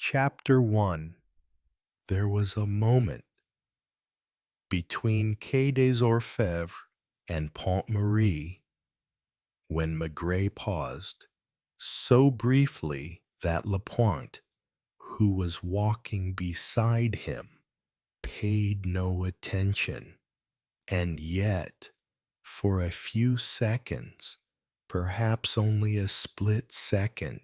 Chapter 1. There was a moment between Quai des Orfèvres and Pont Marie when Maigret paused, so briefly that Lapointe, who was walking beside him, paid no attention. And yet, for a few seconds, perhaps only a split second,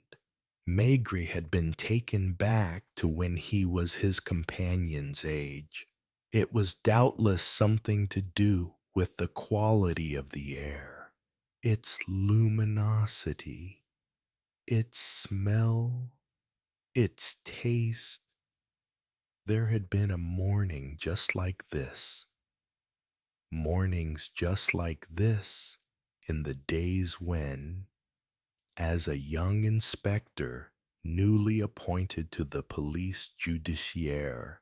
Maigret had been taken back to when he was his companion's age. It was doubtless something to do with the quality of the air, its luminosity, its smell, its taste. There had been a morning just like this, mornings just like this in the days when, as a young inspector newly appointed to the police judiciaire,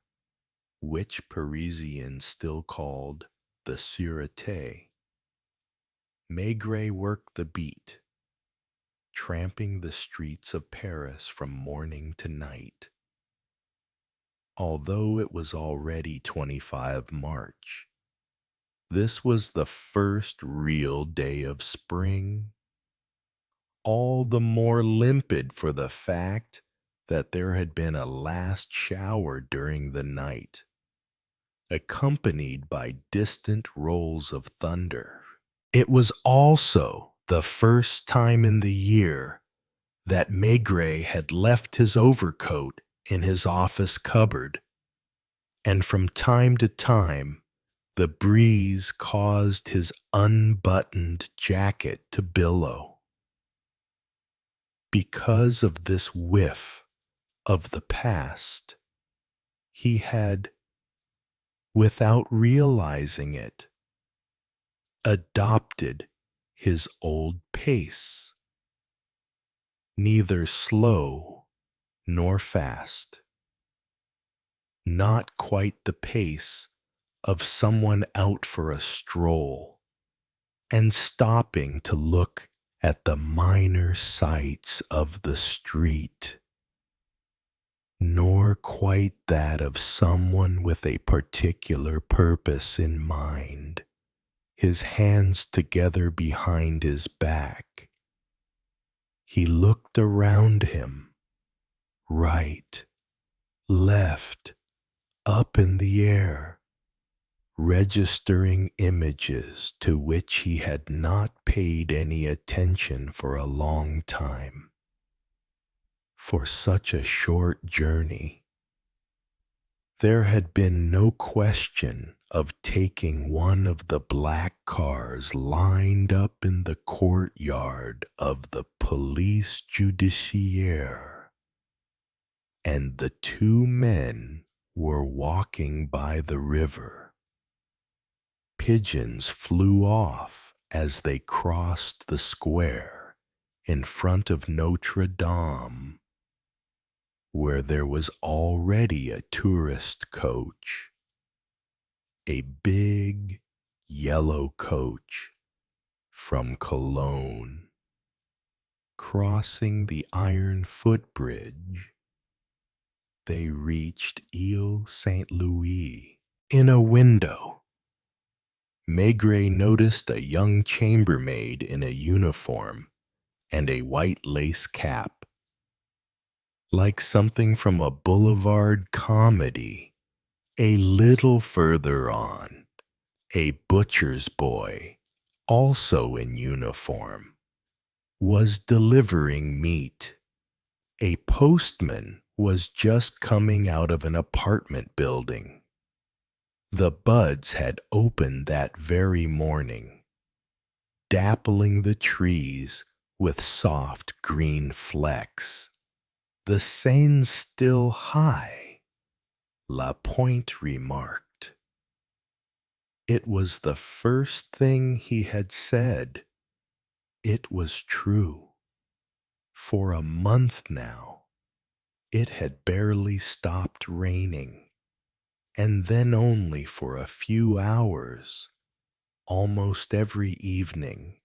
which Parisians still called the Sûreté, Maigret worked the beat, tramping the streets of Paris from morning to night. Although it was already 25 March, this was the first real day of spring, all the more limpid for the fact that there had been a last shower during the night, accompanied by distant rolls of thunder. It was also the first time in the year that Maigret had left his overcoat in his office cupboard, and from time to time the breeze caused his unbuttoned jacket to billow. Because of this whiff of the past, he had, without realizing it, adopted his old pace, neither slow nor fast, not quite the pace of someone out for a stroll and stopping to look at the minor sights of the street, nor quite that of someone with a particular purpose in mind, his hands together behind his back. He looked around him, right, left, up in the air, registering images to which he had not paid any attention for a long time. For such a short journey, there had been no question of taking one of the black cars lined up in the courtyard of the police judiciaire, and the two men were walking by the river. Pigeons flew off as they crossed the square in front of Notre Dame, where there was already a tourist coach, a big yellow coach from Cologne. Crossing the iron footbridge, they reached Ile Saint-Louis. In a window, Maigret noticed a young chambermaid in a uniform and a white lace cap, like something from a boulevard comedy. A little further on, a butcher's boy, also in uniform, was delivering meat. A postman was just coming out of an apartment building. The buds had opened that very morning, dappling the trees with soft green flecks. The Seine still high, Lapointe remarked. It was the first thing he had said. It was true. For a month now, it had barely stopped raining, and then only for a few hours, almost every evening.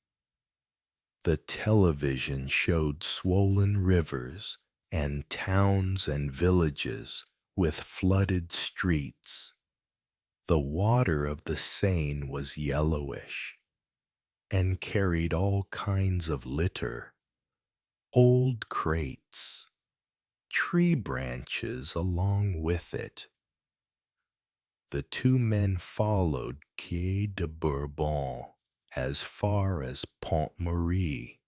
The television showed swollen rivers and towns and villages with flooded streets. The water of the Seine was yellowish and carried all kinds of litter, old crates, tree branches along with it. The two men followed Quai de Bourbon as far as Pont Marie,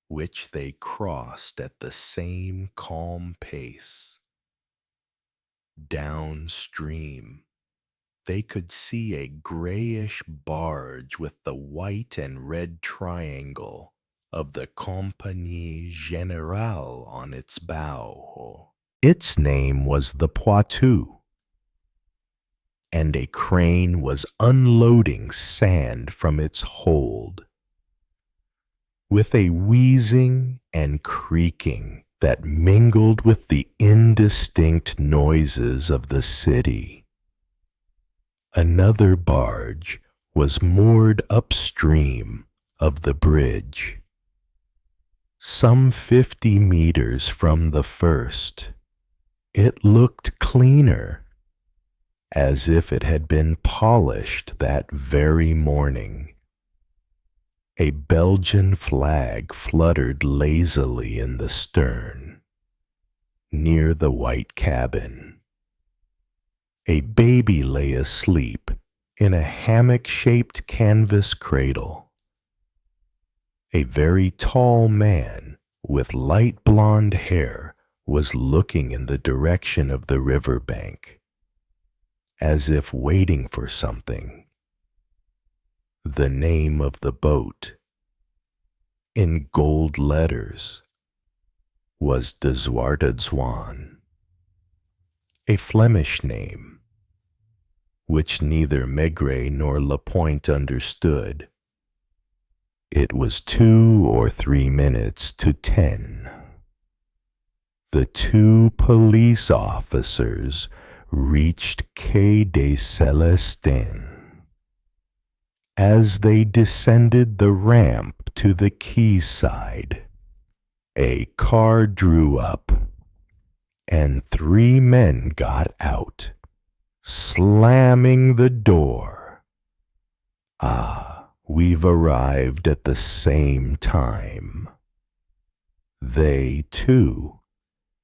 which they crossed at the same calm pace. Downstream, they could see a grayish barge with the white and red triangle of the Compagnie Générale on its bow. Its name was the Poitou, and a crane was unloading sand from its hold. With a wheezing and creaking that mingled with the indistinct noises of the city, another barge was moored upstream of the bridge. Some 50 meters from the first, it looked cleaner, as if it had been polished that very morning. A Belgian flag fluttered lazily in the stern, near the white cabin. A baby lay asleep in a hammock-shaped canvas cradle. A very tall man with light blonde hair was looking in the direction of the riverbank, as if waiting for something. The name of the boat, in gold letters, was De Zwarte Zwan, a Flemish name, which neither Maigret nor Lapointe understood. It was 2 or 3 minutes to 10. The two police officers reached Quai des Célestins. As they descended the ramp to the quayside, a car drew up, and 3 men got out, slamming the door. Ah, we've arrived at the same time. They, too,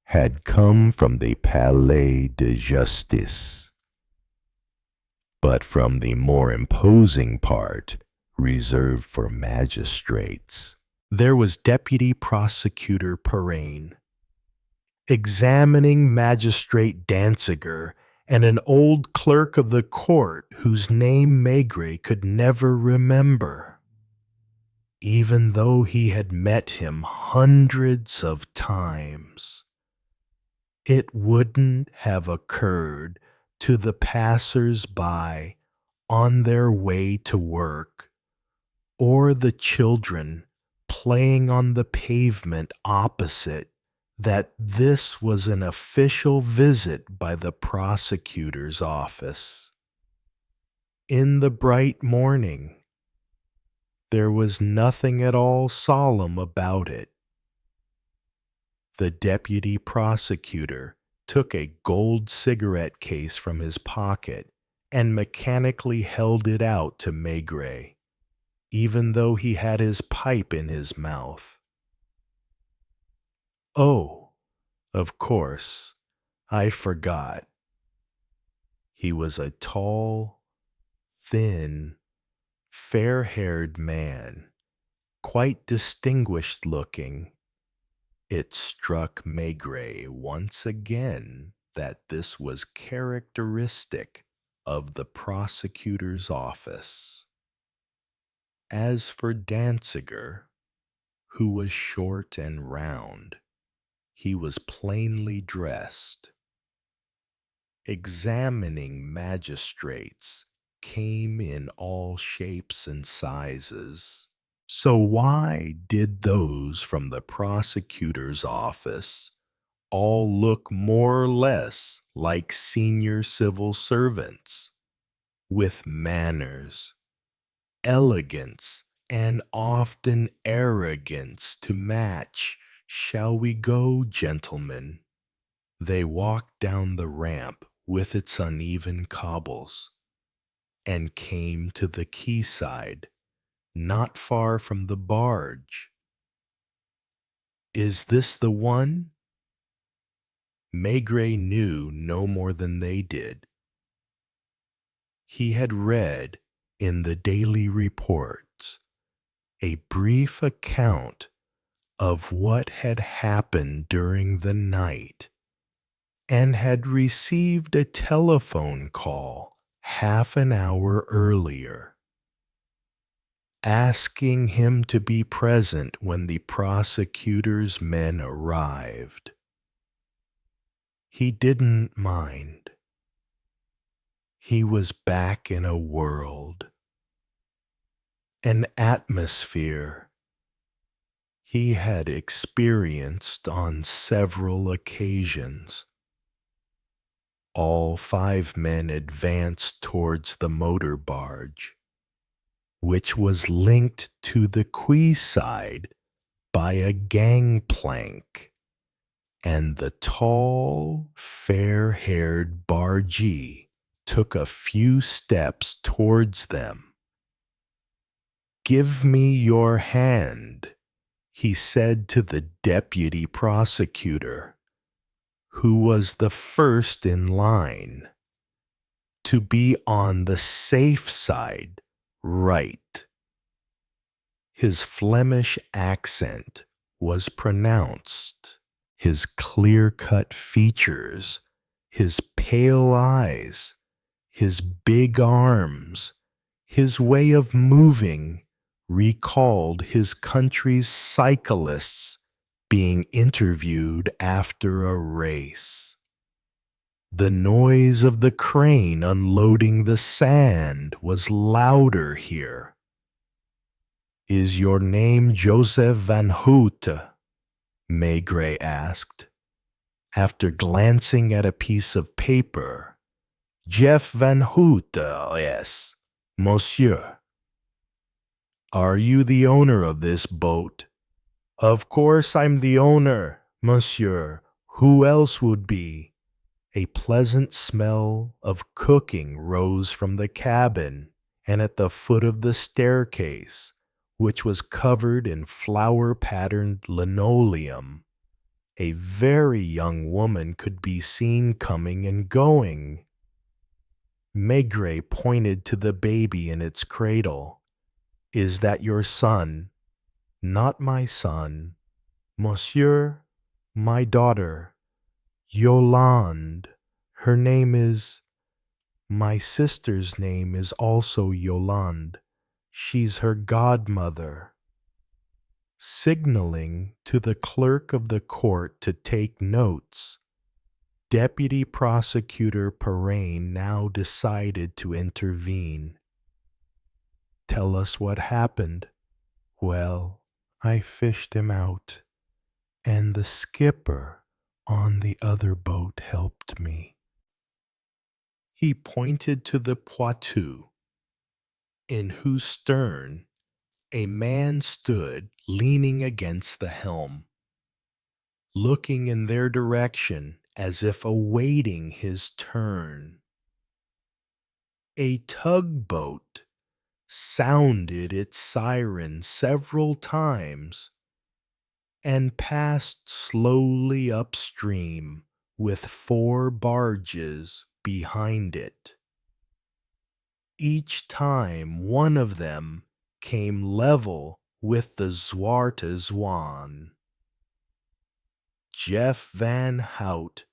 had come from the Palais de Justice, but from the more imposing part reserved for magistrates. There was Deputy Prosecutor Perrine, examining Magistrate Danziger, and an old clerk of the court whose name Maigret could never remember, even though he had met him hundreds of times. It wouldn't have occurred to the passers-by on their way to work, or the children playing on the pavement opposite, that this was an official visit by the prosecutor's office. In the bright morning, there was nothing at all solemn about it. The deputy prosecutor took a gold cigarette case from his pocket and mechanically held it out to Maigret, even though he had his pipe in his mouth. Oh, of course, I forgot. He was a tall, thin, fair-haired man, quite distinguished looking. It struck Maigret once again that this was characteristic of the prosecutor's office. As for Danziger, who was short and round, he was plainly dressed. Examining magistrates came in all shapes and sizes. So why did those from the prosecutor's office all look more or less like senior civil servants, with manners, elegance, and often arrogance to match, Shall we go, gentlemen? They walked down the ramp with its uneven cobbles and came to the quayside, not far from the barge. Is this the one? Maigret knew no more than they did. He had read in the daily reports a brief account of what had happened during the night and had received a telephone call half an hour earlier, asking him to be present when the prosecutor's men arrived. He didn't mind. He was back in a world, an atmosphere he had experienced on several occasions. All 5 men advanced towards the motor barge, which was linked to the quayside by a gangplank, and the tall, fair-haired bargee took a few steps towards them. "Give me your hand," he said to the deputy prosecutor, who was the first in line, to be on the safe side, right. His Flemish accent was pronounced. His clear-cut features, his pale eyes, his big arms, his way of moving recalled his country's cyclists being interviewed after a race. The noise of the crane unloading the sand was louder here. "Is your name Joseph Van Hout?" Maigret asked, after glancing at a piece of paper. "Jeff Van Hout, yes, monsieur." "Are you the owner of this boat?" "Of course I'm the owner, monsieur. Who else would be?" A pleasant smell of cooking rose from the cabin, and at the foot of the staircase, which was covered in flower-patterned linoleum, a very young woman could be seen coming and going. Maigret pointed to the baby in its cradle. "Is that your son?" "Not my son, monsieur, my daughter, Yolande. Her name is... My sister's name is also Yolande. She's her godmother." Signaling to the clerk of the court to take notes, Deputy Prosecutor Perrain now decided to intervene. "Tell us what happened." "Well, I fished him out, and the skipper on the other boat helped me." He pointed to the Poitou, in whose stern a man stood leaning against the helm, looking in their direction as if awaiting his turn. A tugboat sounded its siren several times and passed slowly upstream with 4 barges behind it. Each time one of them came level with the Zwarte Zwan. Jeff Van Hout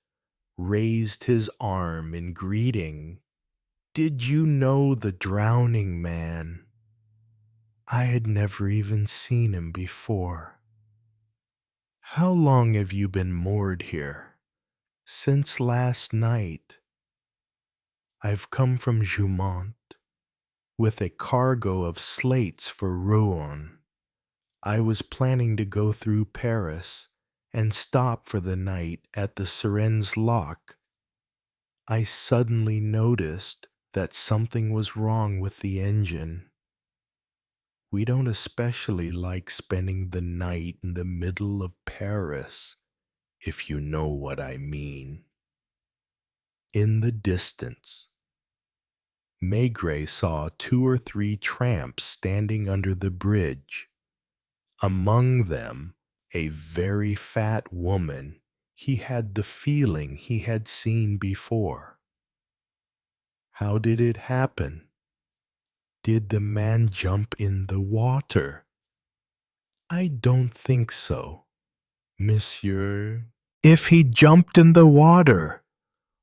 raised his arm in greeting. "Did you know the drowning man?" I had never even seen him before. "How long have you been moored here?" "Since last night. I've come from Jument with a cargo of slates for Rouen. I was planning to go through Paris and stop for the night at the Suresnes lock. I suddenly noticed that something was wrong with the engine. We don't especially like spending the night in the middle of Paris, if you know what I mean. In the distance, Maigret saw 2 or 3 tramps standing under the bridge. Among them, a very fat woman he had the feeling he had seen before. How did it happen? Did the man jump in the water? I don't think so, monsieur. If he jumped in the water,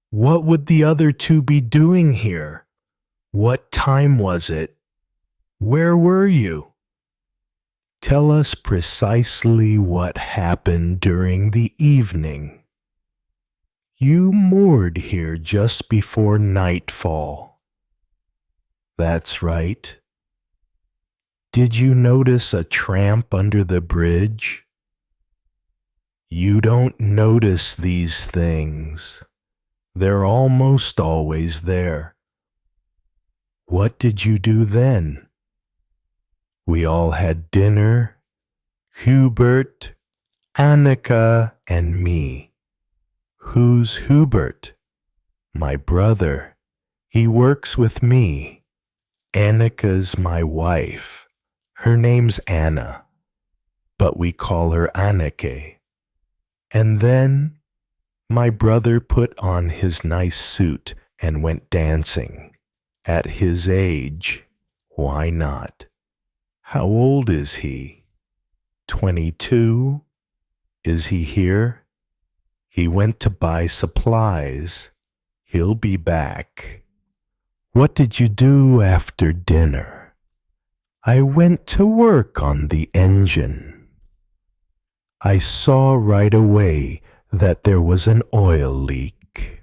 what would the other 2 be doing here? What time was it? Where were you? Tell us precisely what happened during the evening. You moored here just before nightfall. That's right. Did you notice a tramp under the bridge? You don't notice these things. They're almost always there. What did you do then? We all had dinner. Hubert, Annika, and me. Who's Hubert? My brother. He works with me. Annika's my wife. Her name's Anna, but we call her Anneke. And then my brother put on his nice suit and went dancing. At his age, why not? How old is he? 22? Is he here? He went to buy supplies. He'll be back. What did you do after dinner? I went to work on the engine. I saw right away that there was an oil leak.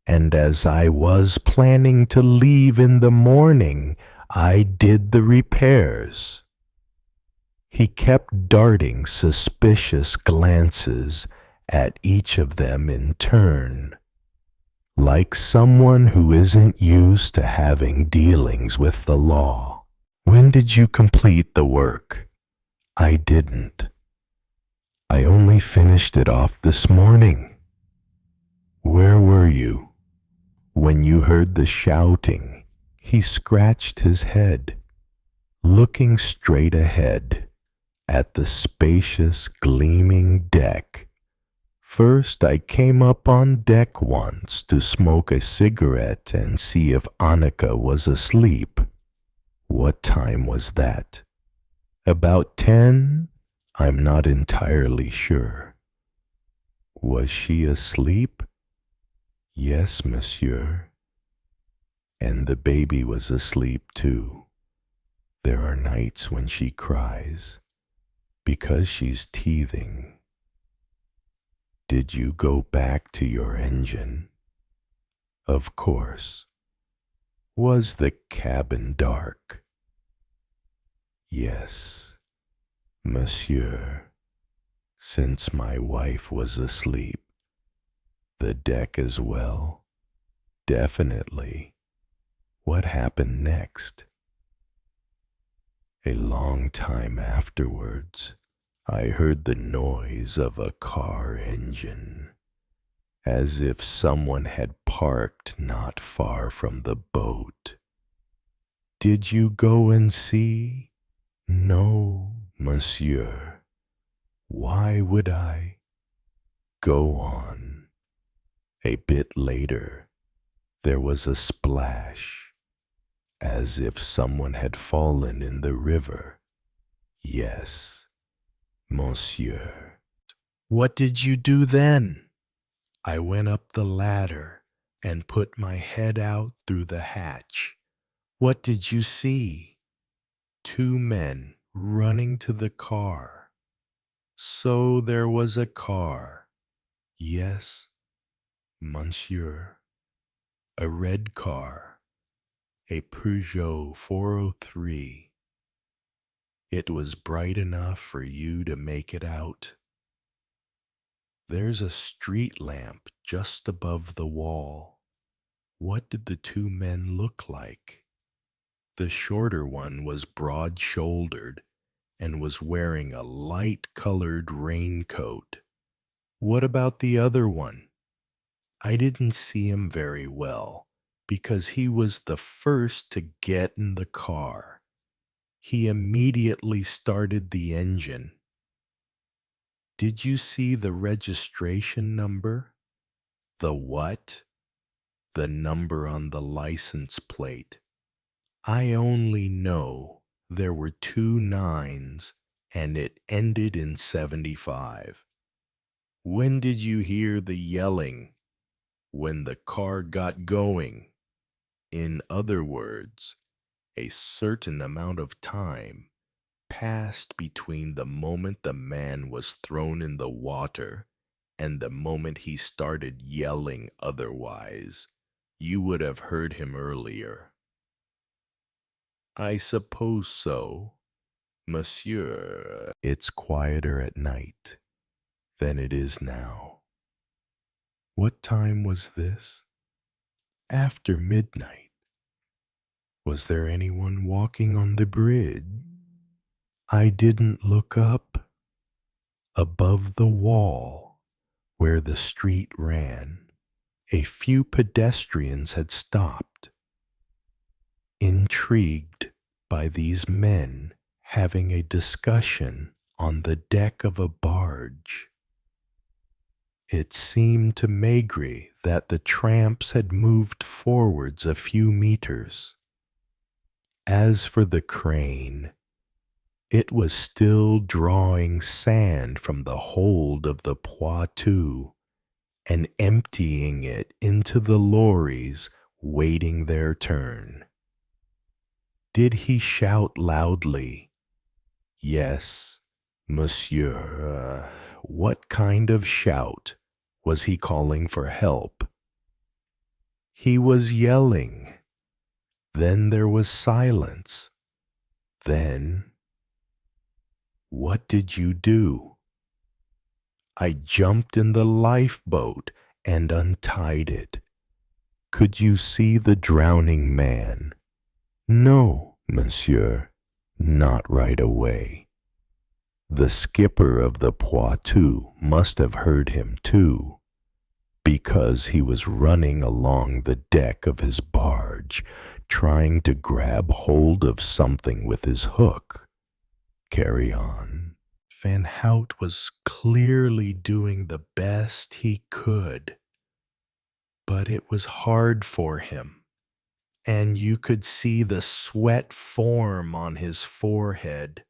And as I was planning to leave in the morning, I did the repairs. He kept darting suspicious glances at each of them in turn, like someone who isn't used to having dealings with the law. When did you complete the work? I didn't. I only finished it off this morning. Where were you? When you heard the shouting, he scratched his head, looking straight ahead at the spacious, gleaming deck. First, I came up on deck once to smoke a cigarette and see if Annika was asleep. What time was that? About 10? I'm not entirely sure. Was she asleep? Yes, monsieur. And the baby was asleep too. There are nights when she cries, because she's teething. Did you go back to your engine? Of course. Was the cabin dark? Yes, monsieur. Since my wife was asleep, the deck as well? Definitely. What happened next? A long time afterwards, I heard the noise of a car engine, as if someone had parked not far from the boat. Did you go and see? No, monsieur. Why would I? Go on. A bit later, there was a splash, as if someone had fallen in the river. Yes, monsieur. What did you do then? I went up the ladder and put my head out through the hatch. What did you see? 2 men running to the car. So there was a car. Yes, monsieur. A red car. A Peugeot 403. It was bright enough for you to make it out. There's a street lamp just above the wall. What did the 2 men look like? The shorter one was broad-shouldered and was wearing a light-colored raincoat. What about the other one? I didn't see him very well because he was the first to get in the car. He immediately started the engine. Did you see the registration number? The what? The number on the license plate. I only know there were 2 9s and it ended in 75. When did you hear the yelling? When the car got going. In other words, a certain amount of time passed between the moment the man was thrown in the water and the moment he started yelling otherwise. You would have heard him earlier. I suppose so, monsieur. It's quieter at night than it is now. What time was this? After midnight. Was there anyone walking on the bridge? I didn't look up. Above the wall, where the street ran, a few pedestrians had stopped, intrigued by these men having a discussion on the deck of a barge. It seemed to Maigret that the tramps had moved forwards a few meters. As for the crane, it was still drawing sand from the hold of the Poitou and emptying it into the lorries waiting their turn. Did he shout loudly? Yes, monsieur. What kind of shout? Was he calling for help? He was yelling. Then there was silence. Then, what did you do? I jumped in the lifeboat and untied it. Could you see the drowning man? No, monsieur, not right away. The skipper of the Poitou must have heard him too, because he was running along the deck of his barge, trying to grab hold of something with his hook. Carry on. Van Hout was clearly doing the best he could, but it was hard for him, and you could see the sweat form on his forehead.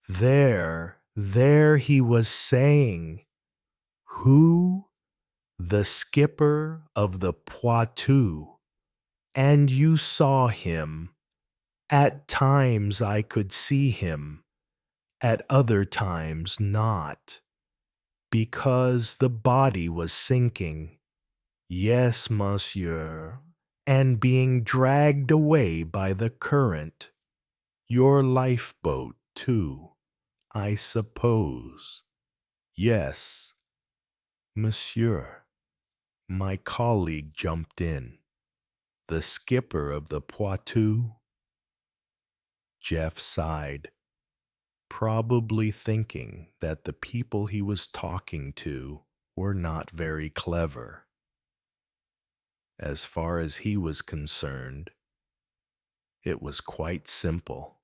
There he was saying, "Who? The skipper of the Poitou. And you saw him. At times I could see him, at other times not, because the body was sinking. Yes, monsieur, and being dragged away by the current. Your lifeboat, too, I suppose. Yes, monsieur." My colleague jumped in. The skipper of the Poitou? Jeff sighed, probably thinking that the people he was talking to were not very clever. As far as he was concerned, it was quite simple.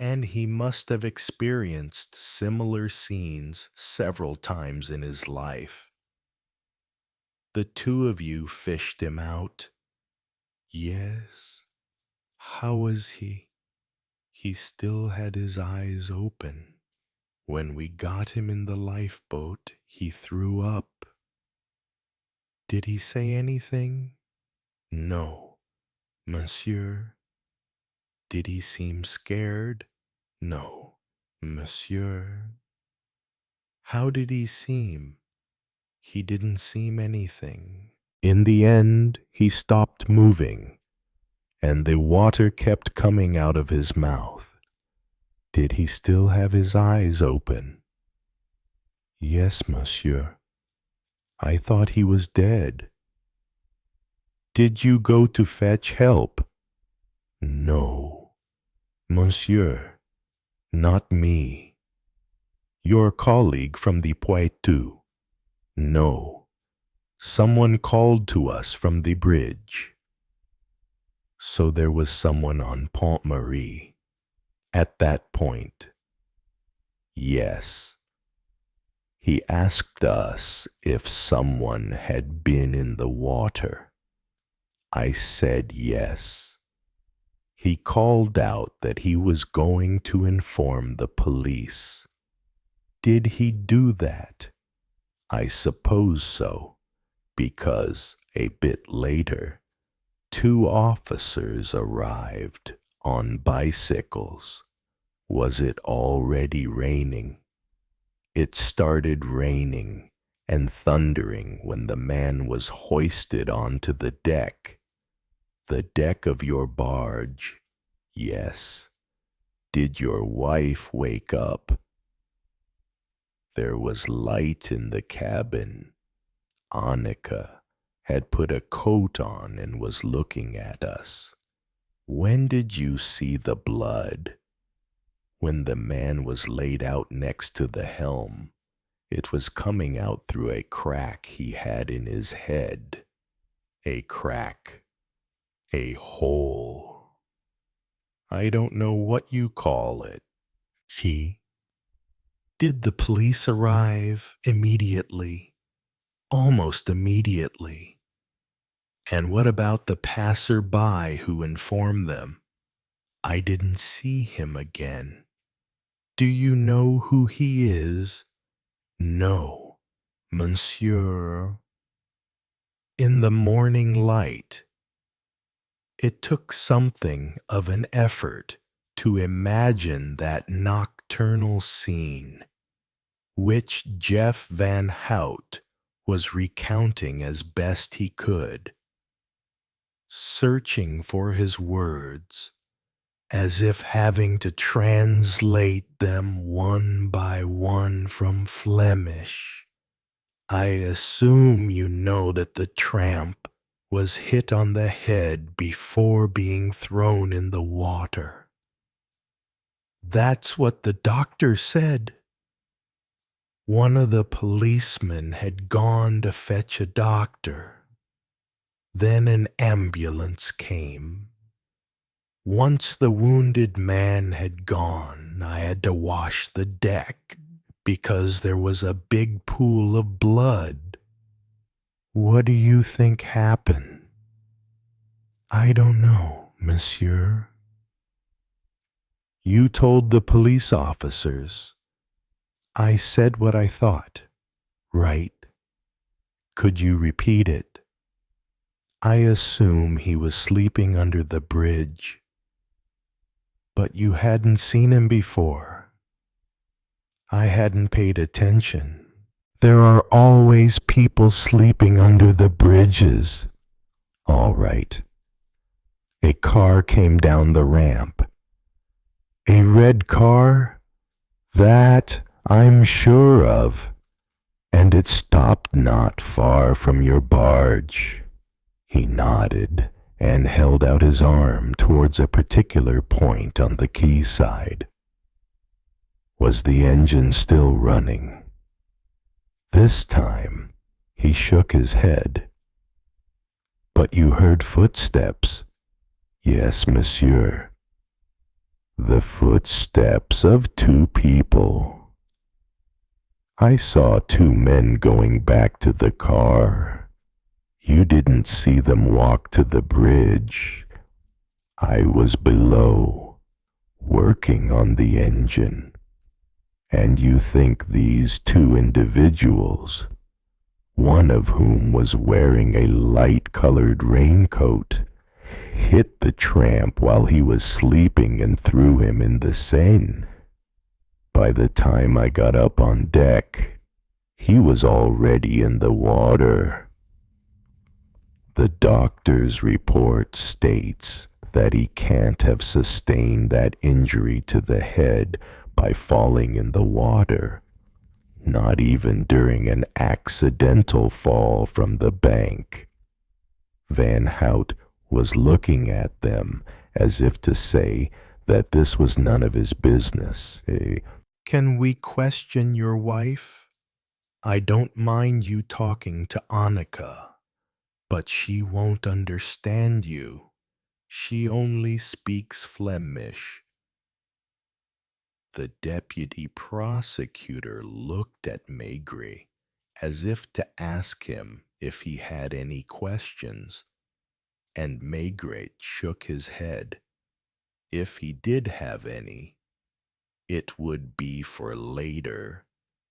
And he must have experienced similar scenes several times in his life. The two of you fished him out. Yes. How was he? He still had his eyes open. When we got him in the lifeboat, he threw up. Did he say anything? No, monsieur. Did he seem scared? No, monsieur. How did he seem? He didn't seem anything. In the end, he stopped moving, and the water kept coming out of his mouth. Did he still have his eyes open? Yes, monsieur. I thought he was dead. Did you go to fetch help? No, monsieur, not me. Your colleague from the Poitou. No, someone called to us from the bridge. So there was someone on Pont Marie at that point. Yes. He asked us if someone had been in the water. I said yes. He called out that he was going to inform the police. Did he do that? I suppose so, because a bit later, 2 officers arrived on bicycles. Was it already raining? It started raining and thundering when the man was hoisted onto the deck. The deck of your barge. Yes. Did your wife wake up? There was light in the cabin. Annika had put a coat on and was looking at us. When did you see the blood? When the man was laid out next to the helm. It was coming out through a crack he had in his head. A crack. A hole. I don't know what you call it. Did the police arrive immediately? Almost immediately. And what about the passer-by who informed them? I didn't see him again. Do you know who he is? No, monsieur. In the morning light, it took something of an effort to imagine that nocturnal scene, which Jeff Van Hout was recounting as best he could, searching for his words, as if having to translate them one by one from Flemish. I assume you know that the tramp was hit on the head before being thrown in the water. That's what the doctor said. One of the policemen had gone to fetch a doctor. Then an ambulance came. Once the wounded man had gone, I had to wash the deck because there was a big pool of blood. What do you think happened? I don't know, monsieur. You told the police officers. I said what I thought, right? Could you repeat it? I assume he was sleeping under the bridge. But you hadn't seen him before. I hadn't paid attention. There are always people sleeping under the bridges. All right. A car came down the ramp. A red car? That I'm sure of. And it stopped not far from your barge. He nodded and held out his arm towards a particular point on the quayside. Was the engine still running? This time he shook his head. But you heard footsteps. Yes, monsieur. The footsteps of 2 people. I saw 2 men going back to the car. You didn't see them walk to the bridge. I was below, working on the engine. And you think these 2 individuals, one of whom was wearing a light-colored raincoat, hit the tramp while he was sleeping and threw him in the Seine. By the time I got up on deck, he was already in the water. The doctor's report states that he can't have sustained that injury to the head by falling in the water, not even during an accidental fall from the bank. Van Hout was looking at them as if to say that this was none of his business. Can we question your wife? I don't mind you talking to Annika, but she won't understand you. She only speaks Flemish. The deputy prosecutor looked at Maigret as if to ask him if he had any questions, and Maigret shook his head. If he did have any, it would be for later,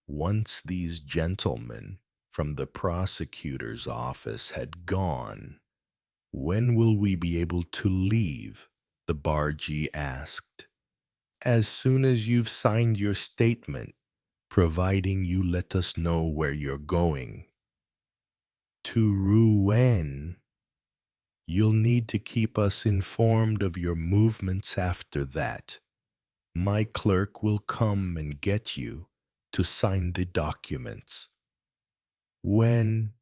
once these gentlemen from the prosecutor's office had gone. When will we be able to leave? The bargee asked. As soon as you've signed your statement, providing you let us know where you're going. To Rouen. You'll need to keep us informed of your movements after that. My clerk will come and get you to sign the documents. When?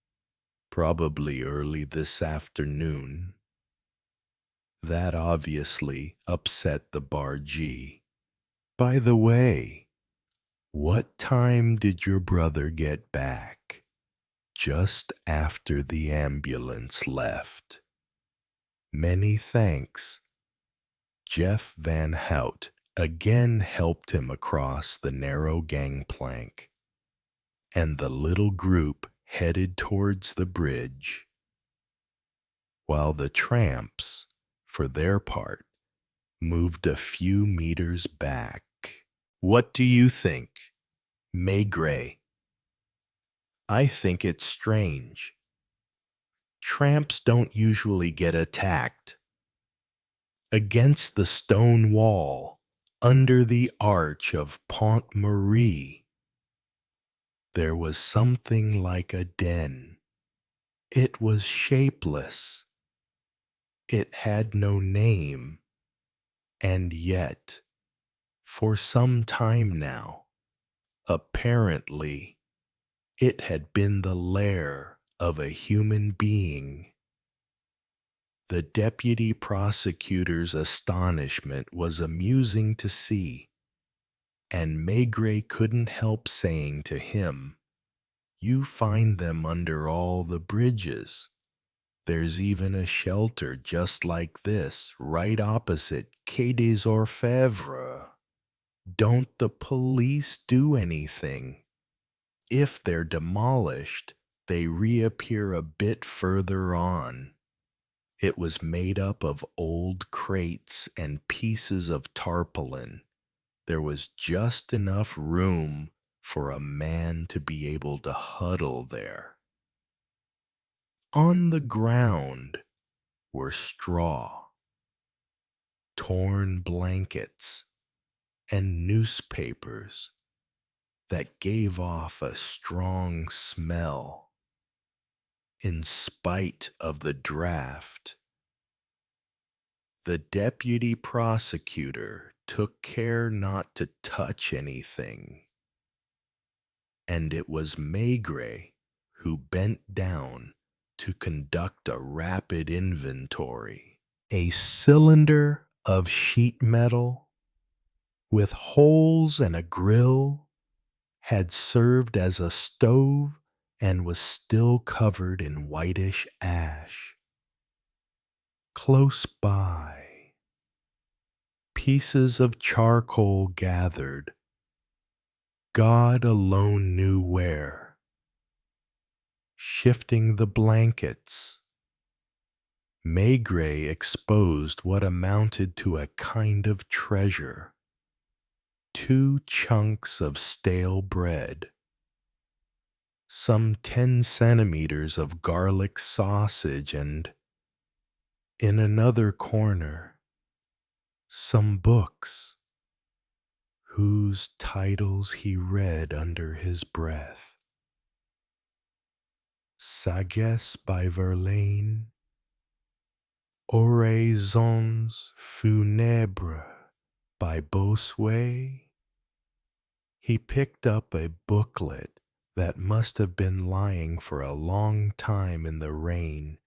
Probably early this afternoon. That obviously upset the bargee. By the way, what time did your brother get back? Just after the ambulance left. Many thanks. Jeff Van Hout again helped him across the narrow gangplank, and the little group headed towards the bridge, while the tramps, for their part, moved a few meters back. What do you think, Maigret? I think it's strange. Tramps don't usually get attacked. Against the stone wall, under the arch of Pont Marie, there was something like a den. It was shapeless. It had no name. And yet, for some time now, apparently, it had been the lair of a human being. The deputy prosecutor's astonishment was amusing to see, and Maigret couldn't help saying to him, "You find them under all the bridges. There's even a shelter just like this right opposite Quai des Orfèvres. Don't the police do anything? If they're demolished, they reappear a bit further on." It was made up of old crates and pieces of tarpaulin. There was just enough room for a man to be able to huddle there. On the ground were straw, torn blankets, and newspapers that gave off a strong smell. In spite of the draft, the deputy prosecutor took care not to touch anything, and it was Maigret who bent down to conduct a rapid inventory. A cylinder of sheet metal with holes and a grill had served as a stove and was still covered in whitish ash. Close by, pieces of charcoal gathered, God alone knew where. Shifting the blankets, Maigret exposed what amounted to a kind of treasure. 2 chunks of stale bread, some 10 centimeters of garlic sausage, and, in another corner, some books, whose titles he read under his breath. Sagesse by Verlaine, Oraisons funèbres by Bossuet. He picked up a booklet that must have been lying for a long time in the rain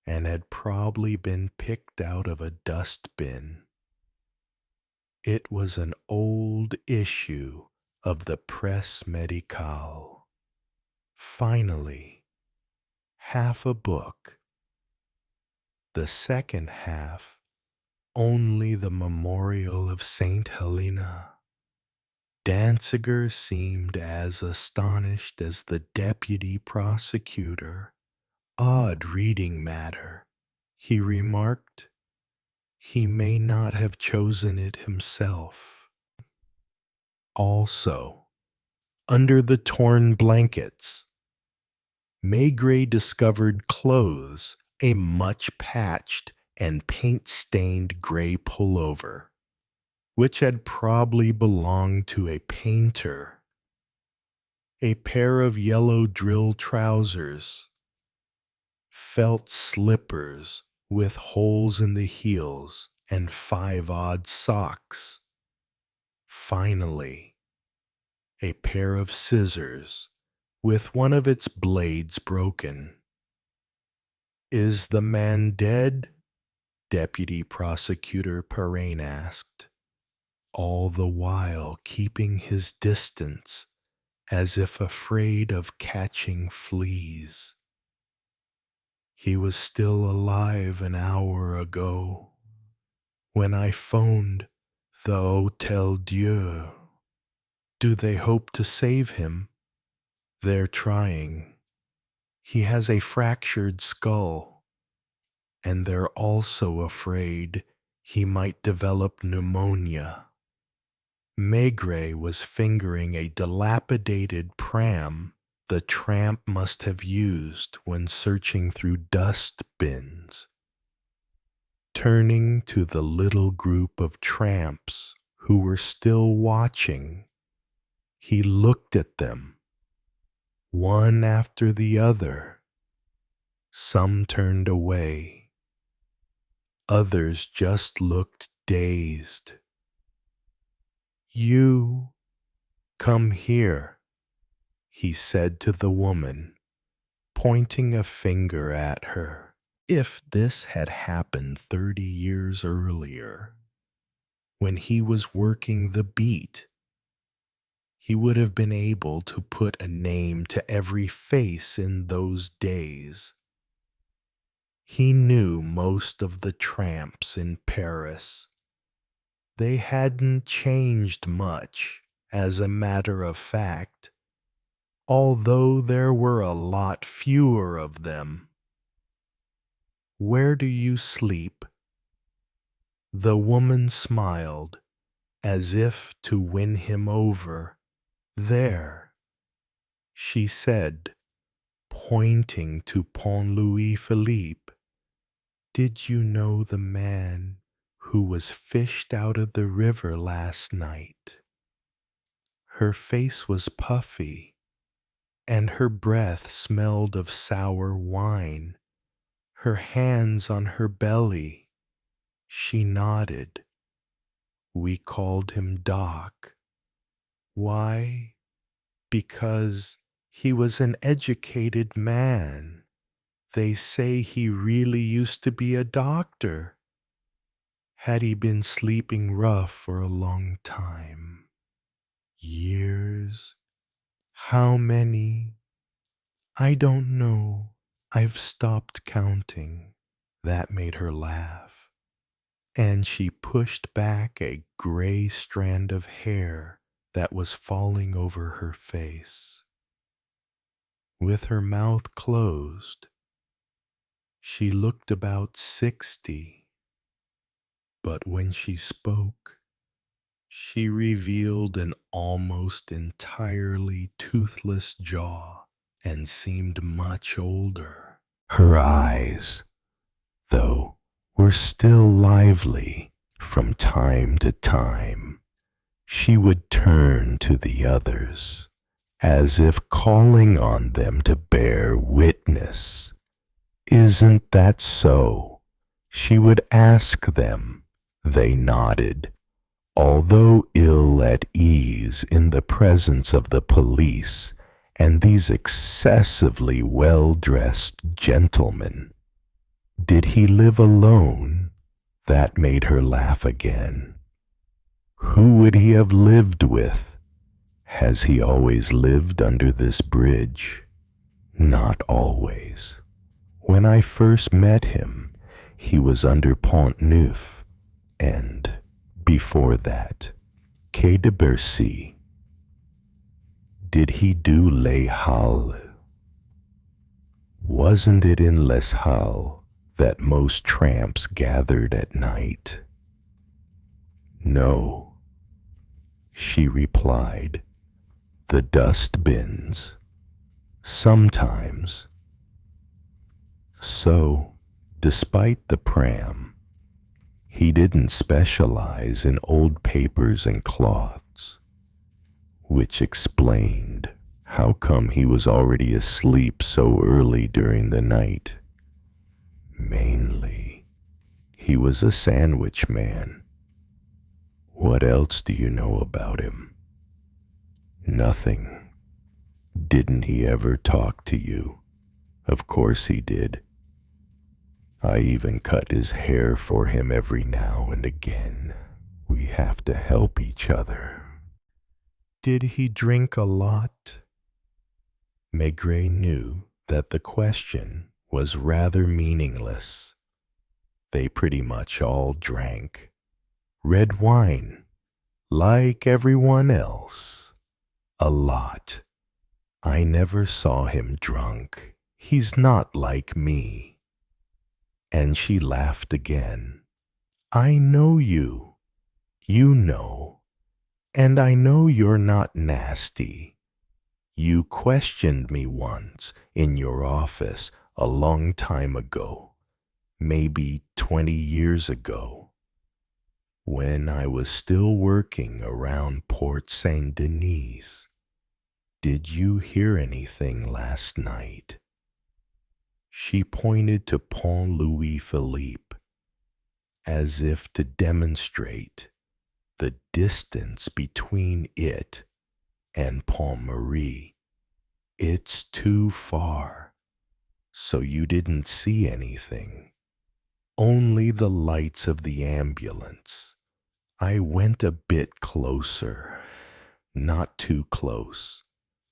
and had probably been picked out of a dustbin. It was an old issue of the Presse Médicale. Finally, half a book. The second half, only the memorial of Saint Helena. Danziger seemed as astonished as the deputy prosecutor. Odd reading matter, he remarked. He may not have chosen it himself. Also, under the torn blankets, Maigret discovered clothes, a much patched and paint-stained gray pullover, which had probably belonged to a painter, a pair of yellow drill trousers, felt slippers with holes in the heels, and 5 odd socks. Finally, a pair of scissors with one of its blades broken. "Is the man dead?" Deputy Prosecutor Perrin asked, all the while keeping his distance as if afraid of catching fleas. "He was still alive an hour ago when I phoned the Hotel Dieu. Do they hope to save him?" "They're trying. He has a fractured skull, and they're also afraid he might develop pneumonia." Maigret was fingering a dilapidated pram the Tramp must have used when searching through dust bins. Turning to the little group of tramps who were still watching, he looked at them, one after the other. Some turned away. Others just looked dazed. "You, come here," he said to the woman, pointing a finger at her. If this had happened 30 years earlier, when he was working the beat, he would have been able to put a name to every face in those days. He knew most of the tramps in Paris. They hadn't changed much, as a matter of fact, although there were a lot fewer of them. "Where do you sleep?" The woman smiled, as if to win him over. "There," she said, pointing to Pont Louis Philippe. "Did you know the man who was fished out of the river last night?" Her face was puffy, and her breath smelled of sour wine. Her hands on her belly. She nodded. "We called him Doc. Why? Because he was an educated man. They say he really used to be a doctor. Had he been sleeping rough for a long time? Years? How many? I don't know. I've stopped counting." That made her laugh, and she pushed back a gray strand of hair that was falling over her face. With her mouth closed, she looked about 60, but when she spoke, she revealed an almost entirely toothless jaw and seemed much older. Her eyes, though, were still lively. From time to time, she would turn to the others, as if calling on them to bear witness. "Isn't that so?" she would ask them. They nodded, although ill at ease in the presence of the police and these excessively well-dressed gentlemen. Did he live alone? That made her laugh again. Who would he have lived with? Has he always lived under this bridge? Not always. When I first met him, he was under Pont Neuf, and before that, Quai de Bercy. Did he do Les Halles? Wasn't it in Les Halles that most tramps gathered at night? No, she replied. The dust bins. Sometimes. So, despite the pram, he didn't specialize in old papers and cloths, which explained how come he was already asleep so early during the night. Mainly, he was a sandwich man. What else do you know about him? Nothing. Didn't he ever talk to you? Of course he did. I even cut his hair for him every now and again. We have to help each other. Did he drink a lot? Maigret knew that the question was rather meaningless. They pretty much all drank. Red wine, like everyone else. A lot. I never saw him drunk. He's not like me. And she laughed again. I know you. You know. And I know you're not nasty. You questioned me once in your office a long time ago, maybe 20 years ago, when I was still working around Port Saint-Denis. Did you hear anything last night? She pointed to Pont Louis-Philippe, as if to demonstrate the distance between it and Pont Marie. It's too far, so you didn't see anything. Only the lights of the ambulance. I went a bit closer, not too close.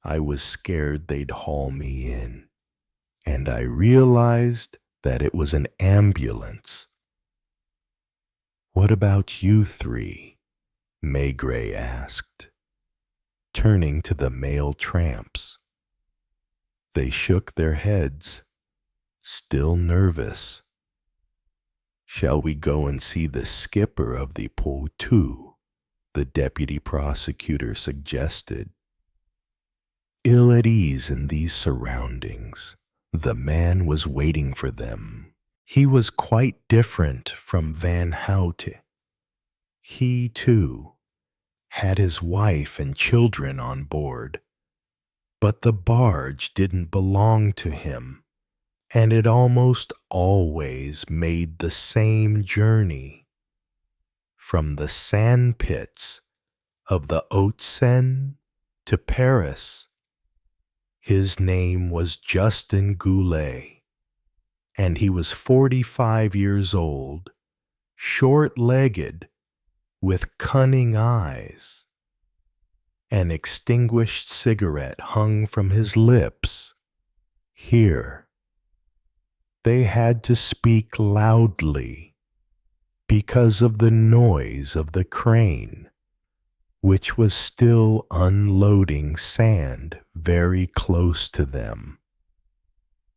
I was scared they'd haul me in, and I realized that it was an ambulance. What about you three? Maigret asked, turning to the male tramps. They shook their heads, still nervous. Shall we go and see the skipper of the Poitou? The deputy prosecutor suggested. Ill at ease in these surroundings, the man was waiting for them. He was quite different from Van Houte. He, too, had his wife and children on board, but the barge didn't belong to him, and it almost always made the same journey from the sand pits of the Haute Seine to Paris. His name was Justin Goulet, and he was 45 years old, short-legged, with cunning eyes. An extinguished cigarette hung from his lips. Here, they had to speak loudly because of the noise of the crane, which was still unloading sand very close to them.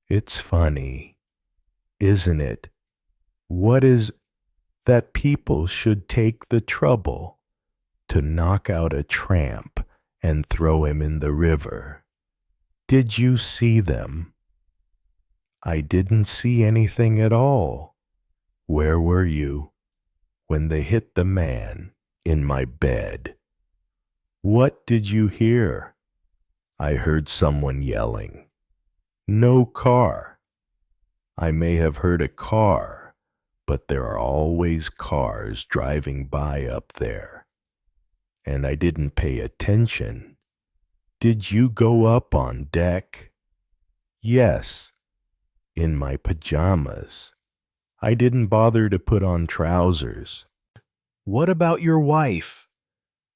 It's funny, isn't it? What is that people should take the trouble to knock out a tramp and throw him in the river? Did you see them? I didn't see anything at all. Where were you when they hit the man in my bed? What did you hear? I heard someone yelling. No car. I may have heard a car, but there are always cars driving by up there. And I didn't pay attention. Did you go up on deck? Yes, in my pajamas. I didn't bother to put on trousers. What about your wife?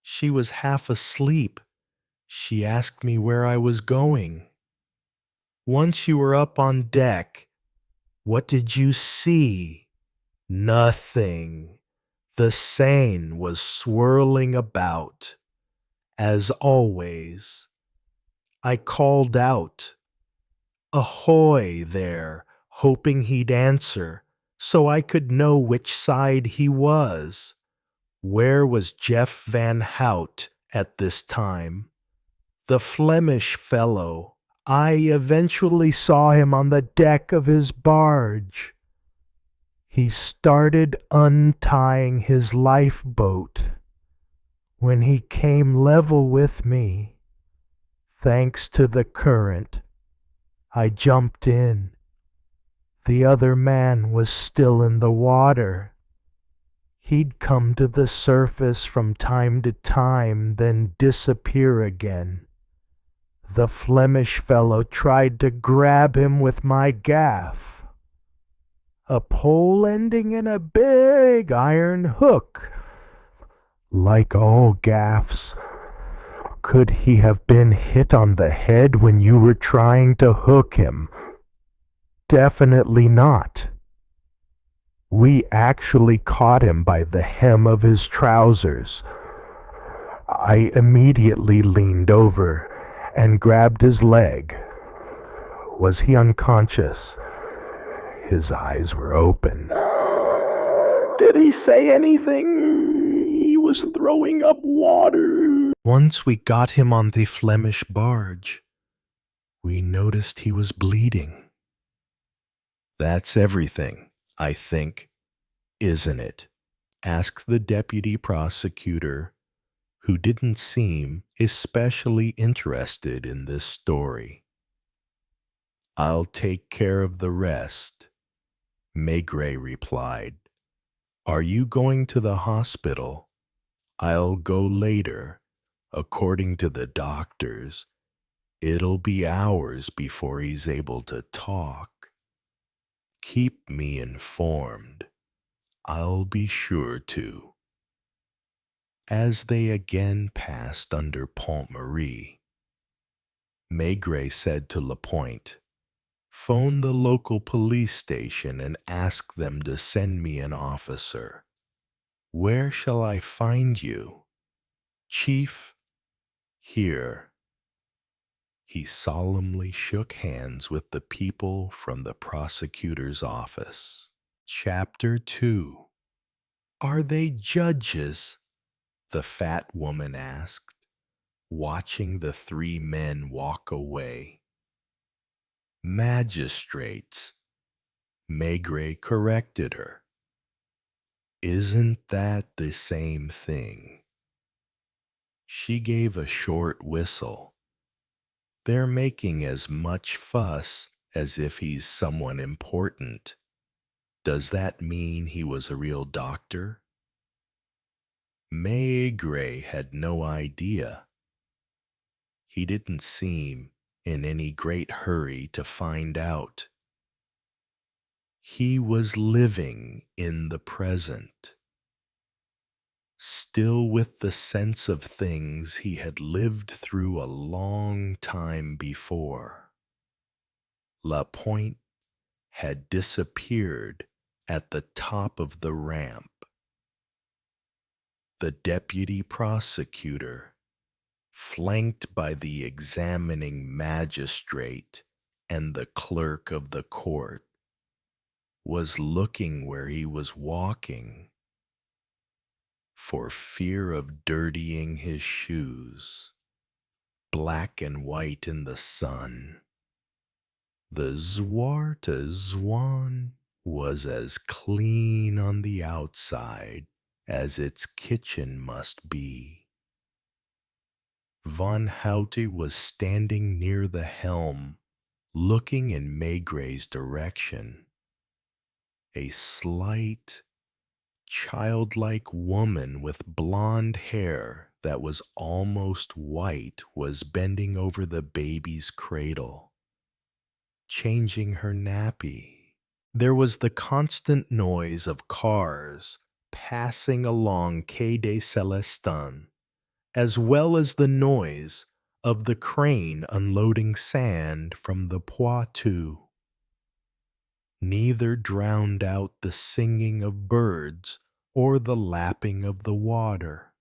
She was half asleep. She asked me where I was going. Once you were up on deck, what did you see? Nothing. The Seine was swirling about. As always, I called out, "Ahoy there," hoping he'd answer so I could know which side he was. Where was Jeff Van Hout at this time? The Flemish fellow. I eventually saw him on the deck of his barge. He started untying his lifeboat. When he came level with me, thanks to the current, I jumped in. The other man was still in the water. He'd come to the surface from time to time, then disappear again. The Flemish fellow tried to grab him with my gaff. A pole ending in a big iron hook. Like all gaffs, could he have been hit on the head when you were trying to hook him? Definitely not. We actually caught him by the hem of his trousers. I immediately leaned over and grabbed his leg. Was he unconscious? His eyes were open. Did he say anything? He was throwing up water. Once we got him on the Flemish barge, we noticed he was bleeding. That's everything, I think, isn't it? Asked the deputy prosecutor, who didn't seem especially interested in this story. I'll take care of the rest, Maigret replied. Are you going to the hospital? I'll go later. According to the doctors, it'll be hours before he's able to talk. Keep me informed. I'll be sure to. As they again passed under Pont Marie, Maigret said to Lapointe, phone the local police station and ask them to send me an officer. Where shall I find you? Chief, here. He solemnly shook hands with the people from the prosecutor's office. Chapter 2. Are they judges? The fat woman asked, watching the three men walk away. Magistrates, Maigret corrected her. Isn't that the same thing? She gave a short whistle. They're making as much fuss as if he's someone important. Does that mean he was a real doctor? Maigret had no idea. He didn't seem in any great hurry to find out. He was living in the present, still with the sense of things he had lived through a long time before. Lapointe had disappeared at the top of the ramp. The deputy prosecutor, flanked by the examining magistrate and the clerk of the court, was looking where he was walking for fear of dirtying his shoes, black and white in the sun. The Zwarte Zwan was as clean on the outside as its kitchen must be. Van Houte was standing near the helm, looking in Maigret's direction. A slight, childlike woman with blonde hair that was almost white was bending over the baby's cradle, changing her nappy. There was the constant noise of cars passing along Quai des Célestins, as well as the noise of the crane unloading sand from the Poitou. Neither drowned out the singing of birds or the lapping of the water.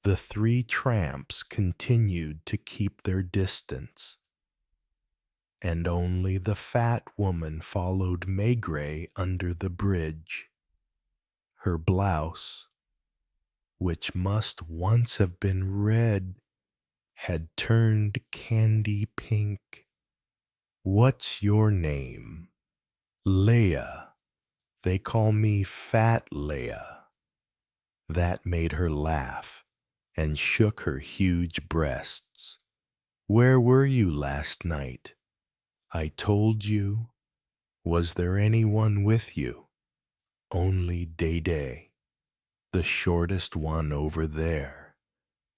The three tramps continued to keep their distance, and only the fat woman followed Maigret under the bridge. Her blouse, which must once have been red, had turned candy pink. "What's your name?" "Leah. They call me Fat Leah." That made her laugh and shook her huge breasts. "Where were you last night?" "I told you." "Was there anyone with you?" "Only Dédé, the shortest one over there,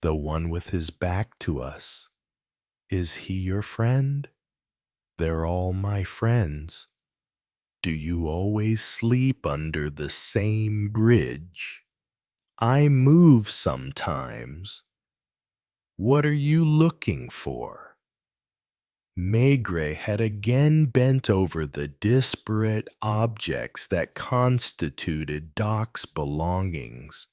the one with his back to us." "Is he your friend?" "They're all my friends." "Do you always sleep under the same bridge?" "I move sometimes." "What are you looking for?" Maigret had again bent over the disparate objects that constituted Doc's belongings.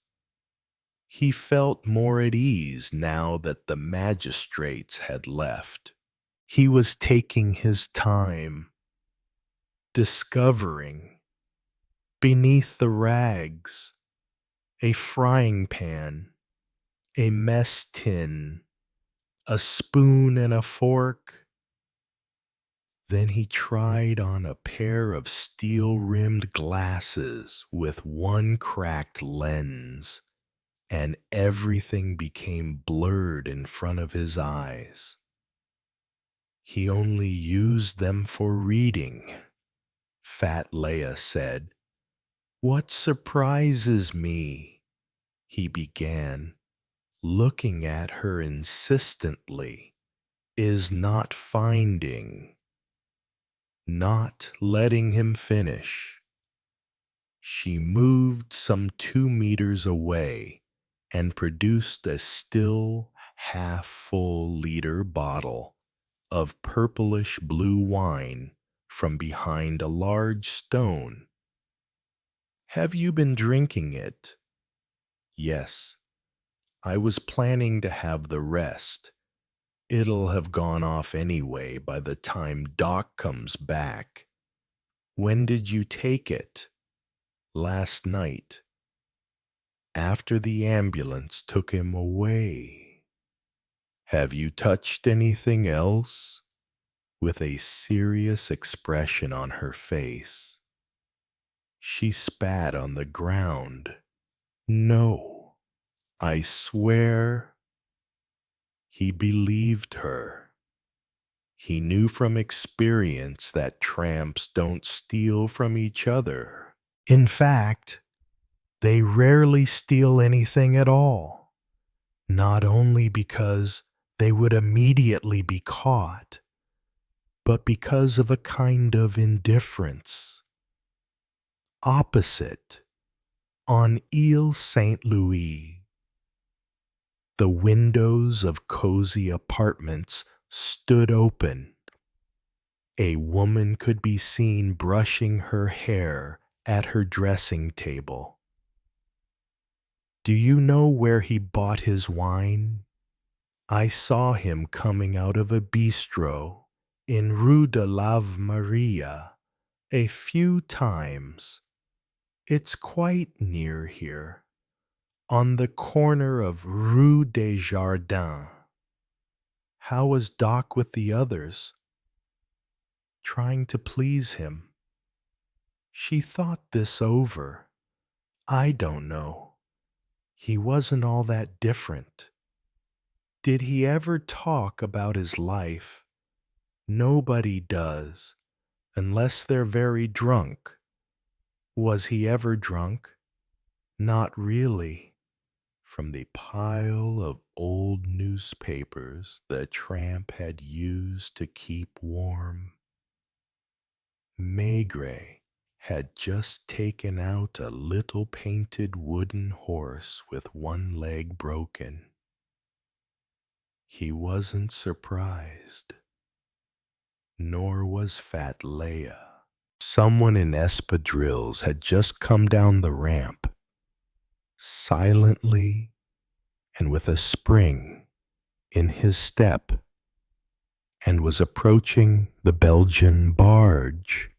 He felt more at ease now that the magistrates had left. He was taking his time, discovering, beneath the rags, a frying pan, a mess tin, a spoon and a fork. Then he tried on a pair of steel-rimmed glasses with one cracked lens, and everything became blurred in front of his eyes. "He only used them for reading," Fat Leah said. "What surprises me," he began, looking at her insistently, "is not finding," not letting him finish. She moved some 2 meters away and produced a still half-full liter bottle of purplish blue wine from behind a large stone. "Have you been drinking it?" "Yes. I was planning to have the rest. It'll have gone off anyway by the time Doc comes back." "When did you take it?" "Last night, after the ambulance took him away." "Have you touched anything else?" With a serious expression on her face. She spat on the ground. "No, I swear." He believed her. He knew from experience that tramps don't steal from each other. In fact, they rarely steal anything at all, not only because they would immediately be caught, but because of a kind of indifference. Opposite, on Ile Saint-Louis, the windows of cozy apartments stood open. A woman could be seen brushing her hair at her dressing table. "Do you know where he bought his wine?" "I saw him coming out of a bistro in Rue de l'Ave Maria a few times. It's quite near here, on the corner of Rue des Jardins." "How was Doc with the others?" "Trying to please him." She thought this over. "I don't know. He wasn't all that different." "Did he ever talk about his life?" "Nobody does, unless they're very drunk." "Was he ever drunk?" "Not really." From the pile of old newspapers the tramp had used to keep warm, Maigret had just taken out a little painted wooden horse with one leg broken. He wasn't surprised, nor was fat Leia. Someone in espadrilles had just come down the ramp, silently and with a spring in his step, and was approaching the Belgian barge,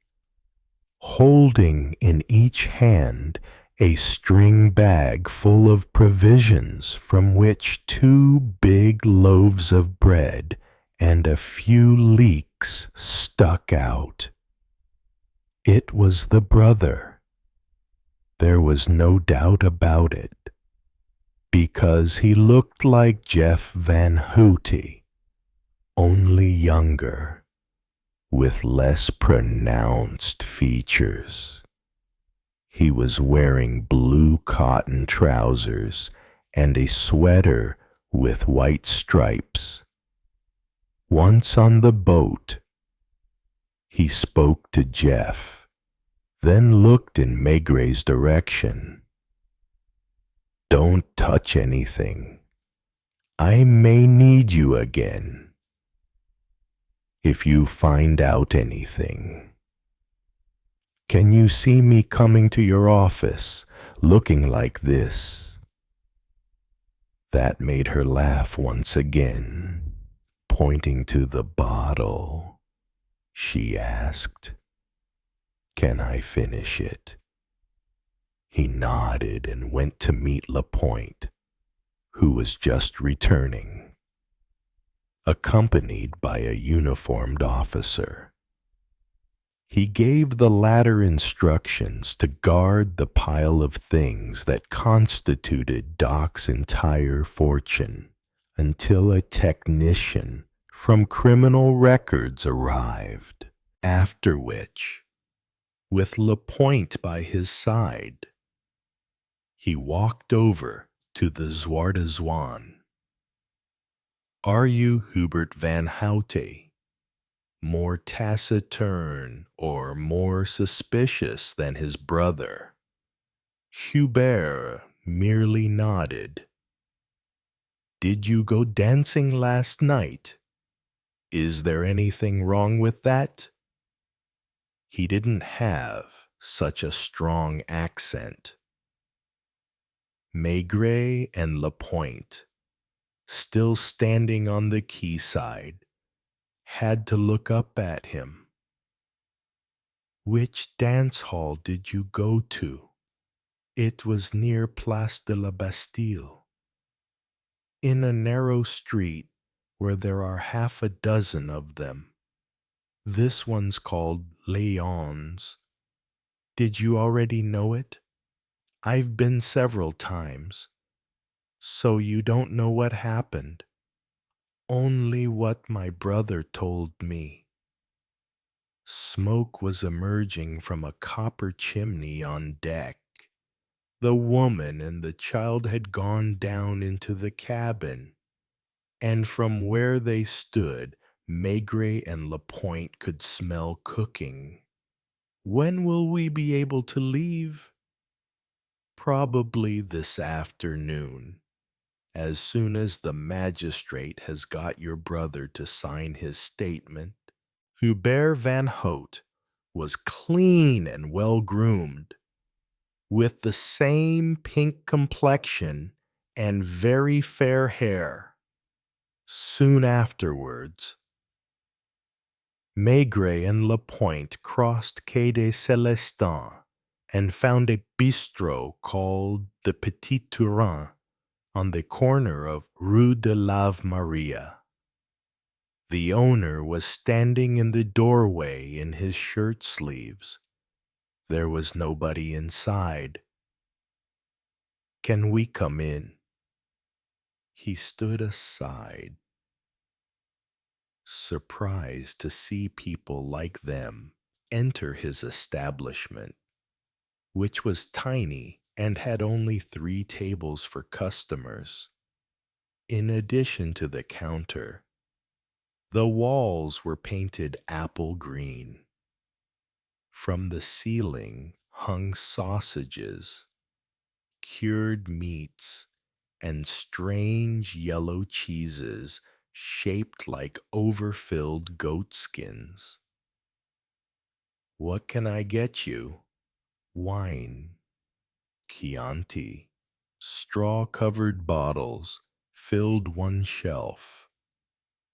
holding in each hand a string bag full of provisions, from which 2 big loaves of bread and a few leeks stuck out. It was the brother. There was no doubt about it, because he looked like Jeff Van Hooty, only younger, with less pronounced features. He was wearing blue cotton trousers and a sweater with white stripes. Once on the boat, he spoke to Jeff, then looked in Maigret's direction. "Don't touch anything. I may need you again. If you find out anything. Can you see me coming to your office looking like this?" That made her laugh once again. Pointing to the bottle, she asked, "Can I finish it?" He nodded and went to meet Lapointe, who was just returning, accompanied by a uniformed officer. He gave the latter instructions to guard the pile of things that constituted Doc's entire fortune until a technician from Criminal Records arrived, after which, with Lapointe by his side, he walked over to the Zwarte Zwan. "Are you Hubert Van Houte, more taciturn or more suspicious than his brother?" Hubert merely nodded. "Did you go dancing last night? Is there anything wrong with that?" He didn't have such a strong accent. Maigret and Lapointe, still standing on the quayside, had to look up at him. "Which dance hall did you go to?" "It was near Place de la Bastille, in a narrow street where there are half a dozen of them. This one's called Léon's. Did you already know it? I've been several times. So you don't know what happened?" "Only what my brother told me." Smoke was emerging from a copper chimney on deck. The woman and the child had gone down into the cabin, and from where they stood, Maigret and Lapointe could smell cooking. "When will we be able to leave?" "Probably this afternoon, as soon as the magistrate has got your brother to sign his statement." Hubert Van Hout was clean and well-groomed, with the same pink complexion and very fair hair. Soon afterwards, Maigret and Lapointe crossed Quai des Célestins and found a bistro called the Petit Turin on the corner of Rue de l'Ave Maria. The owner was standing in the doorway in his shirt sleeves. There was nobody inside. "Can we come in?" He stood aside, surprised to see people like them enter his establishment, which was tiny and had only 3 tables for customers. In addition to the counter, the walls were painted apple green. From the ceiling hung sausages, cured meats, and strange yellow cheeses shaped like overfilled goat skins. What can I get you? Wine, Chianti, straw-covered bottles filled one shelf,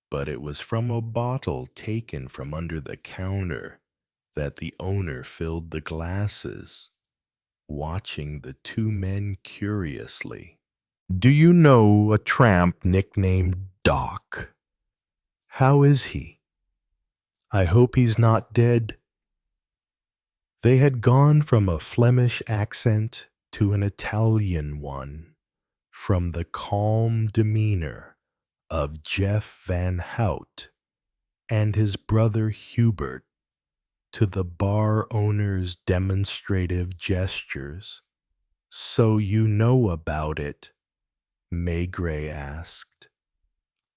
but it was from a bottle taken from under the counter that the owner filled the glasses, watching the two men curiously. Do you know a tramp nicknamed Doc? How is he? I hope he's not dead. They had gone from a Flemish accent to an Italian one, from the calm demeanor of Jeff Van Hout and his brother Hubert to the bar owner's demonstrative gestures. So you know about it? Maigret asked.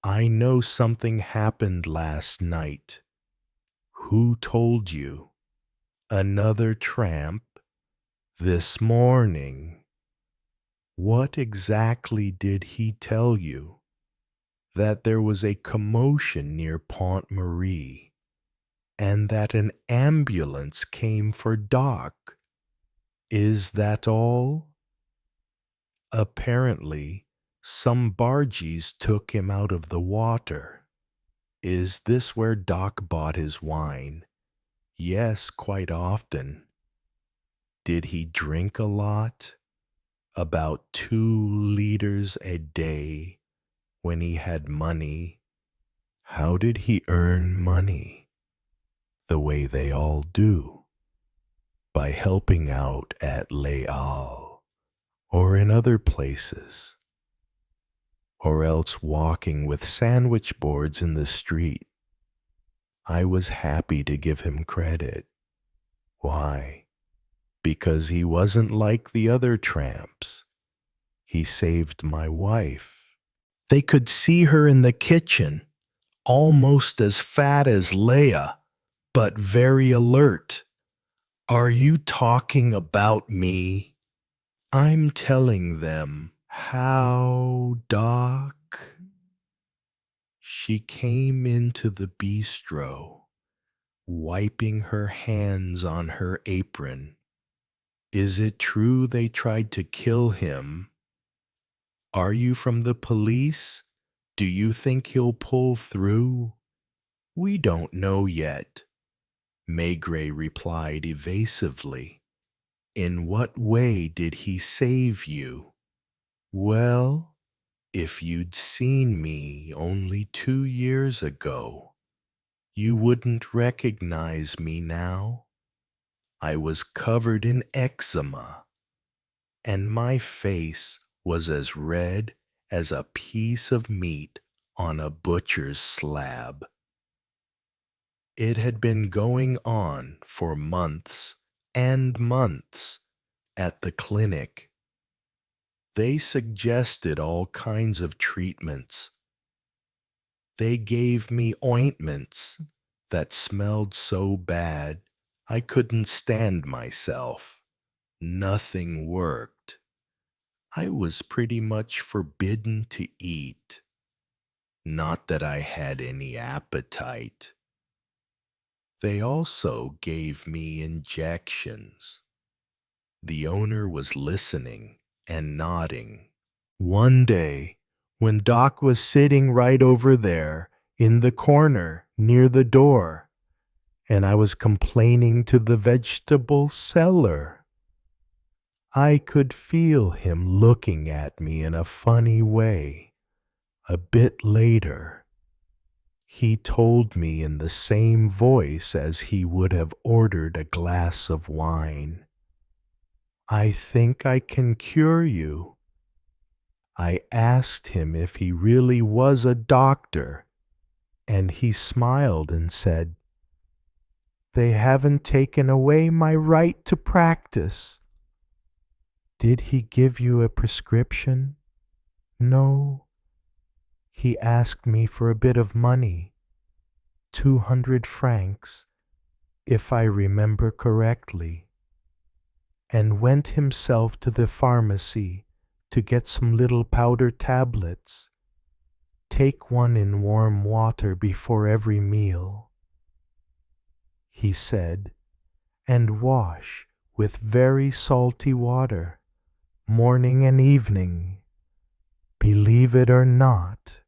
I know something happened last night. Who told you? Another tramp? This morning. What exactly did he tell you? That there was a commotion near Pont Marie, and that an ambulance came for Doc. Is that all? Apparently, some bargees took him out of the water. Is this where Doc bought his wine? Yes, quite often. Did he drink a lot? About 2 liters a day when he had money. How did he earn money? The way they all do. By helping out at Les Halles or in other places. Or else walking with sandwich boards in the street. I was happy to give him credit. Why? Because he wasn't like the other tramps. He saved my wife. They could see her in the kitchen, almost as fat as Leia, but very alert. Are you talking about me? I'm telling them. How, Doc? She came into the bistro, wiping her hands on her apron. Is it true they tried to kill him? Are you from the police? Do you think he'll pull through? We don't know yet, Maigret replied evasively. In what way did he save you? Well, if you'd seen me only 2 years ago, you wouldn't recognize me now. I was covered in eczema, and my face was as red as a piece of meat on a butcher's slab. It had been going on for months and months at the clinic. They suggested all kinds of treatments. They gave me ointments that smelled so bad I couldn't stand myself. Nothing worked. I was pretty much forbidden to eat. Not that I had any appetite. They also gave me injections. The owner was listening and nodding. One day, when Doc was sitting right over there in the corner near the door, and I was complaining to the vegetable seller, I could feel him looking at me in a funny way. A bit later, he told me in the same voice as he would have ordered a glass of wine, I think I can cure you. I asked him if he really was a doctor, and he smiled and said, They haven't taken away my right to practice. Did he give you a prescription? No. He asked me for a bit of money, 200 francs, if I remember correctly, and went himself to the pharmacy to get some little powder tablets. Take one in warm water before every meal, he said, and wash with very salty water, morning and evening. Believe it or not,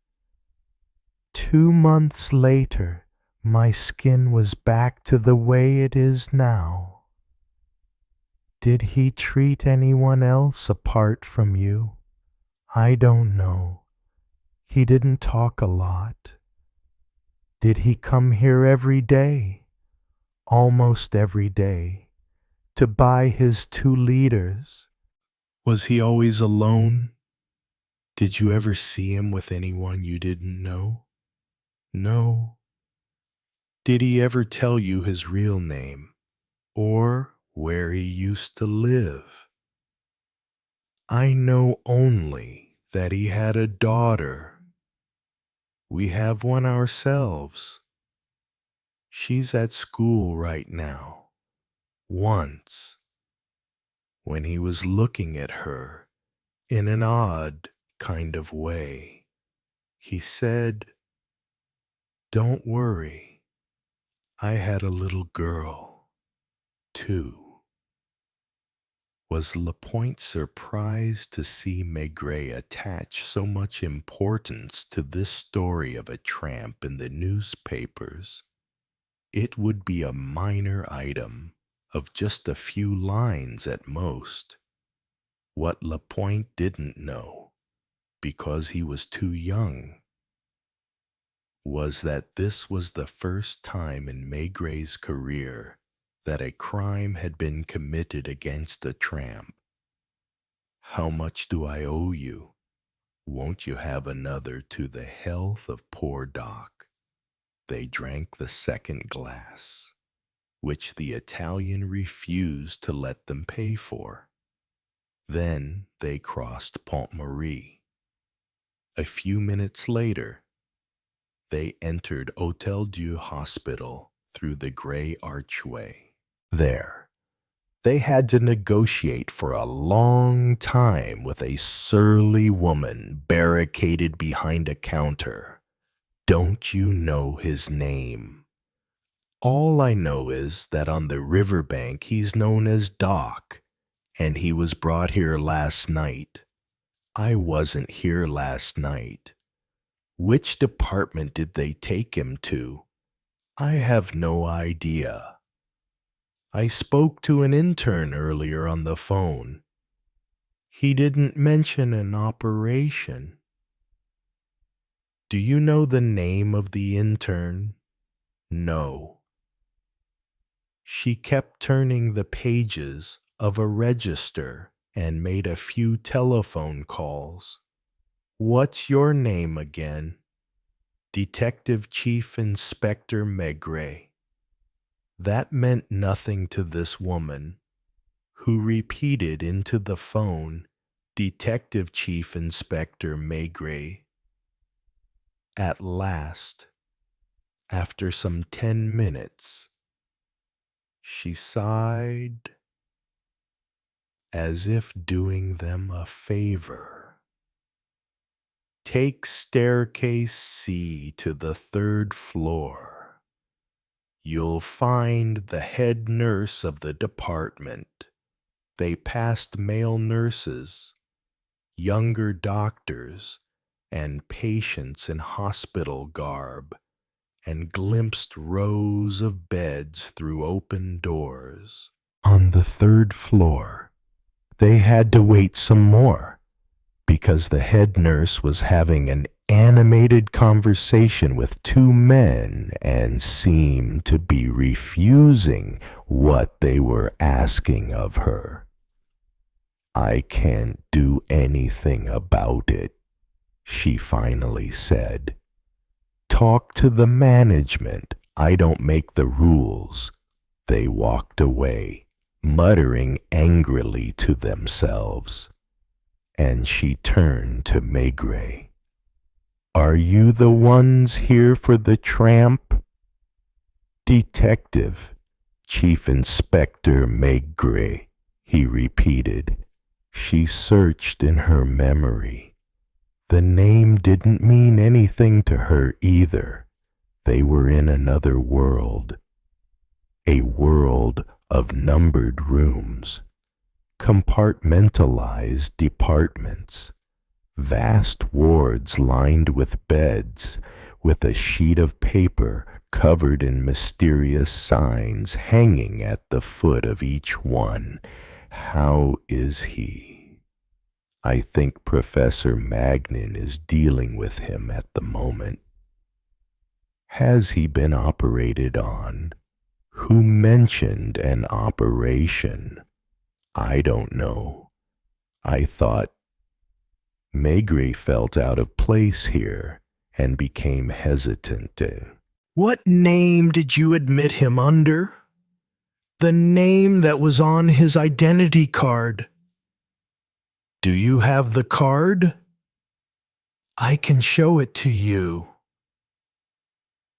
2 months later, my skin was back to the way it is now. Did he treat anyone else apart from you? I don't know. He didn't talk a lot. Did he come here every day? Almost every day, to buy his 2 liters. Was he always alone? Did you ever see him with anyone you didn't know? No. Did he ever tell you his real name or where he used to live? I know only that he had a daughter. We have one ourselves. She's at school right now. Once, when he was looking at her in an odd kind of way, he said, "Don't worry, I had a little girl, too." Was Lapointe surprised to see Maigret attach so much importance to this story of a tramp in the newspapers? It would be a minor item of just a few lines at most. What Lapointe didn't know, because he was too young, was that this was the first time in Maigret's career that a crime had been committed against a tramp. "How much do I owe you? Won't you have another to the health of poor Doc?" They drank the second glass, which the Italian refused to let them pay for. Then they crossed Pont Marie. A few minutes later, they entered Hôtel Dieu Hospital through the gray archway. There, they had to negotiate for a long time with a surly woman barricaded behind a counter. "Don't you know his name?" "All I know is that on the riverbank he's known as Doc, and he was brought here last night." "I wasn't here last night." "Which department did they take him to?" "I have no idea. I spoke to an intern earlier on the phone. He didn't mention an operation." "Do you know the name of the intern?" "No." She kept turning the pages of a register and made a few telephone calls. "What's your name again?" "Detective Chief Inspector Maigret." That meant nothing to this woman, who repeated into the phone, "Detective Chief Inspector Maigret." At last, after some 10 minutes, she sighed, as if doing them a favor. "Take staircase C to the 3rd floor. You'll find the head nurse of the department." They passed male nurses, younger doctors, and patients in hospital garb, and glimpsed rows of beds through open doors. On the 3rd floor, they had to wait some more, because the head nurse was having an animated conversation with 2 men and seemed to be refusing what they were asking of her. "I can't do anything about it," she finally said. "Talk to the management. I don't make the rules." They walked away, muttering angrily to themselves, and she turned to Maigret. "Are you the ones here for the tramp?" "Detective, Chief Inspector Maigret, he repeated. She searched in her memory. The name didn't mean anything to her either. They were in another world. A world of numbered rooms, compartmentalized departments, vast wards lined with beds, with a sheet of paper covered in mysterious signs hanging at the foot of each one. How is he? I think Professor Magnin is dealing with him at the moment. Has he been operated on? Who mentioned an operation? I don't know. I thought Maigret felt out of place here and became hesitant. What name did you admit him under? The name that was on his identity card. Do you have the card? I can show it to you.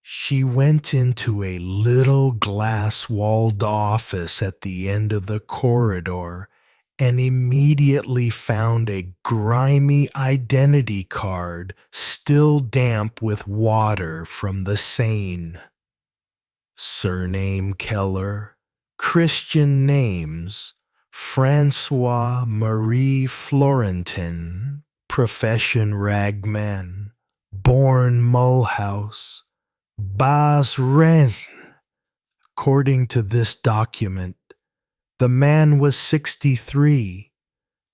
She went into a little glass-walled office at the end of the corridor and immediately found a grimy identity card still damp with water from the Seine. Surname Keller, Christian names Francois Marie Florentin, profession ragman, born Mulhouse, Bas Rennes. According to this document, the man was 63,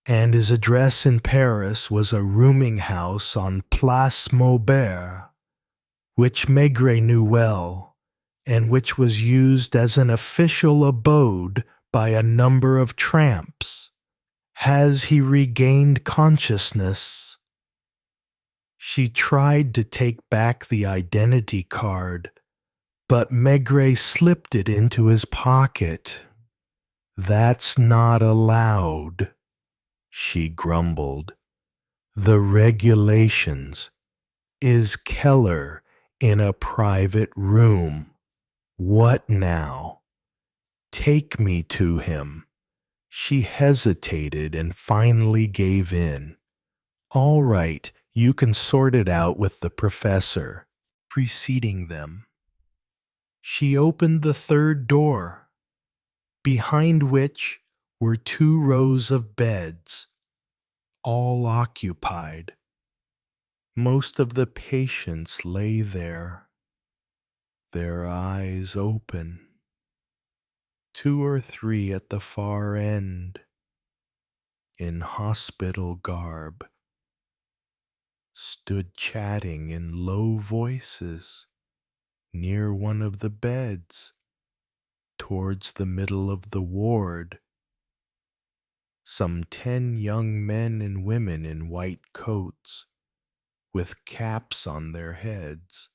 and his address in Paris was a rooming house on Place Maubert, which Maigret knew well, and which was used as an official abode by a number of tramps. Has he regained consciousness? She tried to take back the identity card, but Maigret slipped it into his pocket. That's not allowed, she grumbled. The regulations. Is Keller in a private room? What now? Take me to him. She hesitated and finally gave in. All right, you can sort it out with the professor. Preceding them, she opened the third door, behind which were 2 rows of beds, all occupied. Most of the patients lay there, their eyes open. 2 or 3 at the far end, in hospital garb, stood chatting in low voices near one of the beds, towards the middle of the ward. Some 10 young men and women in white coats, with caps on their heads,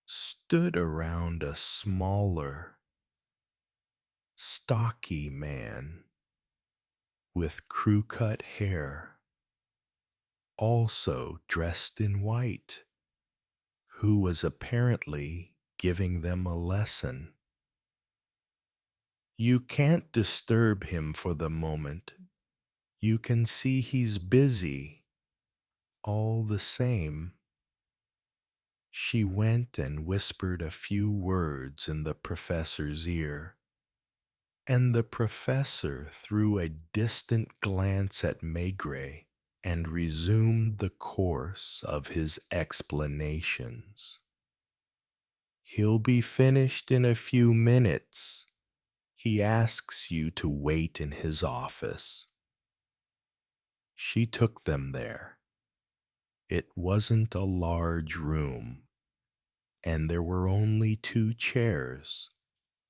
stood around a smaller, stocky man with crew-cut hair, also dressed in white, who was apparently giving them a lesson. You can't disturb him for the moment. You can see he's busy. All the same, she went and whispered a few words in the professor's ear, and the professor threw a distant glance at Maigret and resumed the course of his explanations. He'll be finished in a few minutes. He asks you to wait in his office. She took them there. It wasn't a large room, and there were only 2 chairs.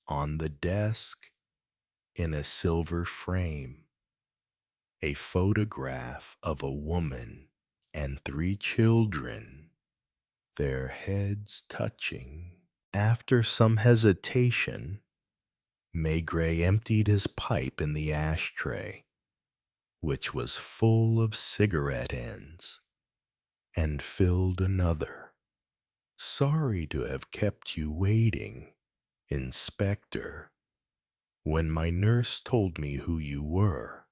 On the desk, in a silver frame, a photograph of a woman and 3 children, their heads touching. After some hesitation, Maigret emptied his pipe in the ashtray, which was full of cigarette ends, and filled another. Sorry to have kept you waiting. Inspector, when my nurse told me who you were,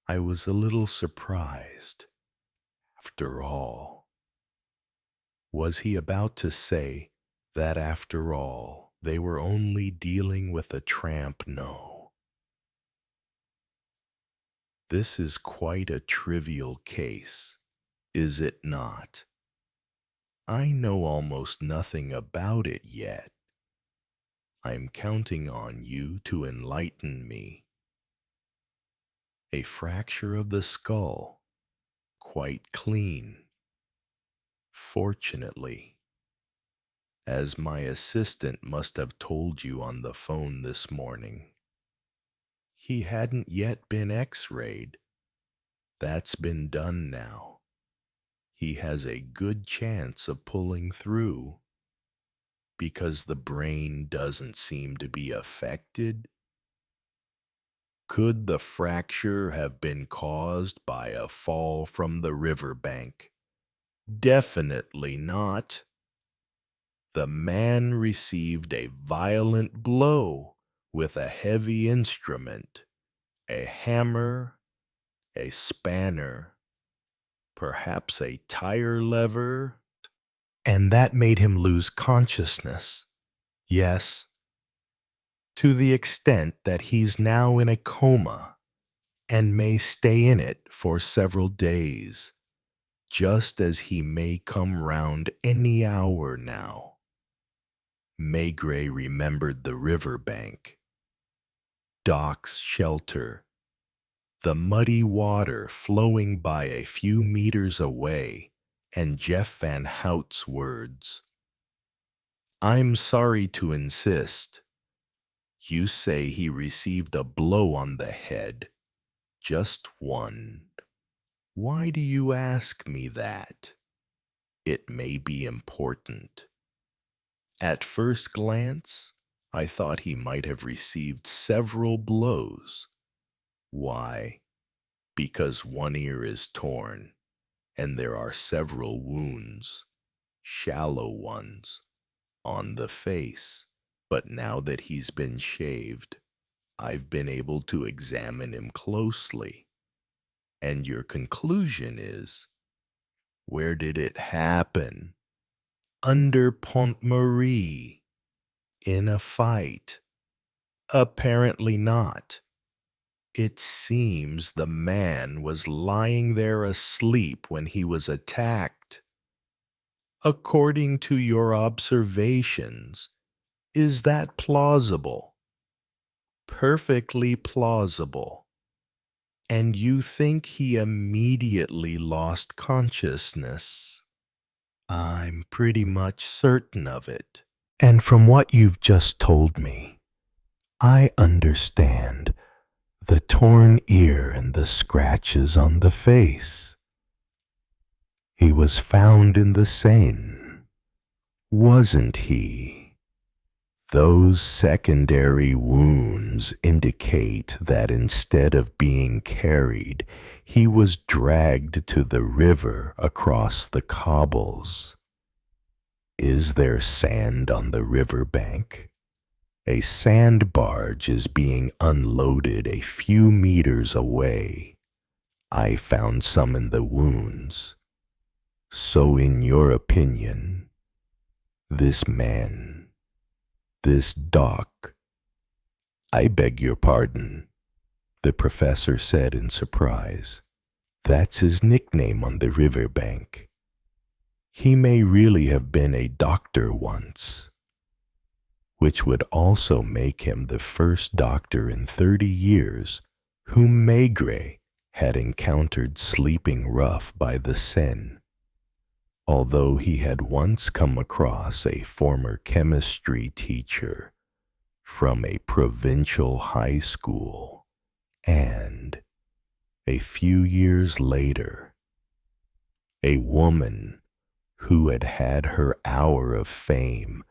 I was a little surprised. After all, was he about to say that after all, they were only dealing with a tramp? No. This is quite a trivial case, is it not? I know almost nothing about it yet. I'm counting on you to enlighten me. A fracture of the skull, quite clean. Fortunately, as my assistant must have told you on the phone this morning, he hadn't yet been x-rayed. That's been done now. He has a good chance of pulling through because the brain doesn't seem to be affected. Could the fracture have been caused by a fall from the riverbank? Definitely not. The man received a violent blow with a heavy instrument, a hammer, a spanner, perhaps a tire lever, and that made him lose consciousness. Yes, to the extent that he's now in a coma and may stay in it for several days, just as he may come round any hour now. Maigret remembered the river bank, Doc's shelter, the muddy water flowing by a few meters away, and Jeff Van Hout's words. I'm sorry to insist. You say he received a blow on the head. Just one. Why do you ask me that? It may be important. At first glance, I thought he might have received several blows. Why? Because one ear is torn, and there are several wounds, shallow ones, on the face. But now that he's been shaved, I've been able to examine him closely. And your conclusion is, where did it happen? Under Pont Marie. In a fight. Apparently not. It seems the man was lying there asleep when he was attacked. According to your observations, is that plausible? Perfectly plausible. And you think he immediately lost consciousness? I'm pretty much certain of it. And from what you've just told me, I understand the torn ear and the scratches on the face. He was found in the Seine, wasn't he? Those secondary wounds indicate that instead of being carried, he was dragged to the river across the cobbles. Is there sand on the river bank? A sand barge is being unloaded a few meters away. I found some in the wounds. So in your opinion, this man, this Doc, I beg your pardon, the professor said in surprise. That's his nickname on the river bank. He may really have been a doctor once, which would also make him the first doctor in 30 years whom Maigret had encountered sleeping rough by the Seine, although he had once come across a former chemistry teacher from a provincial high school, and, a few years later, a woman who had had her hour of fame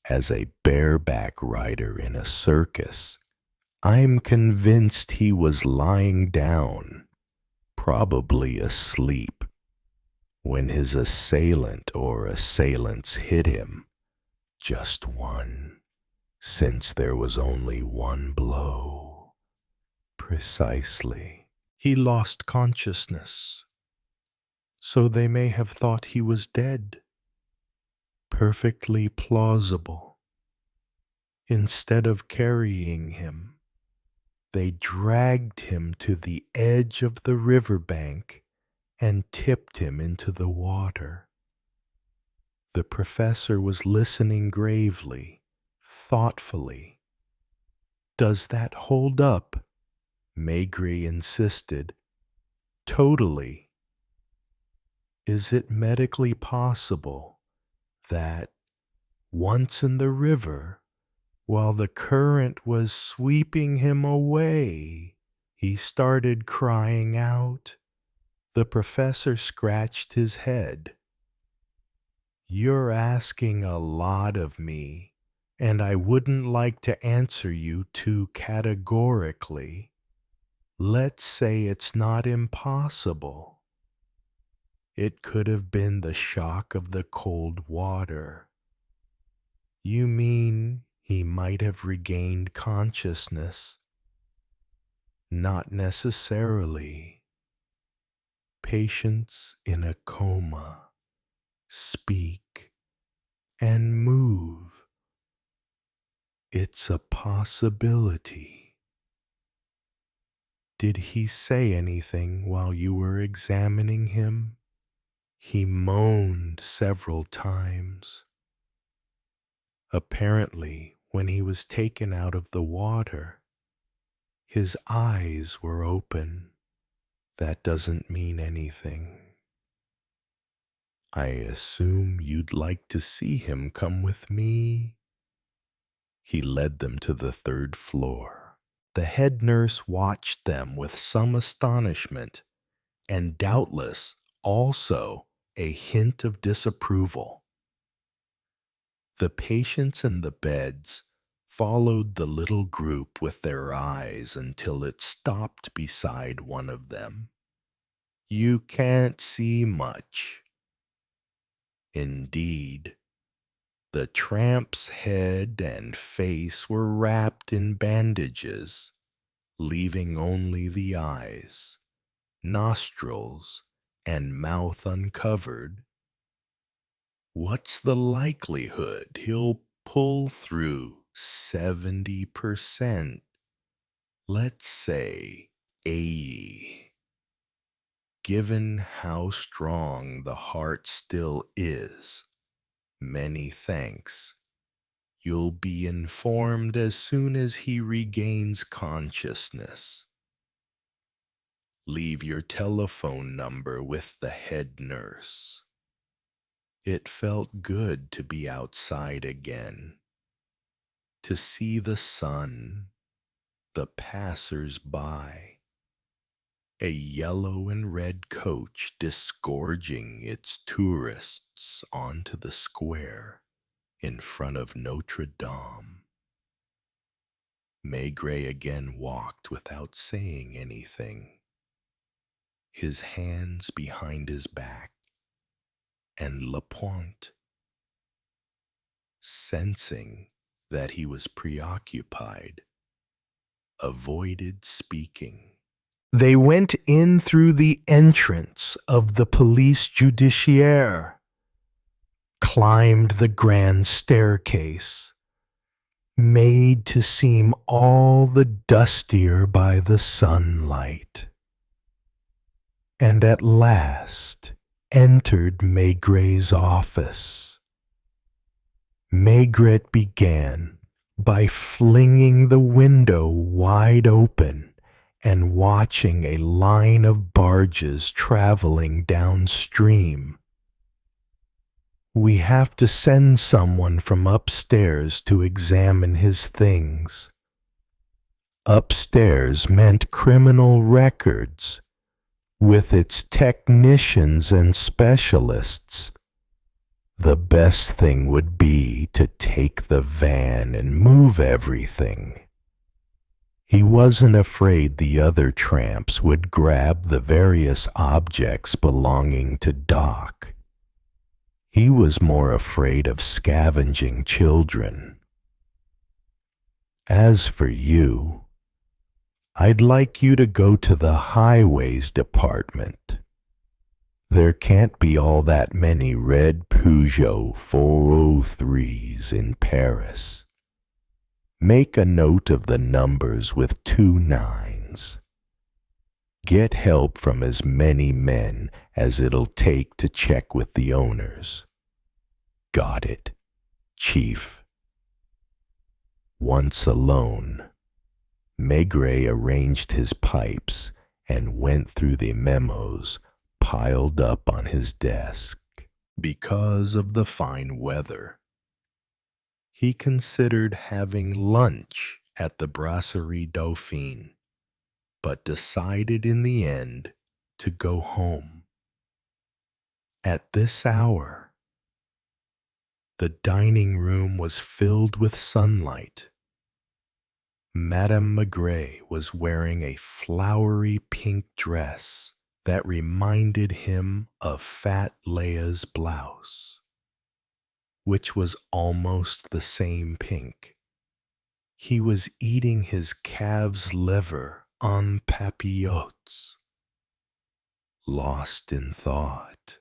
as a bareback rider in a circus. I'm convinced he was lying down, probably asleep, when his assailant or assailants hit him. Just one. since there was only one blow. Precisely. He lost consciousness, so they may have thought he was dead. Perfectly plausible. Instead of carrying him, they dragged him to the edge of the riverbank and tipped him into the water. The professor was listening gravely, thoughtfully. "Does that hold up?" Maigret insisted. "Totally. Is it medically possible that, once in the river, while the current was sweeping him away, he started crying out?" The professor scratched his head. "You're asking a lot of me, and I wouldn't like to answer you too categorically. Let's say it's not impossible. It could have been the shock of the cold water." "You mean he might have regained consciousness?" "Not necessarily. Patients in a coma speak and move. It's a possibility." "Did he say anything while you were examining him?" "He moaned several times. Apparently, when he was taken out of the water, his eyes were open. That doesn't mean anything." "I assume you'd like to see him come with me?" He led them to the third floor. The head nurse watched them with some astonishment, and doubtless also a hint of disapproval. The patients in the beds followed the little group with their eyes until it stopped beside one of them. "You can't see much." Indeed, the tramp's head and face were wrapped in bandages, leaving only the eyes, nostrils, and mouth uncovered. "What's the likelihood he'll pull through? 70%. Let's say 80. Given how strong the heart still is, many thanks. You'll be informed as soon as he regains consciousness. Leave your telephone number with the head nurse." It felt good to be outside again, to see the sun, the passers-by, a yellow and red coach disgorging its tourists onto the square in front of Notre Dame. Maigret again walked without saying anything, his hands behind his back, and Lapointe, sensing that he was preoccupied, avoided speaking. They went in through the entrance of the police judiciaire, climbed the grand staircase, made to seem all the dustier by the sunlight, and at last entered Maigret's office. Maigret began by flinging the window wide open and watching a line of barges traveling downstream. "We have to send someone from upstairs to examine his things." Upstairs meant criminal records, with its technicians and specialists. The best thing would be to take the van and move everything. He wasn't afraid the other tramps would grab the various objects belonging to Doc. He was more afraid of scavenging children. As for you, I'd like you to go to the highways department. There can't be all that many red Peugeot 403s in Paris. Make a note of the numbers with 2 nines. Get help from as many men as it'll take to check with the owners. Got it, Chief. Once alone, Maigret arranged his pipes and went through the memos piled up on his desk. Because of the fine weather, he considered having lunch at the Brasserie Dauphine, but decided in the end to go home. At this hour, the dining room was filled with sunlight. Madame Maigret was wearing a flowery pink dress that reminded him of Fat Leia's blouse, which was almost the same pink. He was eating his calf's liver en papillotes, lost in thought,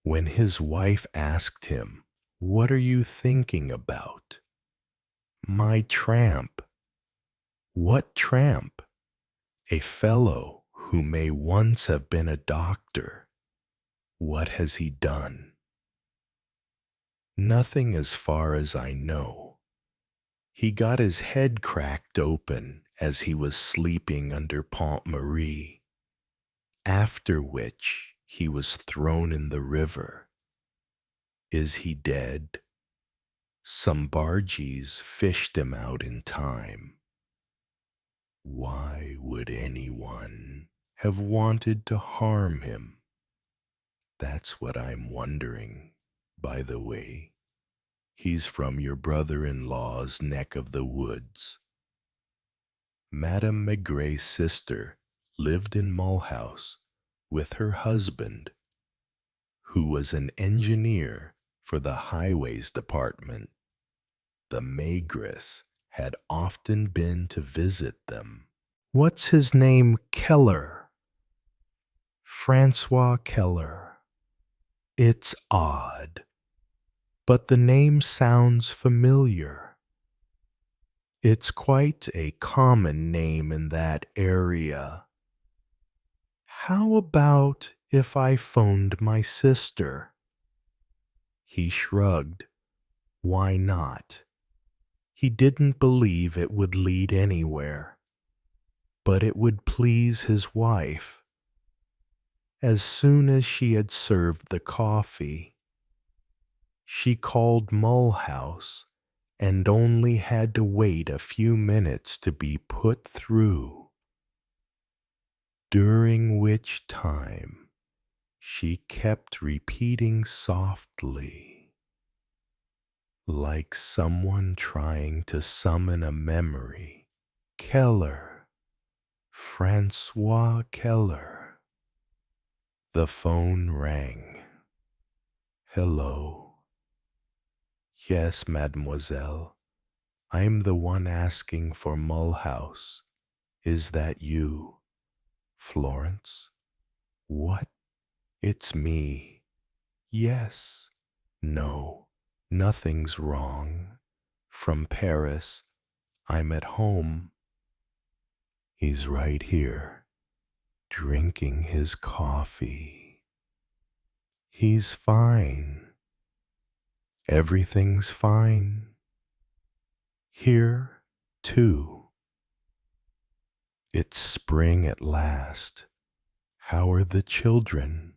when his wife asked him, "What are you thinking about?" "My tramp." "What tramp?" "A fellow who may once have been a doctor. What has he done?" "Nothing as far as I know. He got his head cracked open as he was sleeping under Pont Marie, after which he was thrown in the river. Is he dead? Some bargees fished him out in time. Why would anyone have wanted to harm him? That's what I'm wondering, by the way. He's from your brother-in-law's neck of the woods." Madame Maigret's sister lived in Mulhouse with her husband, who was an engineer for the highways department. The Maigrets had often been to visit them. "What's his name? Keller." "Francois Keller." "It's odd, but the name sounds familiar." "It's quite a common name in that area." "How about if I phoned my sister?" He shrugged. Why not? He didn't believe it would lead anywhere, but it would please his wife. As soon as she had served the coffee, she called Mulhouse and only had to wait a few minutes to be put through, during which time she kept repeating softly, like someone trying to summon a memory, "Keller, Francois Keller." The phone rang. "Hello." "Yes, mademoiselle. I'm the one asking for Mulhouse. Is that you?" "Florence?" "What? It's me." "Yes." "No, nothing's wrong. From Paris. I'm at home." "He's right here, drinking his coffee." "He's fine." "Everything's fine." "Here, too." "It's spring at last. How are the children?"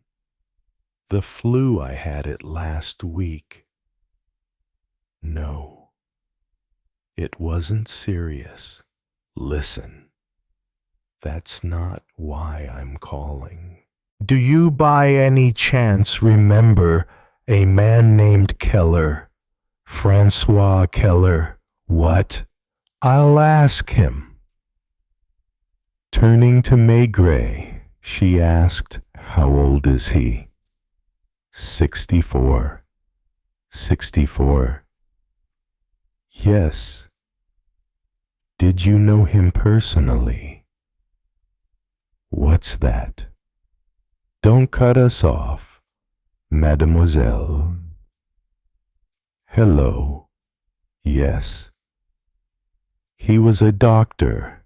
"The flu I had it last week." "No, it wasn't serious. Listen, that's not why I'm calling. Do you by any chance remember a man named Keller? Francois Keller?" "What?" "I'll ask him." Turning to Maigret, she asked, "How old is he?" 64. 64. "Yes, Did you know him personally? What's that? Don't cut us off, mademoiselle. Hello. Yes. He was a doctor.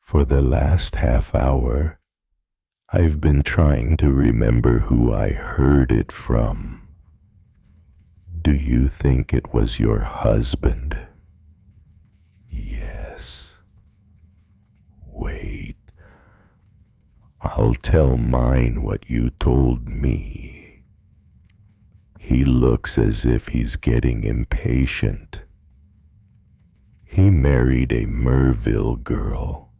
For the last half hour, I've been trying to remember who I heard it from. Do you think it was your husband? Yes. Wait. I'll tell mine what you told me. He looks as if he's getting impatient. He married a Merville girl.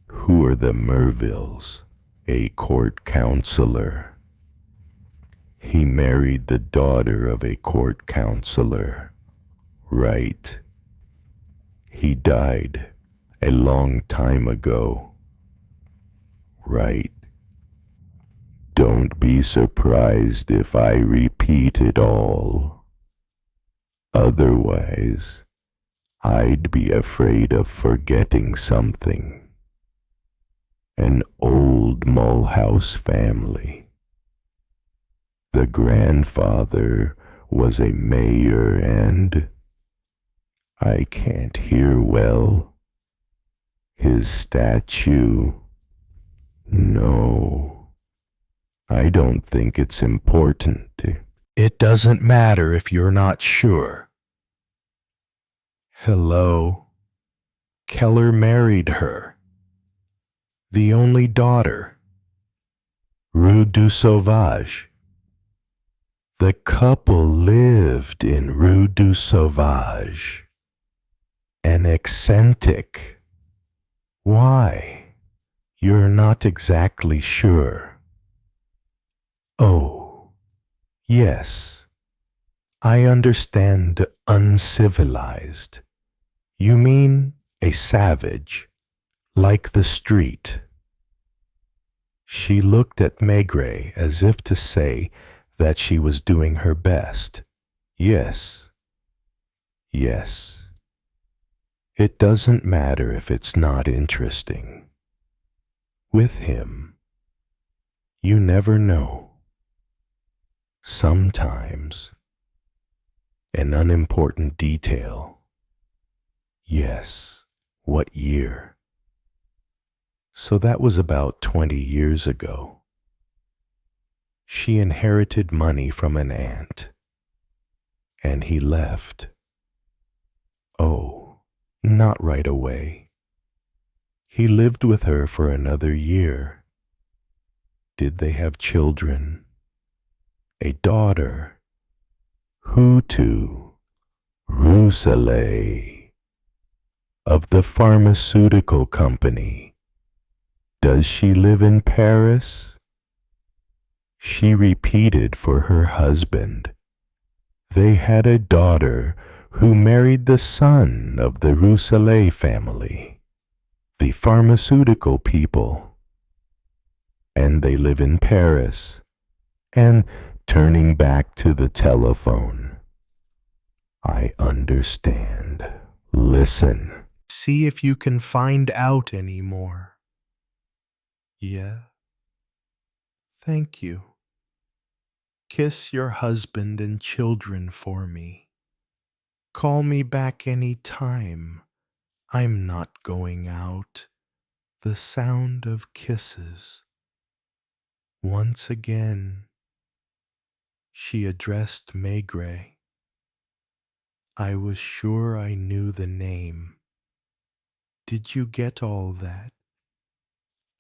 Who are the Mervilles? A court counselor. He married the daughter of a court counselor. Right. He died a long time ago. Right. Don't be surprised if I repeat it all. Otherwise, I'd be afraid of forgetting something. An old Mulhouse family. The grandfather was a mayor and I can't hear well. His statue. No, I don't think it's important. It doesn't matter if you're not sure. Hello. Keller married her. The only daughter. Rue du Sauvage. The couple lived in Rue du Sauvage. An eccentric. Why? You're not exactly sure. Oh, yes. I understand uncivilized. You mean a savage, like the street. She looked at Maigret as if to say that she was doing her best. Yes. Yes. It doesn't matter if it's not interesting. With him, you never know. Sometimes, an unimportant detail. Yes, what year? So that was about 20 years ago. She inherited money from an aunt, and he left. Oh, not right away. He lived with her for another year. Did they have children? A daughter? Who to? Rousselet, of the pharmaceutical company. Does she live in Paris? She repeated for her husband. They had a daughter who married the son of the Rousselet family, the pharmaceutical people. And they live in Paris. And turning back to the telephone. I understand. Listen. See if you can find out any more. Yeah. Thank you. Kiss your husband and children for me. Call me back any time. I'm not going out. The sound of kisses. Once again, she addressed Maigret. I was sure I knew the name. Did you get all that?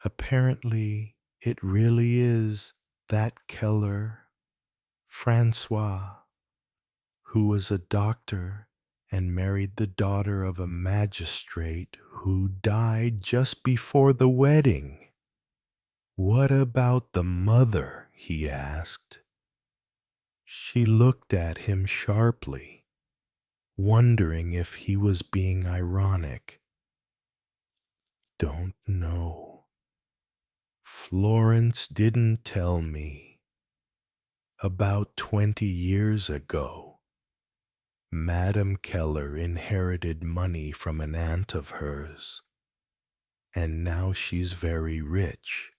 Apparently, it really is that Keller, Francois, who was a doctor and married the daughter of a magistrate who died just before the wedding. What about the mother? He asked. She looked at him sharply, wondering if he was being ironic. Don't know. Florence didn't tell me. About 20 years ago. Madame Keller inherited money from an aunt of hers, and now she's very rich.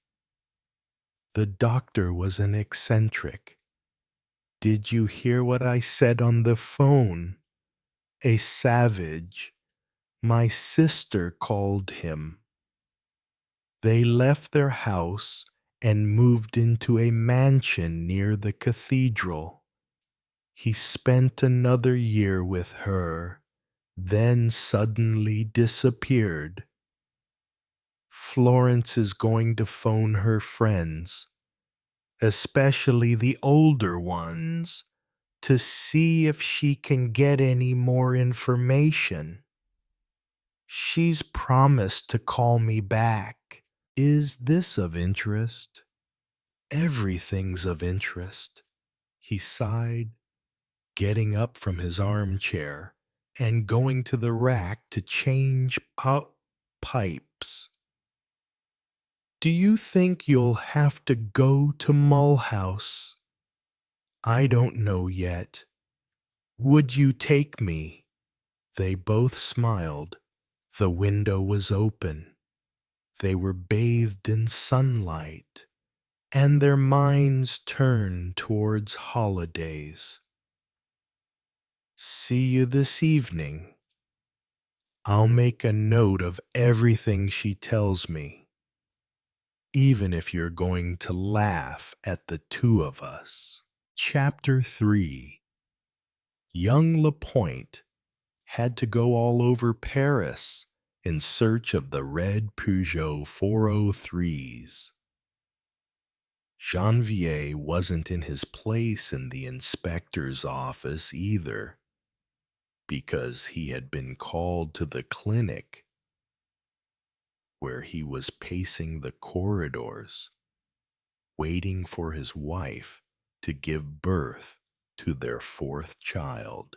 The doctor was an eccentric. Did you hear what I said on the phone? A savage. My sister called him. They left their house and moved into a mansion near the cathedral. He spent another year with her, then suddenly disappeared. Florence is going to phone her friends, especially the older ones, to see if she can get any more information. She's promised to call me back. Is this of interest? Everything's of interest. He sighed, getting up from his armchair and going to the rack to change pipes. Do you think you'll have to go to Mulhouse? I don't know yet. Would you take me? They both smiled. The window was open. They were bathed in sunlight, and their minds turned towards holidays. See you this evening. I'll make a note of everything she tells me, even if you're going to laugh at the two of us. Chapter 3. Young Lapointe had to go all over Paris in search of the red Peugeot 403s. Janvier wasn't in his place in the inspector's office either, because he had been called to the clinic, where he was pacing the corridors, waiting for his wife to give birth to their fourth child.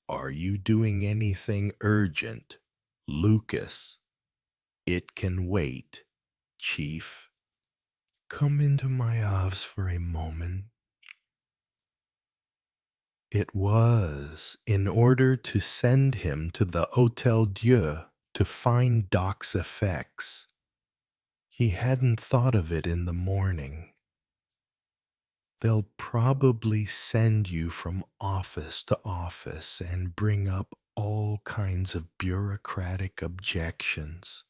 Are you doing anything urgent, Lucas? It can wait, Chief. Come into my office for a moment. It was in order to send him to the Hôtel Dieu to find Doc's effects. He hadn't thought of it in the morning. They'll probably send you from office to office and bring up all kinds of bureaucratic objections.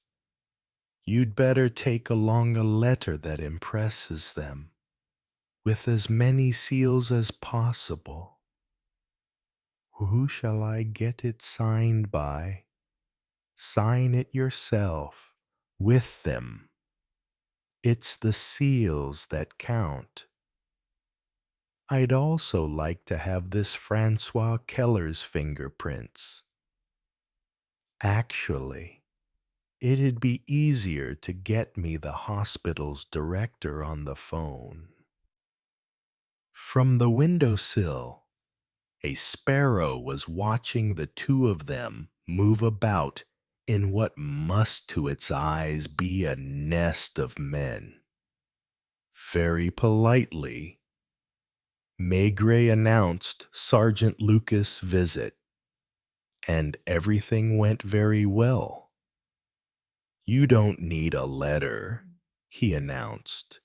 You'd better take along a letter that impresses them, with as many seals as possible. Who shall I get it signed by? Sign it yourself, with them. It's the seals that count. I'd also like to have this Francois Keller's fingerprints. Actually, it'd be easier to get me the hospital's director on the phone. From the windowsill, a sparrow was watching the two of them move about in what must to its eyes be a nest of men. Very politely, Maigret announced Sergeant Lucas' visit, and everything went very well. You don't need a letter, he announced,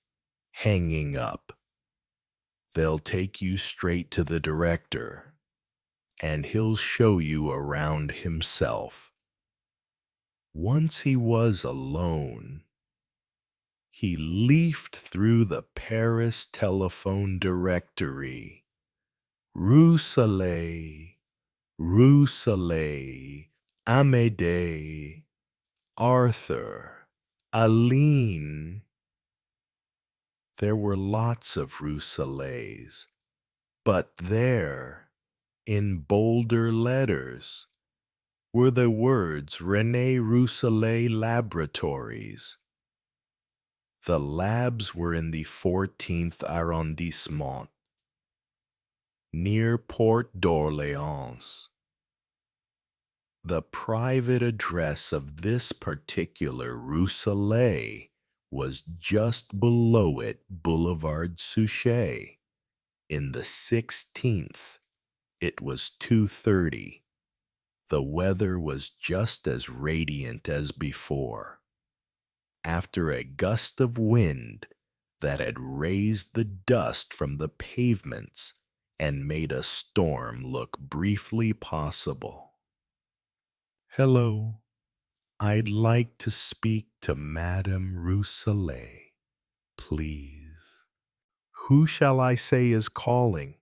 hanging up. They'll take you straight to the director, and he'll show you around himself. Once he was alone, he leafed through the Paris telephone directory. Rue Soleil, Rue Soleil, Amédée, Arthur, Aline. There were lots of Rue Soleils, but there, in bolder letters, were the words René Rousselet Laboratories. The labs were in the 14th arrondissement, near Port d'Orléans. The private address of this particular Rousselet was just below it, Boulevard Suchet, in the 16th It was 2:30. The weather was just as radiant as before. After a gust of wind that had raised the dust from the pavements and made a storm look briefly possible. "Hello, I'd like to speak to Madame Rousselet, please." "Who shall I say is calling?"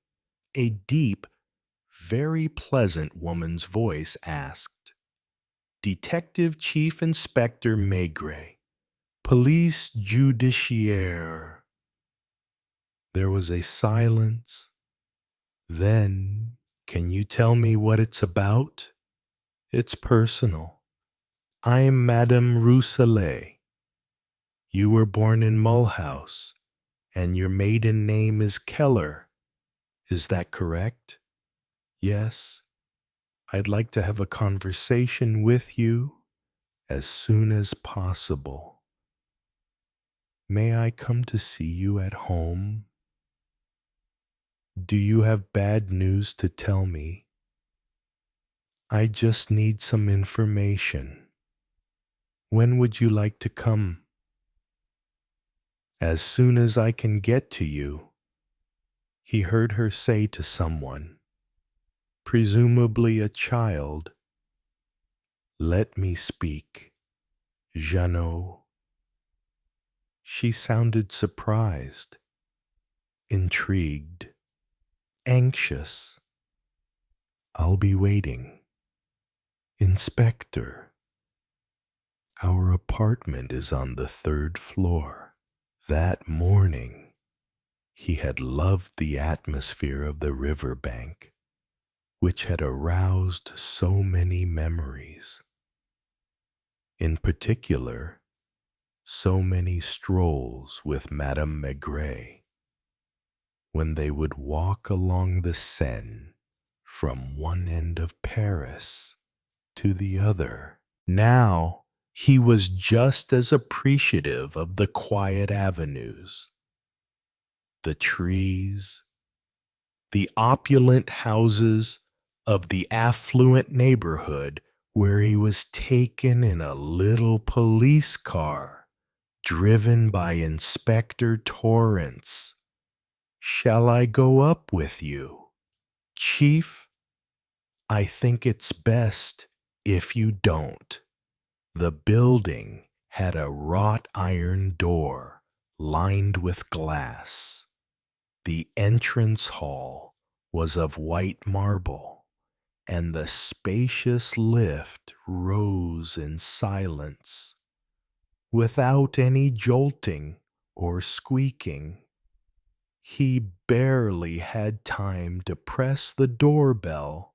a deep, very pleasant woman's voice asked. "Detective Chief Inspector Maigret, Police Judiciaire." There was a silence. Then, "Can you tell me what it's about?" "It's personal. I'm Madame Rousselet. You were born in Mulhouse, and your maiden name is Keller. Is that correct?" "Yes. I'd like to have a conversation with you as soon as possible. May I come to see you at home?" "Do you have bad news to tell me?" "I just need some information." "When would you like to come?" "As soon as I can get to you." He heard her say to someone, presumably a child, "Let me speak, Jeannot." She sounded surprised, intrigued, anxious. "I'll be waiting." "Inspector, our apartment is on the 3rd floor." That morning, he had loved the atmosphere of the river bank, which had aroused so many memories. In particular, so many strolls with Madame Maigret, when they would walk along the Seine from one end of Paris to the other. Now he was just as appreciative of the quiet avenues, the trees, the opulent houses of the affluent neighborhood where he was taken in a little police car driven by Inspector Torrance. "Shall I go up with you?" "Chief, I think it's best if you don't." The building had a wrought iron door lined with glass. The entrance hall was of white marble, and the spacious lift rose in silence, without any jolting or squeaking. He barely had time to press the doorbell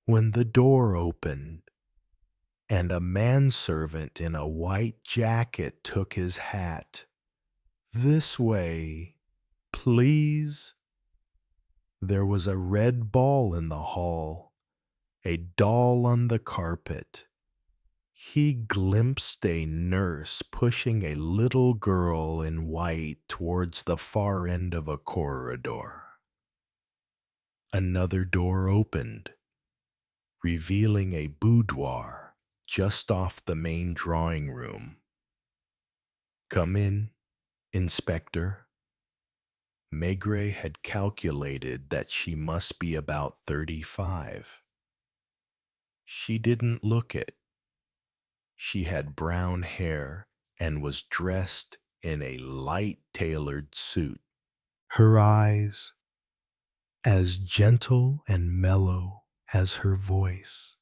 when the door opened, and a manservant in a white jacket took his hat. "This way, please." There was a red ball in the hall, a doll on the carpet. He glimpsed a nurse pushing a little girl in white towards the far end of a corridor. Another door opened, revealing a boudoir just off the main drawing room. "Come in, Inspector." Maigret had calculated that she must be about 35. She didn't look it. She had brown hair and was dressed in a light-tailored suit. Her eyes, as gentle and mellow as her voice,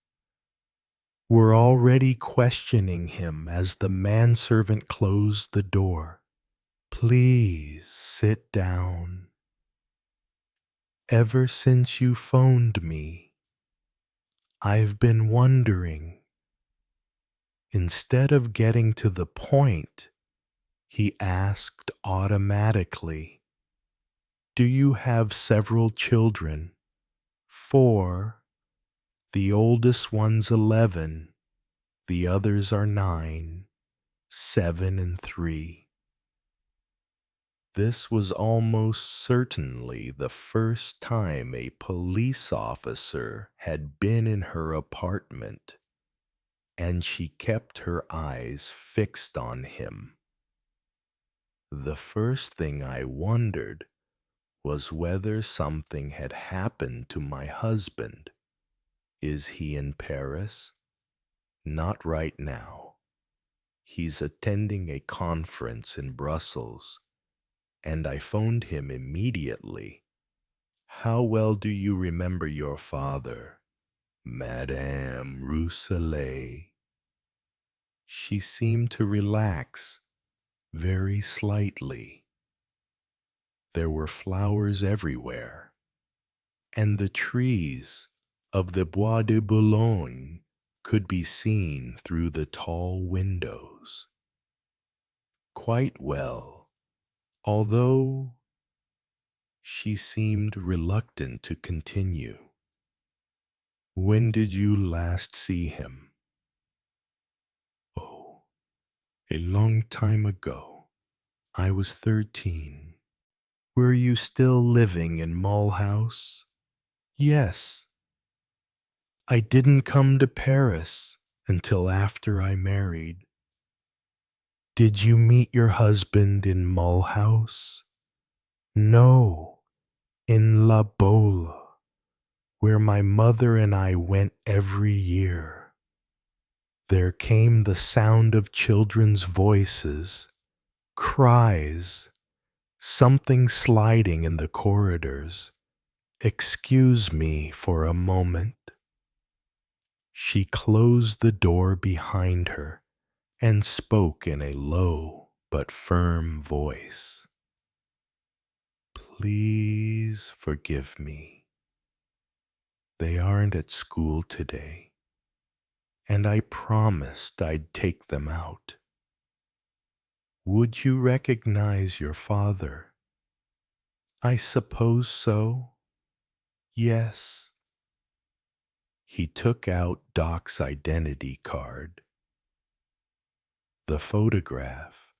were already questioning him as the manservant closed the door. "Please sit down. Ever since you phoned me, I've been wondering." Instead of getting to the point, he asked automatically, "Do you have several children?" "4. The oldest one's 11. The others are 9, 7, and 3. This was almost certainly the first time a police officer had been in her apartment, and she kept her eyes fixed on him. The first thing I wondered was whether something had happened to my husband. Is he in Paris? Not right now. He's attending a conference in Brussels, and I phoned him immediately. How well do you remember your father, Madame Rousselet? She seemed to relax very slightly. There were flowers everywhere, and the trees of the Bois de Boulogne could be seen through the tall windows. Quite well, although she seemed reluctant to continue. When did you last see him? Oh, a long time ago. I was 13. Were you still living in Mulhouse? Yes. I didn't come to Paris until after I married. Did you meet your husband in Mulhouse? No, in La Baule, where my mother and I went every year. There came the sound of children's voices, cries, something sliding in the corridors. Excuse me for a moment. She closed the door behind her and spoke in a low but firm voice. Please forgive me. They aren't at school today, and I promised I'd take them out. Would you recognize your father? I suppose so. Yes. He took out Doc's identity card. The photograph,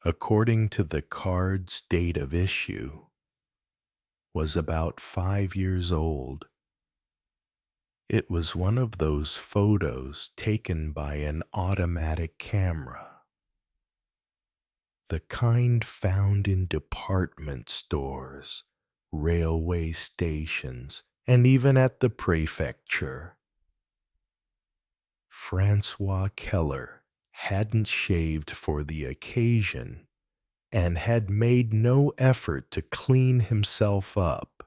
according to the card's date of issue, was about 5 years old. It was one of those photos taken by an automatic camera, the kind found in department stores, railway stations, and even at the prefecture. Francois Keller hadn't shaved for the occasion and had made no effort to clean himself up.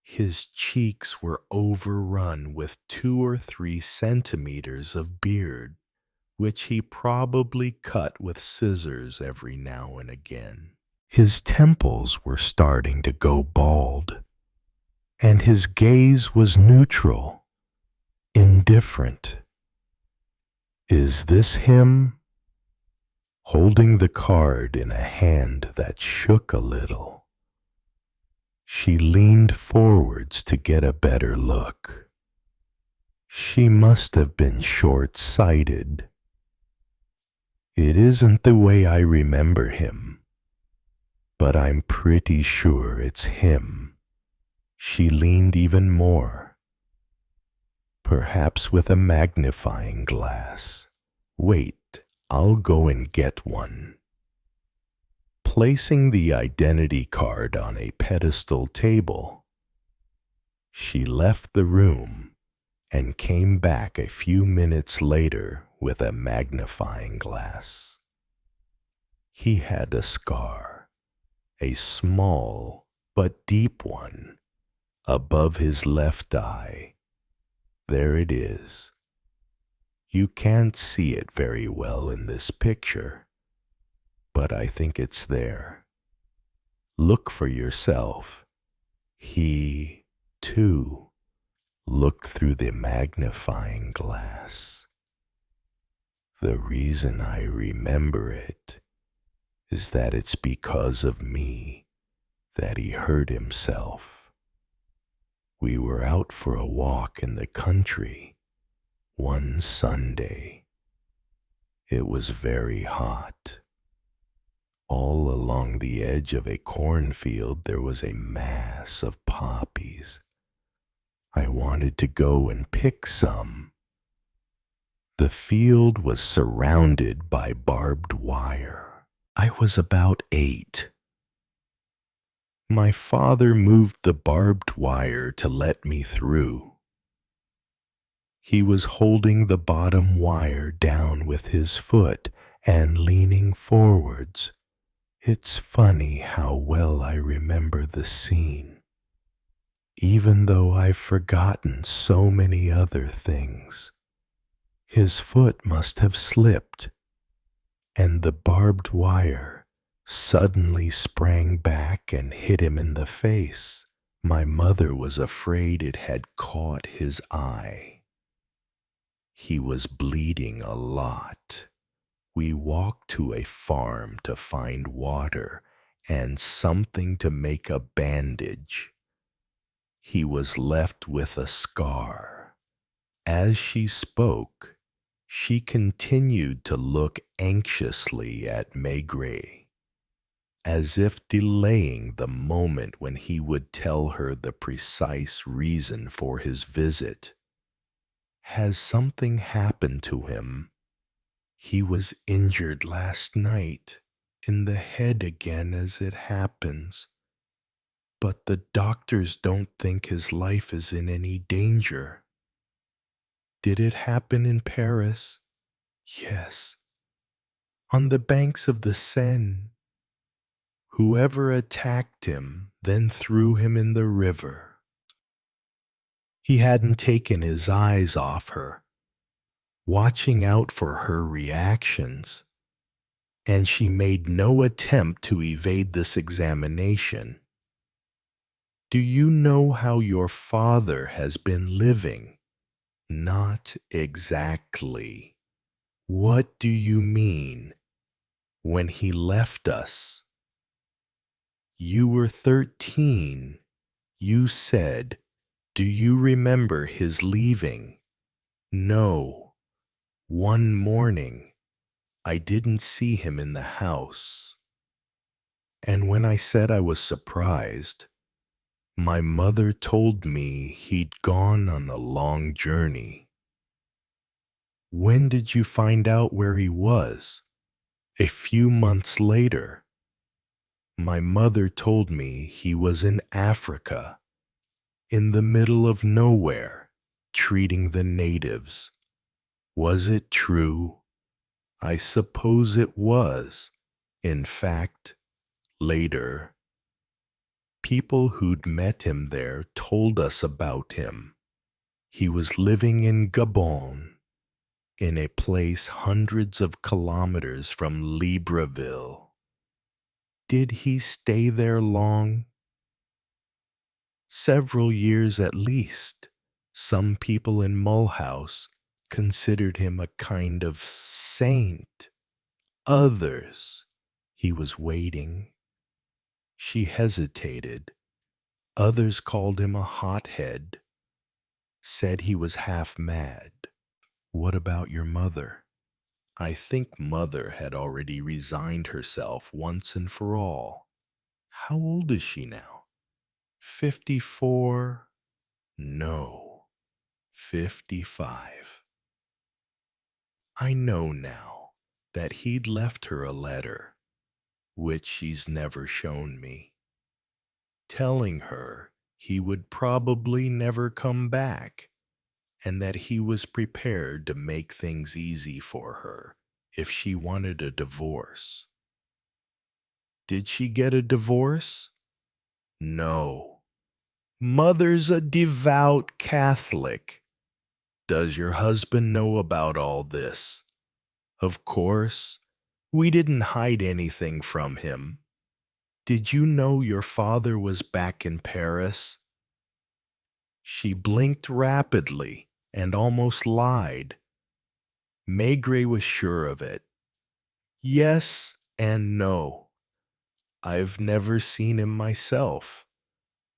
His cheeks were overrun with 2 or 3 centimeters of beard, which he probably cut with scissors every now and again. His temples were starting to go bald, and his gaze was neutral, indifferent. Is this him? Holding the card in a hand that shook a little, she leaned forwards to get a better look. She must have been short-sighted. It isn't the way I remember him, but I'm pretty sure it's him. She leaned even more. Perhaps with a magnifying glass. Wait, I'll go and get one. Placing the identity card on a pedestal table, she left the room and came back a few minutes later with a magnifying glass. He had a scar, a small but deep one, above his left eye. There it is. You can't see it very well in this picture, but I think it's there. Look for yourself. He, too, looked through the magnifying glass. The reason I remember it is that it's because of me that he hurt himself. We were out for a walk in the country one Sunday. It was very hot. All along the edge of a cornfield there was a mass of poppies. I wanted to go and pick some. The field was surrounded by barbed wire. I was about 8. My father moved the barbed wire to let me through. He was holding the bottom wire down with his foot and leaning forwards. It's funny how well I remember the scene, even though I've forgotten so many other things. His foot must have slipped, and the barbed wire suddenly sprang back and hit him in the face. My mother was afraid it had caught his eye. He was bleeding a lot. We walked to a farm to find water and something to make a bandage. He was left with a scar. As she spoke, she continued to look anxiously at Maigret, as if delaying the moment when he would tell her the precise reason for his visit. Has something happened to him? He was injured last night, in the head again as it happens. But the doctors don't think his life is in any danger. Did it happen in Paris? Yes. On the banks of the Seine. Whoever attacked him then threw him in the river. He hadn't taken his eyes off her, watching out for her reactions, and she made no attempt to evade this examination. Do you know how your father has been living? Not exactly. What do you mean? When he left us. You were 13. You said, do you remember his leaving? No. One morning, I didn't see him in the house. And when I said I was surprised, my mother told me he'd gone on a long journey. When did you find out where he was? A few months later. My mother told me he was in Africa, in the middle of nowhere, treating the natives. Was it true? I suppose it was. In fact, later, people who'd met him there told us about him. He was living in Gabon, in a place hundreds of kilometers from Libreville. Did he stay there long? Several years at least. Some people in Mulhouse considered him a kind of saint. Others, he was waiting. She hesitated. Others called him a hothead, said he was half mad. What about your mother? I think mother had already resigned herself once and for all. How old is she now? 54? No, 55. I know now that he'd left her a letter, which she's never shown me, telling her he would probably never come back, and that he was prepared to make things easy for her if she wanted a divorce. Did she get a divorce? No. Mother's a devout Catholic. Does your husband know about all this? Of course, we didn't hide anything from him. Did you know your father was back in Paris? She blinked rapidly and almost lied. Maigret was sure of it. Yes and no. I've never seen him myself.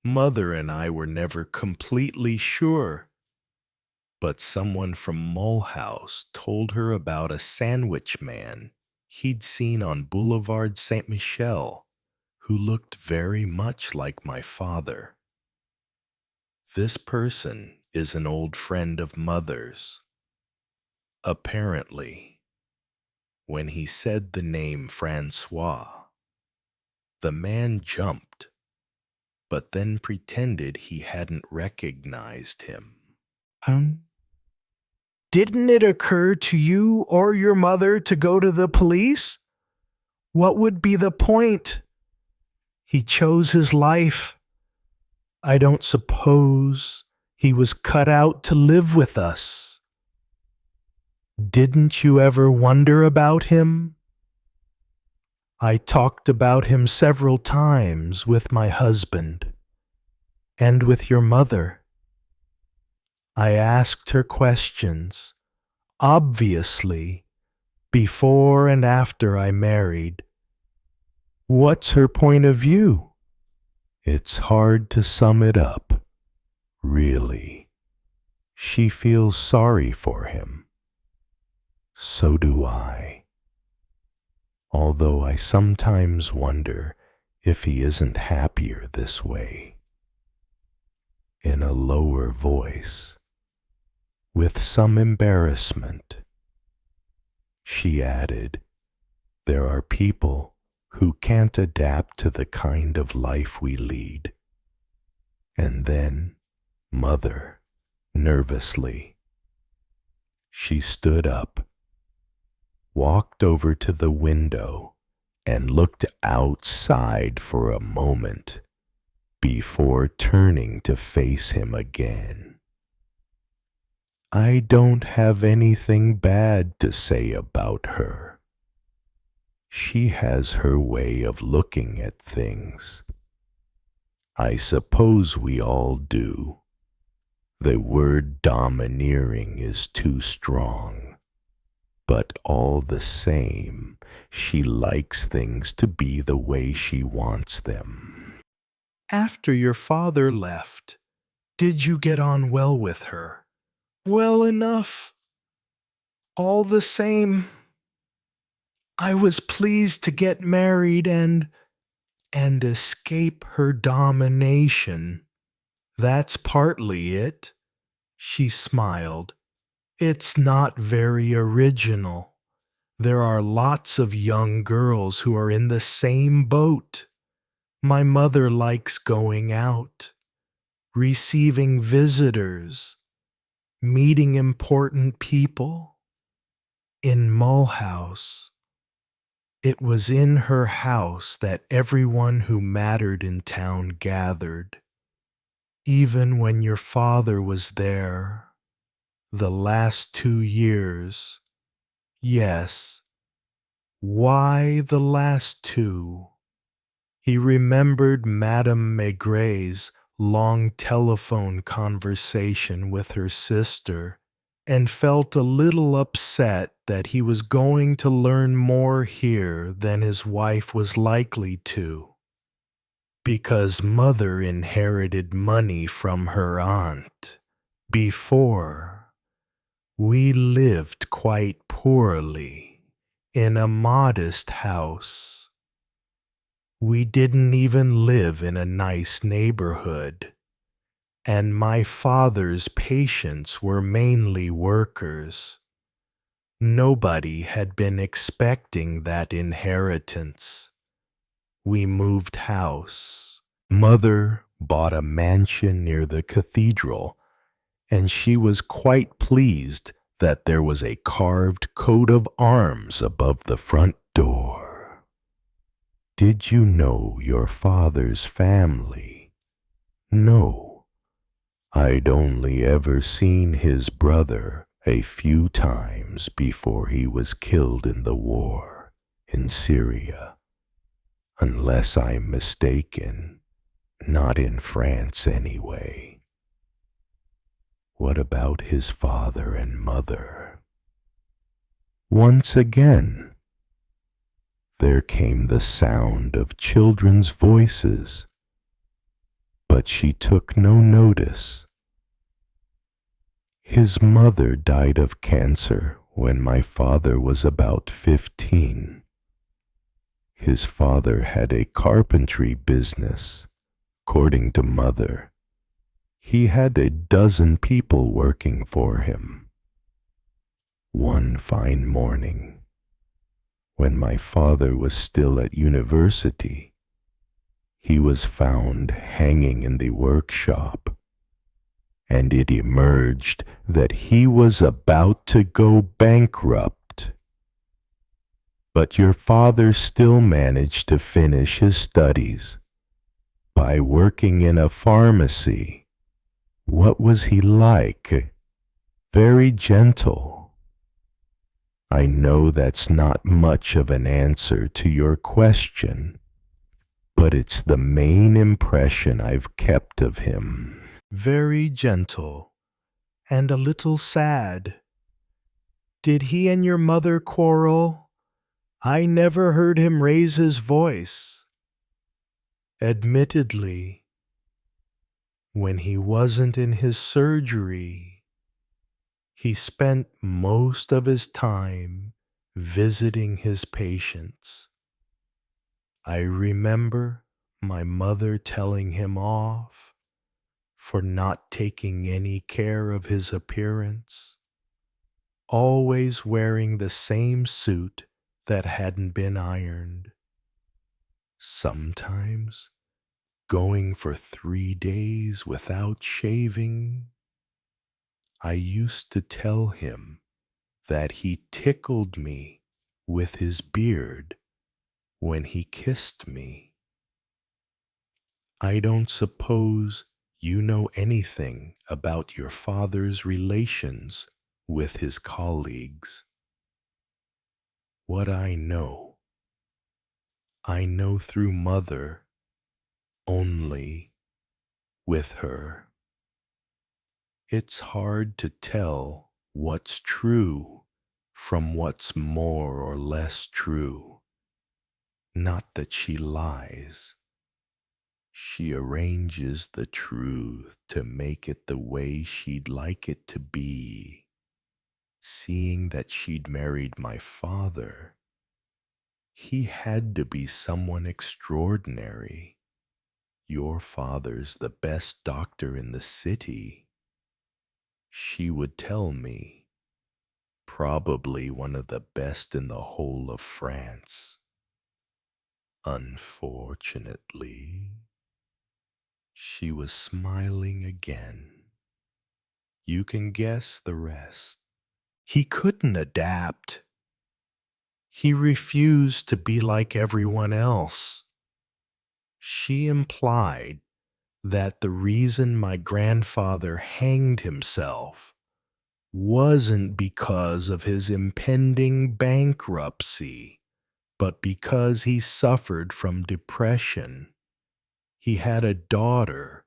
Mother and I were never completely sure. But someone from Mulhouse told her about a sandwich man he'd seen on Boulevard Saint Michel, who looked very much like my father. This person is an old friend of Mother's. Apparently, when he said the name Francois, the man jumped, but then pretended he hadn't recognized him. Didn't it occur to you or your mother to go to the police? What would be the point? He chose his life. I don't suppose he was cut out to live with us. Didn't you ever wonder about him? I talked about him several times with my husband and with your mother. I asked her questions, obviously, before and after I married. What's her point of view? It's hard to sum it up, really. She feels sorry for him. So do I. Although I sometimes wonder if he isn't happier this way. In a lower voice, with some embarrassment, she added, there are people who can't adapt to the kind of life we lead. And then, Mother, nervously, she stood up, walked over to the window, and looked outside for a moment before turning to face him again. I don't have anything bad to say about her. She has her way of looking at things. I suppose we all do. The word domineering is too strong. But all the same, she likes things to be the way she wants them. After your father left, did you get on well with her? Well enough. All the same, I was pleased to get married and escape her domination. That's partly it. She smiled. It's not very original. There are lots of young girls who are in the same boat. My mother likes going out, receiving visitors, meeting important people. In Mulhouse, it was in her house that everyone who mattered in town gathered. Even when your father was there, the last 2 years, yes. Why the last 2? He remembered Madame Maigret's long telephone conversation with her sister and felt a little upset that he was going to learn more here than his wife was likely to, because Mother inherited money from her aunt. Before, we lived quite poorly in a modest house. We didn't even live in a nice neighborhood, and my father's patients were mainly workers. Nobody had been expecting that inheritance. We moved house. Mother bought a mansion near the cathedral, and she was quite pleased that there was a carved coat of arms above the front door. Did you know your father's family? No. I'd only ever seen his brother a few times before he was killed in the war in Syria. Unless I'm mistaken, not in France anyway. What about his father and mother? Once again, there came the sound of children's voices, but she took no notice. His mother died of cancer when my father was about 15. His father had a carpentry business, according to mother. He had a dozen people working for him. One fine morning, when my father was still at university, he was found hanging in the workshop, and it emerged that he was about to go bankrupt. But your father still managed to finish his studies by working in a pharmacy. What was he like? Very gentle. I know that's not much of an answer to your question, but it's the main impression I've kept of him. Very gentle and a little sad. Did he and your mother quarrel? I never heard him raise his voice. Admittedly, when he wasn't in his surgery, he spent most of his time visiting his patients. I remember my mother telling him off for not taking any care of his appearance, always wearing the same suit that hadn't been ironed, sometimes going for 3 days without shaving. I used to tell him that he tickled me with his beard when he kissed me. I don't suppose you know anything about your father's relations with his colleagues. What I know through mother, only with her. It's hard to tell what's true from what's more or less true. Not that she lies. She arranges the truth to make it the way she'd like it to be. Seeing that she'd married my father, he had to be someone extraordinary. Your father's the best doctor in the city. She would tell me, probably one of the best in the whole of France. Unfortunately, she was smiling again. You can guess the rest. He couldn't adapt. He refused to be like everyone else. She implied that the reason my grandfather hanged himself wasn't because of his impending bankruptcy, but because he suffered from depression. He had a daughter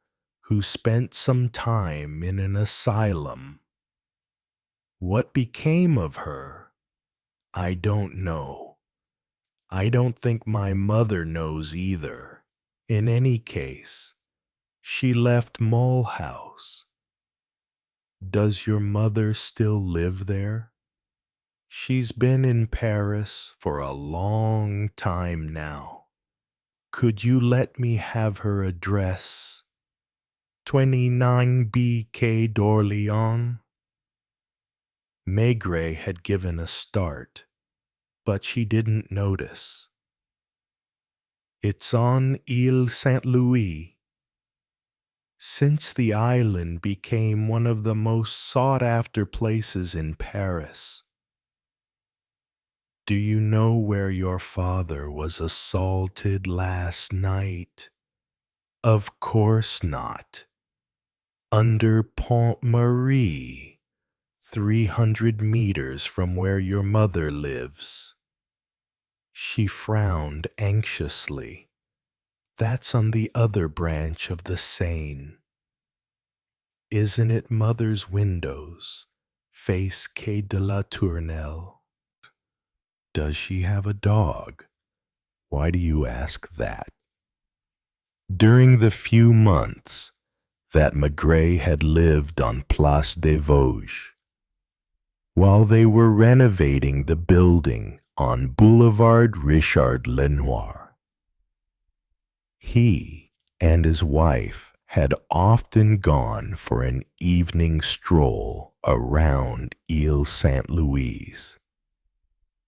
who spent some time in an asylum. What became of her? I don't know. I don't think my mother knows either. In any case, she left Mulhouse. Does your mother still live there? She's been in Paris for a long time now. Could you let me have her address? 29B Quai d'Orléans? Maigret had given a start, but she didn't notice. It's on Ile Saint-Louis. Since the island became one of the most sought-after places in Paris. Do you know where your father was assaulted last night? Of course not. Under Pont Marie, 300 meters from where your mother lives. She frowned anxiously. That's on the other branch of the Seine. Isn't it mother's windows face Quai de la Tournelle? Does she have a dog? Why do you ask that? During the few months that Maigret had lived on Place des Vosges, while they were renovating the building on Boulevard Richard Lenoir. He and his wife had often gone for an evening stroll around Ile Saint Louis.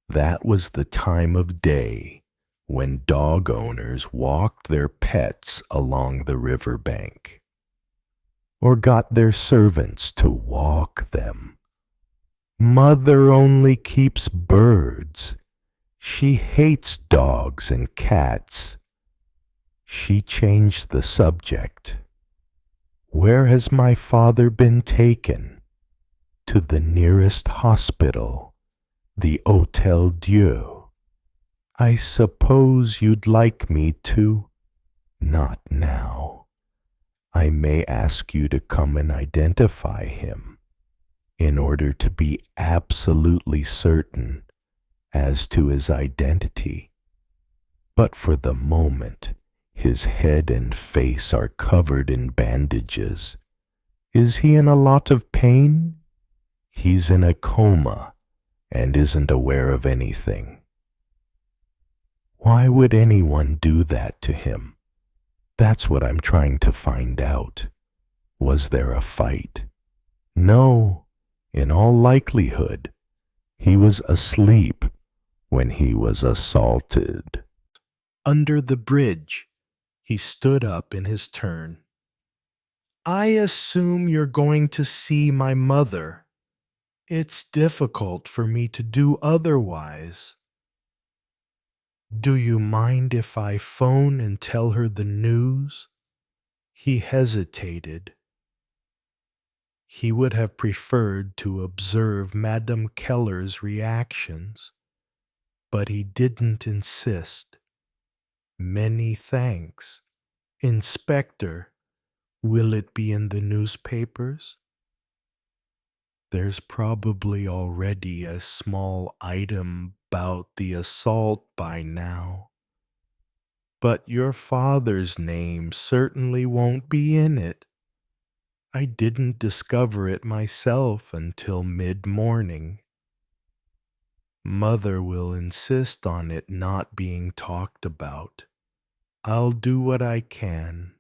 That was the time of day when dog owners walked their pets along the river bank, or got their servants to walk them. Mother only keeps birds. She hates dogs and cats. She changed the subject. Where has my father been taken? To the nearest hospital, the Hôtel Dieu. I suppose you'd like me to. Not now. I may ask you to come and identify him in order to be absolutely certain as to his identity. But for the moment, his head and face are covered in bandages. Is he in a lot of pain? He's in a coma and isn't aware of anything. Why would anyone do that to him? That's what I'm trying to find out. Was there a fight? No, in all likelihood, he was asleep when he was assaulted. Under the bridge, he stood up in his turn. I assume you're going to see my mother. It's difficult for me to do otherwise. Do you mind if I phone and tell her the news? He hesitated. He would have preferred to observe Madame Keller's reactions, but he didn't insist. Many thanks. Inspector, will it be in the newspapers? There's probably already a small item about the assault by now. But your father's name certainly won't be in it. I didn't discover it myself until mid-morning. Mother will insist on it not being talked about. I'll do what I can.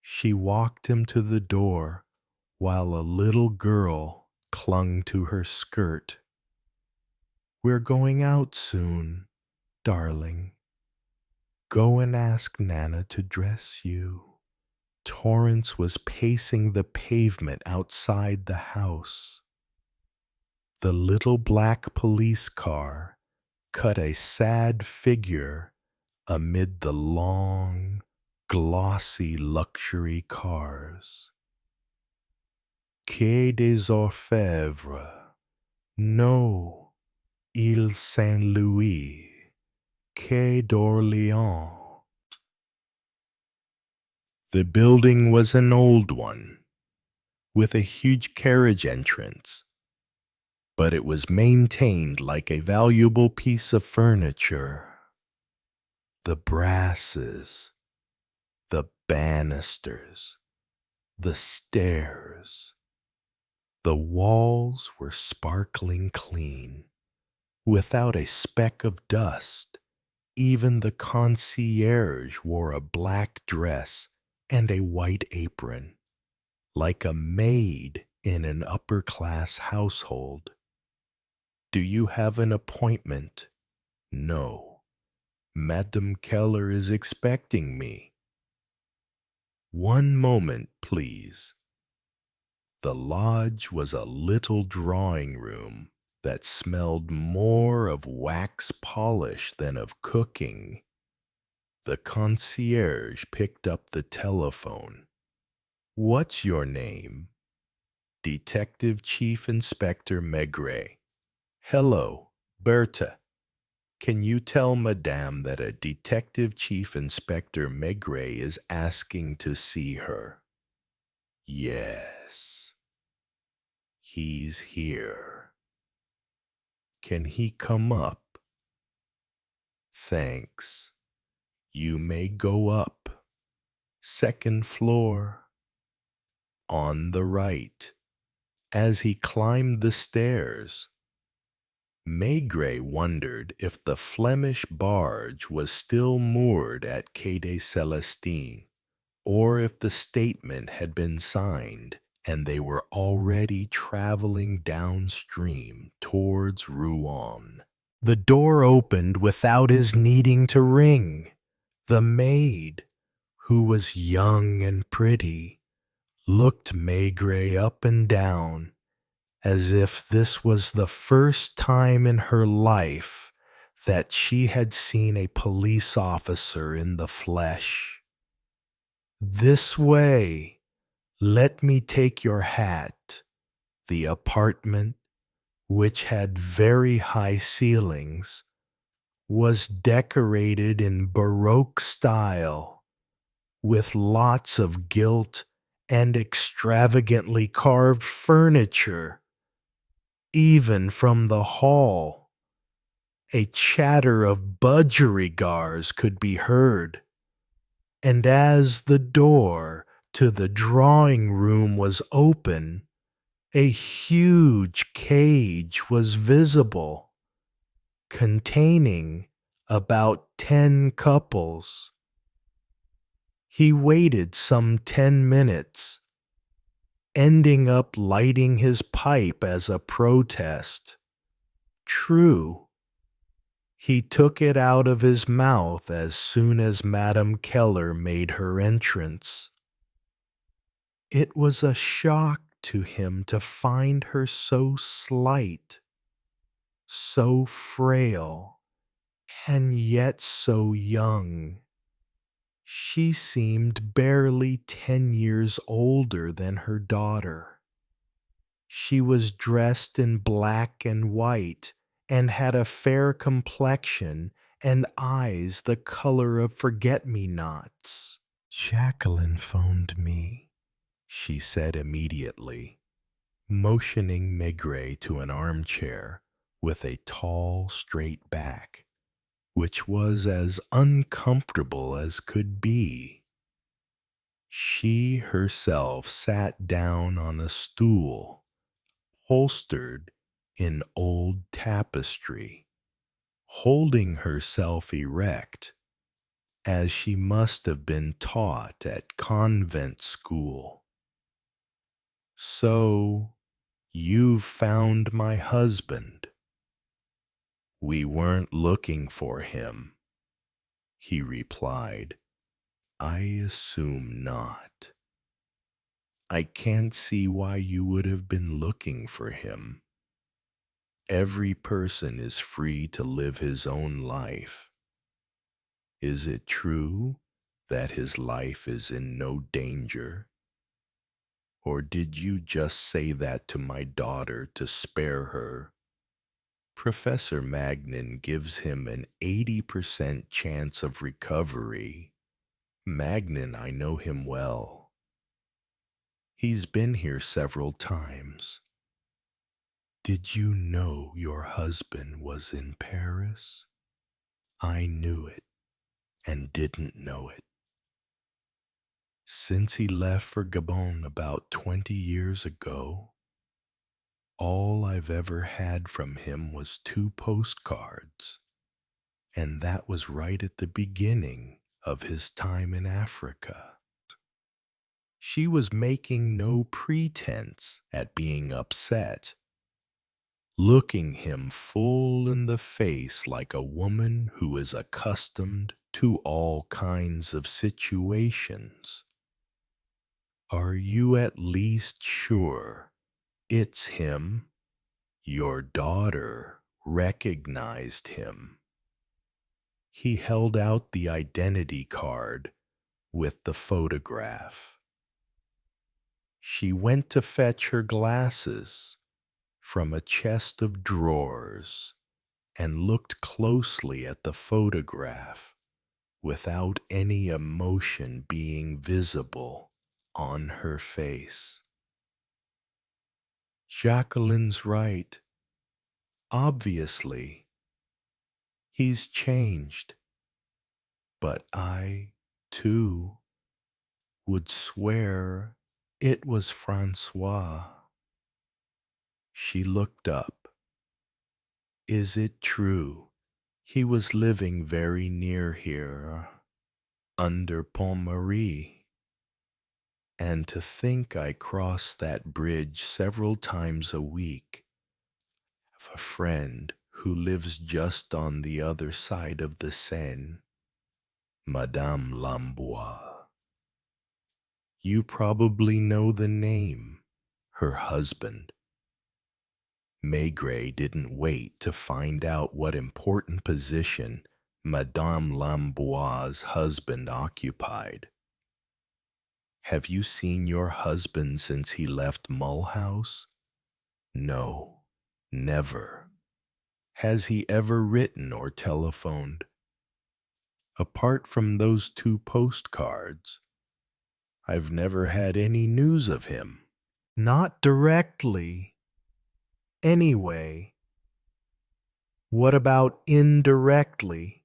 She walked him to the door while a little girl clung to her skirt. We're going out soon, darling. Go and ask Nana to dress you. Torrance was pacing the pavement outside the house. The little black police car cut a sad figure amid the long, glossy luxury cars. Quai des Orfèvres. No, Ile Saint Louis. Quai d'Orléans. The building was an old one, with a huge carriage entrance, but it was maintained like a valuable piece of furniture. The brasses, the banisters, the stairs, the walls were sparkling clean, without a speck of dust. Even the concierge wore a black dress and a white apron, like a maid in an upper-class household. Do you have an appointment? No. Madame Keller is expecting me. One moment, please. The lodge was a little drawing room that smelled more of wax polish than of cooking. The concierge picked up the telephone. What's your name? Detective Chief Inspector Maigret. Hello, Bertha. Can you tell Madame that a Detective Chief Inspector Maigret is asking to see her? Yes. He's here. Can he come up? Thanks. You may go up. Second floor. On the right. As he climbed the stairs, Maigret wondered if the Flemish barge was still moored at Quai des Célestins, or if the statement had been signed and they were already traveling downstream towards Rouen. The door opened without his needing to ring. The maid, who was young and pretty, looked Maigret up and down as if this was the first time in her life that she had seen a police officer in the flesh. "This way. Let me take your hat." The apartment, which had very high ceilings, was decorated in Baroque style, with lots of gilt and extravagantly carved furniture. Even from the hall, a chatter of budgerigars could be heard, and as the door to the drawing room was open, a huge cage was visible, containing about 10 couples. He waited some 10 minutes, ending up lighting his pipe as a protest. True, he took it out of his mouth as soon as Madame Keller made her entrance. It was a shock to him to find her so slight, so frail, and yet so young. She seemed barely 10 years older than her daughter. She was dressed in black and white and had a fair complexion and eyes the color of forget-me-nots. "Jacqueline phoned me," she said immediately, motioning Maigret to an armchair with a tall, straight back, which was as uncomfortable as could be. She herself sat down on a stool, holstered in old tapestry, holding herself erect, as she must have been taught at convent school. "So, you've found my husband." "We weren't looking for him," he replied. "I assume not." "I can't see why you would have been looking for him. Every person is free to live his own life. Is it true that his life is in no danger? Or did you just say that to my daughter to spare her? Professor Magnin gives him an 80% chance of recovery. Magnin, I know him well. He's been here several times. Did you know your husband was in Paris? I knew it and didn't know it. Since he left for Gabon about 20 years ago, all I've ever had from him was 2 postcards, and that was right at the beginning of his time in Africa. She was making no pretense at being upset, looking him full in the face like a woman who is accustomed to all kinds of situations. "Are you at least sure it's him? Your daughter recognized him." He held out the identity card with the photograph. She went to fetch her glasses from a chest of drawers and looked closely at the photograph without any emotion being visible on her face. "Jacqueline's right. Obviously, he's changed. But I, too, would swear it was Francois." She looked up. Is it true he was living very near here, under Pont Marie? And to think I cross that bridge several times a week. Have a friend who lives just on the other side of the Seine, Madame Lambois. You probably know the name, her husband. Maigret didn't wait to find out what important position Madame Lambois' husband occupied. Have you seen your husband since he left Mulhouse? No, never. Has he ever written or telephoned? Apart from those 2 postcards, I've never had any news of him. Not directly. Anyway, what about indirectly?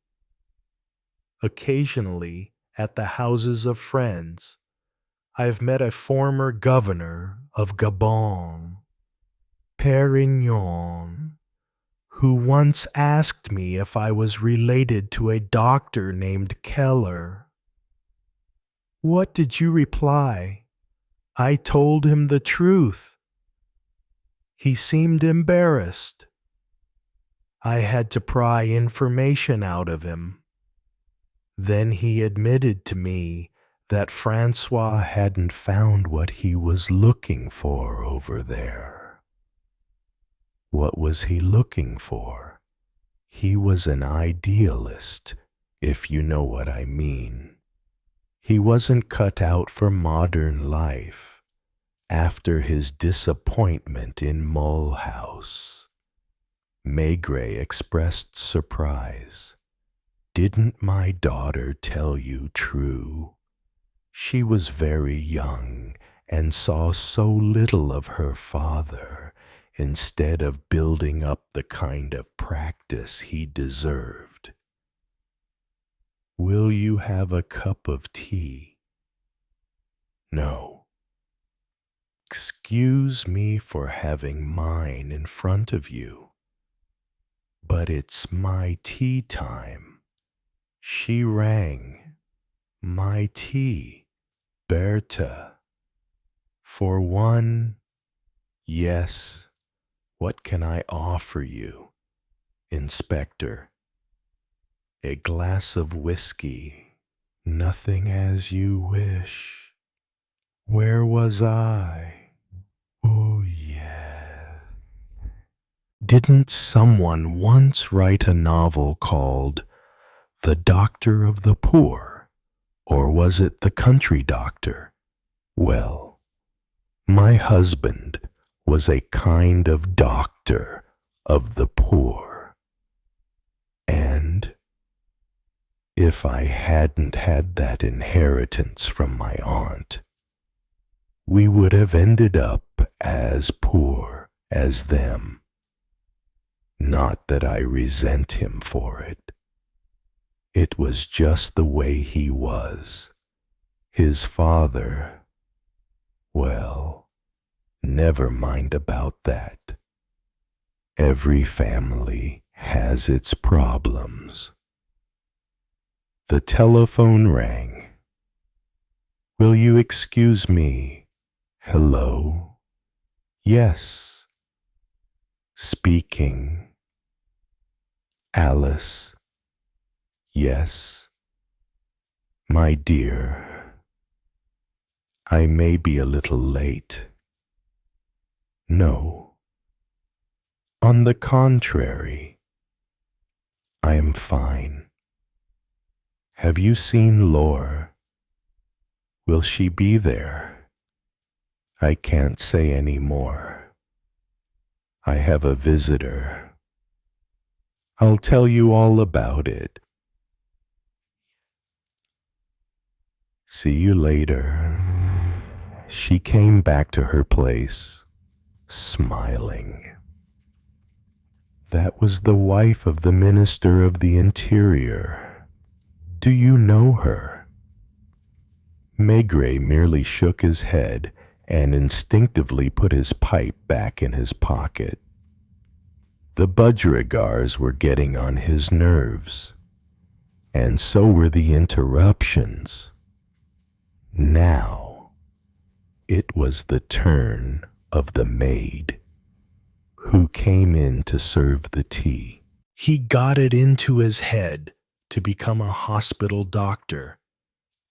Occasionally, at the houses of friends, I've met a former governor of Gabon, Perignon, who once asked me if I was related to a doctor named Keller. What did you reply? I told him the truth. He seemed embarrassed. I had to pry information out of him. Then he admitted to me that Francois hadn't found what he was looking for over there. What was he looking for? He was an idealist, if you know what I mean. He wasn't cut out for modern life after his disappointment in Mulhouse. Maigret expressed surprise. Didn't my daughter tell you true? She was very young and saw so little of her father instead of building up the kind of practice he deserved. Will you have a cup of tea? No. Excuse me for having mine in front of you, but it's my tea time. She rang. My tea, Bertha. For one, yes. What can I offer you, Inspector? A glass of whiskey. Nothing as you wish. Where was I? Oh, yeah. Didn't someone once write a novel called The Doctor of the Poor? Or was it The Country Doctor? Well, my husband was a kind of doctor of the poor. And if I hadn't had that inheritance from my aunt, we would have ended up as poor as them. Not that I resent him for it. It was just the way he was. His father, well, never mind about that. Every family has its problems. The telephone rang. Will you excuse me? Hello? Yes. Speaking. Alice. Yes. My dear, I may be a little late. No. On the contrary, I am fine. Have you seen Laure? Will she be there? I can't say any more. I have a visitor. I'll tell you all about it. See you later. She came back to her place, smiling. That was the wife of the Minister of the Interior. Do you know her? Maigret merely shook his head and instinctively put his pipe back in his pocket. The budgerigars were getting on his nerves, and so were the interruptions. Now, it was the turn of the maid, who came in to serve the tea. He got it into his head to become a hospital doctor,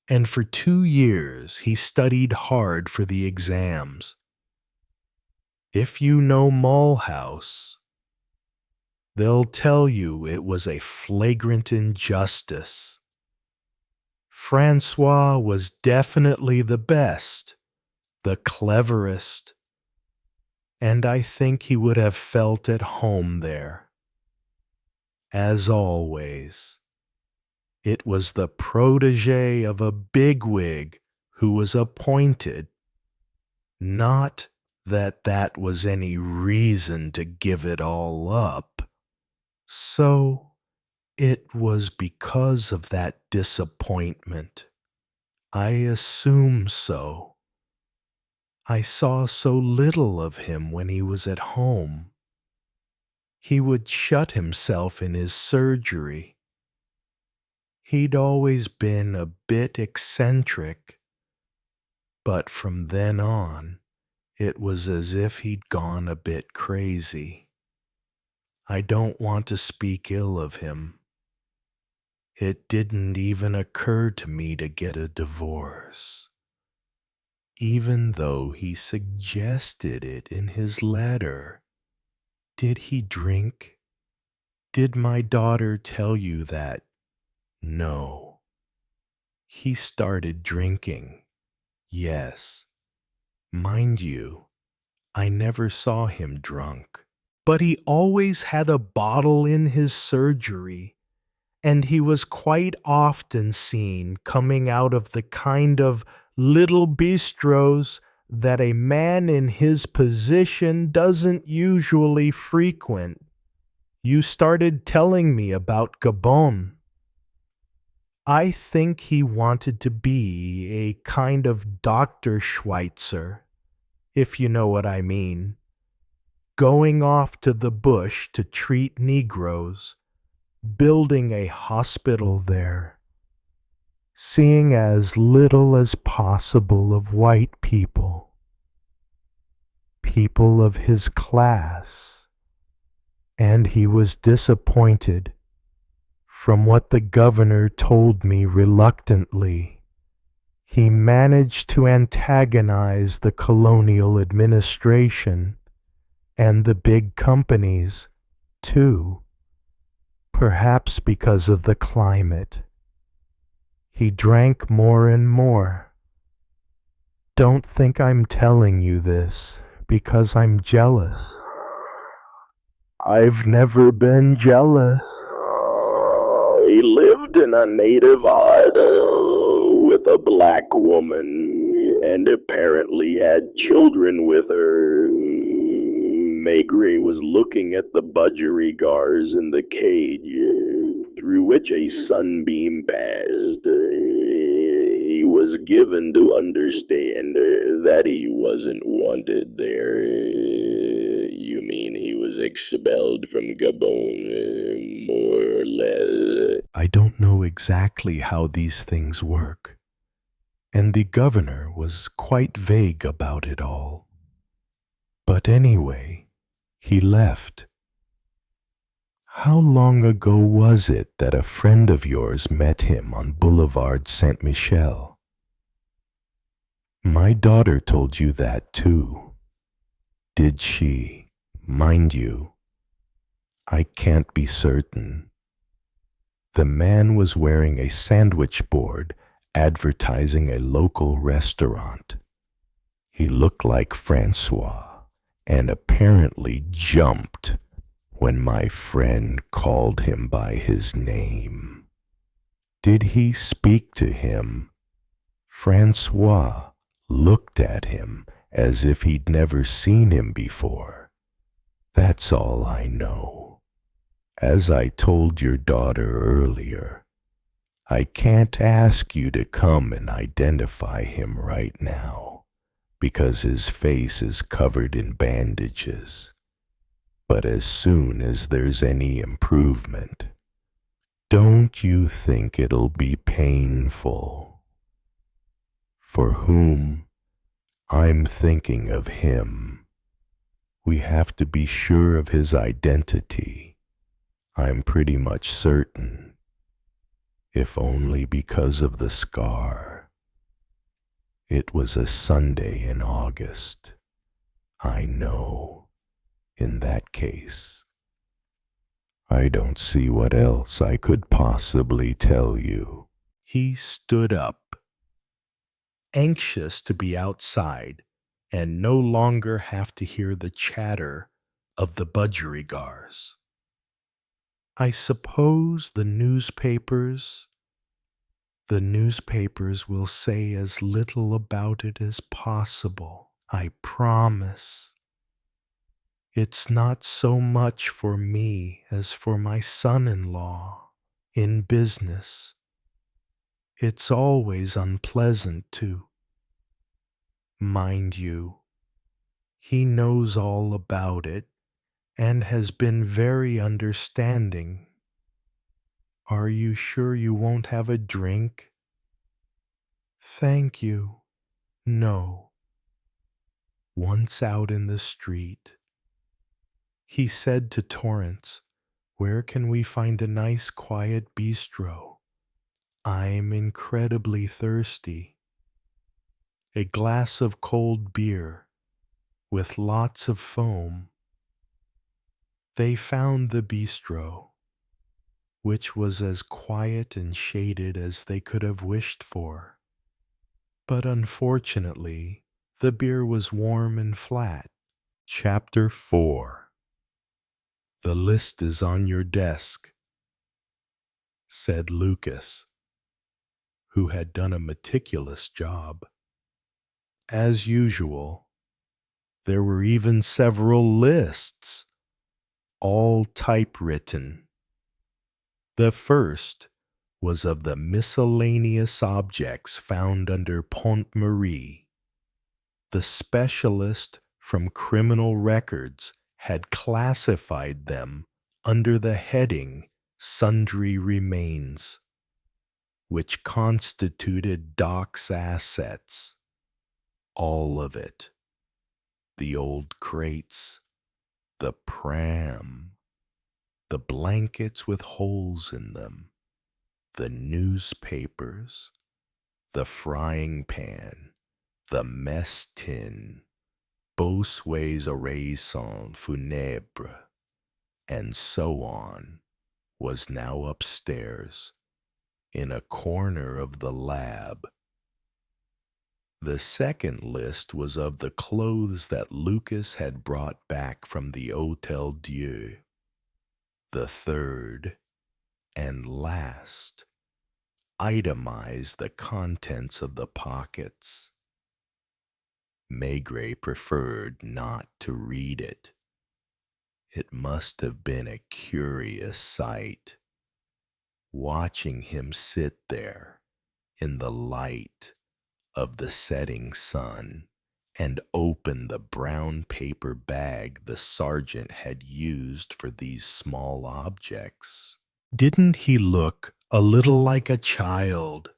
and for 2 years he studied hard for the exams. If you know Mulhouse, they'll tell you it was a flagrant injustice. Francois was definitely the best, the cleverest, and I think he would have felt at home there. As always, it was the protege of a bigwig who was appointed. Not that that was any reason to give it all up. So it was because of that disappointment. I assume so. I saw so little of him when he was at home. He would shut himself in his surgery. He'd always been a bit eccentric, but from then on, it was as if he'd gone a bit crazy. I don't want to speak ill of him. It didn't even occur to me to get a divorce, even though he suggested it in his letter. Did he drink? Did my daughter tell you that? No. He started drinking. Yes. Mind you, I never saw him drunk. But he always had a bottle in his surgery, and he was quite often seen coming out of the kind of little bistros that a man in his position doesn't usually frequent. You started telling me about Gabon. I think he wanted to be a kind of Dr. Schweitzer, if you know what I mean, going off to the bush to treat Negroes, building a hospital there, seeing as little as possible of white people, people of his class, and he was disappointed. From what the governor told me reluctantly, he managed to antagonize the colonial administration and the big companies, too, perhaps because of the climate. He drank more and more. Don't think I'm telling you this because I'm jealous. I've never been jealous. He lived in a native hut with a black woman and apparently had children with her. Maigret was looking at the budgerigars in the cage through which a sunbeam passed. He was given to understand that he wasn't wanted there. You mean he was expelled from Gabon, more or less? I don't know exactly how these things work, and the governor was quite vague about it all. But anyway, he left. How long ago was it that a friend of yours met him on Boulevard Saint-Michel? My daughter told you that too. Did she? Mind you, I can't be certain. The man was wearing a sandwich board advertising a local restaurant. He looked like Francois and apparently jumped when my friend called him by his name. Did he speak to him? Francois looked at him as if he'd never seen him before. That's all I know. As I told your daughter earlier, I can't ask you to come and identify him right now, because his face is covered in bandages. But as soon as there's any improvement, don't you think it'll be painful? For whom I'm thinking of him. We have to be sure of his identity. I'm pretty much certain, if only because of the scar. It was a Sunday in August. I know, in that case. I don't see what else I could possibly tell you. He stood up, anxious to be outside and no longer have to hear the chatter of the budgerigars. I suppose the newspapers will say as little about it as possible. I promise. It's not so much for me as for my son-in-law in business. It's always unpleasant to. Mind you, he knows all about it and has been very understanding. Are you sure you won't have a drink? Thank you. No. Once out in the street, he said to Torrance, "Where can we find a nice quiet bistro? I'm incredibly thirsty. A glass of cold beer with lots of foam." They found the bistro, which was as quiet and shaded as they could have wished for. But unfortunately, the beer was warm and flat. Chapter 4. "The list is on your desk," said Lucas, who had done a meticulous job. As usual, there were even several lists, all typewritten. The first was of the miscellaneous objects found under Pont Marie. The specialist from criminal records had classified them under the heading Sundry Remains, which constituted Doc's assets. All of it. The old crates, the pram, the blankets with holes in them, the newspapers, the frying pan, the mess tin, Bossuet's oraison funèbre, and so on, was now upstairs, in a corner of the lab. The second list was of the clothes that Lucas had brought back from the Hôtel Dieu. The third, and last, itemized the contents of the pockets. Maigret preferred not to read it. It must have been a curious sight, watching him sit there in the light of the setting sun and open the brown paper bag the sergeant had used for these small objects. Didn't he look a little like a child,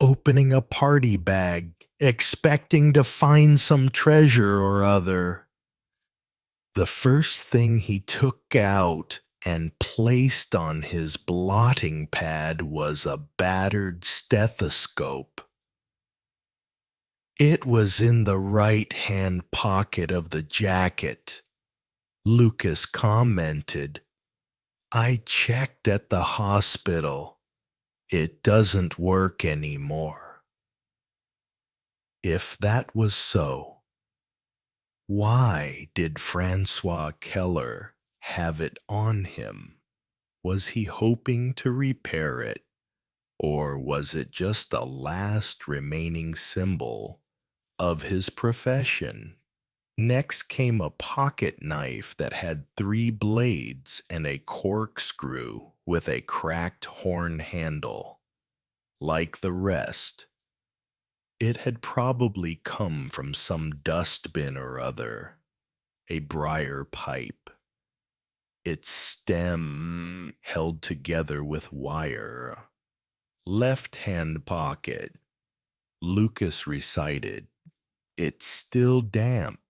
opening a party bag, expecting to find some treasure or other? The first thing he took out and placed on his blotting pad was a battered stethoscope. It was in the right-hand pocket of the jacket. Lucas commented, "I checked at the hospital. It doesn't work anymore." If that was so, why did Francois Keller have it on him? Was he hoping to repair it, or was it just the last remaining symbol of his profession? Next came a pocket knife that had 3 blades and a corkscrew with a cracked horn handle. Like the rest, it had probably come from some dustbin or other, a briar pipe, its stem held together with wire. Left hand pocket, Lucas recited. It's still damp.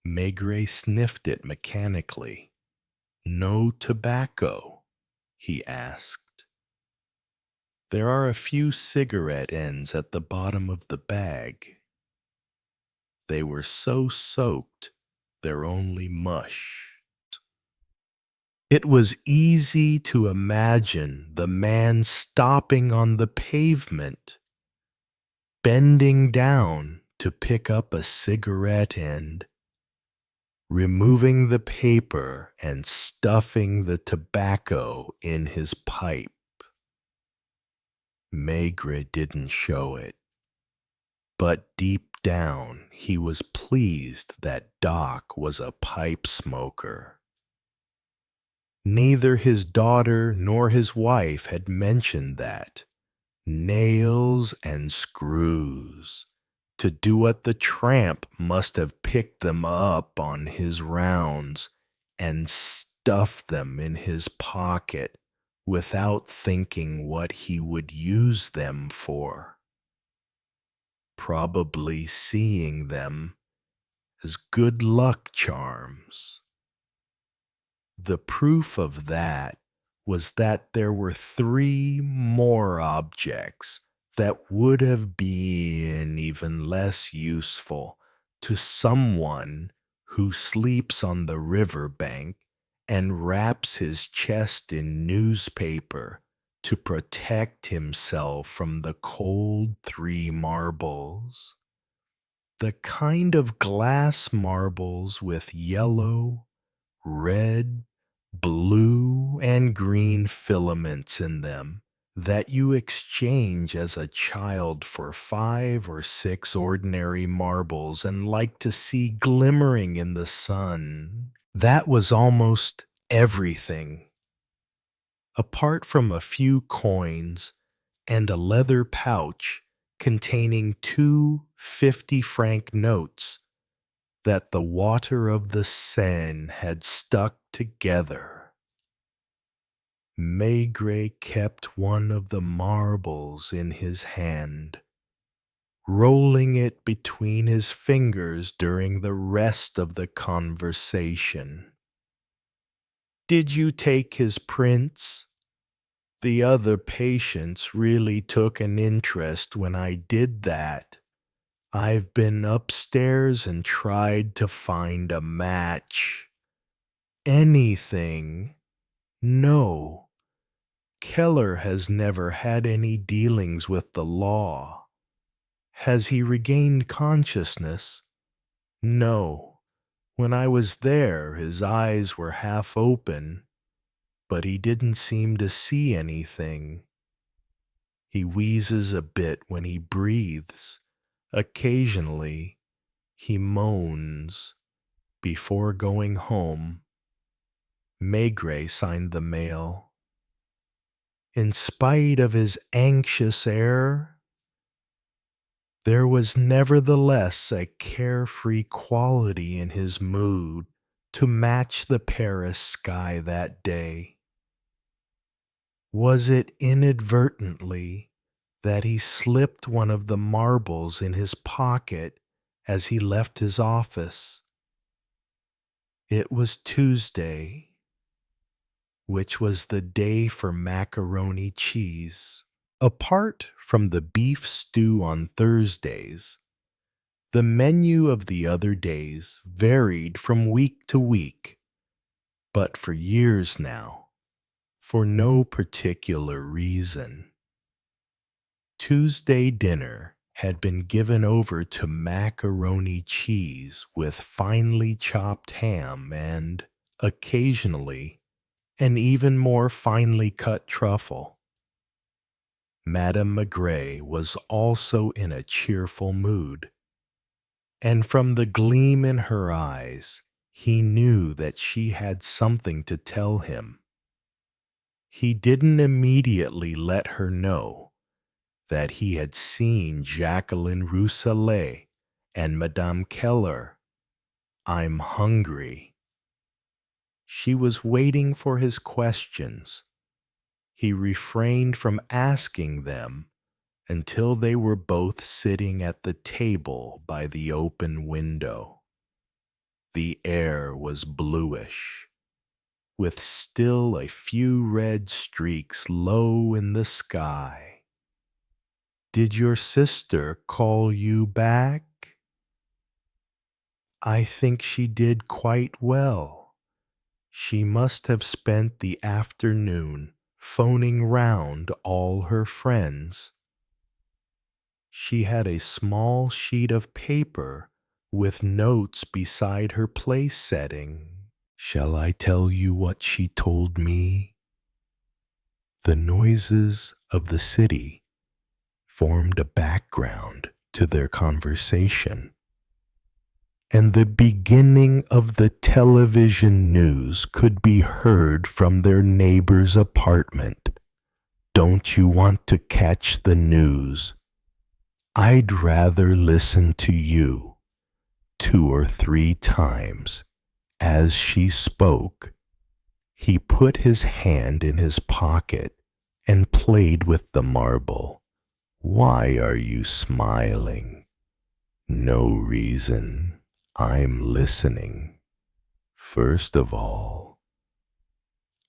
Maigret sniffed it mechanically. No tobacco? He asked. There are a few cigarette ends at the bottom of the bag. They were so soaked, they're only mush. It was easy to imagine the man stopping on the pavement, bending down to pick up a cigarette end, removing the paper and stuffing the tobacco in his pipe. Maigret didn't show it, but deep down he was pleased that Doc was a pipe smoker. Neither his daughter nor his wife had mentioned that. Nails and screws. To do what the tramp must have picked them up on his rounds and stuffed them in his pocket without thinking what he would use them for. Probably seeing them as good luck charms. The proof of that was that there were 3 more objects that would have been even less useful to someone who sleeps on the riverbank and wraps his chest in newspaper to protect himself from the cold 3 marbles. The kind of glass marbles with yellow, red, blue, and green filaments in them that you exchange as a child for 5 or 6 ordinary marbles and like to see glimmering in the sun. That was almost everything. Apart from a few coins and a leather pouch containing 2 50-franc notes that the water of the Seine had stuck together. Maigret kept one of the marbles in his hand, rolling it between his fingers during the rest of the conversation. Did you take his prints? The other patients really took an interest when I did that. I've been upstairs and tried to find a match. Anything. No. Keller has never had any dealings with the law. Has he regained consciousness? No. When I was there, his eyes were half open, but he didn't seem to see anything. He wheezes a bit when he breathes. Occasionally, he moans. Before going home, Maigret signed the mail. In spite of his anxious air, there was nevertheless a carefree quality in his mood to match the Paris sky that day. Was it inadvertently that he slipped one of the marbles in his pocket as he left his office? It was Tuesday, which was the day for macaroni cheese. Apart from the beef stew on Thursdays, the menu of the other days varied from week to week, but for years now, for no particular reason. Tuesday dinner had been given over to macaroni cheese with finely chopped ham and, occasionally, an even more finely cut truffle. Madame Maigret was also in a cheerful mood, and from the gleam in her eyes, he knew that she had something to tell him. He didn't immediately let her know that he had seen Jacqueline Rousselet and Madame Keller. I'm hungry. She was waiting for his questions. He refrained from asking them until they were both sitting at the table by the open window. The air was bluish, with still a few red streaks low in the sky. "Did your sister call you back?" "I think she did quite well. She must have spent the afternoon phoning round all her friends. She had a small sheet of paper with notes beside her place setting. Shall I tell you what she told me?" The noises of the city formed a background to their conversation, and the beginning of the television news could be heard from their neighbor's apartment. "Don't you want to catch the news? I'd rather listen to you." 2 or 3 times, as she spoke, he put his hand in his pocket and played with the marble. "Why are you smiling?" "No reason. I'm listening. First of all,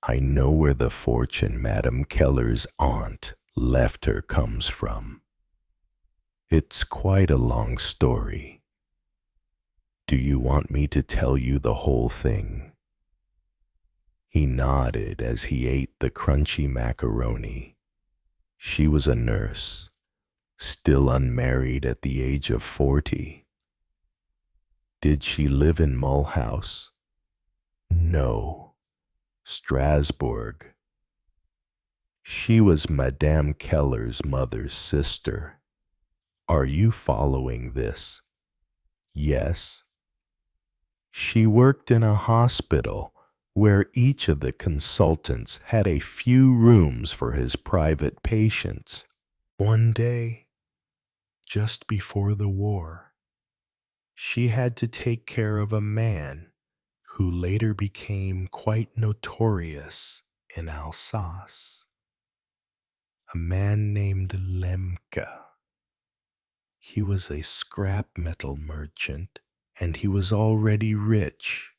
I know where the fortune Madame Keller's aunt left her comes from. It's quite a long story. Do you want me to tell you the whole thing?" He nodded as he ate the crunchy macaroni. She was a nurse, still unmarried at the age of 40. "Did she live in Mulhouse?" "No, Strasbourg. She was Madame Keller's mother's sister. Are you following this?" "Yes." She worked in a hospital where each of the consultants had a few rooms for his private patients. One day, just before the war, she had to take care of a man who later became quite notorious in Alsace. A man named Lemke. He was a scrap metal merchant, and he was already rich,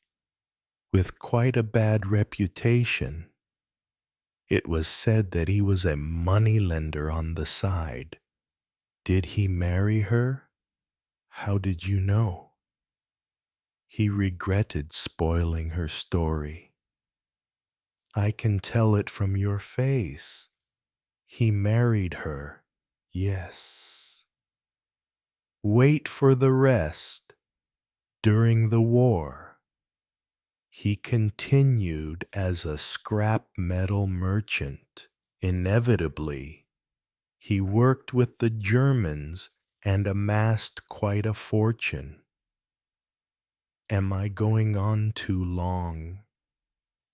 with quite a bad reputation. It was said that he was a moneylender on the side. Did he marry her? How did you know? He regretted spoiling her story. I can tell it from your face. He married her, yes. Wait for the rest. During the war, he continued as a scrap metal merchant. Inevitably, he worked with the Germans and amassed quite a fortune. Am I going on too long?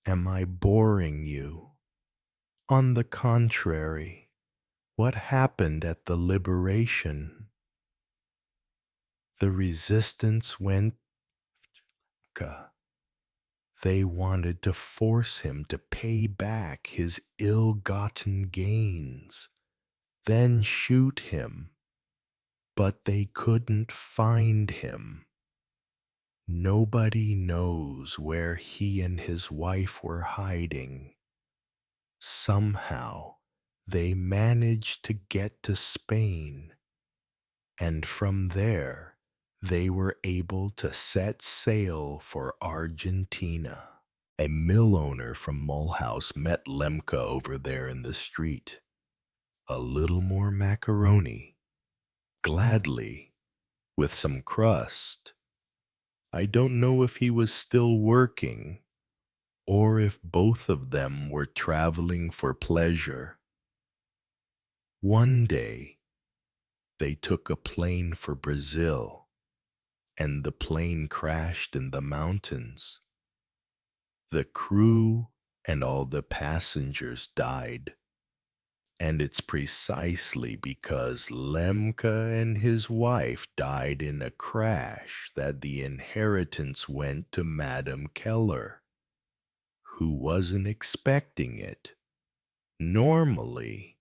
Am I boring you? On the contrary, what happened at the liberation? The resistance went. They wanted to force him to pay back his ill-gotten gains, then shoot him. But they couldn't find him. Nobody knows where he and his wife were hiding. Somehow, they managed to get to Spain, and from there, they were able to set sail for Argentina. A mill owner from Mulhouse met Lemke over there in the street. "A little more macaroni." "Gladly, with some crust." I don't know if he was still working, or if both of them were traveling for pleasure. One day, they took a plane for Brazil, and the plane crashed in the mountains. The crew and all the passengers died. And it's precisely because Lemke and his wife died in a crash that the inheritance went to Madame Keller. who wasn't expecting it. Normally,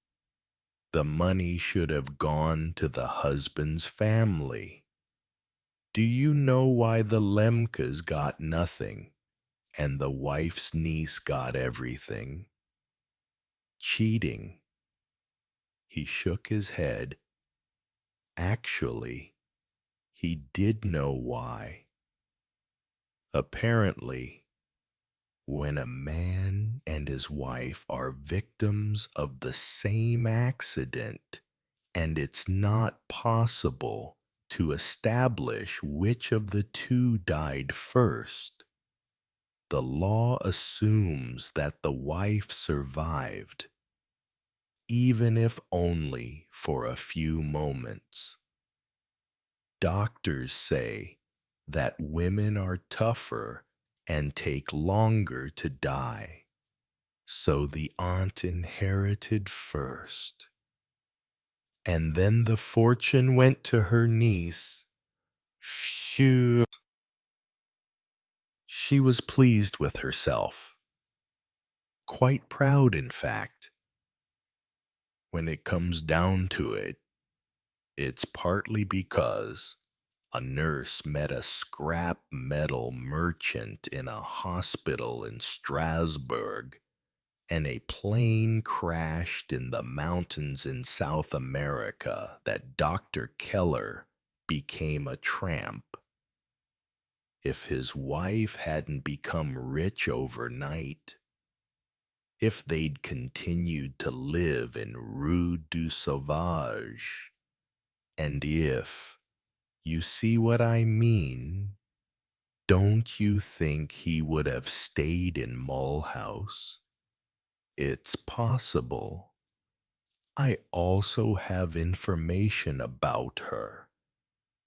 the money should have gone to the husband's family. Do you know why the Lemkes got nothing and the wife's niece got everything? Cheating. He shook his head. Actually, he did know why. Apparently, when a man and his wife are victims of the same accident, and it's not possible to establish which of the two died first, the law assumes that the wife survived, even if only for a few moments. Doctors say that women are tougher and take longer to die, so the aunt inherited first. And then the fortune went to her niece. Phew. She was pleased with herself. Quite proud, in fact. When it comes down to it, it's partly because a nurse met a scrap metal merchant in a hospital in Strasbourg, and a plane crashed in the mountains in South America that Dr. Keller became a tramp. If his wife hadn't become rich overnight, if they'd continued to live in Rue du Sauvage, and if, you see what I mean, don't you think he would have stayed in Mulhouse? It's possible. I also have information about her,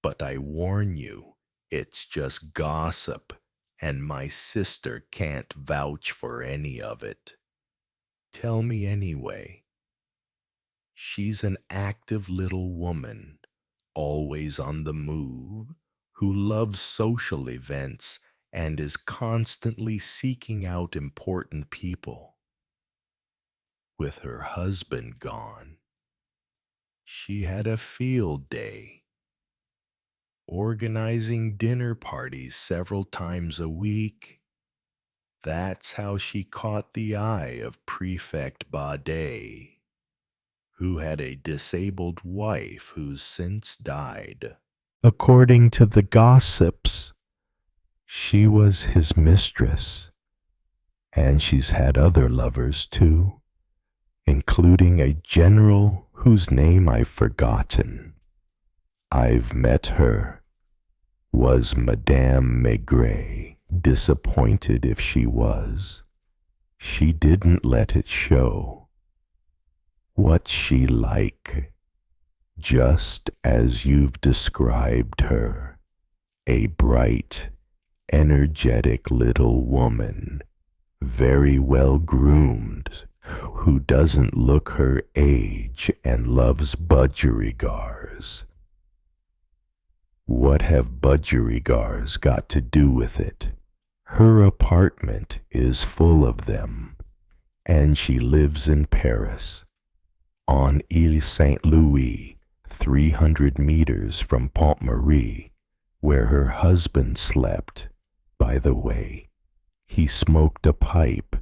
but I warn you, it's just gossip, and my sister can't vouch for any of it. Tell me anyway. She's an active little woman, always on the move, who loves social events and is constantly seeking out important people. With her husband gone, she had a field day, organizing dinner parties several times a week. That's how she caught the eye of Prefect Baudet, who had a disabled wife who's since died. According to the gossips, she was his mistress, and she's had other lovers too, including a general whose name I've forgotten. I've met her. Was Madame Maigret disappointed if she was? She didn't let it show. What's she like? Just as you've described her, a bright, energetic little woman, very well groomed, who doesn't look her age and loves budgerigars. What have budgerigars got to do with it? Her apartment is full of them, and she lives in Paris, on Ile Saint-Louis, 300 meters from Pont-Marie, where her husband slept. By the way, he smoked a pipe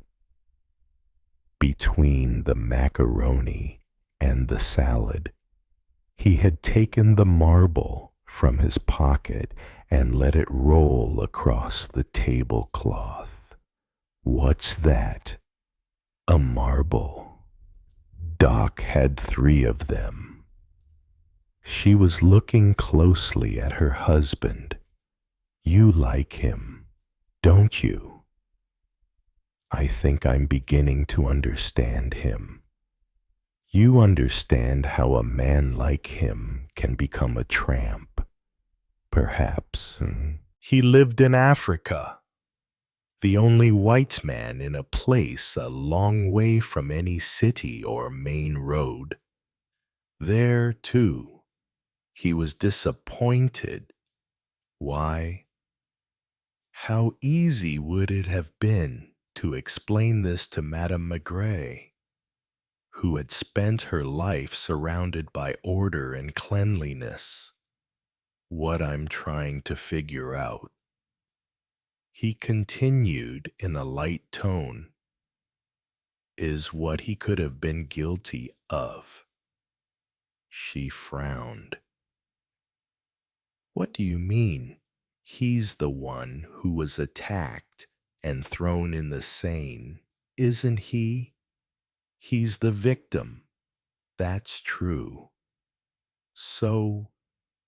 between the macaroni and the salad. He had taken the marble from his pocket and let it roll across the tablecloth. What's that? A marble. Doc had 3 of them. She was looking closely at her husband. You like him, don't you? I think I'm beginning to understand him. You understand how a man like him can become a tramp. Perhaps. He lived in Africa, the only white man in a place a long way from any city or main road. There, too, he was disappointed. Why? How easy would it have been to explain this to Madame Maigret, who had spent her life surrounded by order and cleanliness. What I'm trying to figure out. He continued in a light tone, is what he could have been guilty of. She frowned. What do you mean? He's the one who was attacked and thrown in the Seine, isn't he? He's the victim. That's true. So,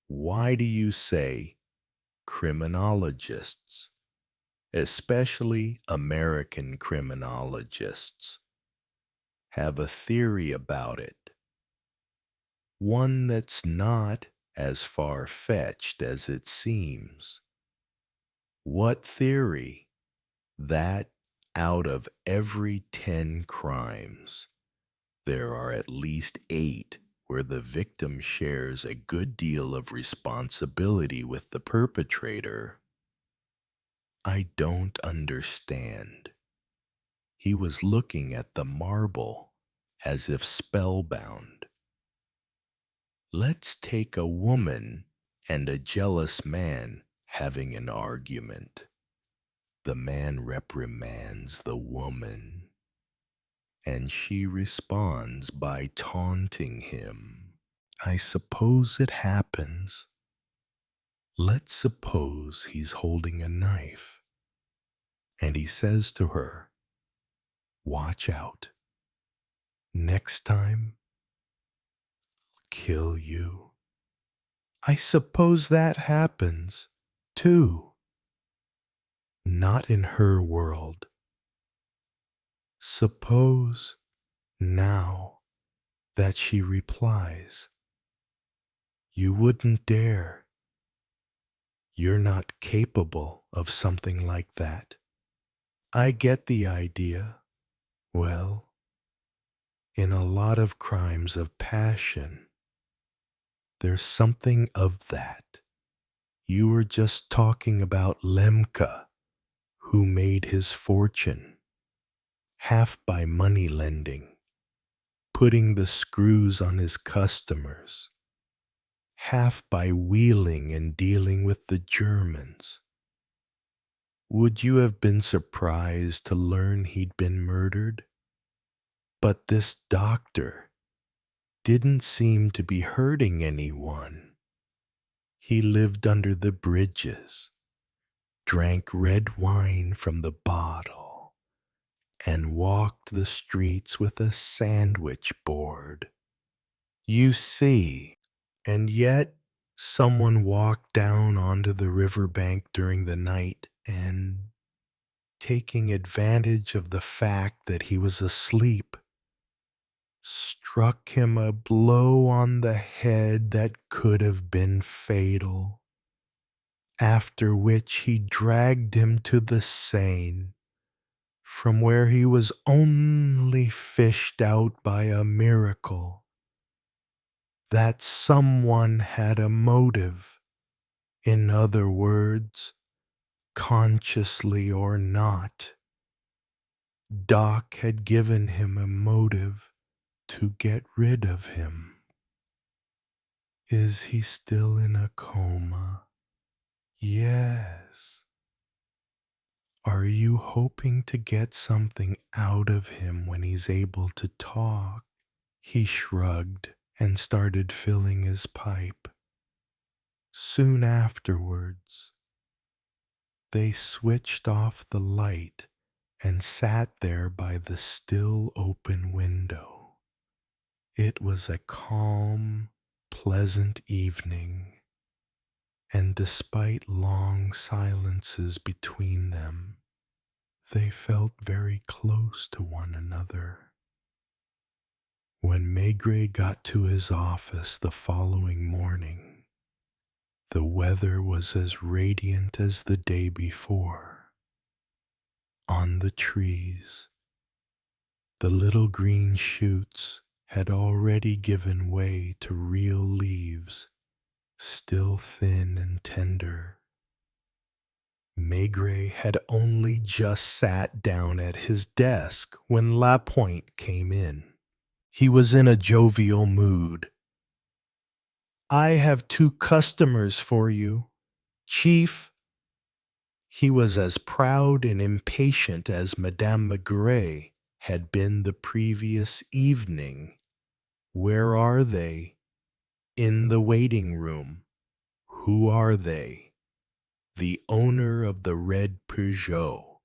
why do you say criminologists, especially American criminologists, have a theory about it? One that's not as far-fetched as it seems. What theory? That out of every 10 crimes, there are at least 8 where the victim shares a good deal of responsibility with the perpetrator. I don't understand. He was looking at the marble as if spellbound. Let's take a woman and a jealous man having an argument. The man reprimands the woman, and she responds by taunting him. I suppose it happens. Let's suppose he's holding a knife, and he says to her, "Watch out. Next time, I'll kill you." I suppose that happens, too. Not in her world. Suppose, now, that she replies, "You wouldn't dare. You're not capable of something like that." I get the idea. Well, in a lot of crimes of passion, there's something of that. You were just talking about Lemke, who made his fortune, half by money lending, putting the screws on his customers, half by wheeling and dealing with the Germans. Would you have been surprised to learn he'd been murdered? But this doctor didn't seem to be hurting anyone. He lived under the bridges, drank red wine from the bottle, and walked the streets with a sandwich board. You see, and yet someone walked down onto the riverbank during the night and, taking advantage of the fact that he was asleep, struck him a blow on the head that could have been fatal, after which he dragged him to the Seine, from where he was only fished out by a miracle. That someone had a motive. In other words, consciously or not, Doc had given him a motive to get rid of him. Is he still in a coma? Yes. Are you hoping to get something out of him when he's able to talk? He shrugged and started filling his pipe. Soon afterwards, they switched off the light and sat there by the still open window. It was a calm, pleasant evening, and despite long silences between them, they felt very close to one another. When Maigret got to his office the following morning, the weather was as radiant as the day before. On the trees, the little green shoots had already given way to real leaves, still thin and tender. Maigret had only just sat down at his desk when Lapointe came in. He was in a jovial mood. "I have 2 customers for you, Chief." He was as proud and impatient as Madame Maigret had been the previous evening. "Where are they?" "In the waiting room." "Who are they?" "The owner of the red Peugeot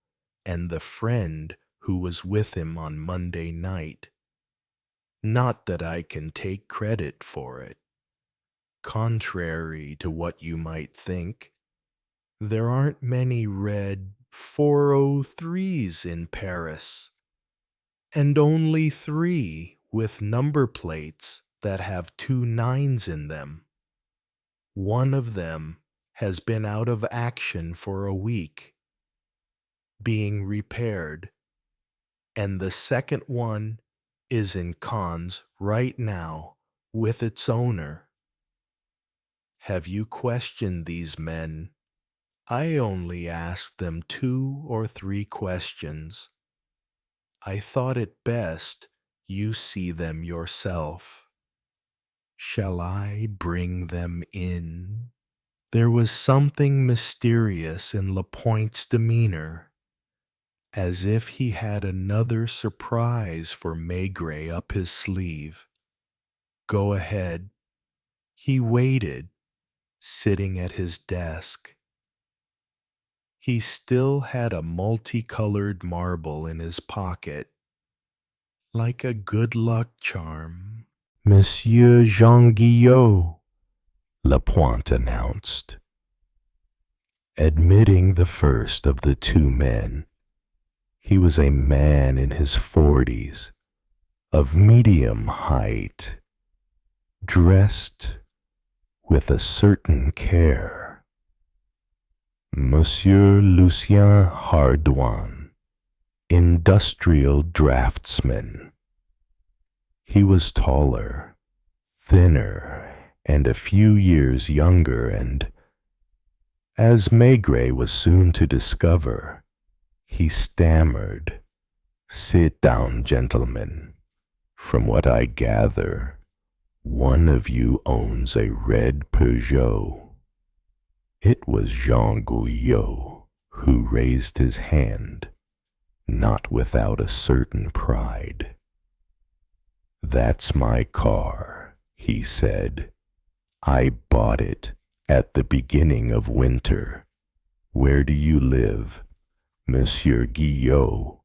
and the friend who was with him on Monday night. Not that I can take credit for it. Contrary to what you might think, there aren't many red 403s in Paris, and only 3 with number plates that have 2 nines in them. One of them has been out of action for a week, being repaired, and the second one is in Cannes right now with its owner. Have you questioned these men? I only asked them 2 or 3 questions. I thought it best you see them yourself. Shall I bring them in?" There was something mysterious in Lapointe's demeanor, as if he had another surprise for Maigret up his sleeve. "Go ahead." He waited, sitting at his desk. He still had a multicolored marble in his pocket, like a good luck charm. "Monsieur Jean Guillot," Lapointe announced, admitting the first of the 2 men. He was a man in his 40s, of medium height, dressed with a certain care. Monsieur Lucien Hardouin, industrial draftsman. He was taller, thinner, and a few years younger, and, as Maigret was soon to discover, he stammered, "Sit down, gentlemen. From what I gather, one of you owns a red Peugeot." It was Jean Guillot who raised his hand, not without a certain pride. "That's my car," he said. "I bought it at the beginning of winter. Where do you live, Monsieur Guillot?"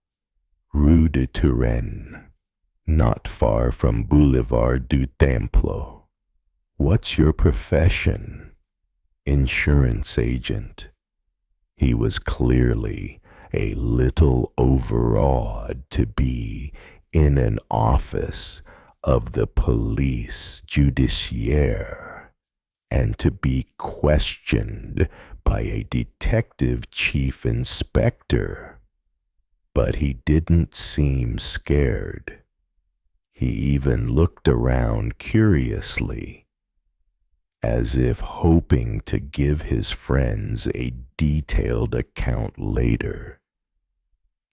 "Rue de Turenne, not far from Boulevard du Temple." "What's your profession?" "Insurance agent." He was clearly a little overawed to be in an office of the police judiciaire and to be questioned by a detective chief inspector. But he didn't seem scared. He even looked around curiously, as if hoping to give his friends a detailed account later.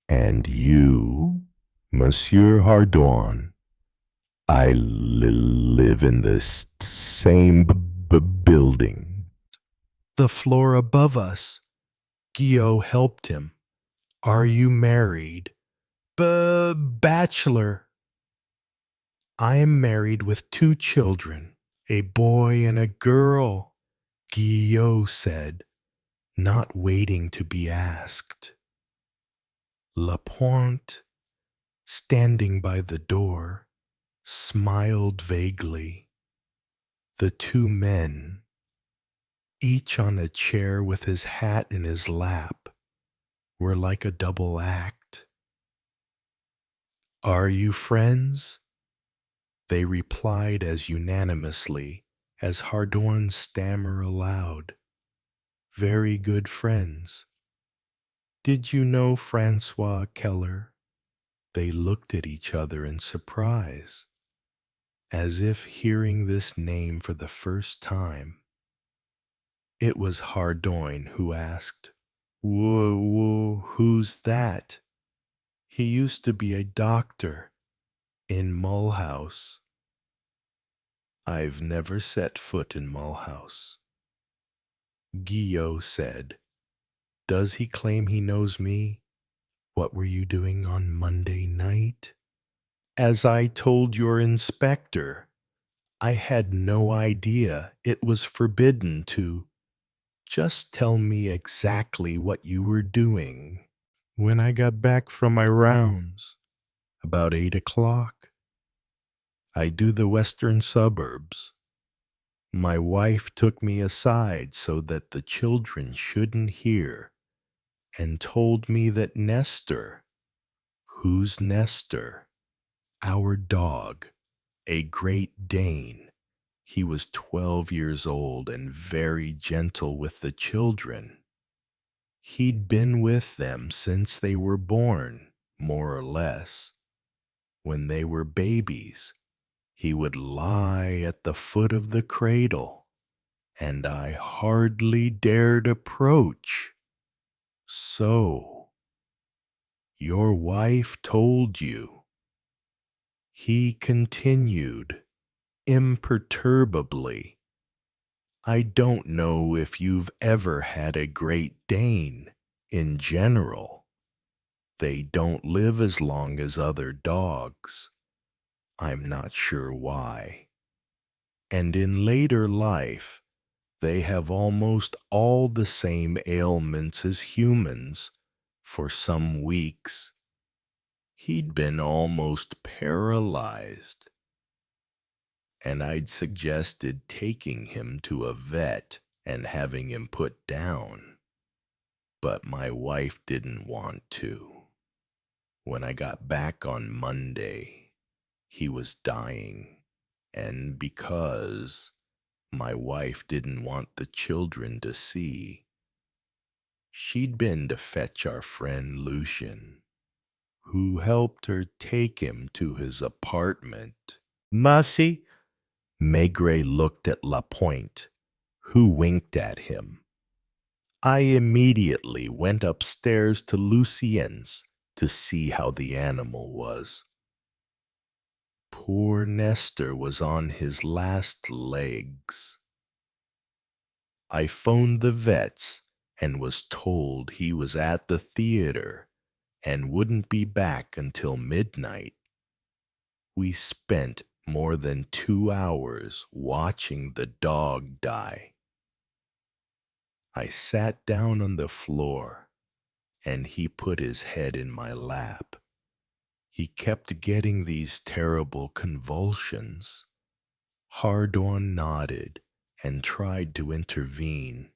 "And you, Monsieur Hardouin?" "I live in the same building." "The floor above us." Guillot helped him. "Are you married?" Bachelor." "I am married with 2 children, a boy and a girl," Guillot said, not waiting to be asked. Lapointe, standing by the door, smiled vaguely. The 2 men, each on a chair with his hat in his lap, were like a double act. "Are you friends?" They replied as unanimously as Hardouin's stammer allowed. "Very good friends." "Did you know Francois Keller?" They looked at each other in surprise, as if hearing this name for the first time. It was Hardouin who asked, Who's that? He used to be a doctor in Mulhouse. I've never set foot in Mulhouse. Guillot said, Does he claim he knows me? What were you doing on Monday night? As I told your inspector, I had no idea it was forbidden to. Just tell me exactly what you were doing. When I got back from my rounds, about 8 o'clock, I do the western suburbs. My wife took me aside so that the children shouldn't hear and told me that Nestor, who's Nestor? Our dog, a Great Dane. He was 12 years old and very gentle with the children. He'd been with them since they were born, more or less. When they were babies, he would lie at the foot of the cradle, and I hardly dared approach. So, your wife told you. He continued, imperturbably. I don't know if you've ever had a Great Dane in general. They don't live as long as other dogs. I'm not sure why. And in later life, they have almost all the same ailments as humans for some weeks. He'd been almost paralyzed, and I'd suggested taking him to a vet and having him put down. But my wife didn't want to. When I got back on Monday, he was dying, and because my wife didn't want the children to see, she'd been to fetch our friend Lucien, who helped her take him to his apartment. Mussy? Maigret looked at Lapointe, who winked at him. I immediately went upstairs to Lucien's to see how the animal was. Poor Nestor was on his last legs. I phoned the vets and was told he was at the theater and wouldn't be back until midnight. We spent more than 2 hours watching the dog die. I sat down on the floor, and he put his head in my lap. He kept getting these terrible convulsions. Hardon nodded and tried to intervene.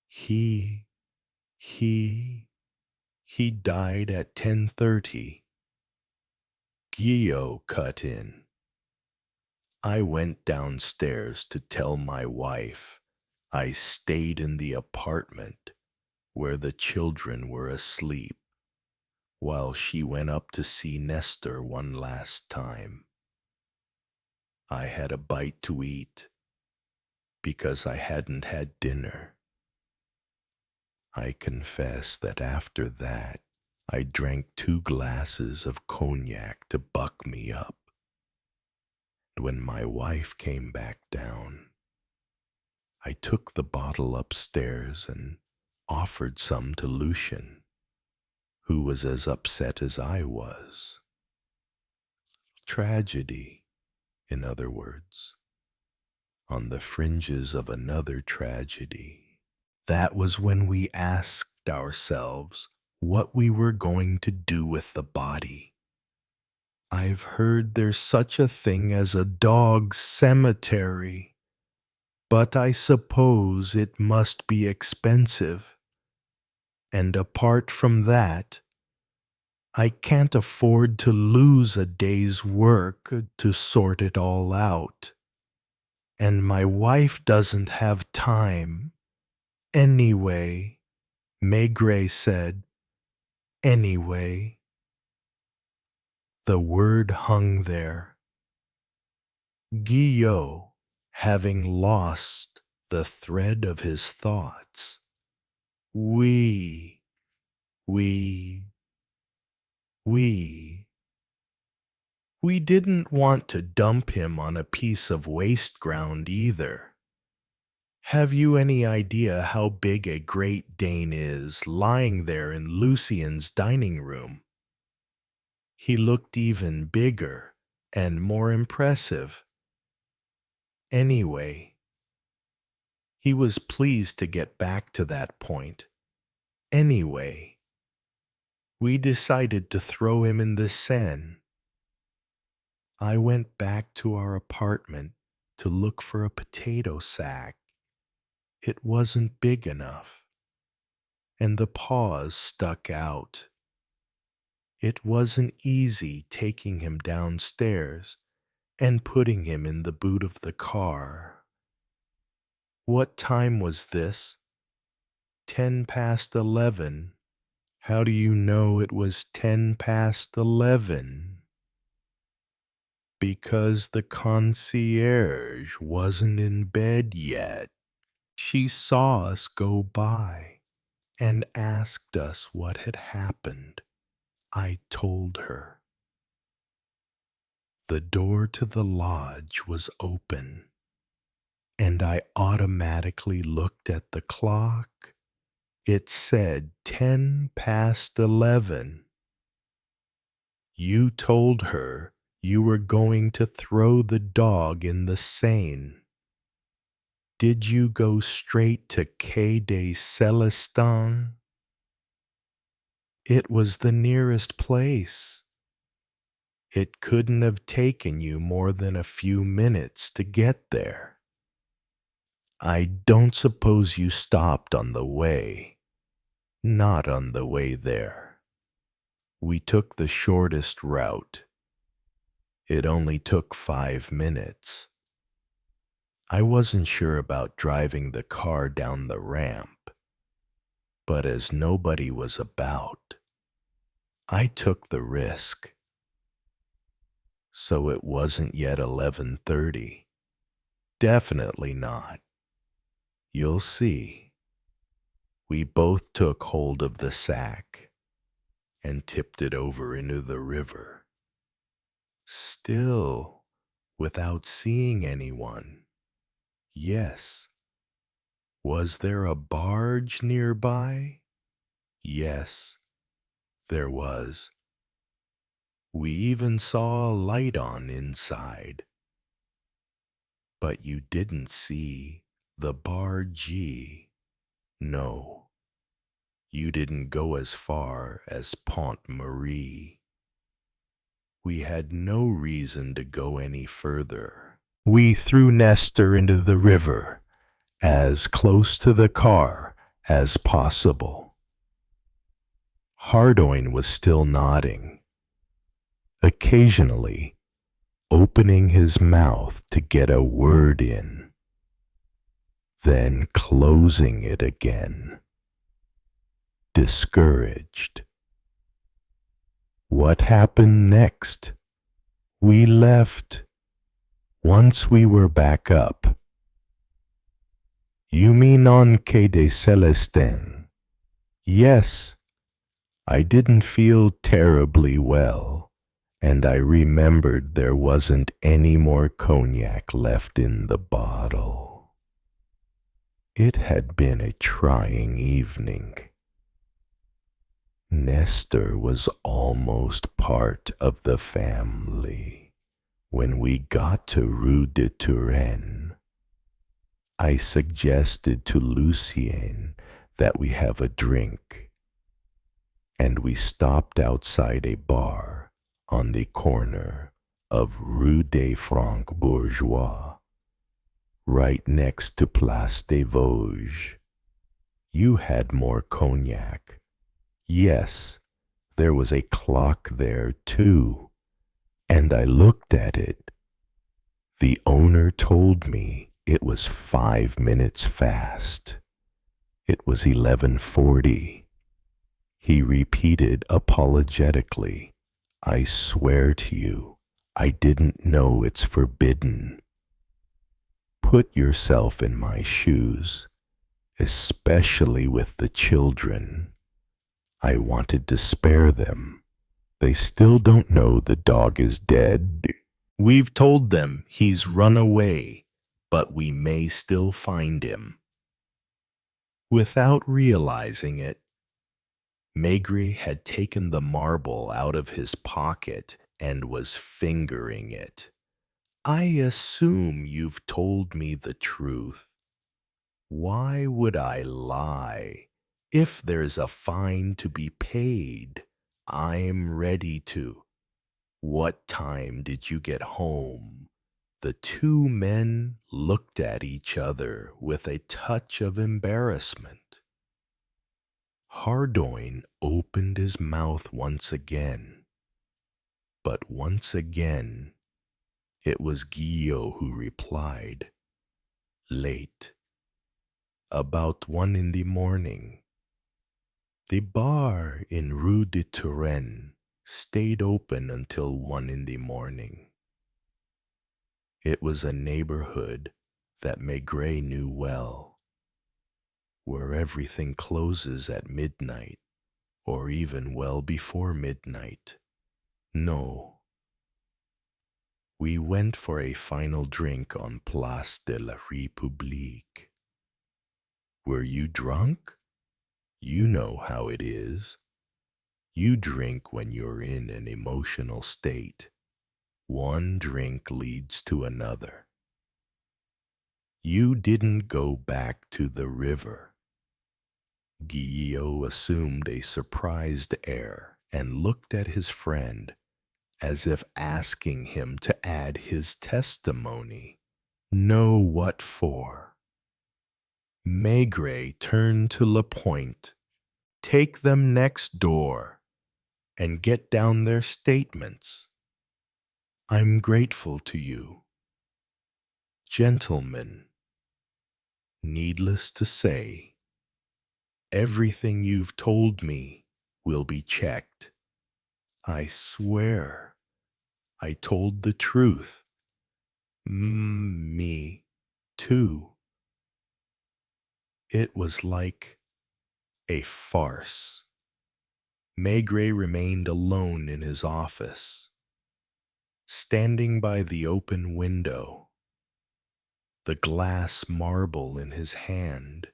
He died at 10:30. Guillot cut in. I went downstairs to tell my wife I stayed in the apartment where the children were asleep, while she went up to see Nestor one last time. I had a bite to eat because I hadn't had dinner. I confess that after that, I drank 2 glasses of cognac to buck me up. When my wife came back down, I took the bottle upstairs and offered some to Lucien, who was as upset as I was. Tragedy, in other words, on the fringes of another tragedy. That was when we asked ourselves what we were going to do with the body. I've heard there's such a thing as a dog's cemetery, but I suppose it must be expensive. And apart from that, I can't afford to lose a day's work to sort it all out. And my wife doesn't have time. Anyway, Maigret said, anyway. The word hung there. Guillot, having lost the thread of his thoughts, we We, we, we didn't want to dump him on a piece of waste ground either. Have you any idea how big a Great Dane is lying there in Lucien's dining room? He looked even bigger and more impressive. Anyway, he was pleased to get back to that point. Anyway, we decided to throw him in the Seine. I went back to our apartment to look for a potato sack. It wasn't big enough, and the paws stuck out. It wasn't easy taking him downstairs and putting him in the boot of the car. What time was this? 11:10. How do you know it was 11:10? Because the concierge wasn't in bed yet. She saw us go by and asked us what had happened. I told her. The door to the lodge was open, and I automatically looked at the clock. It said 11:10. You told her you were going to throw the dog in the Seine. Did you go straight to Quai des Célestins? It was the nearest place. It couldn't have taken you more than a few minutes to get there. I don't suppose you stopped on the way. Not on the way there. We took the shortest route. It only took 5 minutes. I wasn't sure about driving the car down the ramp, but as nobody was about, I took the risk. So it wasn't yet 11:30. Definitely not. You'll see. We both took hold of the sack and tipped it over into the river. Still, without seeing anyone. Yes. Was there a barge nearby? Yes, there was. We even saw a light on inside. But you didn't see the bargee. No, you didn't go as far as Pont Marie. We had no reason to go any further. We threw Nestor into the river, as close to the car as possible. Hardoin was still nodding, occasionally opening his mouth to get a word in, then closing it again, discouraged. What happened next? We left. Once we were back up. You mean on Quai des Célestins? Yes. I didn't feel terribly well, and I remembered there wasn't any more cognac left in the bottle. It had been a trying evening. Nestor was almost part of the family. When we got to Rue de Turenne, I suggested to Lucien that we have a drink, and we stopped outside a bar on the corner of Rue des Francs Bourgeois, right next to Place des Vosges. You had more cognac. Yes, there was a clock there too, and I looked at it. The owner told me it was 5 minutes fast. It was 11:40. He repeated apologetically, I swear to you, I didn't know it's forbidden. Put yourself in my shoes, especially with the children. I wanted to spare them. They still don't know the dog is dead. We've told them he's run away, but we may still find him. Without realizing it, Maigret had taken the marble out of his pocket and was fingering it. I assume you've told me the truth. Why would I lie? If there's a fine to be paid, I'm ready to. What time did you get home? The two men looked at each other with a touch of embarrassment. Hardoin opened his mouth once again, but once again it was Guillaume who replied, late. About 1 in the morning. The bar in Rue de Turenne stayed open until 1 in the morning. It was a neighborhood that Maigret knew well, where everything closes at midnight, or even well before midnight. No. We went for a final drink on Place de la République. Were you drunk? You know how it is. You drink when you're in an emotional state. One drink leads to another. You didn't go back to the river. Guillaume assumed a surprised air and looked at his friend as if asking him to add his testimony. No, what for? Maigret turned to Lapointe. Take them next door and get down their statements. I'm grateful to you. Gentlemen, needless to say, everything you've told me will be checked. I swear I told the truth. Me, too. It was like a farce. Maigret remained alone in his office, standing by the open window, the glass marble in his hand.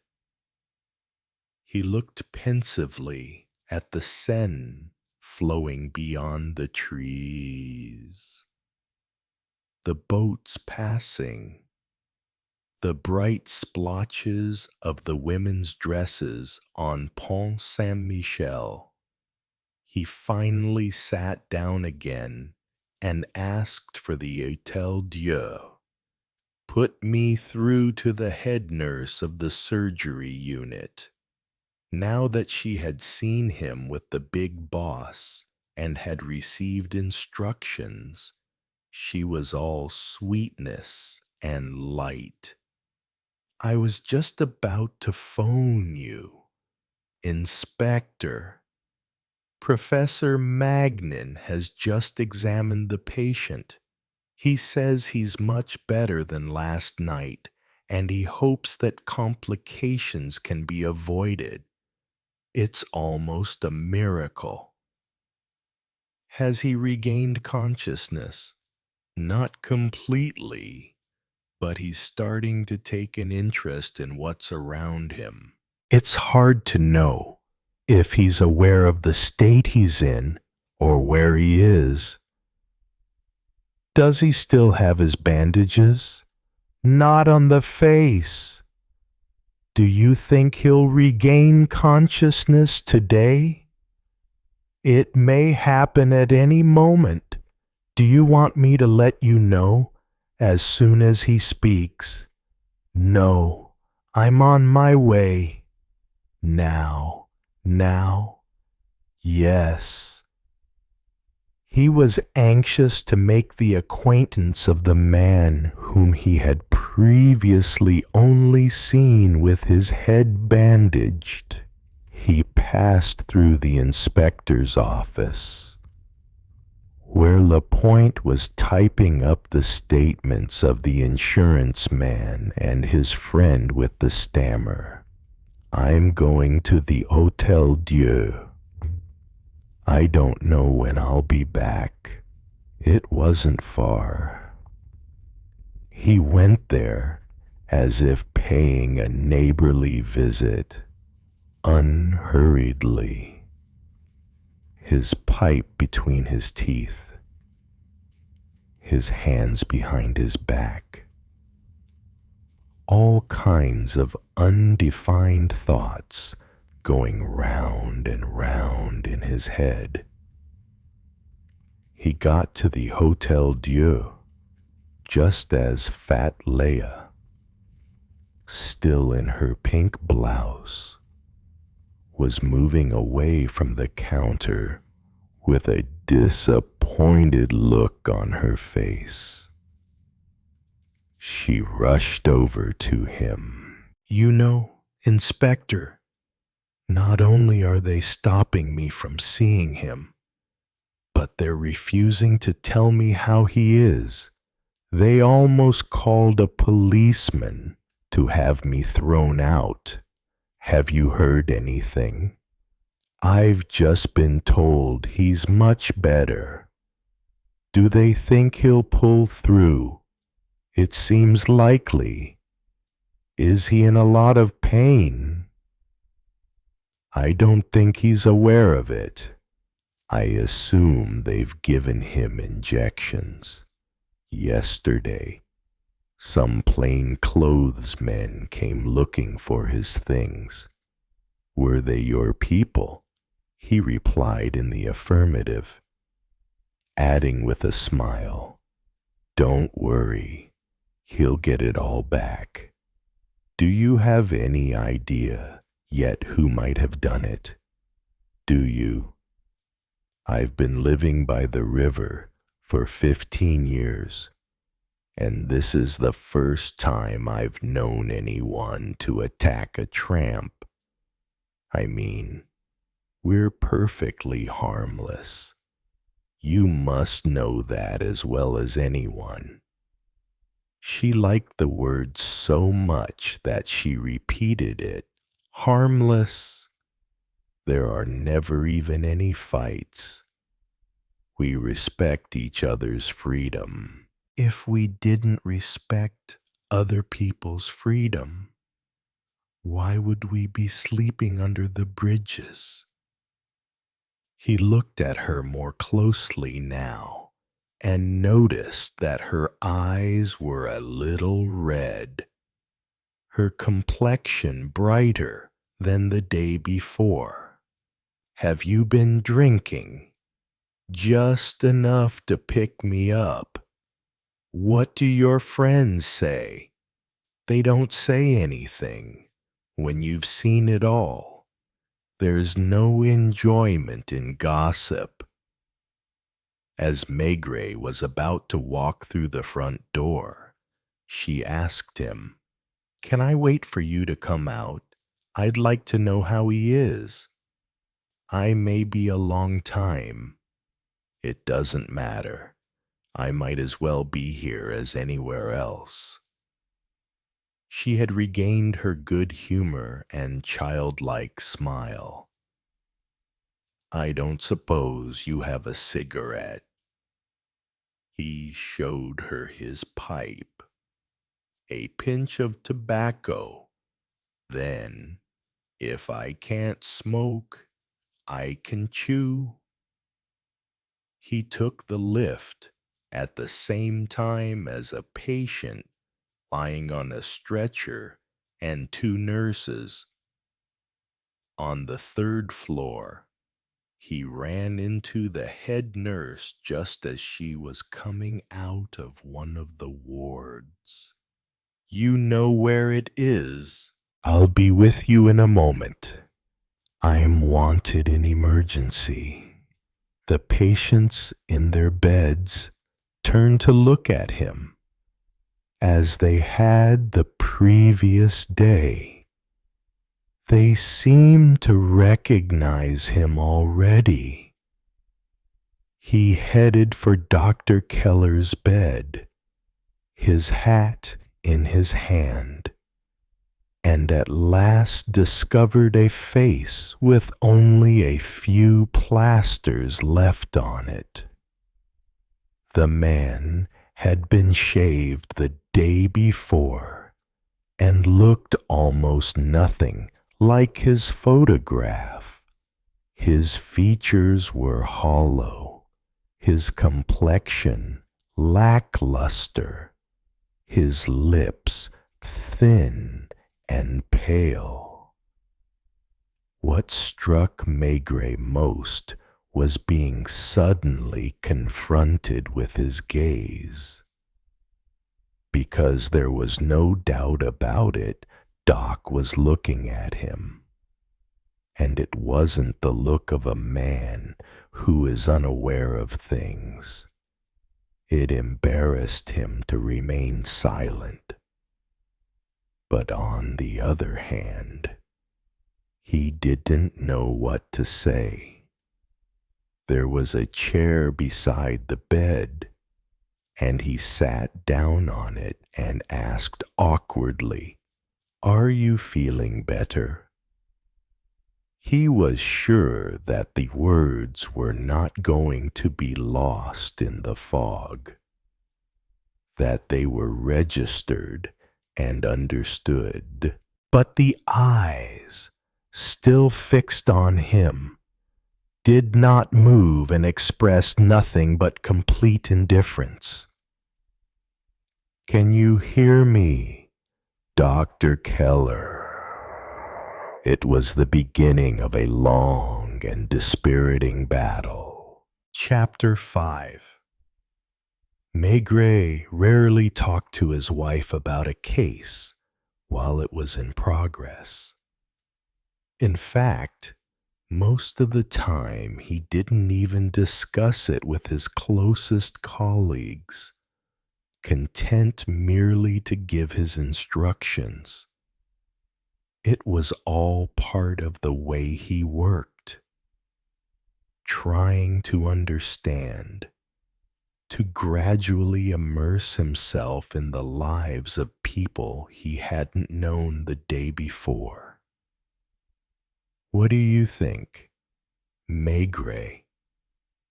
He looked pensively at the Seine flowing beyond the trees, the boats passing, the bright splotches of the women's dresses on Pont Saint-Michel. He finally sat down again and asked for the Hôtel Dieu. Put me through to the head nurse of the surgery unit. Now that she had seen him with the big boss and had received instructions, she was all sweetness and light. I was just about to phone you. Inspector, Professor Magnin has just examined the patient. He says he's much better than last night, and he hopes that complications can be avoided. It's almost a miracle. Has he regained consciousness? Not completely, but he's starting to take an interest in what's around him. It's hard to know if he's aware of the state he's in or where he is. Does he still have his bandages? Not on the face. Do you think he'll regain consciousness today? It may happen at any moment. Do you want me to let you know as soon as he speaks? No, I'm on my way. Now, yes. He was anxious to make the acquaintance of the man whom he had previously only seen with his head bandaged. He passed through the inspector's office, where Lapointe was typing up the statements of the insurance man and his friend with the stammer. I'm going to the Hôtel Dieu. I don't know when I'll be back. It wasn't far. He went there as if paying a neighborly visit, unhurriedly, his pipe between his teeth, his hands behind his back. All kinds of undefined thoughts going round and round in his head. He got to the Hotel Dieu just as fat Leia, still in her pink blouse, was moving away from the counter with a disappointed look on her face. She rushed over to him. You know, Inspector, not only are they stopping me from seeing him, but they're refusing to tell me how he is. They almost called a policeman to have me thrown out. Have you heard anything? I've just been told he's much better. Do they think he'll pull through? It seems likely. Is he in a lot of pain? I don't think he's aware of it. I assume they've given him injections. Yesterday, some plainclothes men came looking for his things. Were they your people? He replied in the affirmative, adding with a smile, Don't worry, he'll get it all back. Do you have any idea yet who might have done it? Do you? I've been living by the river for 15 years, and this is the first time I've known anyone to attack a tramp. I mean, we're perfectly harmless. You must know that as well as anyone. She liked the word so much that she repeated it. Harmless. There are never even any fights. We respect each other's freedom. If we didn't respect other people's freedom, why would we be sleeping under the bridges? He looked at her more closely now and noticed that her eyes were a little red, her complexion brighter than the day before. Have you been drinking? Just enough to pick me up. What do your friends say? They don't say anything when you've seen it all. There's no enjoyment in gossip. As Maigret was about to walk through the front door, she asked him, Can I wait for you to come out? I'd like to know how he is. I may be a long time. It doesn't matter. I might as well be here as anywhere else. She had regained her good humor and childlike smile. I don't suppose you have a cigarette. He showed her his pipe. A pinch of tobacco. Then, if I can't smoke, I can chew. He took the lift at the same time as a patient lying on a stretcher and 2 nurses. On the 3rd floor, he ran into the head nurse just as she was coming out of one of the wards. You know where it is. I'll be with you in a moment. I'm wanted in emergency. The patients in their beds turned to look at him, as they had the previous day. They seemed to recognize him already. He headed for Dr. Keller's bed, his hat in his hand. and at last discovered a face with only a few plasters left on it. The man had been shaved the day before and looked almost nothing like his photograph. His features were hollow, his complexion lackluster, his lips thin and pale. What struck Maigret most was being suddenly confronted with his gaze. Because there was no doubt about it, Doc was looking at him. And it wasn't the look of a man who is unaware of things. It embarrassed him to remain silent. But on the other hand, he didn't know what to say. There was a chair beside the bed, and he sat down on it and asked awkwardly, "Are you feeling better?" He was sure that the words were not going to be lost in the fog, that they were registered and understood. But the eyes, still fixed on him, did not move and expressed nothing but complete indifference. "Can you hear me, Dr. Keller?" It was the beginning of a long and dispiriting battle. Chapter 5. Maigret rarely talked to his wife about a case while it was in progress. In fact, most of the time he didn't even discuss it with his closest colleagues, content merely to give his instructions. It was all part of the way he worked, trying to understand, to gradually immerse himself in the lives of people he hadn't known the day before. What do you think? Maigret.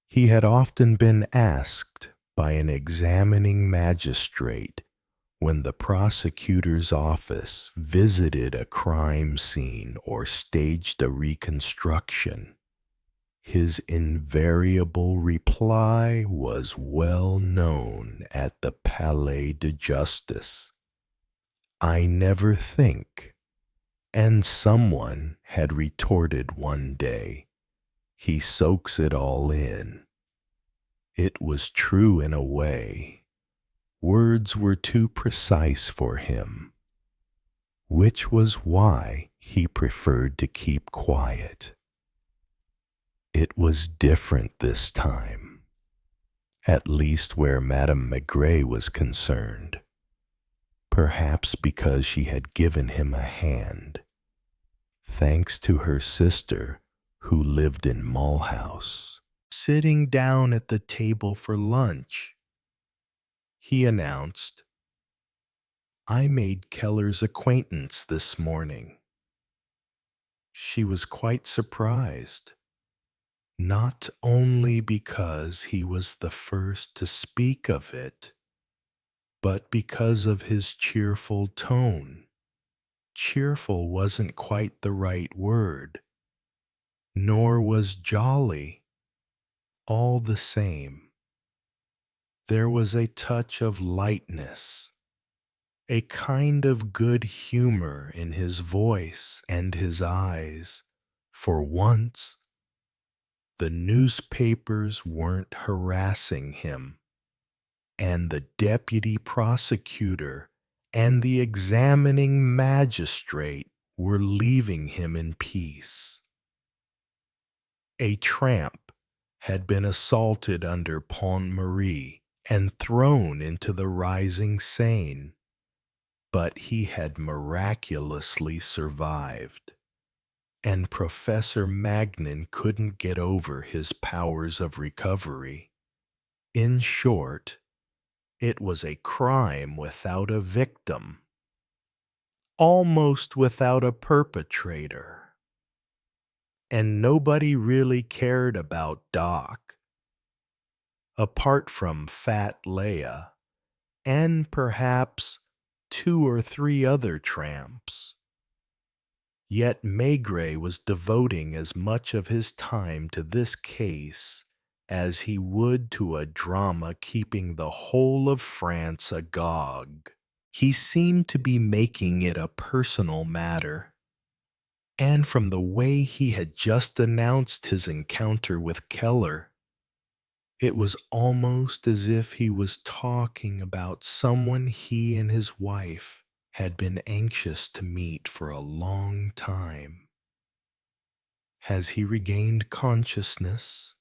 He had often been asked by an examining magistrate when the prosecutor's office visited a crime scene or staged a reconstruction. His invariable reply was well known at the Palais de Justice: "I never think." And someone had retorted one day, "He soaks it all in." It was true in a way. Words were too precise for him, which was why he preferred to keep quiet. It was different this time, at least where Madame Maigret was concerned. Perhaps because she had given him a hand, thanks to her sister who lived in Mulhouse. Sitting down at the table for lunch, he announced, "I made Keller's acquaintance this morning." She was quite surprised, not only because he was the first to speak of it, but because of his cheerful tone. Cheerful wasn't quite the right word, nor was jolly. All the same, there was a touch of lightness, a kind of good humor in his voice and his eyes. For once, the newspapers weren't harassing him, and the deputy prosecutor and the examining magistrate were leaving him in peace. A tramp had been assaulted under Pont Marie and thrown into the rising Seine, but he had miraculously survived, and Professor Magnan couldn't get over his powers of recovery. In short, it was a crime without a victim. almost without a perpetrator. And nobody really cared about Doc, apart from Fat Leia and perhaps 2 or 3 other tramps. Yet Maigret was devoting as much of his time to this case as he would to a drama keeping the whole of France agog. He seemed to be making it a personal matter, and from the way he had just announced his encounter with Keller, it was almost as if he was talking about someone he and his wife had been anxious to meet for a long time. "Has he regained consciousness?"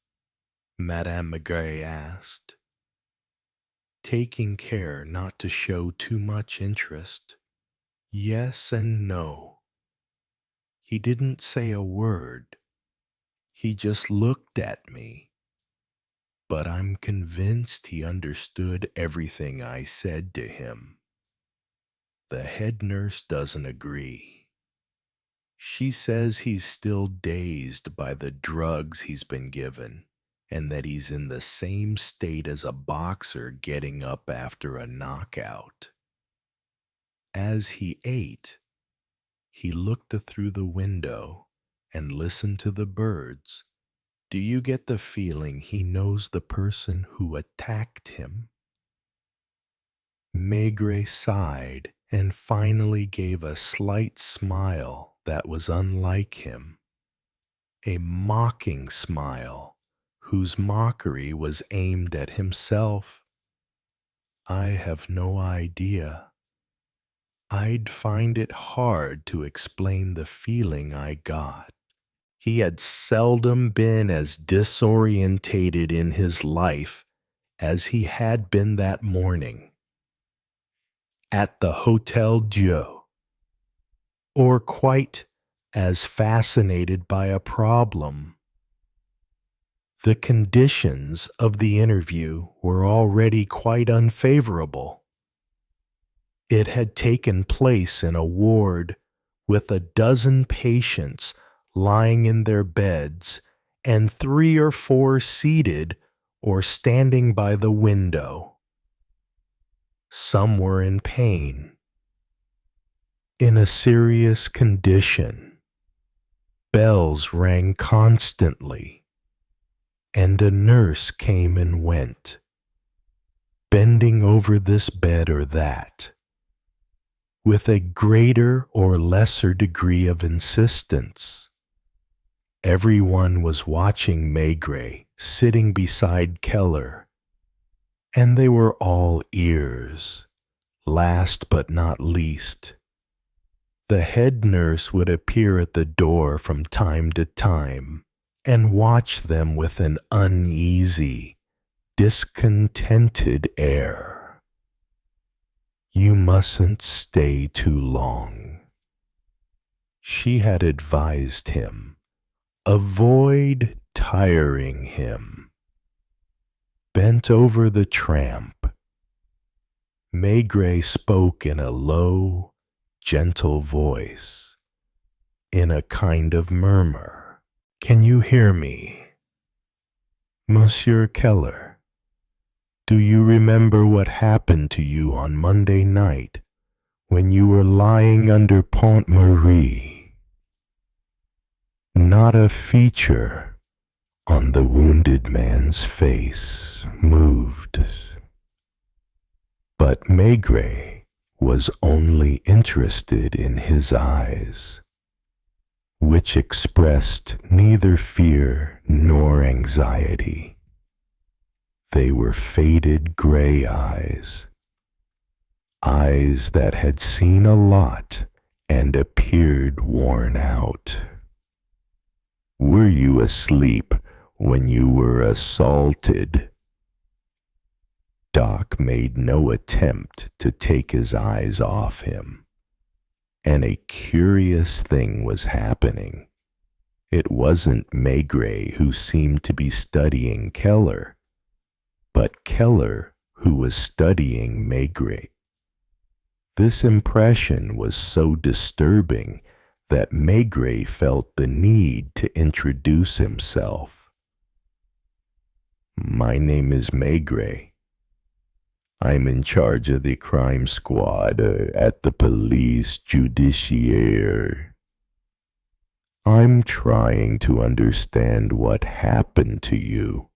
Madame Maigret asked, taking care not to show too much interest. "Yes and no. He didn't say a word. He just looked at me. But I'm convinced he understood everything I said to him. The head nurse doesn't agree. She says he's still dazed by the drugs he's been given, and that he's in the same state as a boxer getting up after a knockout. As he ate, he looked through the window and listened to the birds. Do you get the feeling he knows the person who attacked him?" Maigret sighed and finally gave a slight smile that was unlike him, a mocking smile whose mockery was aimed at himself. "I have no idea. I'd find it hard to explain the feeling I got." He had seldom been as disorientated in his life as he had been that morning at the Hotel Dieu, or quite as fascinated by a problem. The conditions of the interview were already quite unfavorable. It had taken place in a ward with a dozen patients lying in their beds and 3 or 4 seated or standing by the window. Some were in pain, in a serious condition. Bells rang constantly, and a nurse came and went, bending over this bed or that, with a greater or lesser degree of insistence. Everyone was watching Maigret sitting beside Keller, and they were all ears. Last but not least, the head nurse would appear at the door from time to time and watch them with an uneasy, discontented air. "You mustn't stay too long," she had advised him. "Avoid tiring him." Bent over the tramp, Maigret spoke in a low, gentle voice, in a kind of murmur. "Can you hear me? Monsieur Keller, do you remember what happened to you on Monday night when you were lying under Pont Marie?" Not a feature on the wounded man's face moved, but Maigret was only interested in his eyes, which expressed neither fear nor anxiety. They were faded gray eyes, eyes that had seen a lot and appeared worn out. "Were you asleep when you were assaulted?" Doc made no attempt to take his eyes off him, and a curious thing was happening. It wasn't Maigret who seemed to be studying Keller, but Keller who was studying Maigret. This impression was so disturbing that Maigret felt the need to introduce himself. My name is Maigret. I'm in charge of the crime squad at the police judiciaire. I'm trying to understand what happened to you.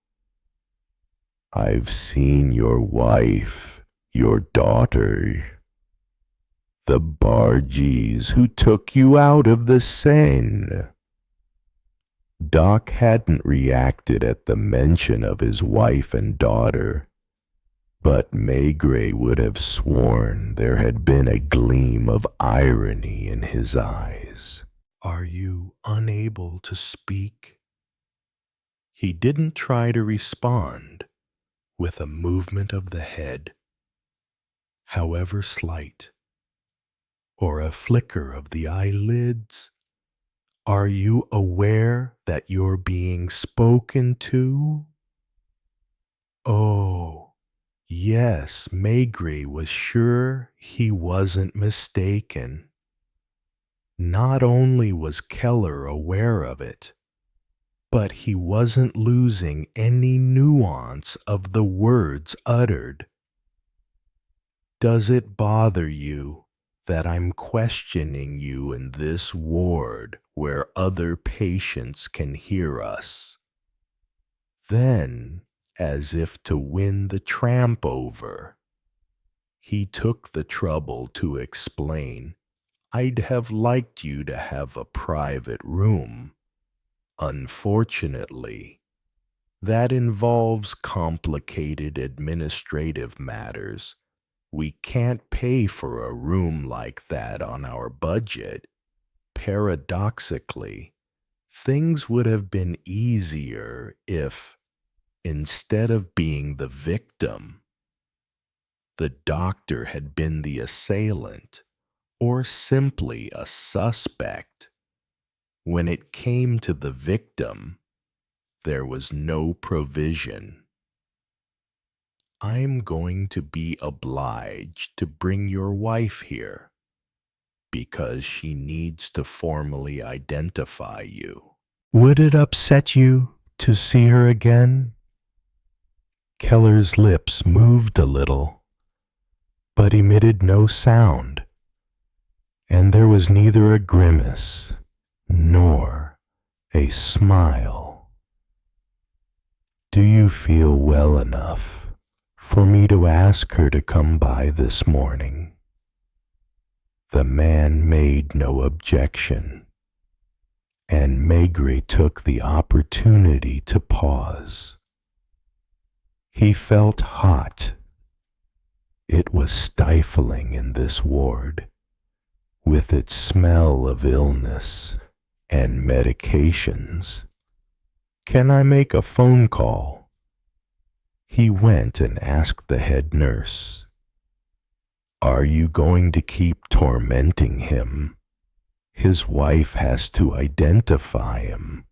I've seen your wife, your daughter, the bargees who took you out of the Seine. Doc hadn't reacted at the mention of his wife and daughter, but Maigret would have sworn there had been a gleam of irony in his eyes. Are you unable to speak? He didn't try to respond with a movement of the head, however slight, or a flicker of the eyelids. Are you aware that you're being spoken to? Oh, yes, Maigret was sure he wasn't mistaken. Not only was Keller aware of it, but he wasn't losing any nuance of the words uttered. Does it bother you that I'm questioning you in this ward where other patients can hear us? Then, as if to win the tramp over, he took the trouble to explain, I'd have liked you to have a private room. Unfortunately, that involves complicated administrative matters. We can't pay for a room like that on our budget. Paradoxically, things would have been easier if, instead of being the victim, the doctor had been the assailant, or simply a suspect. When it came to the victim, there was no provision. I'm going to be obliged to bring your wife here because she needs to formally identify you. Would it upset you to see her again? Keller's lips moved a little, but emitted no sound, and there was neither a grimace nor a smile. Do you feel well enough for me to ask her to come by this morning? The man made no objection, and Maigret took the opportunity to pause. He felt hot. It was stifling in this ward, with its smell of illness and medications. Can I make a phone call? He went and asked the head nurse. Are you going to keep tormenting him? His wife has to identify him.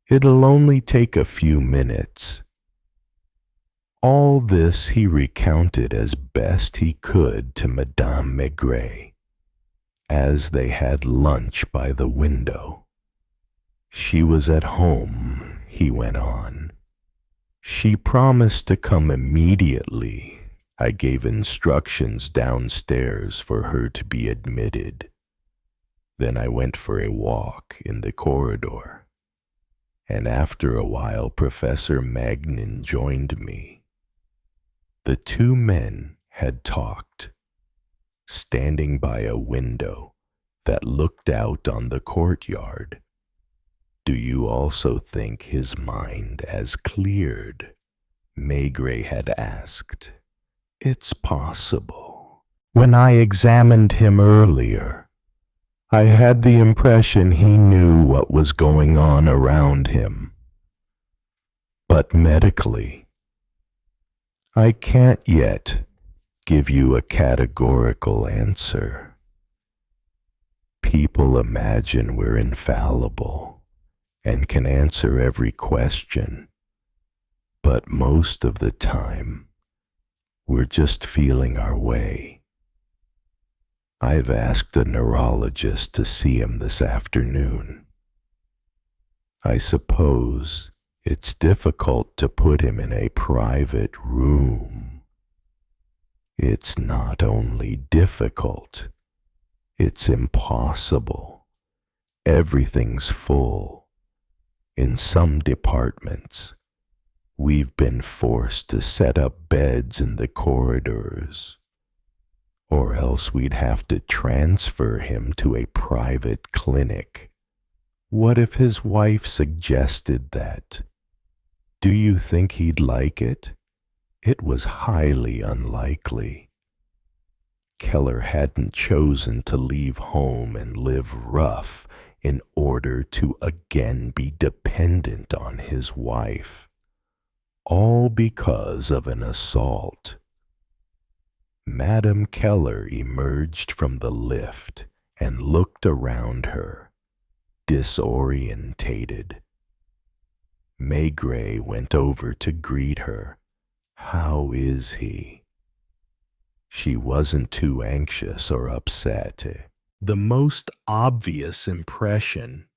It'll only take a few minutes. All this he recounted as best he could to Madame Maigret, as they had lunch by the window. She was at home, he went on. She promised to come immediately. I gave instructions downstairs for her to be admitted. Then I went for a walk in the corridor, and after a while Professor Magnin joined me. The two men had talked, standing by a window that looked out on the courtyard. Do you also think his mind has cleared? Maigret had asked. It's possible. When I examined him earlier, I had the impression he knew what was going on around him. But medically, I can't yet give you a categorical answer. People imagine we're infallible and can answer every question, but most of the time, we're just feeling our way. I've asked a neurologist to see him this afternoon. I suppose it's difficult to put him in a private room. It's not only difficult, it's impossible. Everything's full. In some departments, we've been forced to set up beds in the corridors, or else we'd have to transfer him to a private clinic. What if his wife suggested that? Do you think he'd like it? It was highly unlikely. Keller hadn't chosen to leave home and live rough in order to again be dependent on his wife, all because of an assault. Madame Keller emerged from the lift and looked around her, disorientated. Maigret went over to greet her. "How is he?" She wasn't too anxious or upset. The most obvious impression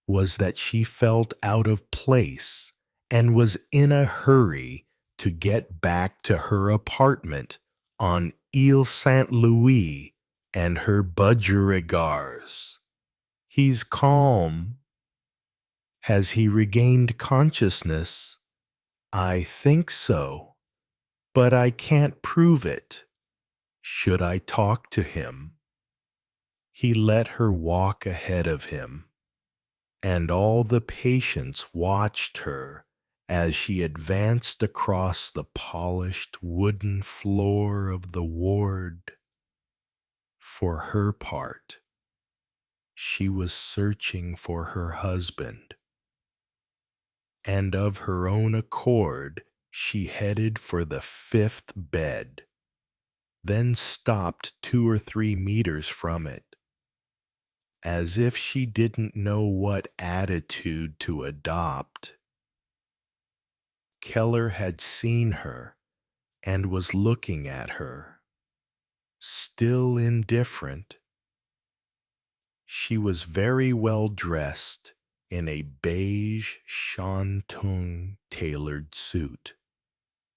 was that she felt out of place and was in a hurry to get back to her apartment on Ile Saint Louis and her budgerigars. He's calm. Has he regained consciousness? I think so, but I can't prove it. Should I talk to him? He let her walk ahead of him, and all the patients watched her as she advanced across the polished wooden floor of the ward. For her part, she was searching for her husband, and of her own accord she headed for the 5th bed, then stopped 2 or 3 meters from it, as if she didn't know what attitude to adopt. Keller had seen her and was looking at her, still indifferent. She was very well dressed in a beige shantung tailored suit,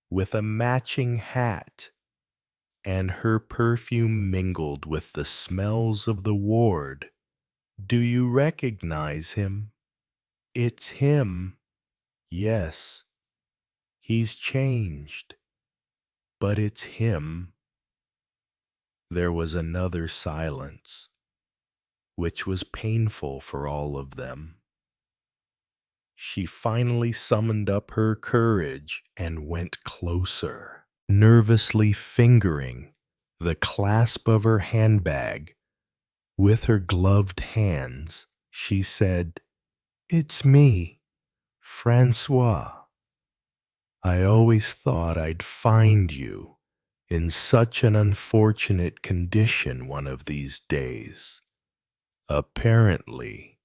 with a matching hat, and her perfume mingled with the smells of the ward. Do you recognize him? It's him. Yes, he's changed, but it's him. There was another silence, which was painful for all of them. She finally summoned up her courage and went closer, nervously fingering the clasp of her handbag. With her gloved hands, she said, "It's me, Francois. I always thought I'd find you in such an unfortunate condition one of these days. Apparently,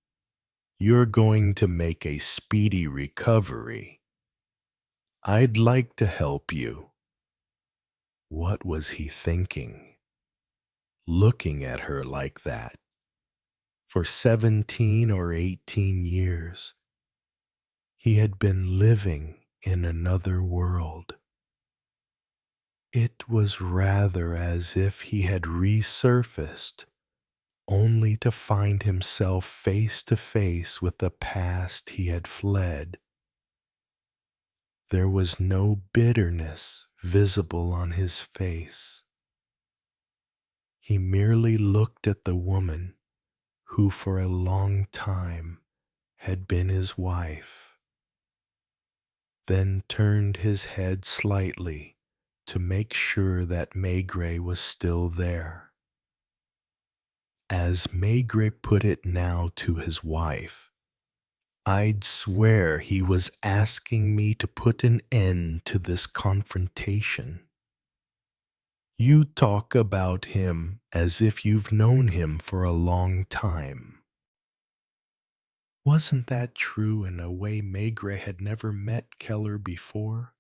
you're going to make a speedy recovery. I'd like to help you." What was he thinking? Looking at her like that. For 17 or 18 years, he had been living in another world. It was rather as if he had resurfaced, only to find himself face to face with the past he had fled. There was no bitterness visible on his face. He merely looked at the woman who for a long time had been his wife, then turned his head slightly to make sure that Maigret was still there. As Maigret put it now to his wife, "I'd swear he was asking me to put an end to this confrontation. You talk about him as if you've known him for a long time." Wasn't that true in a way? Maigret had never met Keller before,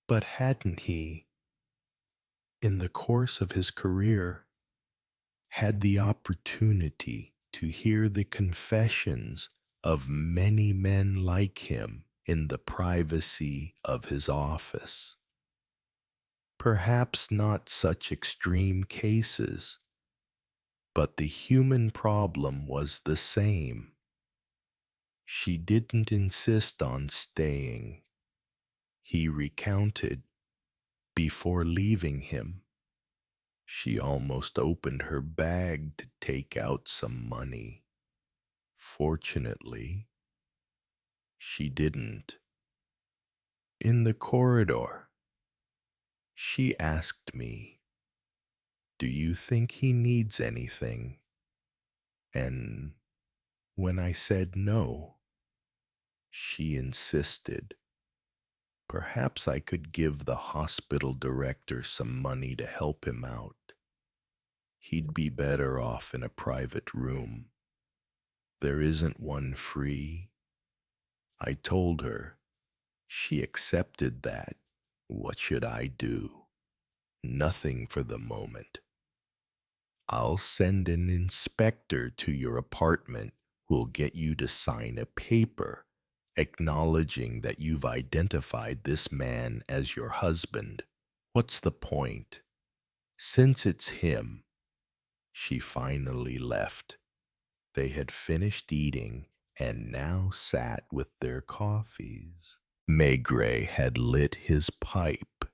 but hadn't he, in the course of his career, had the opportunity to hear the confessions of many men like him in the privacy of his office. Perhaps not such extreme cases, but the human problem was the same. She didn't insist on staying. He recounted. Before leaving him, she almost opened her bag to take out some money. Fortunately, she didn't. In the corridor, she asked me, "Do you think he needs anything?" And when I said no, she insisted. Perhaps I could give the hospital director some money to help him out. He'd be better off in a private room. There isn't one free. I told her. She accepted that. What should I do? Nothing for the moment. I'll send an inspector to your apartment who'll get you to sign a paper acknowledging that you've identified this man as your husband. What's the point? Since it's him, she finally left. They had finished eating and now sat with their coffees. Maigret had lit his pipe.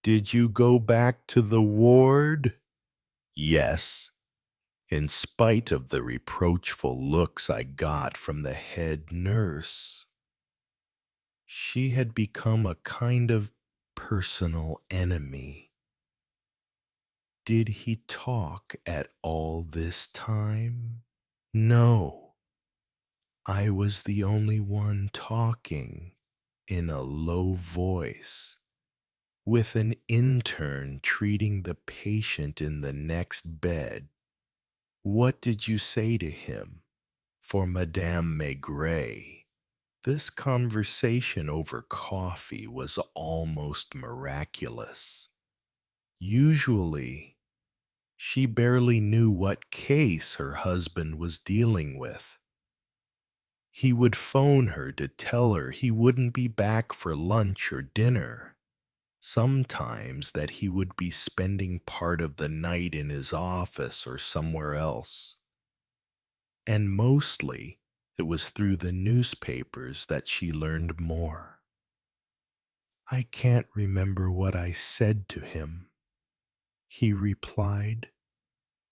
"Did you go back to the ward?" "Yes," in spite of the reproachful looks I got from the head nurse. She had become a kind of personal enemy. Did he talk at all this time? No. I was the only one talking in a low voice, with an intern treating the patient in the next bed. What did you say to him? For Madame Maigret, this conversation over coffee was almost miraculous. Usually, she barely knew what case her husband was dealing with. He would phone her to tell her he wouldn't be back for lunch or dinner. Sometimes that he would be spending part of the night in his office or somewhere else. And mostly, it was through the newspapers that she learned more. I can't remember what I said to him, he replied,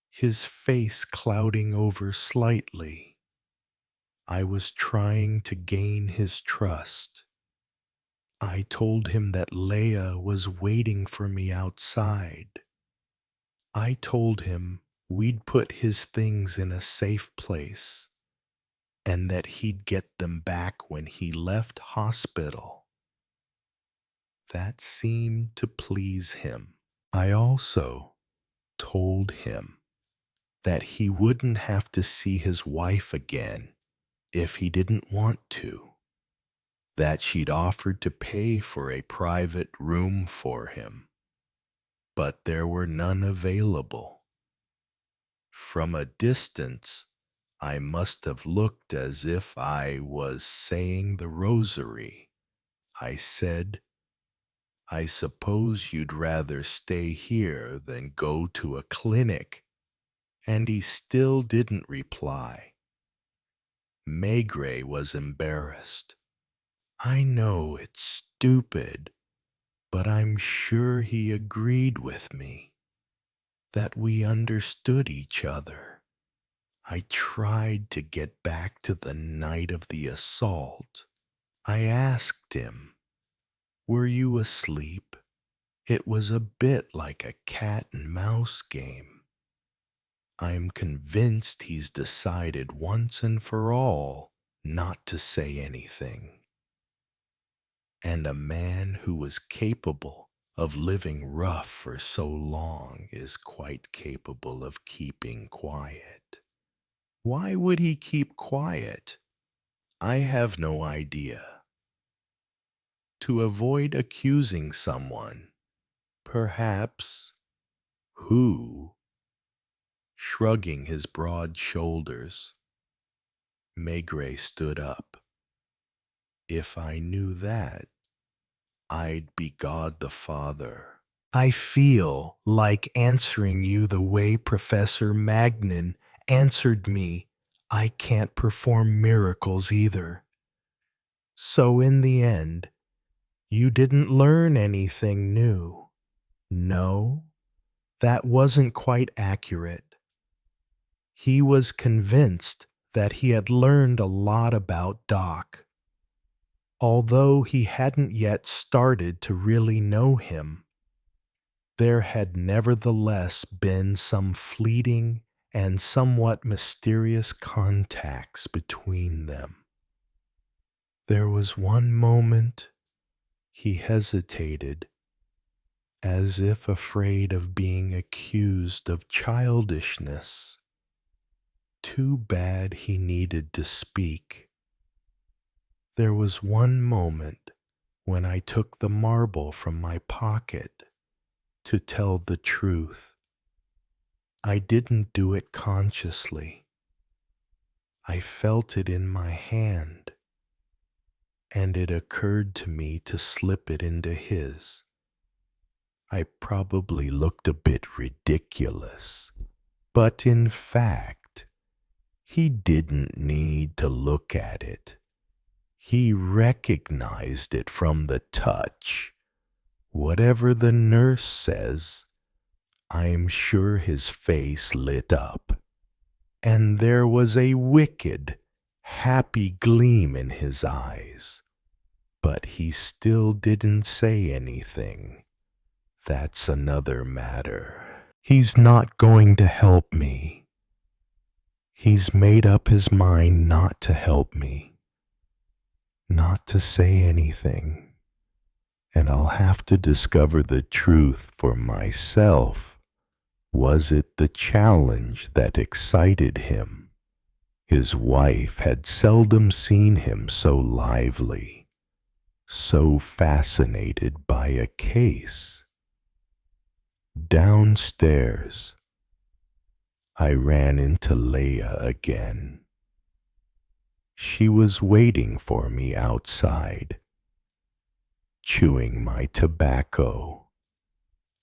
his face clouding over slightly. I was trying to gain his trust. I told him that Leia was waiting for me outside. I told him we'd put his things in a safe place and that he'd get them back when he left hospital. That seemed to please him. I also told him that he wouldn't have to see his wife again if he didn't want to, that she'd offered to pay for a private room for him, but there were none available. From a distance, I must have looked as if I was saying the rosary. I said, "I suppose you'd rather stay here than go to a clinic," and he still didn't reply. Maigret was embarrassed. I know it's stupid, but I'm sure he agreed with me, that we understood each other. I tried to get back to the night of the assault. I asked him, "Were you asleep?" It was a bit like a cat and mouse game. I'm convinced he's decided once and for all not to say anything. And a man who was capable of living rough for so long is quite capable of keeping quiet. Why would he keep quiet? I have no idea. To avoid accusing someone, perhaps. Who? shrugging his broad shoulders. Maigret stood up. If I knew that, I'd be God the Father. I feel like answering you the way Professor Magnin answered me. I can't perform miracles either. So in the end, you didn't learn anything new. No, that wasn't quite accurate. He was convinced that he had learned a lot about Doc, although he hadn't yet started to really know him. There had nevertheless been some fleeting and somewhat mysterious contacts between them. There was one moment he hesitated, as if afraid of being accused of childishness. Too bad he needed to speak. There was one moment when I took the marble from my pocket. To tell the truth, I didn't do it consciously. I felt it in my hand, and it occurred to me to slip it into his. I probably looked a bit ridiculous, but in fact, he didn't need to look at it. He recognized it from the touch. Whatever the nurse says, I'm sure his face lit up, and there was a wicked, happy gleam in his eyes. But he still didn't say anything. That's another matter. He's not going to help me. He's made up his mind not to help me, not to say anything. And I'll have to discover the truth for myself. Was it the challenge that excited him? His wife had seldom seen him so lively, so fascinated by a case. Downstairs, I ran into Leia again. She was waiting for me outside, chewing my tobacco.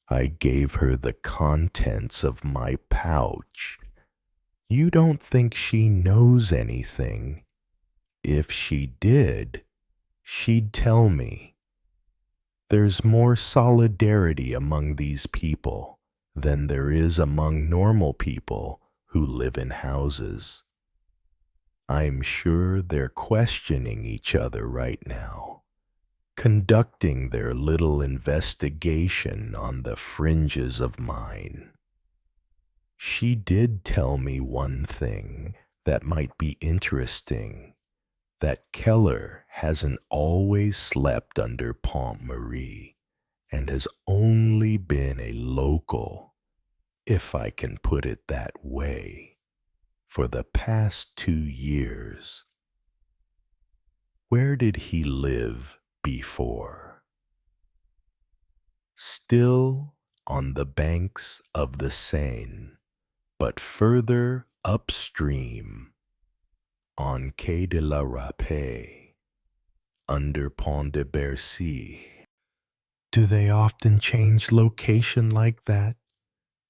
I gave her the contents of my pouch. You don't think she knows anything. If she did, she'd tell me. There's more solidarity among these people than there is among normal people who live in houses. I'm sure they're questioning each other right now, conducting their little investigation on the fringes of mine. She did tell me one thing that might be interesting, that Keller hasn't always slept under Pont Marie and has only been a local, if I can put it that way, for the past 2 years. Where did he live before? Still on the banks of the Seine, but further upstream, on Quai de la Râpée, under Pont de Bercy. Do they often change location like that?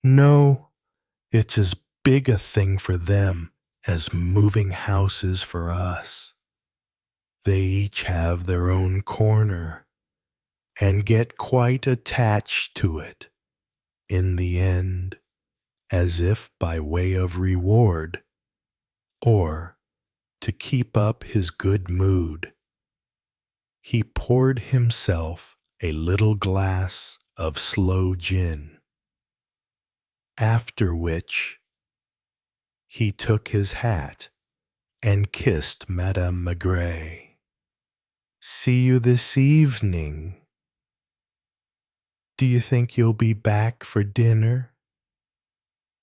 No, it's as big a thing for them as moving houses for us. They each have their own corner and get quite attached to it in the end, as if by way of reward, or to keep up his good mood. He poured himself a little glass of sloe gin, after which he took his hat and kissed Madame Maigret. See you this evening. Do you think you'll be back for dinner?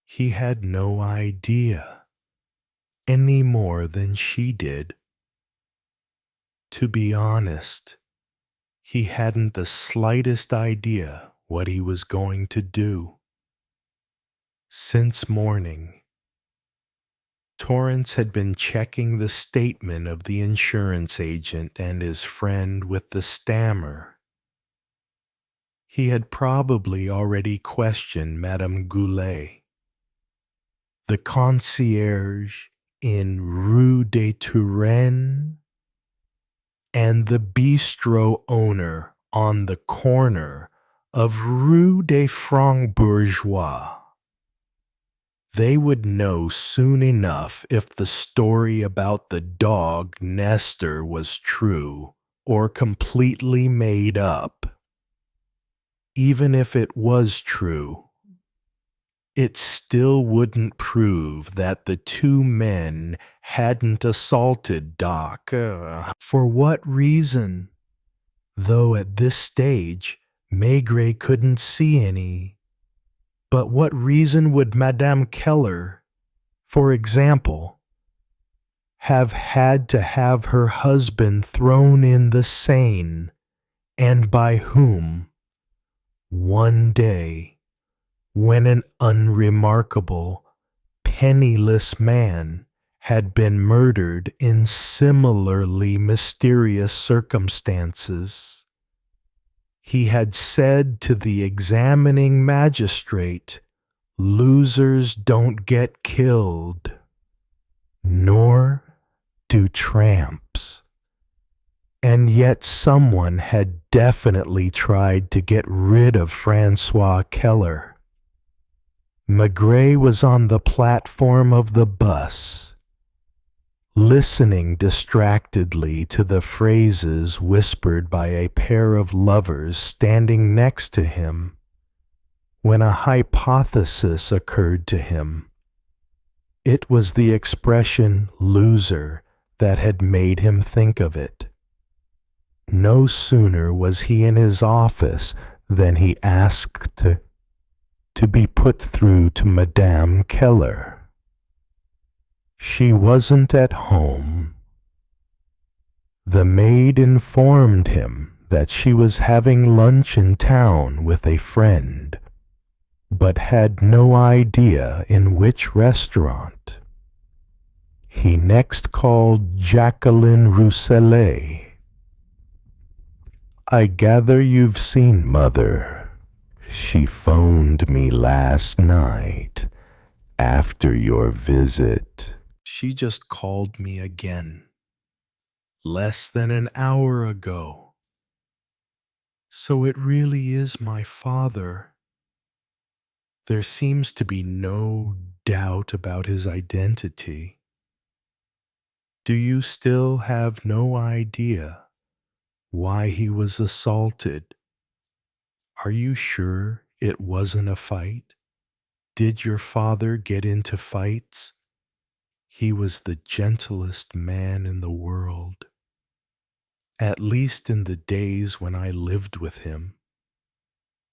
He had no idea, any more than she did. To be honest, he hadn't the slightest idea what he was going to do. Since morning, Torrance had been checking the statement of the insurance agent and his friend with the stammer. He had probably already questioned Madame Goulet. The concierge in Rue des Touraines and the bistro owner on the corner of Rue des Francs Bourgeois. They would know soon enough if the story about the dog Nestor was true or completely made up. Even if it was true, it still wouldn't prove that the two men hadn't assaulted Doc. For what reason? Though at this stage, Maigret couldn't see any. But what reason would Madame Keller, for example, have had to have her husband thrown in the Seine, and by whom? One day, when an unremarkable, penniless man had been murdered in similarly mysterious circumstances. He had said to the examining magistrate, "Losers don't get killed, nor do tramps." And yet someone had definitely tried to get rid of Francois Keller. Maigret was on the platform of the bus, listening distractedly to the phrases whispered by a pair of lovers standing next to him, when a hypothesis occurred to him. It was the expression "loser" that had made him think of it. No sooner was he in his office than he asked to be put through to Madame Keller. She wasn't at home. The maid informed him that she was having lunch in town with a friend, but had no idea in which restaurant. He next called Jacqueline Rousselet. "I gather you've seen Mother. She phoned me last night after your visit." She just called me again, less than an hour ago. So it really is my father. There seems to be no doubt about his identity. Do you still have no idea why he was assaulted? Are you sure it wasn't a fight? Did your father get into fights? He was the gentlest man in the world, at least in the days when I lived with him,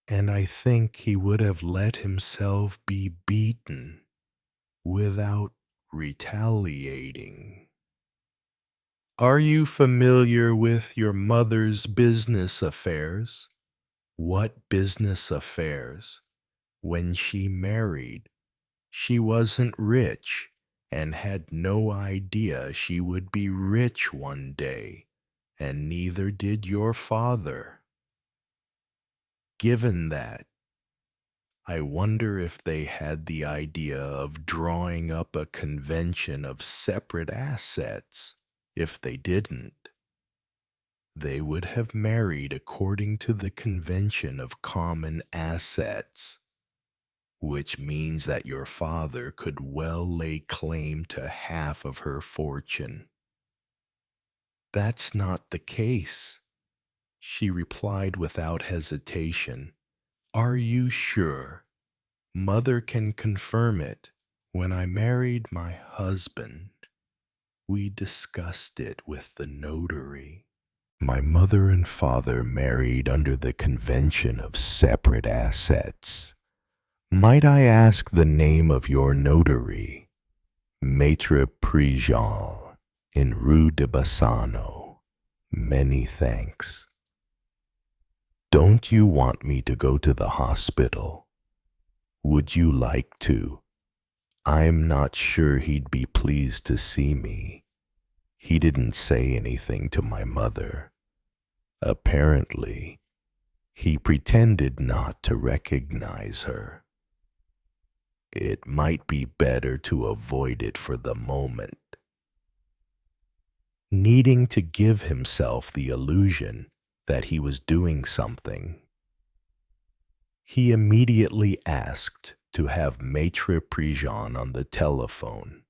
and I think he would have let himself be beaten without retaliating. Are you familiar with your mother's business affairs? What business affairs? When she married, she wasn't rich and had no idea she would be rich one day, and neither did your father. Given that, I wonder if they had the idea of drawing up a convention of separate assets. If they didn't, they would have married according to the convention of common assets, which means that your father could well lay claim to half of her fortune. That's not the case, she replied without hesitation. Are you sure? Mother can confirm it. When I married my husband, we discussed it with the notary. My mother and father married under the convention of separate assets. Might I ask the name of your notary? Maître Prigent, in Rue de Bassano. Many thanks. Don't you want me to go to the hospital? Would you like to? I'm not sure he'd be pleased to see me. He didn't say anything to my mother. Apparently, he pretended not to recognize her. It might be better to avoid it for the moment. Needing to give himself the illusion that he was doing something, he immediately asked to have Maître Prigent on the telephone.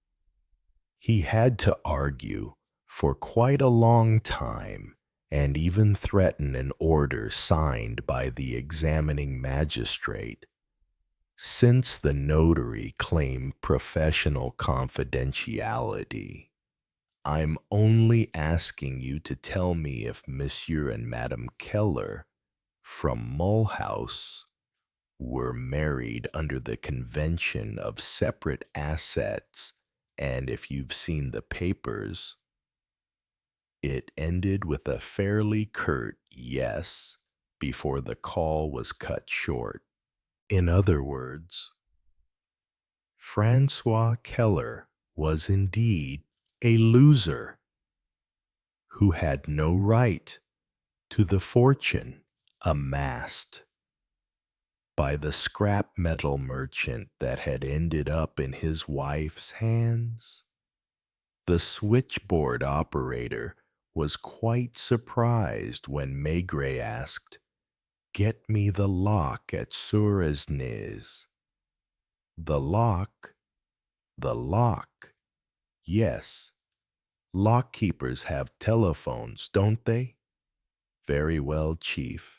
He had to argue for quite a long time and even threaten an order signed by the examining magistrate, since the notary claimed professional confidentiality. I'm only asking you to tell me if Monsieur and Madame Keller from Mulhouse were married under the convention of separate assets, and if you've seen the papers. It ended with a fairly curt yes before the call was cut short. In other words, Francois Keller was indeed a loser who had no right to the fortune amassed by the scrap metal merchant that had ended up in his wife's hands. The switchboard operator was quite surprised when Maigret asked, "Get me the lock at Suresnes." The lock? The lock. Yes. Lock keepers have telephones, don't they? Very well, Chief.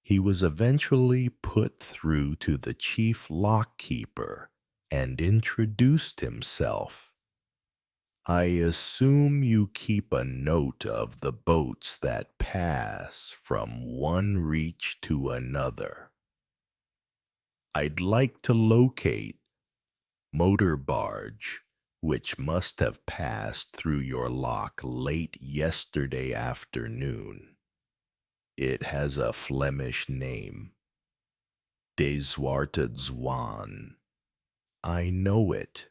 He was eventually put through to the chief lock keeper and introduced himself. "I assume you keep a note of the boats that pass from one reach to another. I'd like to locate motor barge, which must have passed through your lock late yesterday afternoon. It has a Flemish name. De Zwarte Zwan. I know it.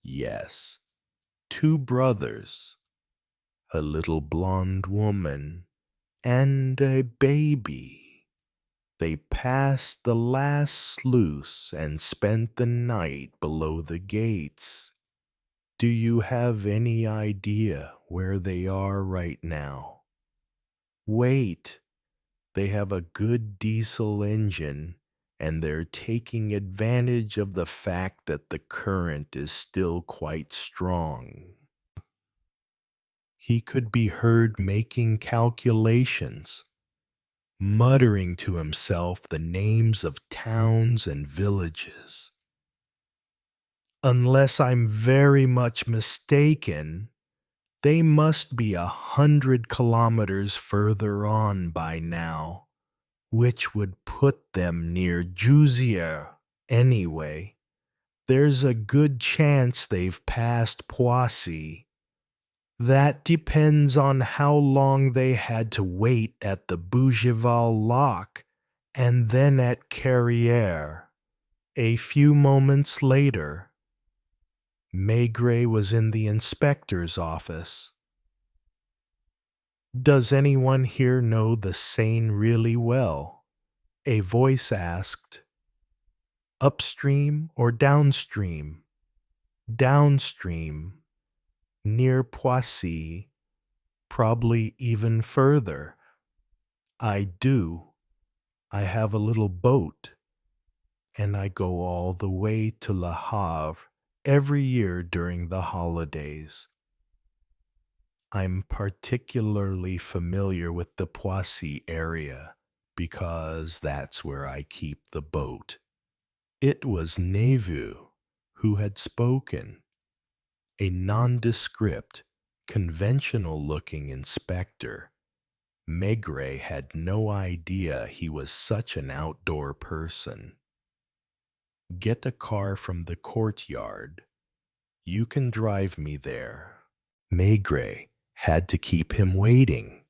Yes. 2 brothers. A little blonde woman and a baby. They passed the last sluice and spent the night below the gates. Do you have any idea where they are right now? Wait, they have a good diesel engine, and they're taking advantage of the fact that the current is still quite strong." He could be heard making calculations, muttering to himself the names of towns and villages. Unless I'm very much mistaken, they must be 100 kilometers further on by now, which would put them near Jussier anyway. There's a good chance they've passed Poissy. That depends on how long they had to wait at the Bougival lock and then at Carrière. A few moments later, Maigret was in the inspector's office. "Does anyone here know the Seine really well?" a voice asked. "Upstream or downstream?" "Downstream. Near Poissy. Probably even further." "I do. I have a little boat, and I go all the way to Le Havre every year during the holidays. I'm particularly familiar with the Poissy area because that's where I keep the boat." It was Neveu who had spoken, a nondescript, conventional-looking inspector. Maigret had no idea he was such an outdoor person. "Get a car from the courtyard. You can drive me there." Maigret had to keep him waiting,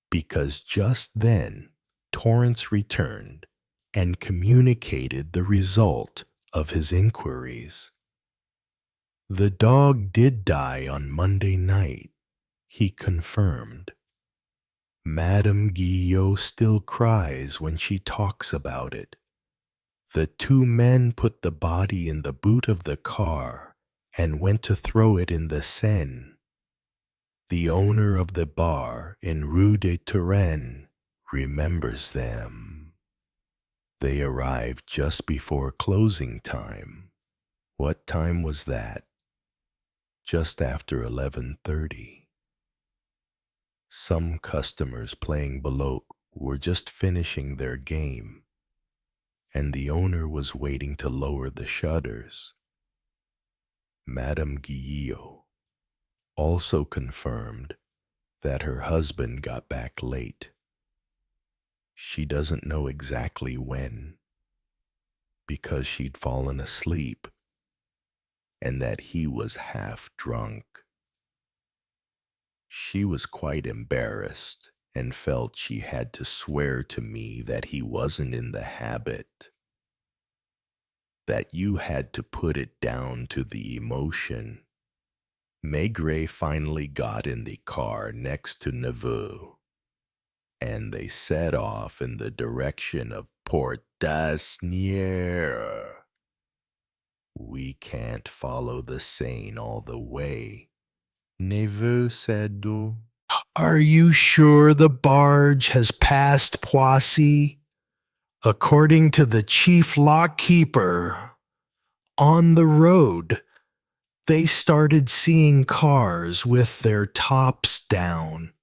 because just then Torrance returned and communicated the result of his inquiries. The dog did die on Monday night, he confirmed. Madame Guillot still cries when she talks about it. The two men put the body in the boot of the car and went to throw it in the Seine. The owner of the bar in Rue de Turenne remembers them. They arrived just before closing time. What time was that? Just after 11:30. Some customers playing below were just finishing their game, and the owner was waiting to lower the shutters. Madame Guillot also confirmed that her husband got back late. She doesn't know exactly when, because she'd fallen asleep, and that he was half drunk. She was quite embarrassed and felt she had to swear to me that he wasn't in the habit, that you had to put it down to the emotion. Maigret finally got in the car next to Neveu, and they set off in the direction of Port d'Asnières. We can't follow the Seine all the way, Neveu said. Are you sure the barge has passed Poissy? According to the chief lockkeeper, on the road, they started seeing cars with their tops down,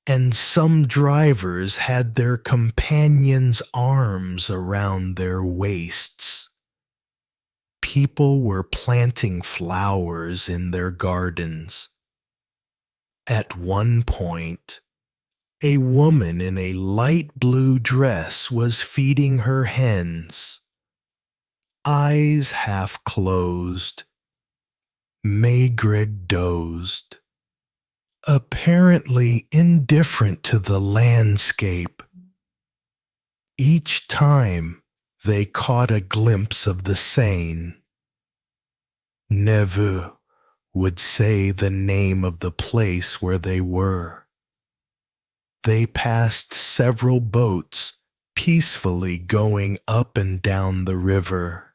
and some drivers had their companions' arms around their waists. People were planting flowers in their gardens. At one point, a woman in a light blue dress was feeding her hens. Eyes half closed, Maigret dozed, apparently indifferent to the landscape. Each time they caught a glimpse of the Seine, Neveu would say the name of the place where they were. They passed several boats peacefully going up and down the river.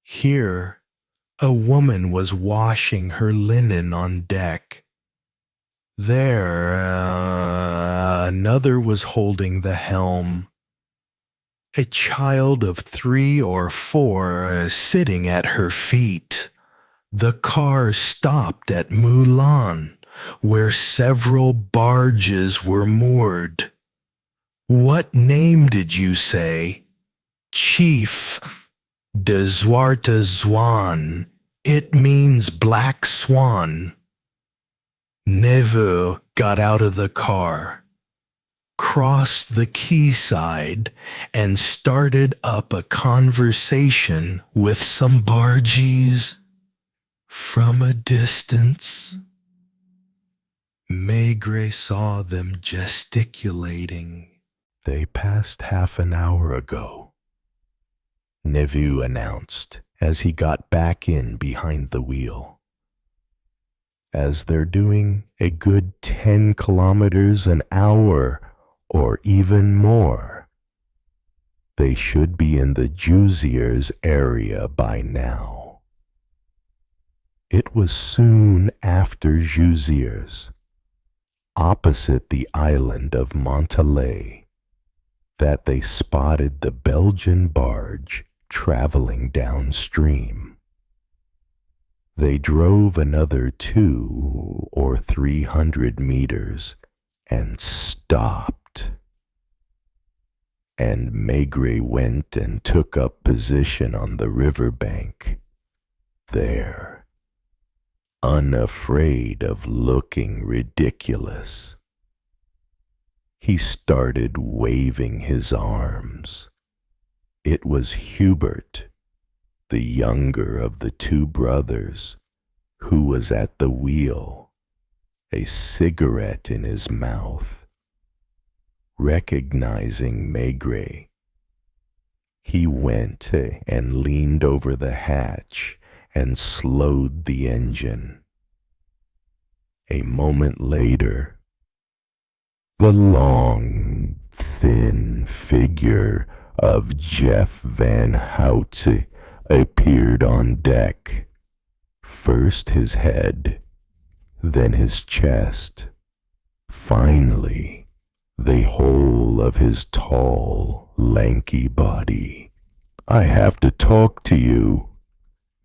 Here, a woman was washing her linen on deck. There, another was holding the helm. A child of 3 or 4 sitting at her feet. The car stopped at Moulin, where several barges were moored. What name did you say? Chief de Zwarte Zwan. It means black swan. Neveu got out of the car, crossed the quayside, and started up a conversation with some bargees. From a distance, Maigret saw them gesticulating. They passed half an hour ago, Neveu announced as he got back in behind the wheel. As they're doing a good 10 kilometers an hour or even more, they should be in the Jusiers area by now. It was soon after Jusiers, opposite the island of Montalais, that they spotted the Belgian barge traveling downstream. They drove another 200 or 300 meters and stopped. And Maigret went and took up position on the riverbank. There, unafraid of looking ridiculous. He started waving his arms. It was Hubert, the younger of the 2 brothers, who was at the wheel, a cigarette in his mouth. Recognizing Maigret, He went and leaned over the hatch and slowed the engine. A moment later, the long, thin figure of Jeff Van Hout appeared on deck. First his head, then his chest, finally the whole of his tall, lanky body. "I have to talk to you,"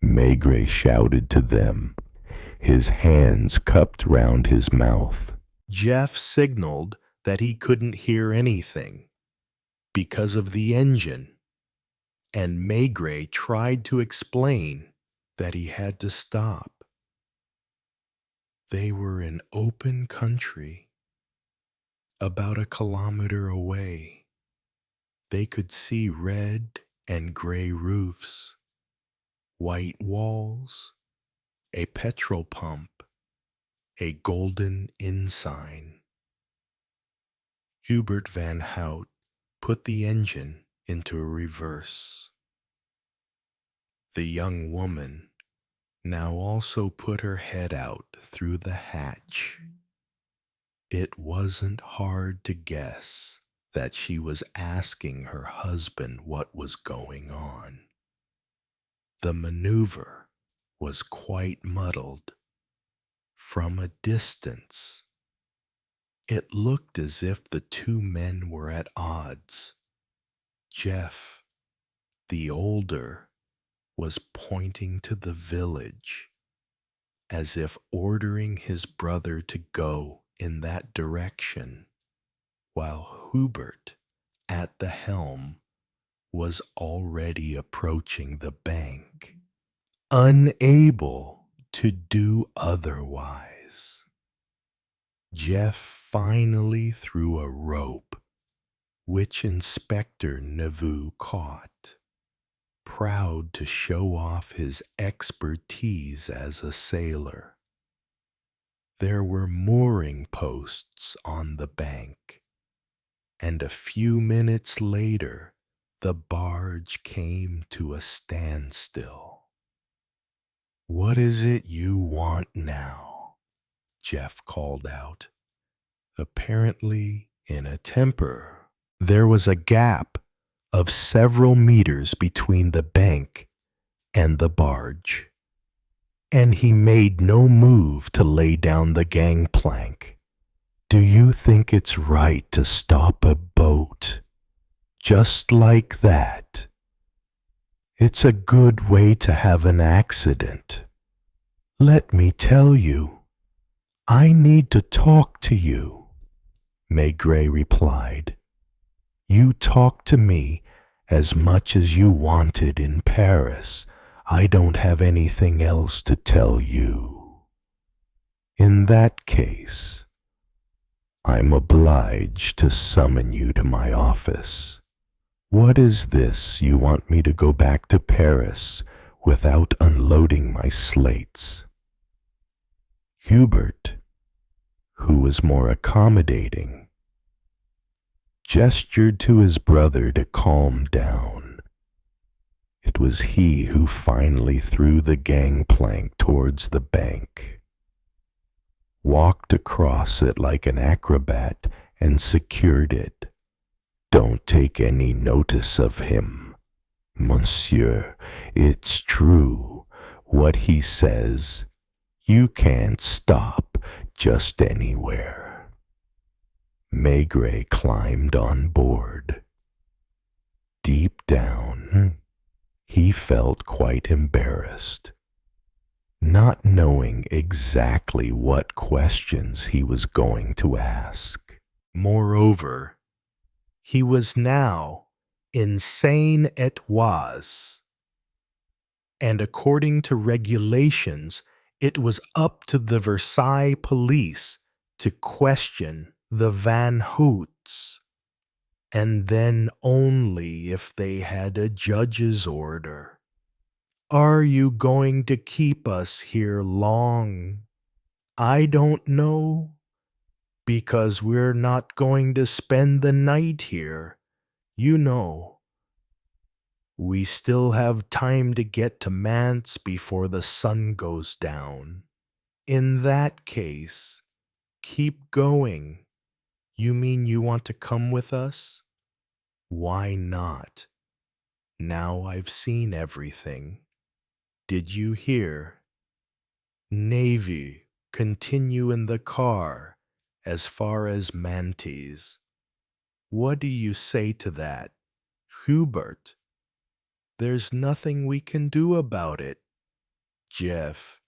Maigret shouted to them, his hands cupped round his mouth. Jeff signaled that he couldn't hear anything because of the engine, and Maigret tried to explain that he had to stop. They were in open country, about a kilometer away. They could see red and gray roofs, white walls, a petrol pump, a golden inn sign. Hubert Van Hout put the engine into reverse. The young woman now also put her head out through the hatch. It wasn't hard to guess that she was asking her husband what was going on. The maneuver was quite muddled. From a distance, it looked as if the two men were at odds. Jeff, the older, was pointing to the village, as if ordering his brother to go in that direction, while Hubert, at the helm, was already approaching the bank, unable to do otherwise. Jeff finally threw a rope, which Inspector Neveu caught, proud to show off his expertise as a sailor. There were mooring posts on the bank, and a few minutes later the barge came to a standstill. "What is it you want now?" Jeff called out, apparently in a temper. There was a gap of several meters between the bank and the barge, and he made no move to lay down the gangplank. "Do you think it's right to stop a boat just like that? It's a good way to have an accident. Let me tell you, I need to talk to you," Maigret replied. "You talk to me as much as you wanted in Paris. I don't have anything else to tell you. In that case, I'm obliged to summon you to my office. What is this? You want me to go back to Paris without unloading my slates?" Hubert, who was more accommodating, gestured to his brother to calm down. It was he who finally threw the gangplank towards the bank, walked across it like an acrobat, and secured it. "Don't take any notice of him, monsieur. It's true what he says. You can't stop just anywhere." Maigret climbed on board. Deep down, he felt quite embarrassed, not knowing exactly what questions he was going to ask. Moreover, he was now in Seine et Oise, and according to regulations, it was up to the Versailles police to question the Van Hoots, and then only if they had a judge's order. "Are you going to keep us here long?" "I don't know, because we're not going to spend the night here. You know, We still have time to get to Manse before the sun goes down. In that case, keep going. You mean you want to come with us? Why not? Now I've seen everything. Did you hear? Navy, continue in the car as far as Mantes. What do you say to that, Hubert? There's nothing we can do about it. Jeff,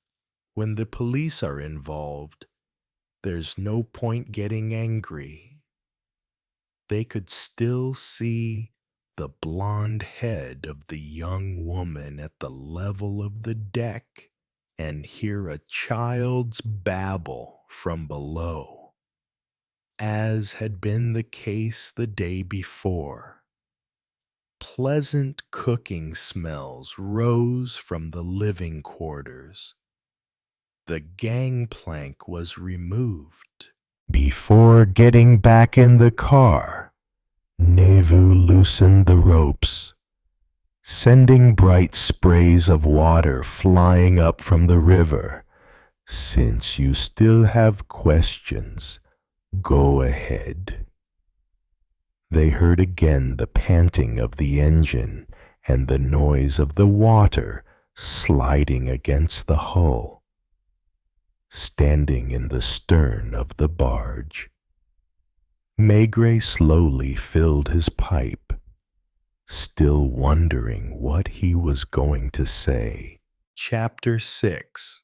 when the police are involved, there's no point getting angry. They could still see the blonde head of the young woman at the level of the deck and hear a child's babble from below, as had been the case the day before. Pleasant cooking smells rose from the living quarters. The gangplank was removed. Before getting back in the car, Nevu loosened the ropes, sending bright sprays of water flying up from the river. Since you still have questions, go ahead. They heard again the panting of the engine and the noise of the water sliding against the hull. Standing in the stern of the barge, Maigret slowly filled his pipe, still wondering what he was going to say. Chapter 6.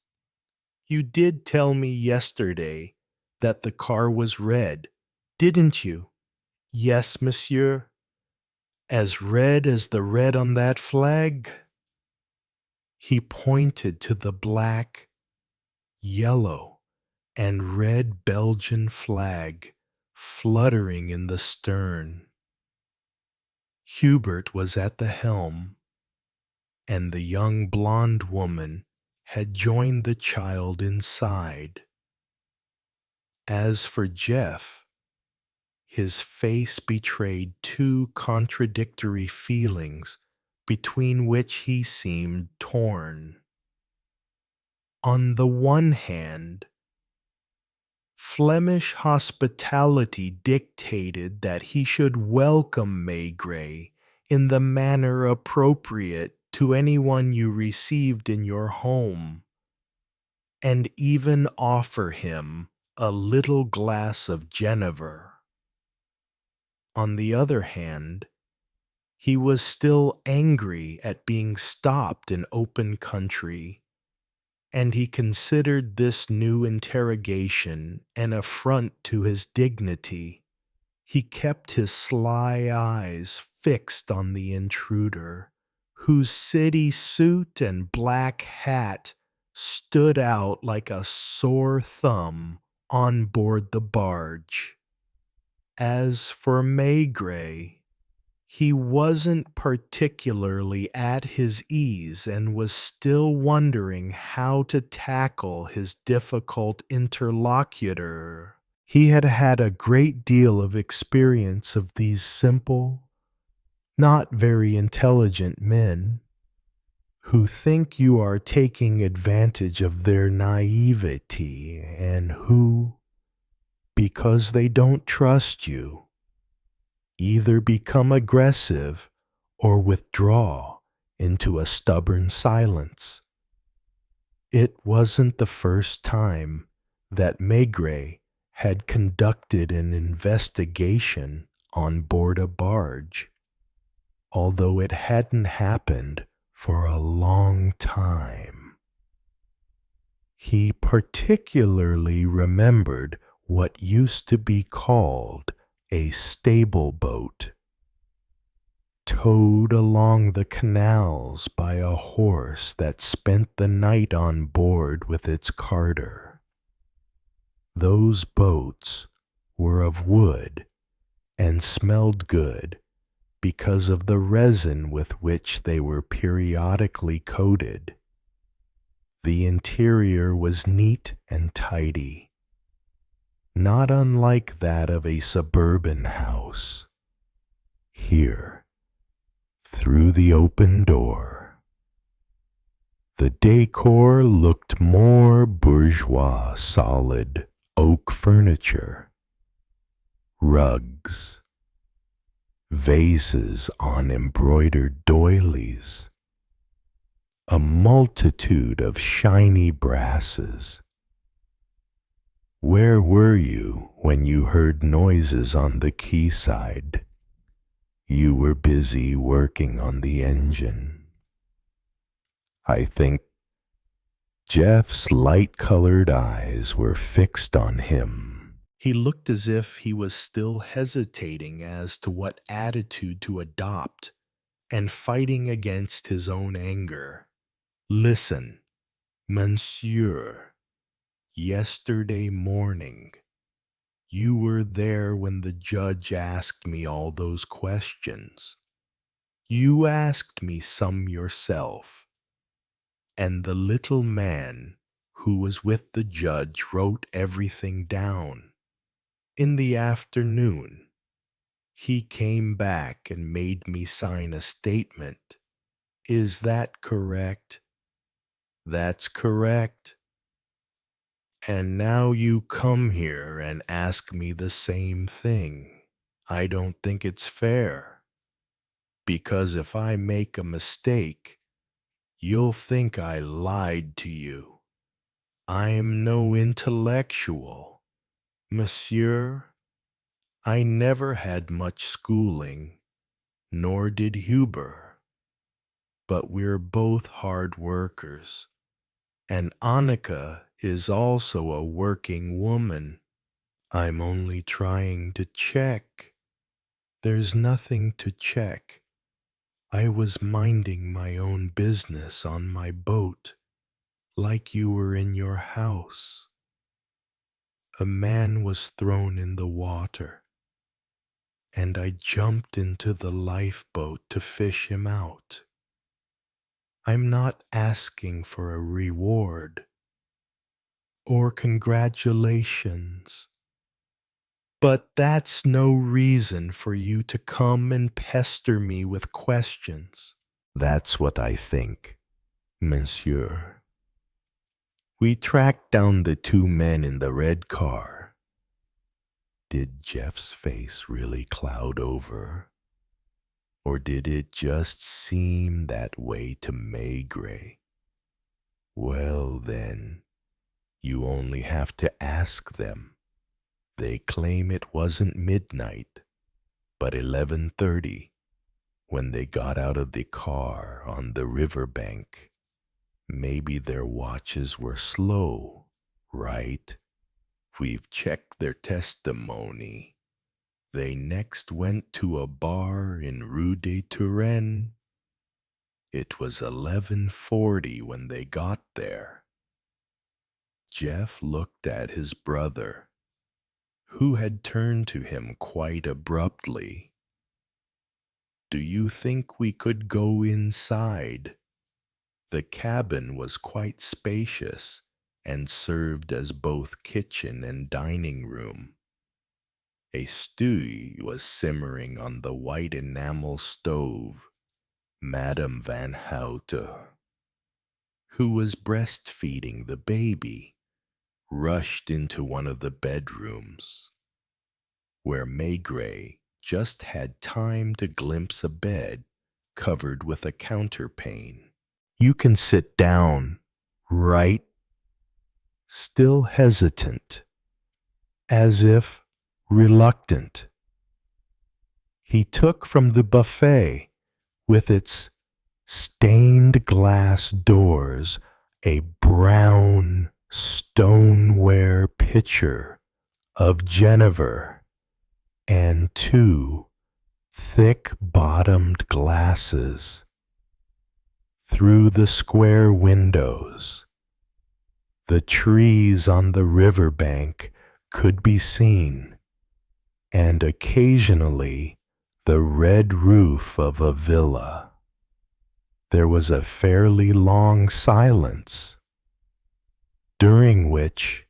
You did tell me yesterday that the car was red, didn't you? Yes, monsieur. As red as the red on that flag? He pointed to the black, yellow, and red Belgian flag fluttering in the stern. Hubert was at the helm, and the young blonde woman had joined the child inside. As for Jeff, his face betrayed two contradictory feelings between which he seemed torn. On the one hand, Flemish hospitality dictated that he should welcome Maigret in the manner appropriate to anyone you received in your home, and even offer him a little glass of Genever. On the other hand, he was still angry at being stopped in open country, and he considered this new interrogation an affront to his dignity. He kept his sly eyes fixed on the intruder, whose city suit and black hat stood out like a sore thumb on board the barge. As for Maigret, he wasn't particularly at his ease and was still wondering how to tackle his difficult interlocutor. He had had a great deal of experience of these simple, not very intelligent men, who think you are taking advantage of their naivety and who, because they don't trust you, either become aggressive or withdraw into a stubborn silence. It wasn't the first time that Maigret had conducted an investigation on board a barge, although it hadn't happened for a long time. He particularly remembered what used to be called a stable boat, towed along the canals by a horse that spent the night on board with its carter. Those boats were of wood and smelled good because of the resin with which they were periodically coated. The interior was neat and tidy, not unlike that of a suburban house. Here, through the open door. The decor looked more bourgeois, solid oak furniture, rugs, vases on embroidered doilies, a multitude of shiny brasses. Where were you when you heard noises on the quayside? You were busy working on the engine. I think Jeff's light-colored eyes were fixed on him. He looked as if he was still hesitating as to what attitude to adopt and fighting against his own anger. Listen, monsieur, yesterday morning, you were there when the judge asked me all those questions. You asked me some yourself, and the little man who was with the judge wrote everything down. In the afternoon, he came back and made me sign a statement. Is that correct? That's correct. And now you come here and ask me the same thing. I don't think it's fair. Because if I make a mistake, you'll think I lied to you. I am no intellectual, monsieur. I never had much schooling, nor did Huber. But we're both hard workers, and Annika is also a working woman. I'm only trying to check. There's nothing to check. I was minding my own business on my boat, like you were in your house. A man was thrown in the water, and I jumped into the lifeboat to fish him out. I'm not asking for a reward or congratulations, but that's no reason for you to come and pester me with questions. That's what I think, monsieur. We tracked down the two men in the red car. Did Jeff's face really cloud over? Or did it just seem that way to Maigret? Well then, you only have to ask them. They claim it wasn't midnight, but 11:30 when they got out of the car on the riverbank. Maybe their watches were slow, right? We've checked their testimony. They next went to a bar in Rue de Turenne. It was 11:40 when they got there. Jeff looked at his brother, who had turned to him quite abruptly. Do you think we could go inside? The cabin was quite spacious and served as both kitchen and dining room. A stew was simmering on the white enamel stove. Madame Van Houte, who was breastfeeding the baby, rushed into one of the bedrooms, where Maigret just had time to glimpse a bed covered with a counterpane. You can sit down, right? Still hesitant, as if reluctant. He took from the buffet, with its stained glass doors, a brown stoneware pitcher of Genever and two thick-bottomed glasses. Through the square windows, the trees on the riverbank could be seen, and occasionally the red roof of a villa. There was a fairly long silence, during which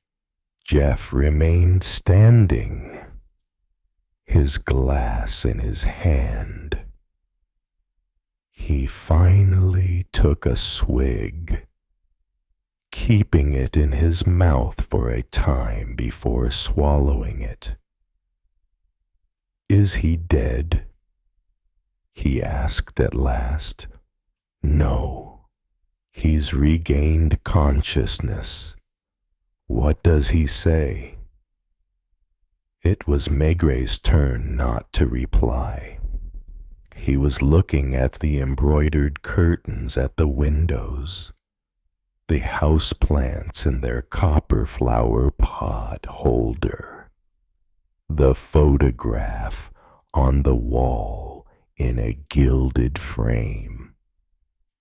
Jeff remained standing, his glass in his hand. He finally took a swig, keeping it in his mouth for a time before swallowing it. "Is he dead?" he asked at last. "No, he's regained consciousness. What does he say?" It was Maigret's turn not to reply. He was looking at the embroidered curtains at the windows, the house plants in their copper flower pot holder, the photograph on the wall in a gilded frame,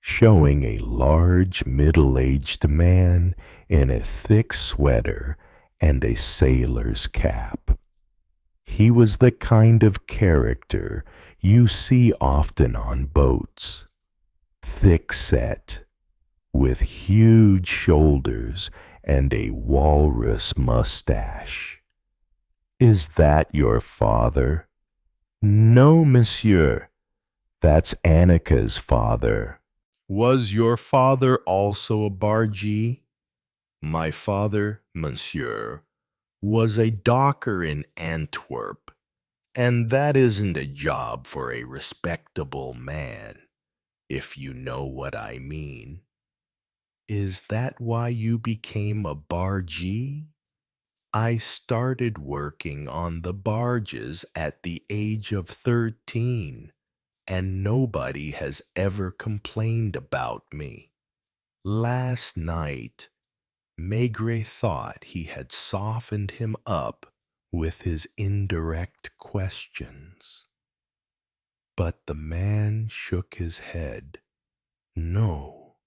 showing a large middle-aged man in a thick sweater and a sailor's cap. He was the kind of character you see often on boats, thick-set, with huge shoulders and a walrus mustache. "Is that your father?" "No, monsieur, that's Annika's father." Was your father also a bargee? My father, monsieur, was a docker in Antwerp, and that isn't a job for a respectable man, if you know what I mean. Is that why you became a bargee? I started working on the barges at the age of 13, and nobody has ever complained about me. Last night, Maigret thought he had softened him up with his indirect questions. But the man shook his head. "No,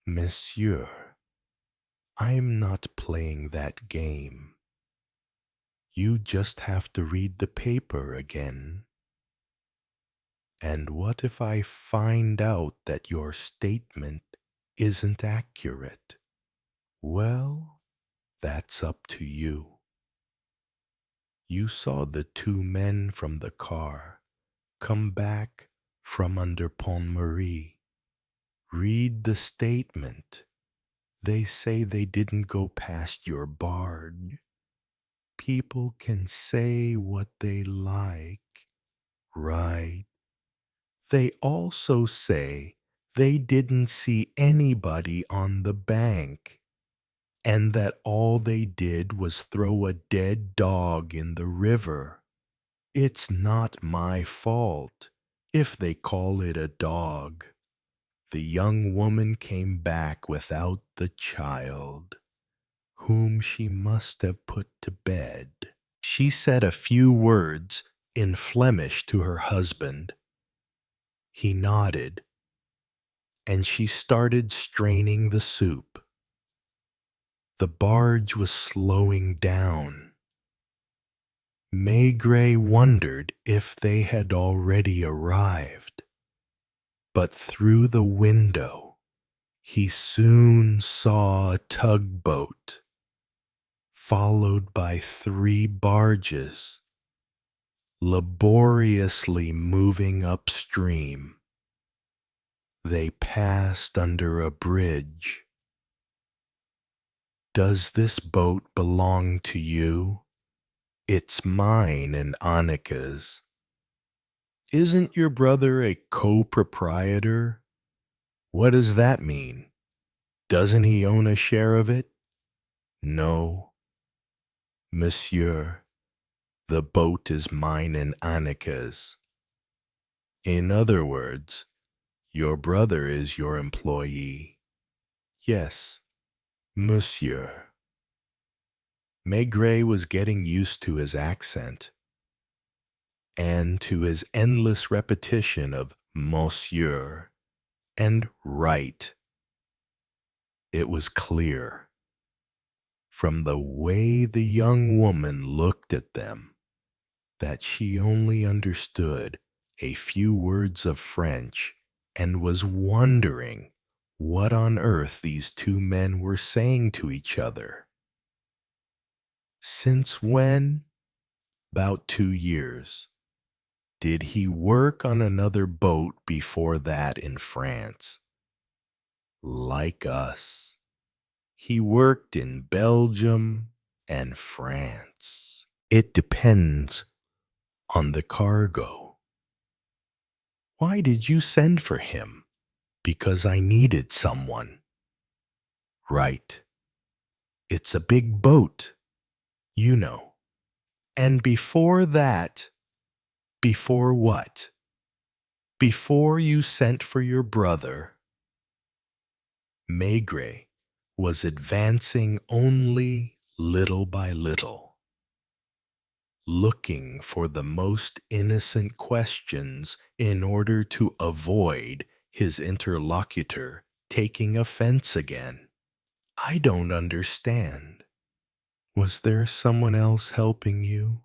monsieur, I'm not playing that game. You just have to read the paper again. And what if I find out that your statement isn't accurate? Well, that's up to you. You saw the two men from the car come back from under Pont Marie. Read the statement. They say they didn't go past your barge. People can say what they like, right? They also say they didn't see anybody on the bank, and that all they did was throw a dead dog in the river. It's not my fault if they call it a dog. The young woman came back without the child, whom she must have put to bed. She said a few words in Flemish to her husband. He nodded, and she started straining the soup. The barge was slowing down. Maigret wondered if they had already arrived, but through the window he soon saw a tugboat, followed by 3 barges, laboriously moving upstream. They passed under a bridge. "Does this boat belong to you?" "It's mine and Annika's." "Isn't your brother a co-proprietor?" "What does that mean? Doesn't he own a share of it?" "No, monsieur, the boat is mine and Annika's." "In other words, your brother is your employee." "Yes, monsieur." Maigret was getting used to his accent and to his endless repetition of monsieur and right. It was clear, from the way the young woman looked at them, that she only understood a few words of French and was wondering what on earth these two men were saying to each other. "Since when?" "About 2 years." Did he work on another boat before that in France? Like us. He worked in Belgium and France. It depends on the cargo. Why did you send for him? Because I needed someone. Right. It's a big boat, you know. And before that, before what? Before you sent for your brother, Maigret was advancing only little by little, looking for the most innocent questions in order to avoid his interlocutor taking offense again. I don't understand. Was there someone else helping you?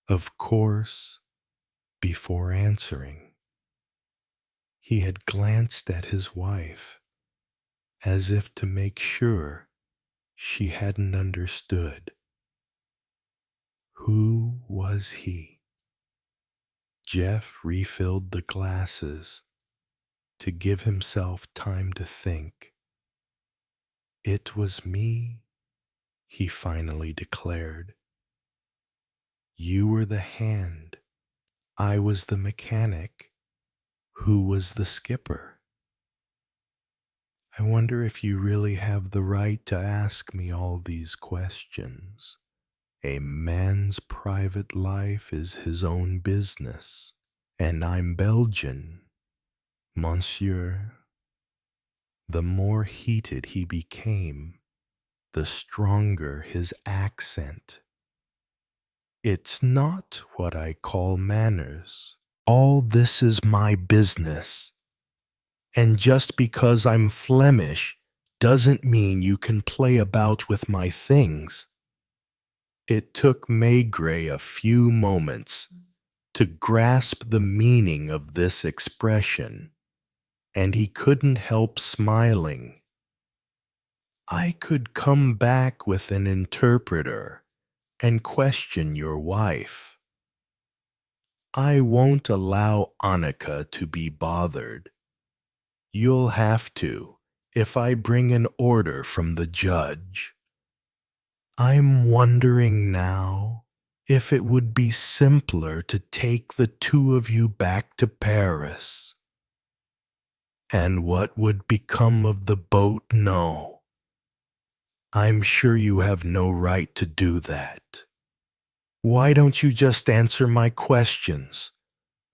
Of course, before answering, he had glanced at his wife as if to make sure she hadn't understood. Who was he? Jeff refilled the glasses to give himself time to think. It was me, he finally declared. You were the hand. I was the mechanic. Who was the skipper? I wonder if you really have the right to ask me all these questions. A man's private life is his own business, and I'm Belgian, monsieur. The more heated he became, the stronger his accent. It's not what I call manners. All this is my business. And just because I'm Flemish doesn't mean you can play about with my things. It took Maigret a few moments to grasp the meaning of this expression, and he couldn't help smiling. I could come back with an interpreter and question your wife. I won't allow Annika to be bothered. You'll have to if I bring an order from the judge. I'm wondering now if it would be simpler to take the two of you back to Paris. And what would become of the boat? No. I'm sure you have no right to do that. Why don't you just answer my questions?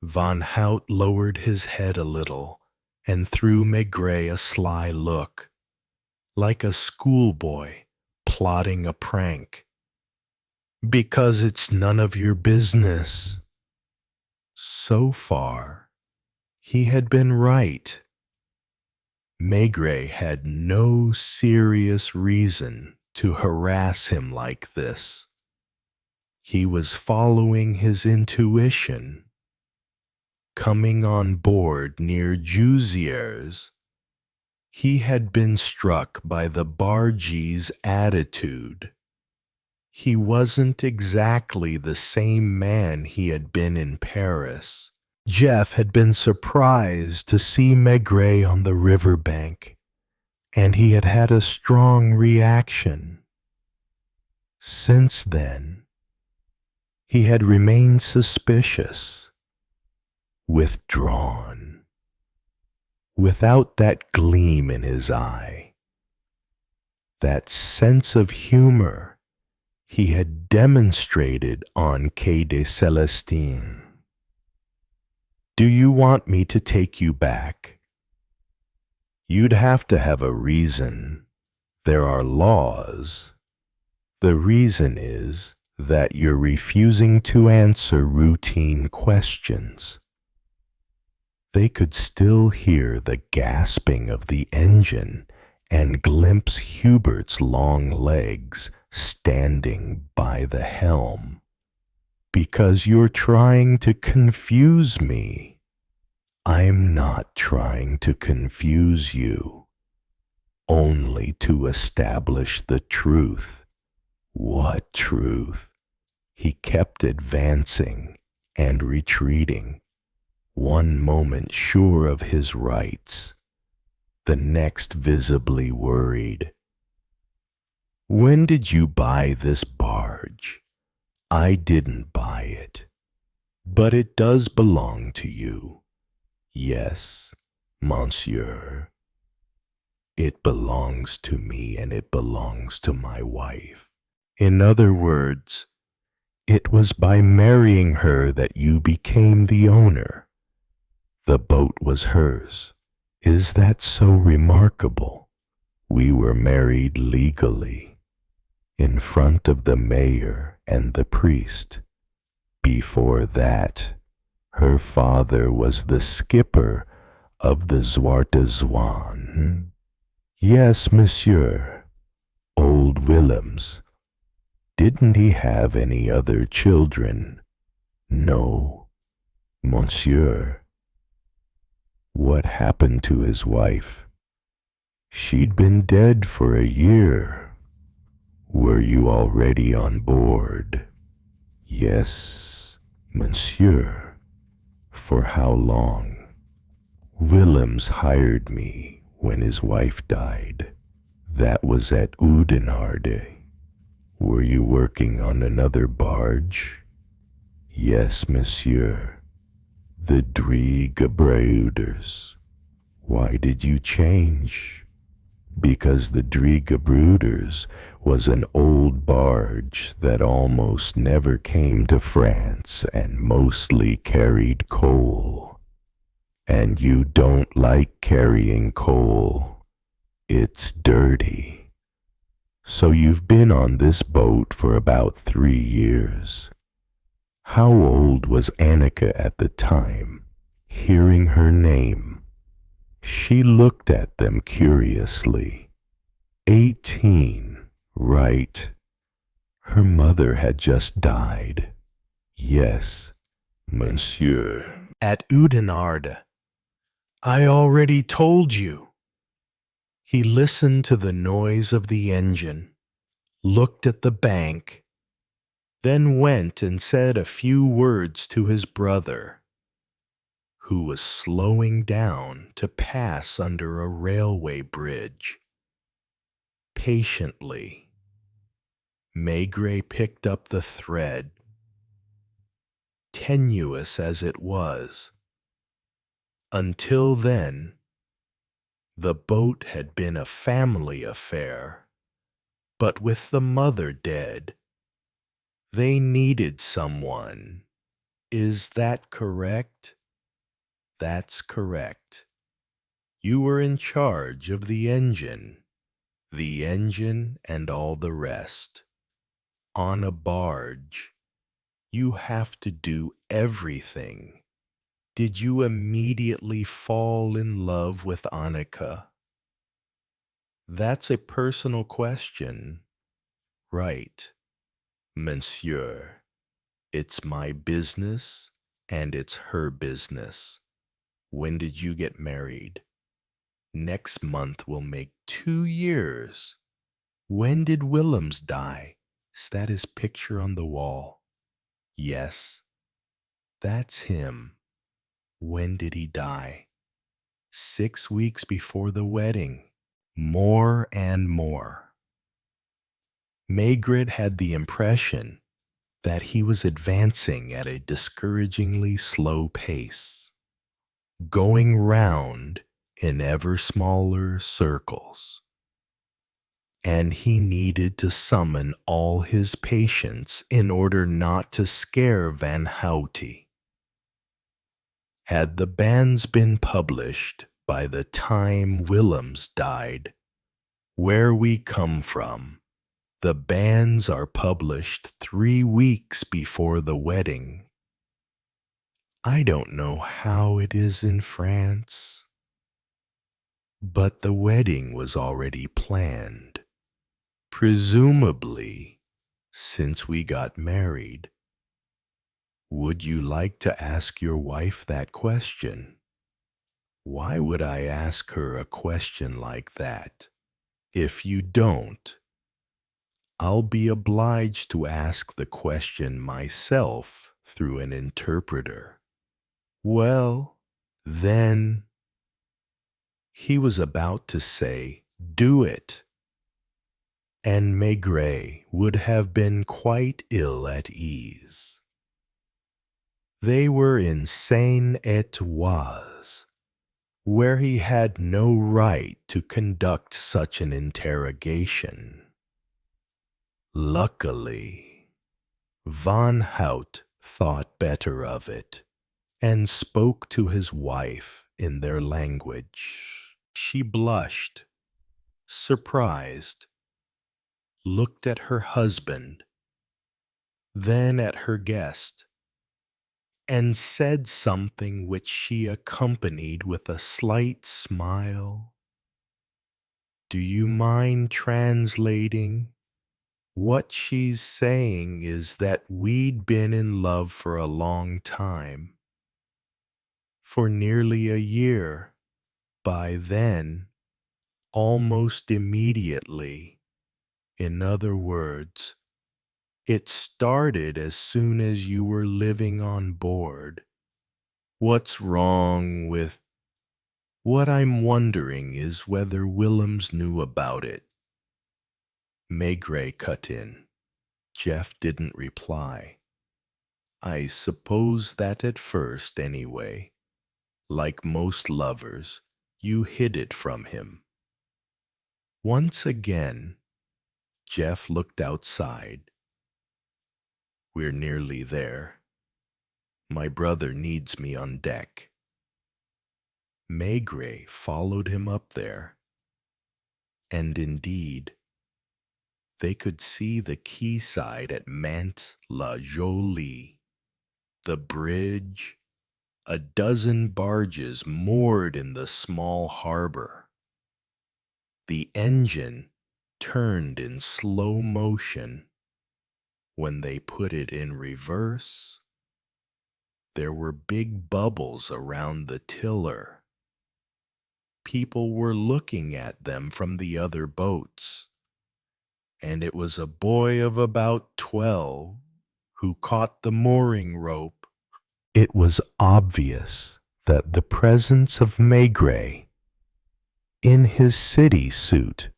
Von Hout lowered his head a little and threw Maigret a sly look, like a schoolboy plotting a prank. Because it's none of your business. So far, he had been right. Maigret had no serious reason to harass him like this. He was following his intuition. Coming on board near Jussiers, he had been struck by the bargee's attitude. He wasn't exactly the same man he had been in Paris. Jeff had been surprised to see Maigret on the riverbank, and he had had a strong reaction. Since then, he had remained suspicious, withdrawn, without that gleam in his eye, that sense of humor he had demonstrated on Quai des Célestins. Do you want me to take you back? You'd have to have a reason. There are laws. The reason is that you're refusing to answer routine questions. They could still hear the gasping of the engine and glimpse Hubert's long legs standing by the helm. Because you're trying to confuse me. I'm not trying to confuse you, only to establish the truth. What truth? He kept advancing, and retreating, one moment sure of his rights, the next visibly worried. When did you buy this barge? I didn't buy it, but it does belong to you. Yes, monsieur. It belongs to me and it belongs to my wife. In other words, it was by marrying her that you became the owner. The boat was hers. Is that so remarkable? We were married legally, in front of the mayor and the priest. Before that, her father was the skipper of the Zwarte Zwan. Yes, monsieur, old Willems. Didn't he have any other children? No, monsieur. What happened to his wife? She'd been dead for a year. Were you already on board? Yes, monsieur. For how long? Willems hired me when his wife died. That was at Oudenaarde. Were you working on another barge? Yes, monsieur. The Drie Gebroeders. Why did you change? Because the Drie Gebroeders was an old barge that almost never came to France and mostly carried coal. And you don't like carrying coal. It's dirty. So you've been on this boat for about 3 years. How old was Annika at the time? Hearing her name, she looked at them curiously. 18, right. Her mother had just died. Yes, monsieur. At Oudenaarde. I already told you. He listened to the noise of the engine, looked at the bank, then went and said a few words to his brother, who was slowing down to pass under a railway bridge. Patiently, Maigret picked up the thread, tenuous as it was. Until then, the boat had been a family affair, but with the mother dead, they needed someone. Is that correct? That's correct. You were in charge of the engine and all the rest. On a barge, you have to do everything. Did you immediately fall in love with Annika? That's a personal question. Right, monsieur. It's my business and it's her business. When did you get married? Next month will make 2 years. When did Willems die? Is that his picture on the wall? Yes, that's him. When did he die? 6 weeks before the wedding. More and more. Maigret had the impression that he was advancing at a discouragingly slow pace, going round in ever smaller circles. And he needed to summon all his patience in order not to scare Van Houte. Had the banns been published by the time Willems died, where we come from, the banns are published 3 weeks before the wedding. I don't know how it is in France, but the wedding was already planned. Presumably, since we got married. Would you like to ask your wife that question? Why would I ask her a question like that? If you don't, I'll be obliged to ask the question myself through an interpreter. Well, then, he was about to say, do it, and Maigret would have been quite ill at ease. They were in Seine, where he had no right to conduct such an interrogation. Luckily, Van Hout thought better of it and spoke to his wife in their language. She blushed, surprised, looked at her husband, then at her guest, and said something which she accompanied with a slight smile. Do you mind translating? What she's saying is that we'd been in love for a long time, for nearly a year. By then, almost immediately. In other words, it started as soon as you were living on board. What's wrong with... What I'm wondering is whether Willems knew about it. Maigret cut in. Jeff didn't reply. I suppose that at first, anyway, like most lovers, you hid it from him. Once again, Jeff looked outside. We're nearly there. My brother needs me on deck. Maigret followed him up there, and indeed, they could see the quayside at Mantes-la-Jolie, the bridge, a dozen barges moored in the small harbor. The engine turned in slow motion. When they put it in reverse, there were big bubbles around the tiller. People were looking at them from the other boats, and it was a boy of about 12 who caught the mooring rope. It was obvious that the presence of Maigret, in his city suit,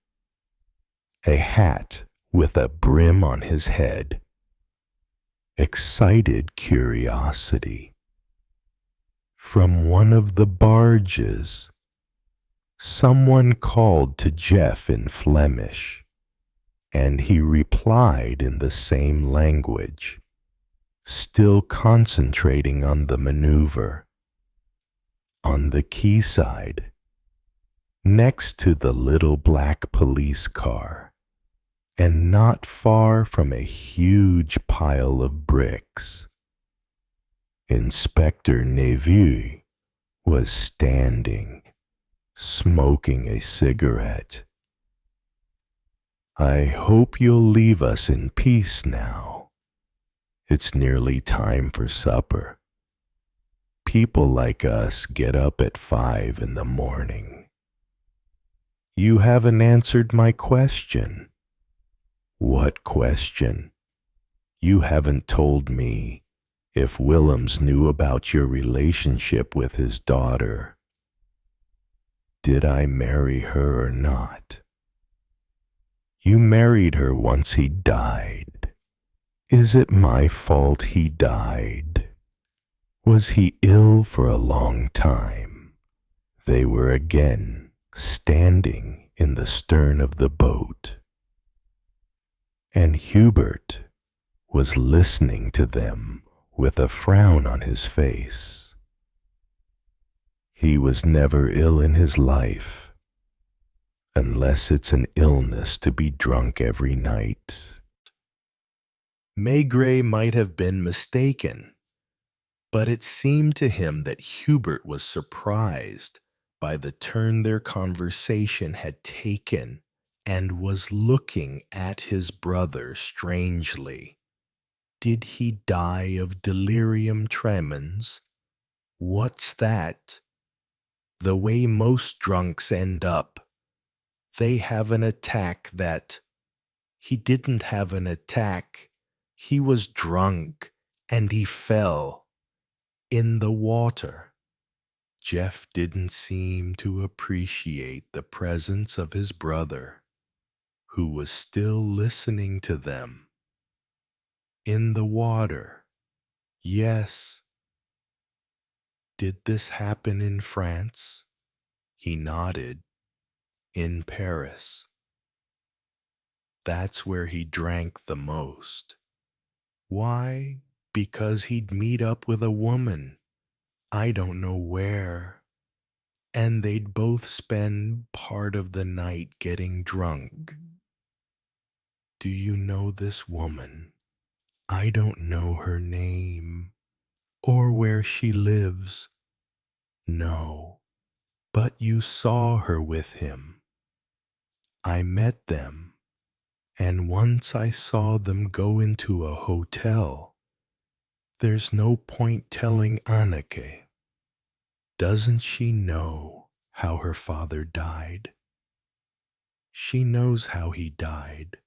a hat with a brim on his head, excited curiosity. From one of the barges, someone called to Jeff in Flemish, and he replied in the same language, still concentrating on the maneuver. On the quayside, next to the little black police car, and not far from a huge pile of bricks, Inspector Neveu was standing, smoking a cigarette. I hope you'll leave us in peace now. It's nearly time for supper. People like us get up at 5 in the morning. You haven't answered my question. What question? You haven't told me if Willems knew about your relationship with his daughter. Did I marry her or not? You married her once he died. Is it my fault he died? Was he ill for a long time? They were again standing in the stern of the boat, and Hubert was listening to them with a frown on his face. He was never ill in his life, unless it's an illness to be drunk every night. Maigret might have been mistaken, but it seemed to him that Hubert was surprised by the turn their conversation had taken and was looking at his brother strangely. Did he die of delirium tremens? What's that? The way most drunks end up. They have an attack that... He didn't have an attack. He was drunk, and he fell in the water. Jeff didn't seem to appreciate the presence of his brother, who was still listening to them. In the water. Yes. Did this happen in France? He nodded. In Paris. That's where he drank the most. Why? Because he'd meet up with a woman, I don't know where, and they'd both spend part of the night getting drunk. Do you know this woman? I don't know her name or where she lives. No, but you saw her with him. I met them, and once I saw them go into a hotel. There's no point telling Anneke. Doesn't she know how her father died? She knows how he died,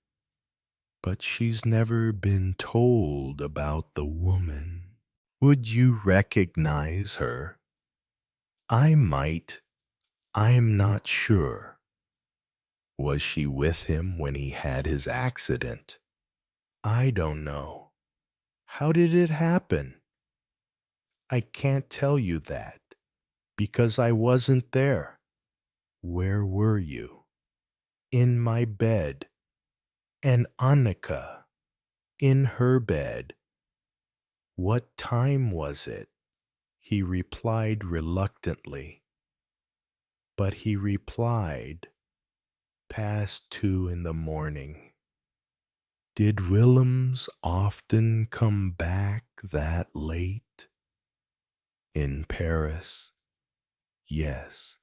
but she's never been told about the woman. Would you recognize her? I might. I'm not sure. Was she with him when he had his accident? I don't know. How did it happen? I can't tell you that, because I wasn't there. Where were you? In my bed. And Annika, in her bed. What time was it? He replied reluctantly. But he replied, past 2 in the morning. Did Willems often come back that late? In Paris, yes,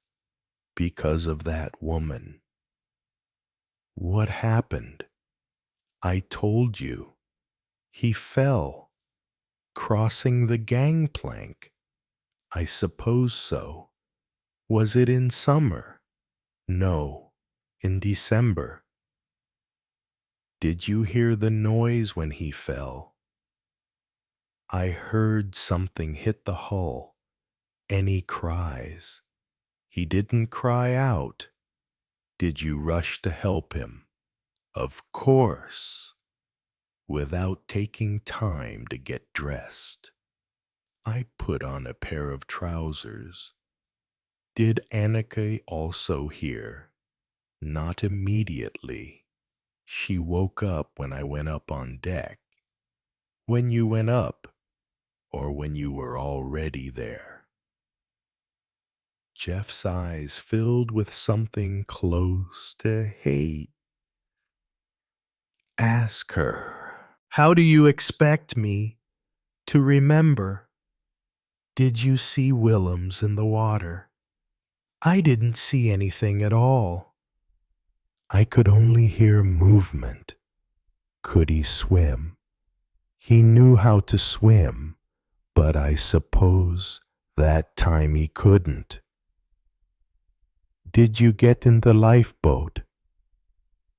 because of that woman. What happened? I told you. He fell, crossing the gangplank. I suppose so. Was it in summer? No, in December. Did you hear the noise when he fell? I heard something hit the hull. Any cries? He didn't cry out. Did you rush to help him? Of course. Without taking time to get dressed. I put on a pair of trousers. Did Anneke also hear? Not immediately. She woke up when I went up on deck. When you went up, or when you were already there? Jeff's eyes filled with something close to hate. Ask her, how do you expect me to remember? Did you see Willems in the water? I didn't see anything at all. I could only hear movement. Could he swim? He knew how to swim, but I suppose that time he couldn't. Did you get in the lifeboat?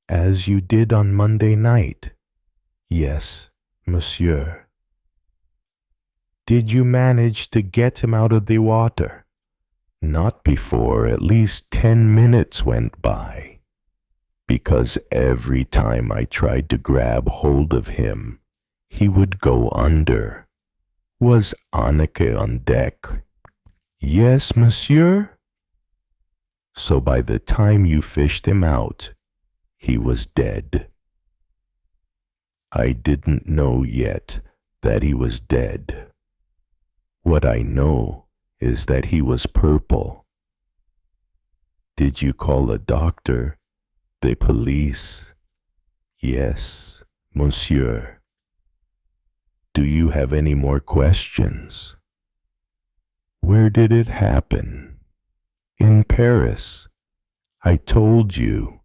As you did on Monday night? Yes, monsieur. Did you manage to get him out of the water? Not before at least 10 minutes went by, because every time I tried to grab hold of him, he would go under. Was Anneke on deck? Yes, monsieur. So by the time you fished him out, he was dead. I didn't know yet that he was dead. What I know is that he was purple. Did you call a doctor? The police? Yes, monsieur. Do you have any more questions? Where did it happen? In Paris. I told you.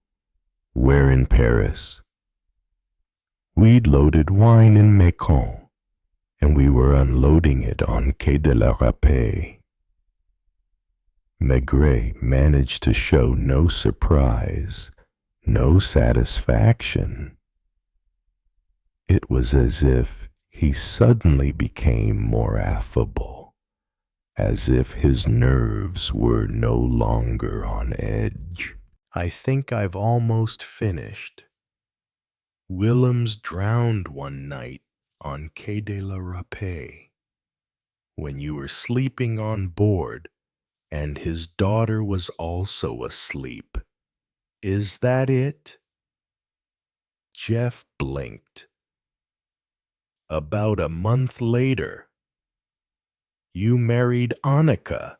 Where in Paris? We'd loaded wine in Maigret, and we were unloading it on Quai de la Râpée. Maigret managed to show no surprise, no satisfaction. It was as if He suddenly became more affable, as if his nerves were no longer on edge. I think I've almost finished. Willems drowned one night on Quai de la Rapée when you were sleeping on board, and his daughter was also asleep. Is that it? Jeff blinked. About a month later, you married Annika.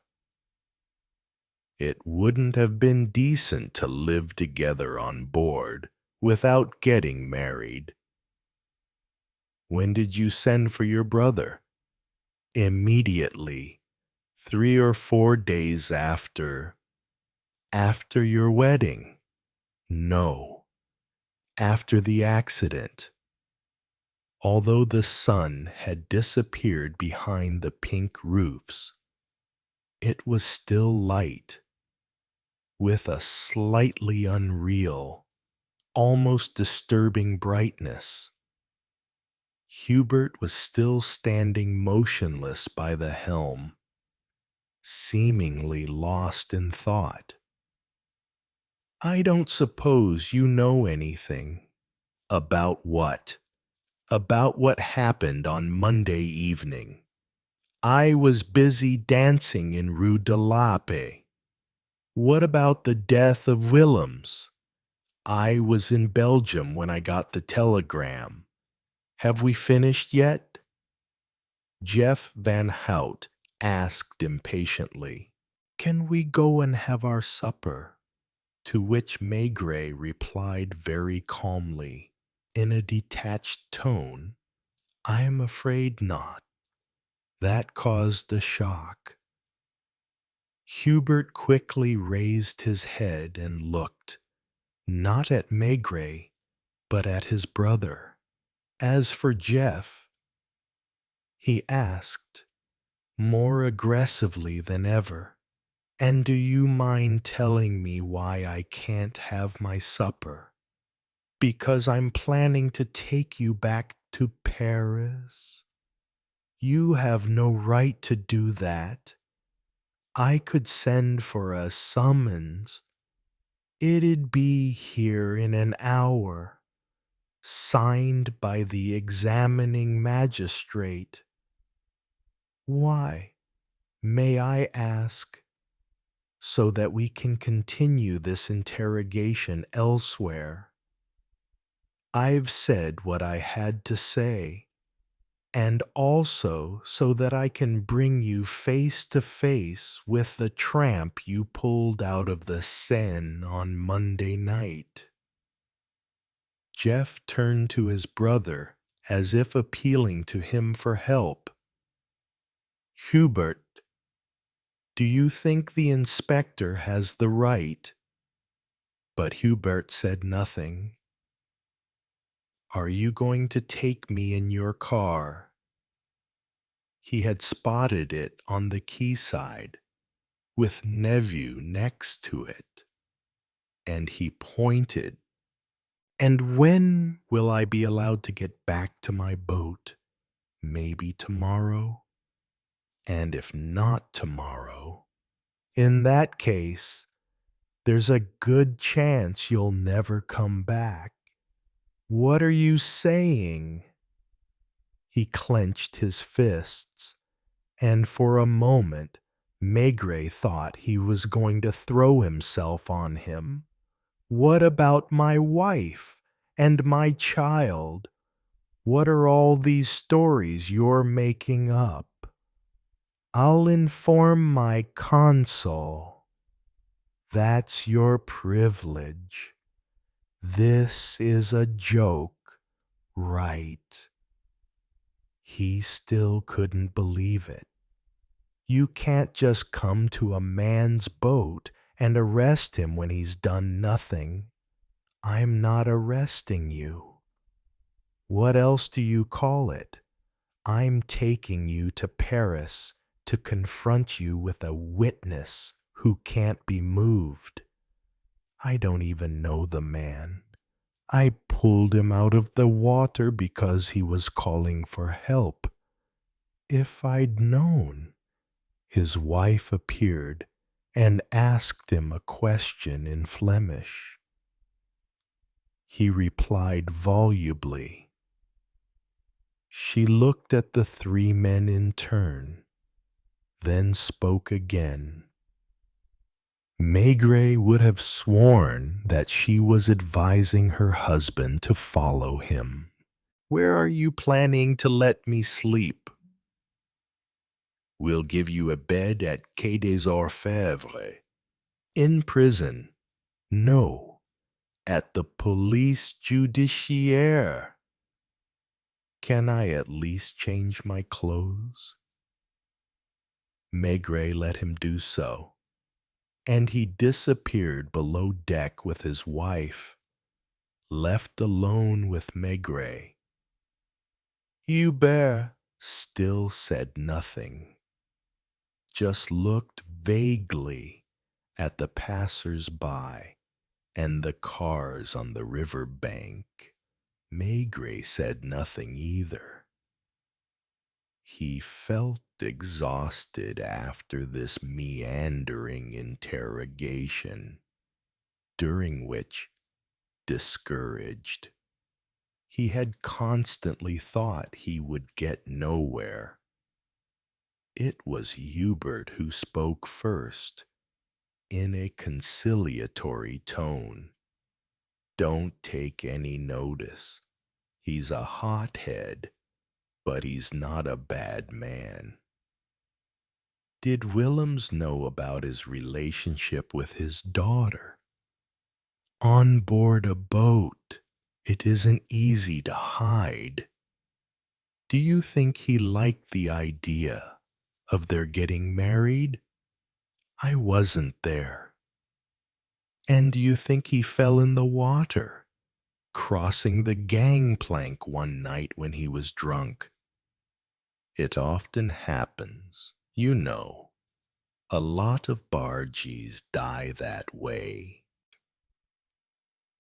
It wouldn't have been decent to live together on board without getting married. When did you send for your brother? Immediately, 3 or 4 days after. After your wedding? No, after the accident. Although the sun had disappeared behind the pink roofs, it was still light, with a slightly unreal, almost disturbing brightness. Hubert was still standing motionless by the helm, seemingly lost in thought. I don't suppose you know anything. About what? About what happened on Monday evening. I was busy dancing in Rue de la Paix. What about the death of Willems? I was in Belgium when I got the telegram. Have we finished yet? Jeff Van Hout asked impatiently, Can we go and have our supper? To which Maigret replied very calmly, in a detached tone, I am afraid not. That caused a shock. Hubert quickly raised his head and looked, not at Maigret, but at his brother. As for Jeff, he asked, more aggressively than ever, And do you mind telling me why I can't have my supper? Because I'm planning to take you back to Paris. You have no right to do that. I could send for a summons. It'd be here in an hour, signed by the examining magistrate. Why, may I ask? So that we can continue this interrogation elsewhere. I've said what I had to say, and also so that I can bring you face to face with the tramp you pulled out of the Seine on Monday night. Jeff turned to his brother as if appealing to him for help. Hubert, do you think the inspector has the right? But Hubert said nothing. Are you going to take me in your car? He had spotted it on the quayside, with Neveu next to it, and he pointed. And when will I be allowed to get back to my boat? Maybe tomorrow? And if not tomorrow, in that case, there's a good chance you'll never come back. What are you saying? He clenched his fists, and for a moment Maigret thought he was going to throw himself on him. What about my wife and my child? What are all these stories you're making up? I'll inform my consul. That's your privilege. This is a joke, right? He still couldn't believe it. You can't just come to a man's boat and arrest him when he's done nothing. I'm not arresting you. What else do you call it? I'm taking you to Paris to confront you with a witness who can't be moved. I don't even know the man. I pulled him out of the water because he was calling for help. If I'd known. His wife appeared and asked him a question in Flemish. He replied volubly. She looked at the three men in turn, then spoke again. Maigret would have sworn that she was advising her husband to follow him. Where are you planning to let me sleep? We'll give you a bed at Quai des Orfèvres. In prison. No, at the police judiciaire. Can I at least change my clothes? Maigret let him do so, and he disappeared below deck with his wife, left alone with Maigret. Hubert still said nothing, just looked vaguely at the passers-by and the cars on the river bank. Maigret said nothing either. He felt exhausted after this meandering interrogation, during which, discouraged, he had constantly thought he would get nowhere. It was Hubert who spoke first, in a conciliatory tone. Don't take any notice. He's a hothead, but he's not a bad man. Did Willems know about his relationship with his daughter? On board a boat, it isn't easy to hide. Do you think he liked the idea of their getting married? I wasn't there. And do you think he fell in the water, crossing the gangplank one night when he was drunk? It often happens, you know. A lot of bargees die that way.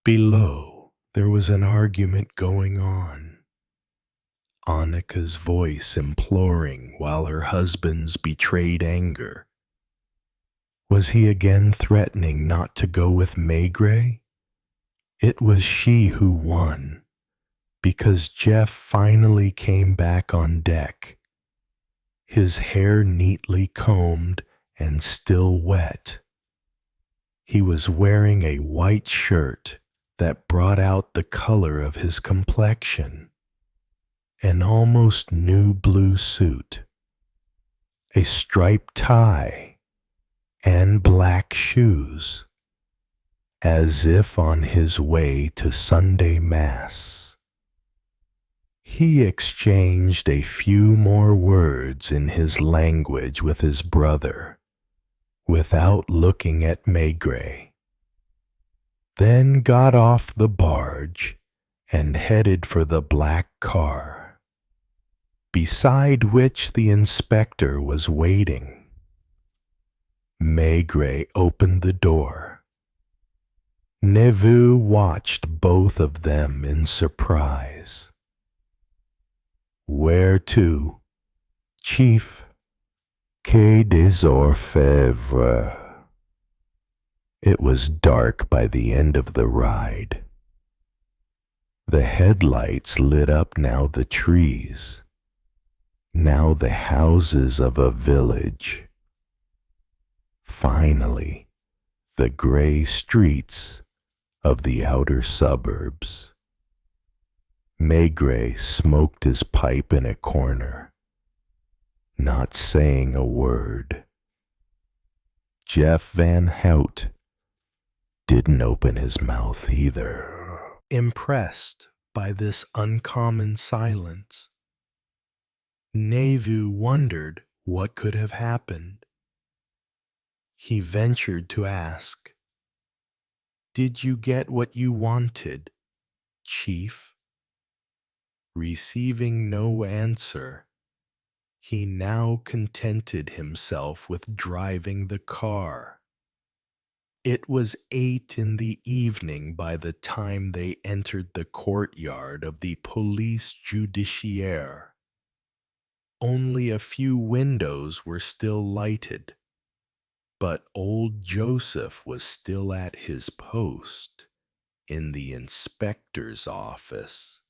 Below, there was an argument going on. Annika's voice imploring while her husband's betrayed anger. Was he again threatening not to go with Maigret? It was she who won, because Jeff finally came back on deck, his hair neatly combed and still wet. He was wearing a white shirt that brought out the color of his complexion, an almost new blue suit, a striped tie, and black shoes, as if on his way to Sunday Mass. He exchanged a few more words in his language with his brother, without looking at Maigret, then got off the barge and headed for the black car, beside which the inspector was waiting. Maigret opened the door. Neveu watched both of them in surprise. Where to, Chief? Quai des Orfèvres. It was dark by the end of the ride. The headlights lit up now the trees, now the houses of a village. Finally, the gray streets of the outer suburbs. Maigret smoked his pipe in a corner, not saying a word. Jeff Van Hout didn't open his mouth either. Impressed by this uncommon silence, Neveu wondered what could have happened. He ventured to ask, "Did you get what you wanted, Chief?" Receiving no answer, he now contented himself with driving the car. It was 8 in the evening by the time they entered the courtyard of the police judiciaire. Only a few windows were still lighted, but old Joseph was still at his post in the inspector's office.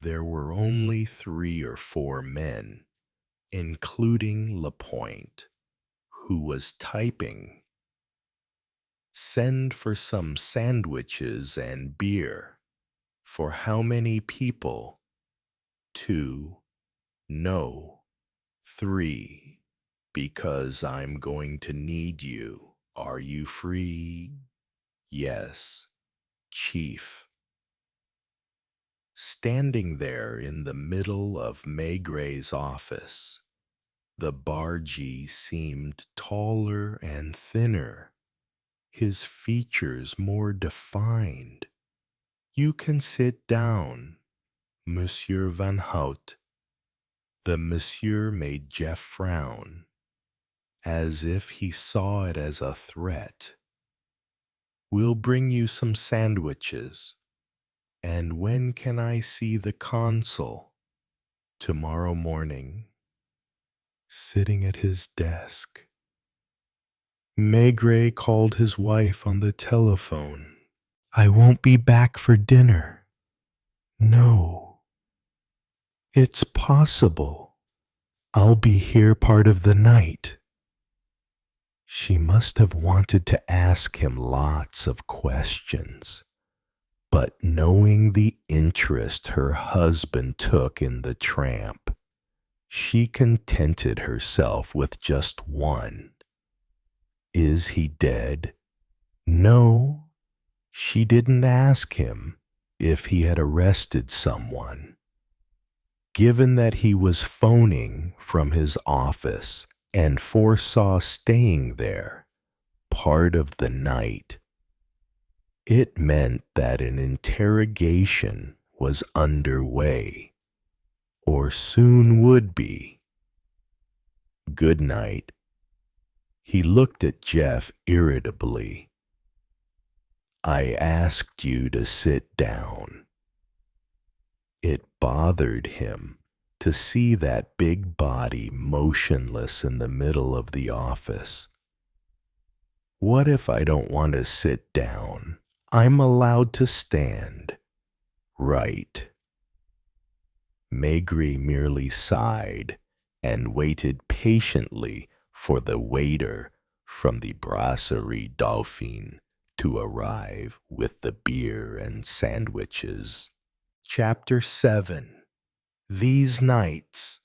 There were only 3 or 4 men, including Lapointe, who was typing. Send for some sandwiches and beer. For how many people? 2. No. 3. Because I'm going to need you. Are you free? Yes. Chief. Standing there in the middle of Maigret's office, the bargee seemed taller and thinner, his features more defined. You can sit down, Monsieur Van Hout. The monsieur made Jeff frown, as if he saw it as a threat. We'll bring you some sandwiches. And when can I see the consul? Tomorrow morning. Sitting at his desk. Maigret called his wife on the telephone. I won't be back for dinner. No. It's possible. I'll be here part of the night. She must have wanted to ask him lots of questions, but knowing the interest her husband took in the tramp, she contented herself with just one. Is he dead? No, she didn't ask him if he had arrested someone. Given that he was phoning from his office and foresaw staying there part of the night, it meant that an interrogation was underway, or soon would be. Good night. He looked at Jeff irritably. I asked you to sit down. It bothered him to see that big body motionless in the middle of the office. What if I don't want to sit down? I'm allowed to stand. Right. Maigret merely sighed and waited patiently for the waiter from the Brasserie Dauphine to arrive with the beer and sandwiches. Chapter 7. These nights,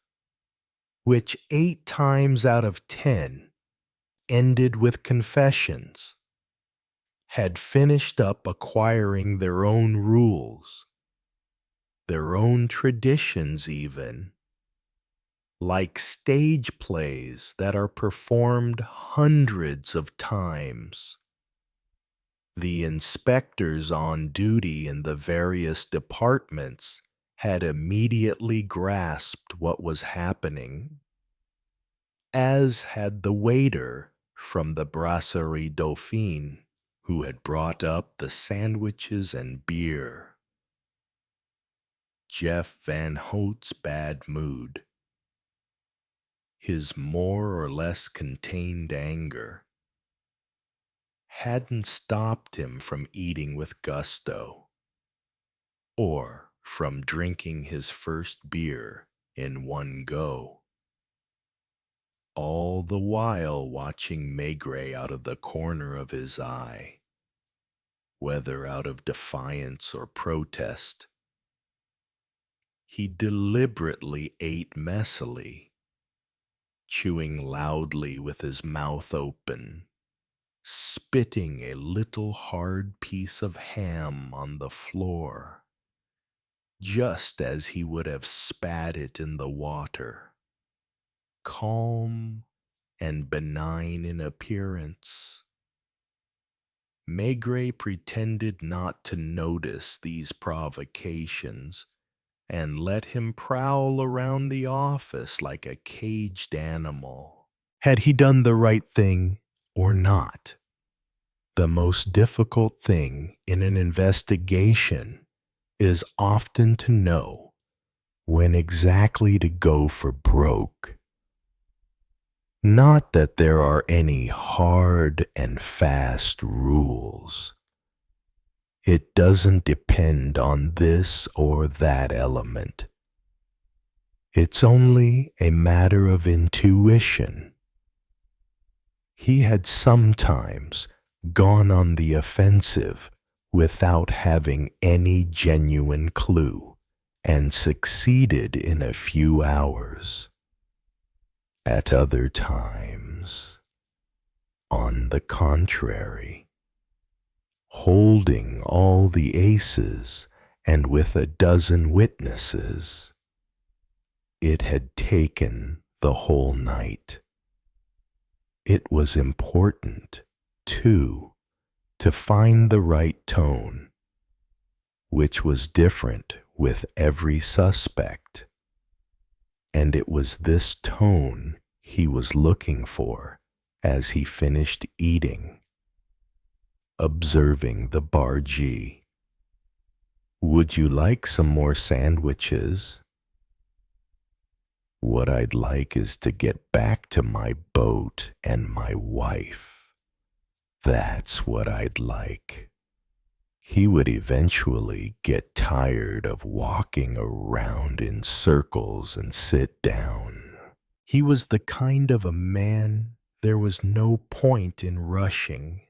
which 8 times out of 10 ended with confessions, had finished up acquiring their own rules, their own traditions even, like stage plays that are performed hundreds of times. The inspectors on duty in the various departments had immediately grasped what was happening, as had the waiter from the Brasserie Dauphine, who had brought up the sandwiches and beer. Jeff Van Hout's bad mood, his more or less contained anger, hadn't stopped him from eating with gusto, or from drinking his first beer in one go, all the while watching Maigret out of the corner of his eye, whether out of defiance or protest. He deliberately ate messily, chewing loudly with his mouth open, spitting a little hard piece of ham on the floor, just as he would have spat it in the water, calm and benign in appearance. Maigret pretended not to notice these provocations and let him prowl around the office like a caged animal. Had he done the right thing or not? The most difficult thing in an investigation is often to know when exactly to go for broke. Not that there are any hard and fast rules. It doesn't depend on this or that element. It's only a matter of intuition. He had sometimes gone on the offensive without having any genuine clue and succeeded in a few hours. At other times, on the contrary, holding all the aces and with a dozen witnesses, it had taken the whole night. It was important, too, to find the right tone, which was different with every suspect. And it was this tone he was looking for as he finished eating, observing the bargee. "Would you like some more sandwiches?" "What I'd like is to get back to my boat and my wife. That's what I'd like." He would eventually get tired of walking around in circles and sit down. He was the kind of a man there was no point in rushing,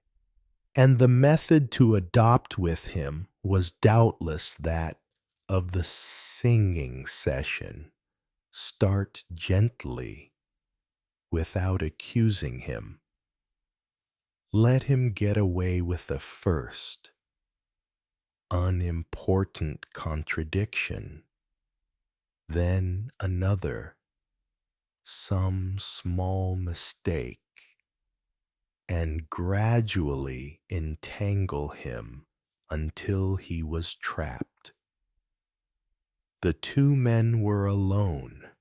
and the method to adopt with him was doubtless that of the singing session. Start gently, without accusing him. Let him get away with the first unimportant contradiction, then another, some small mistake, and gradually entangle him until he was trapped. The two men were alone.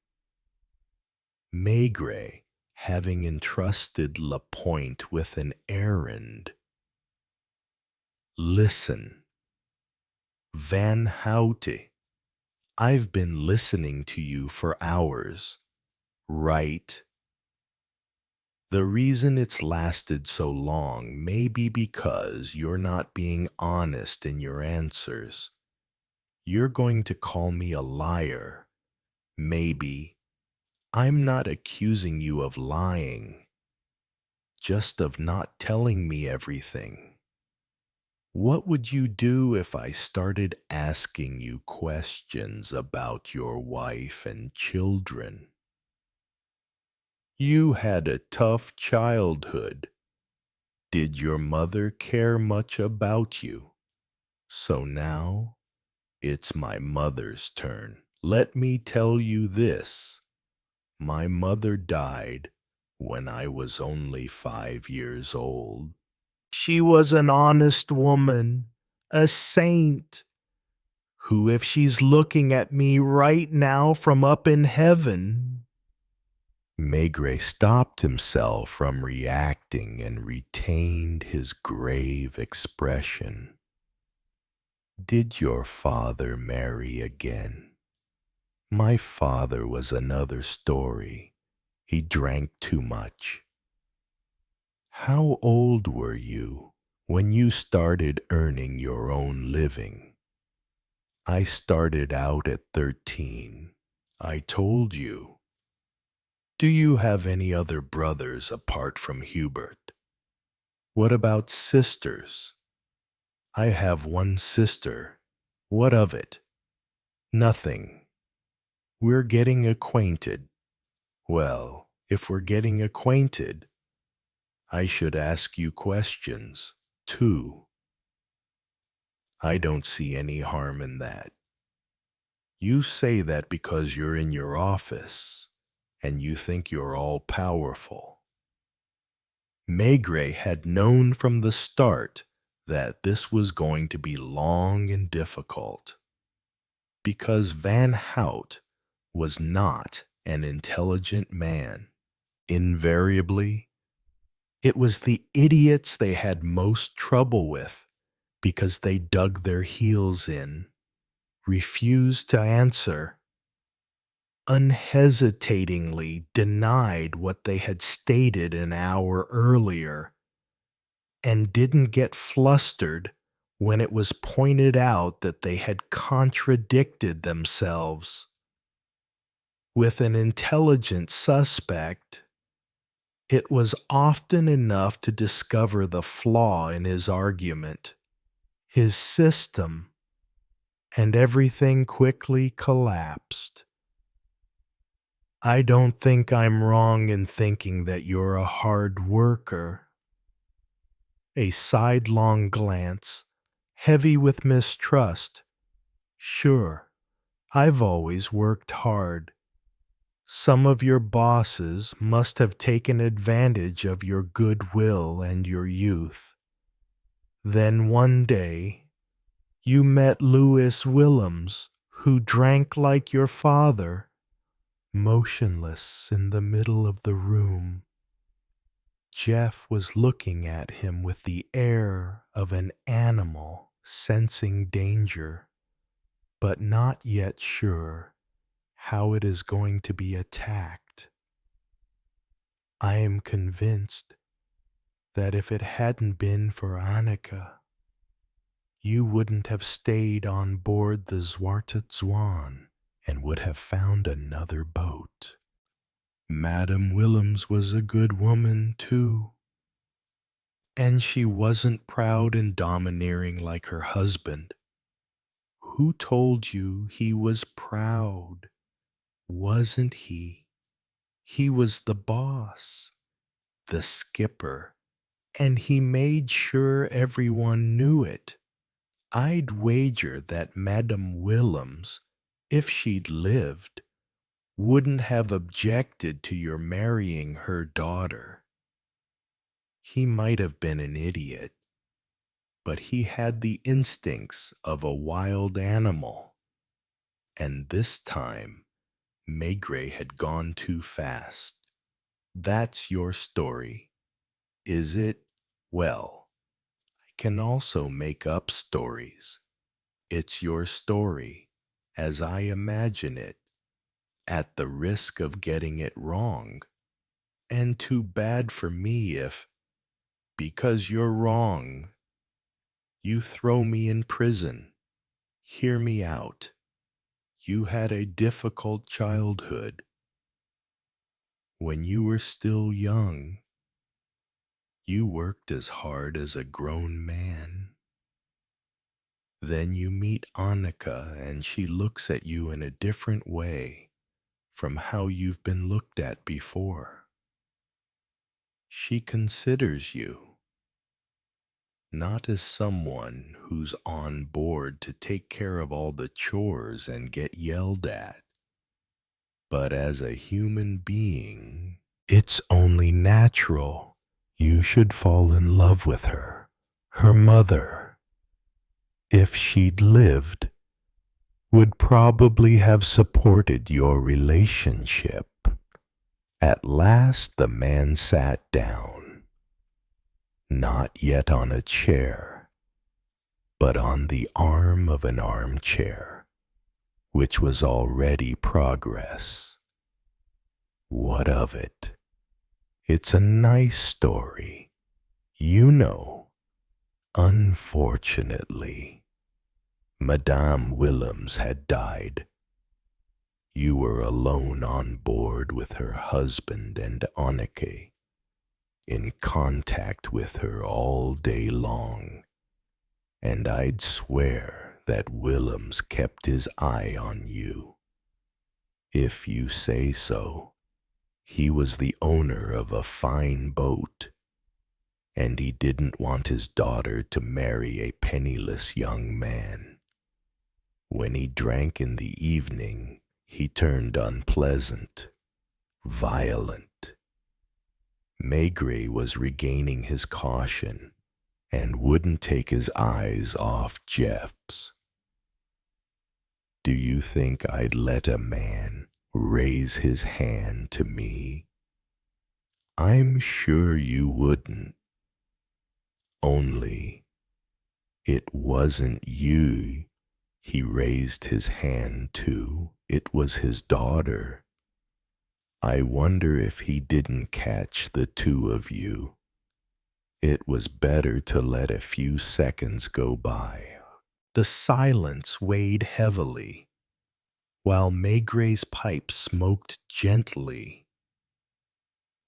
Maigret having entrusted Lapointe with an errand. "Listen, Van Houte, I've been listening to you for hours, right? The reason it's lasted so long may be because you're not being honest in your answers. You're going to call me a liar. Maybe. I'm not accusing you of lying, just of not telling me everything. What would you do if I started asking you questions about your wife and children? You had a tough childhood. Did your mother care much about you? So now it's my mother's turn. Let me tell you this. My mother died when I was only 5 years old. She was an honest woman, a saint, who, if she's looking at me right now from up in heaven." Maigret stopped himself from reacting and retained his grave expression. "Did your father marry again?" "My father was another story. He drank too much." "How old were you when you started earning your own living?" "I started out at 13. I told you." "Do you have any other brothers apart from Hubert?" "What about sisters?" "I have one sister." "What of it?" "Nothing. We're getting acquainted." "Well, if we're getting acquainted, I should ask you questions, too." "I don't see any harm in that. You say that because you're in your office and you think you're all powerful." Maigret had known from the start that this was going to be long and difficult, because Van Hout was not an intelligent man. Invariably, It was the idiots they had most trouble with because they dug their heels in, refused to answer, unhesitatingly denied what they had stated an hour earlier, and didn't get flustered when it was pointed out that they had contradicted themselves. With an intelligent suspect, it was often enough to discover the flaw in his argument, his system, and everything quickly collapsed. I don't think I'm wrong in thinking that you're a hard worker. A sidelong glance, heavy with mistrust. Sure, I've always worked hard. Some of your bosses must have taken advantage of your goodwill and your youth. Then one day, you met Louis Willems, who drank like your father, motionless in the middle of the room. Jeff was looking at him with the air of an animal sensing danger, but not yet sure how it is going to be attacked. I am convinced that if it hadn't been for Annika, you wouldn't have stayed on board the Zwarte Zwan and would have found another boat. Madame Willems was a good woman, too. And she wasn't proud and domineering like her husband. Who told you he was proud? Wasn't he? He was the boss, the skipper, and he made sure everyone knew it. I'd wager that Madame Willems, if she'd lived, wouldn't have objected to your marrying her daughter. He might have been an idiot, but he had the instincts of a wild animal. And this time, Maigret had gone too fast. That's your story, is it? Well, I can also make up stories. It's your story, as I imagine it, at the risk of getting it wrong. And too bad for me if, because you're wrong, you throw me in prison. Hear me out. You had a difficult childhood. When you were still young, you worked as hard as a grown man. Then you meet Annika and she looks at you in a different way from how you've been looked at before. She considers you not as someone who's on board to take care of all the chores and get yelled at, but as a human being. It's only natural you should fall in love with her, her mother. If she'd lived, would probably have supported your relationship. At last the man sat down, not yet on a chair, but on the arm of an armchair, which was already progress. What of it? It's a nice story, you know. Unfortunately, Madame Willems had died. You were alone on board with her husband and Anneke, in contact with her all day long, and I'd swear that Willems kept his eye on you. If you say so. He was the owner of a fine boat, and he didn't want his daughter to marry a penniless young man. When he drank in the evening, he turned unpleasant, violent. Maigret was regaining his caution and wouldn't take his eyes off Jeff's. Do you think I'd let a man raise his hand to me? I'm sure you wouldn't. Only it wasn't you he raised his hand to. It was his daughter. I wonder if he didn't catch the two of you. It was better to let a few seconds go by. The silence weighed heavily, while Maigret's pipe smoked gently.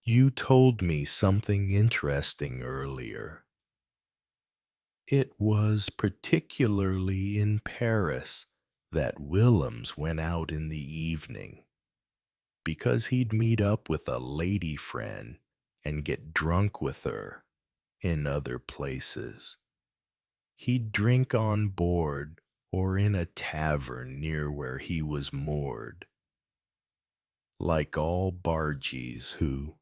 You told me something interesting earlier. It was particularly in Paris that Willems went out in the evening, because he'd meet up with a lady friend and get drunk with her. In other places, he'd drink on board or in a tavern near where he was moored, like all bargees who,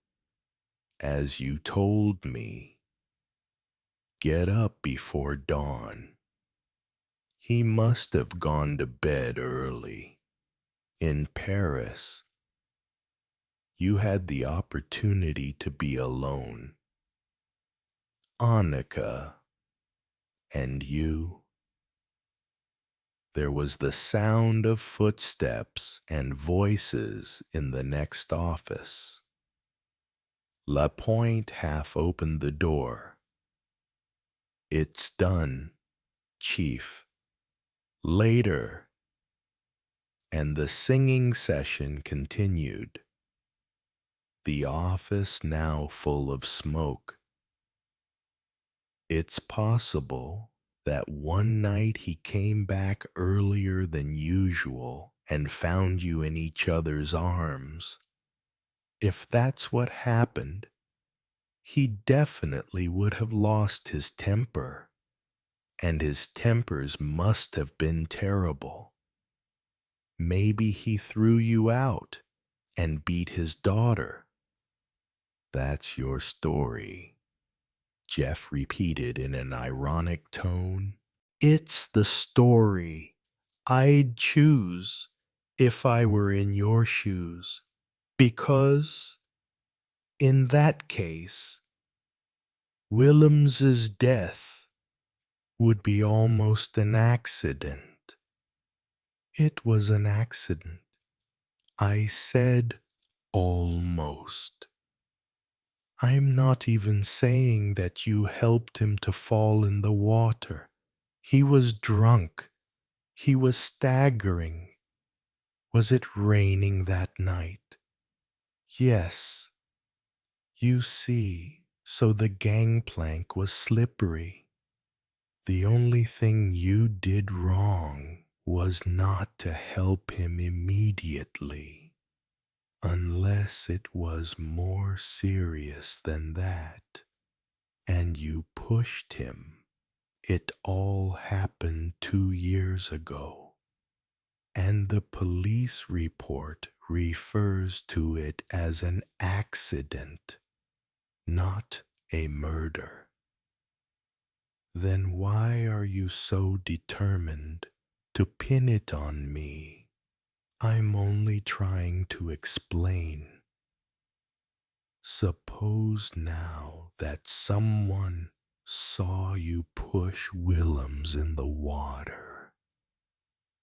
as you told me, get up before dawn. He must have gone to bed early. In Paris, you had the opportunity to be alone. Annika and you. There was the sound of footsteps and voices in the next office. Lapointe half opened the door. It's done, Chief. Later. And the singing session continued. The office now full of smoke. It's possible that one night he came back earlier than usual and found you in each other's arms. If that's what happened, he definitely would have lost his temper, and his tempers must have been terrible. Maybe he threw you out and beat his daughter. That's your story, Jeff repeated in an ironic tone. It's the story I'd choose if I were in your shoes, because in that case, Willems's death would be almost an accident. It was an accident. I said almost. I'm not even saying that you helped him to fall in the water. He was drunk. He was staggering. Was it raining that night? Yes. You see, so the gangplank was slippery. The only thing you did wrong was not to help him immediately, unless it was more serious than that, and you pushed him. It all happened 2 years ago, and the police report refers to it as an accident, not a murder. Then why are you so determined to pin it on me? I'm only trying to explain. Suppose now that someone saw you push Willems in the water.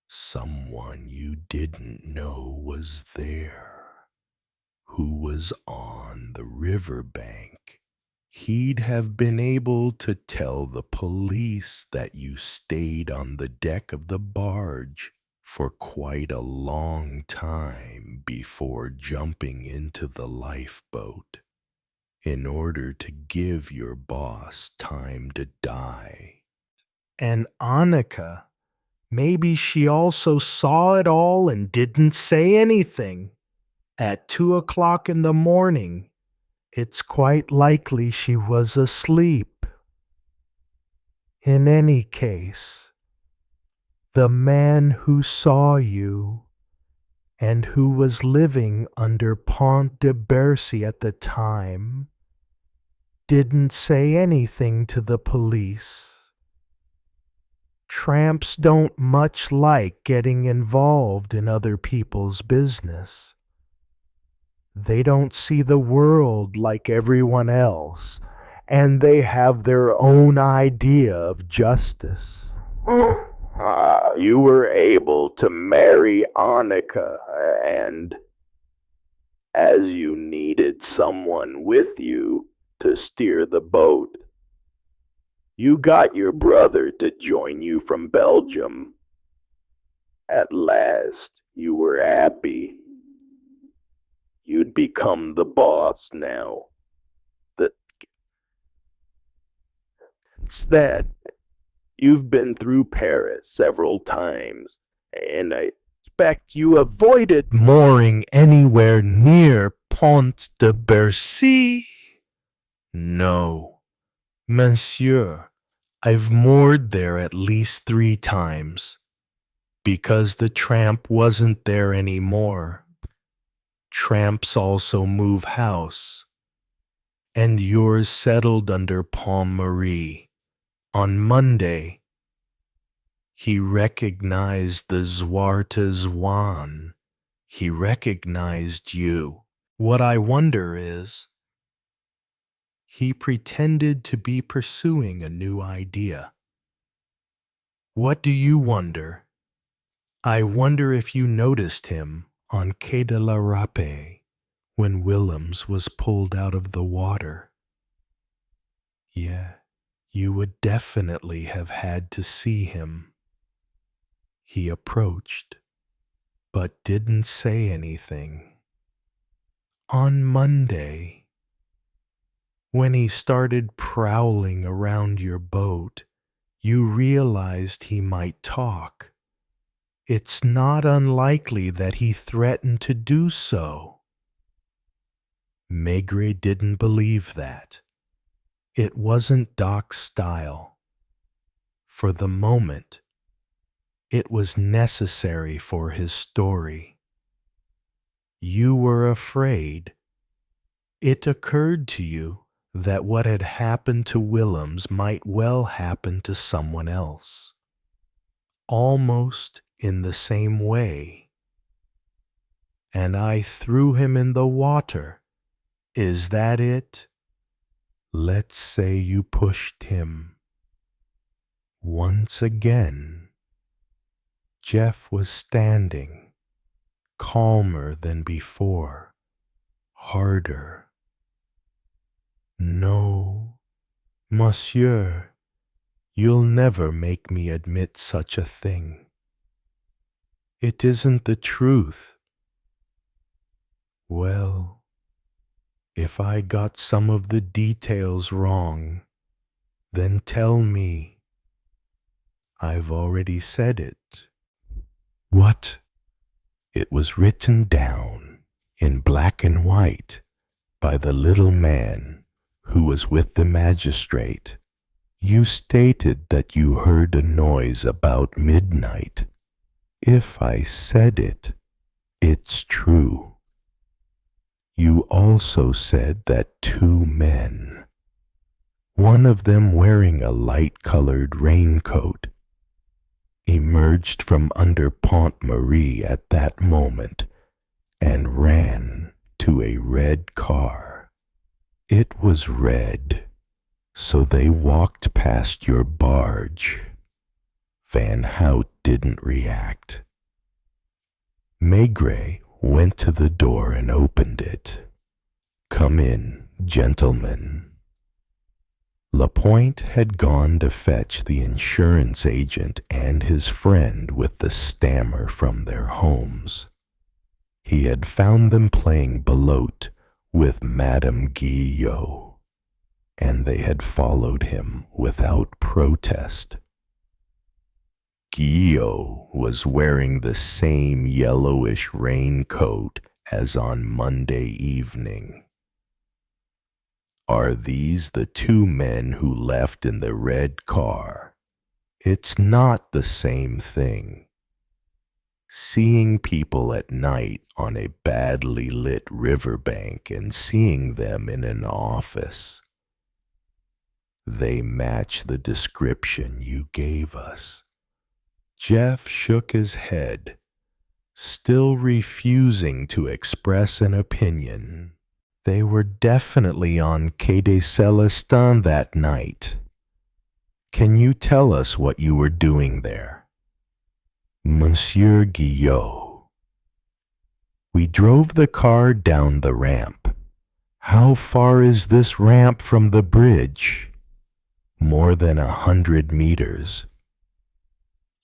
Someone you didn't know was there, who was on the riverbank. He'd have been able to tell the police that you stayed on the deck of the barge for quite a long time before jumping into the lifeboat in order to give your boss time to die. And Annika, maybe she also saw it all and didn't say anything. At 2 o'clock in the morning, it's quite likely she was asleep. In any case, the man who saw you and who was living under Pont de Bercy at the time didn't say anything to the police. Tramps don't much like getting involved in other people's business. They don't see the world like everyone else, and they have their own idea of justice. You were able to marry Annika, and as you needed someone with you to steer the boat, you got your brother to join you from Belgium. At last, you were happy. You'd become the boss now. That's that. You've been through Paris several times, and I expect you avoided Mooring anywhere near Pont de Bercy? No, monsieur, I've moored there at least 3 times, because the tramp wasn't there anymore. Tramps also move house, and yours settled under Pont Marie. On Monday, he recognized the Zwarte Zwan. He recognized you. What I wonder is, he pretended to be pursuing a new idea. What do you wonder? I wonder if you noticed him on Quai de la Râpée when Willems was pulled out of the water. Yeah, you would definitely have had to see him. He approached, but didn't say anything. On Monday, when he started prowling around your boat, you realized he might talk. It's not unlikely that he threatened to do so. Maigret didn't believe that. It wasn't Doc's style. For the moment, it was necessary for his story. You were afraid. It occurred to you that what had happened to Willems might well happen to someone else, almost in the same way. And I threw him in the water. Is that it? Let's say you pushed him. Once again, Jeff was standing, calmer than before, harder. No, monsieur, you'll never make me admit such a thing. It isn't the truth. Well, if I got some of the details wrong, then tell me. I've already said it. What? It was written down in black and white by the little man who was with the magistrate. You stated that you heard a noise about midnight. If I said it, it's true. You also said that 2 men, one of them wearing a light-colored raincoat, emerged from under Pont Marie at that moment and ran to a red car. It was red, so they walked past your barge. Van Hout didn't react. Maigret went to the door and opened it. Come in, gentlemen. Lapointe had gone to fetch the insurance agent and his friend with the stammer from their homes. He had found them playing belote with Madame Guillot, and they had followed him without protest. Guillot was wearing the same yellowish raincoat as on Monday evening. Are these the 2 men who left in the red car? It's not the same thing. Seeing people at night on a badly lit riverbank and seeing them in an office. They match the description you gave us. Jeff shook his head. still refusing to express an opinion. They were definitely on Quai des Célestins that night. Can you tell us what you were doing there? Monsieur Guillot. We drove the car down the ramp. How far is this ramp from the bridge? More than 100 meters.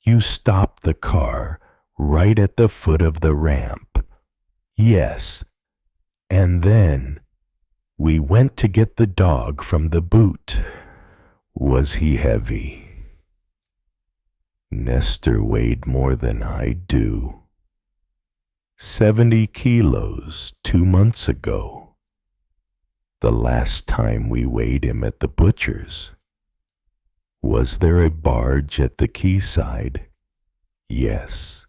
You stopped the car right at the foot of the ramp. Yes. And then we went to get the dog from the boot. Was he heavy? Nestor weighed more than I do. 70 kilos 2 months ago. The last time we weighed him at the butcher's. Was there a barge at the quayside? Yes.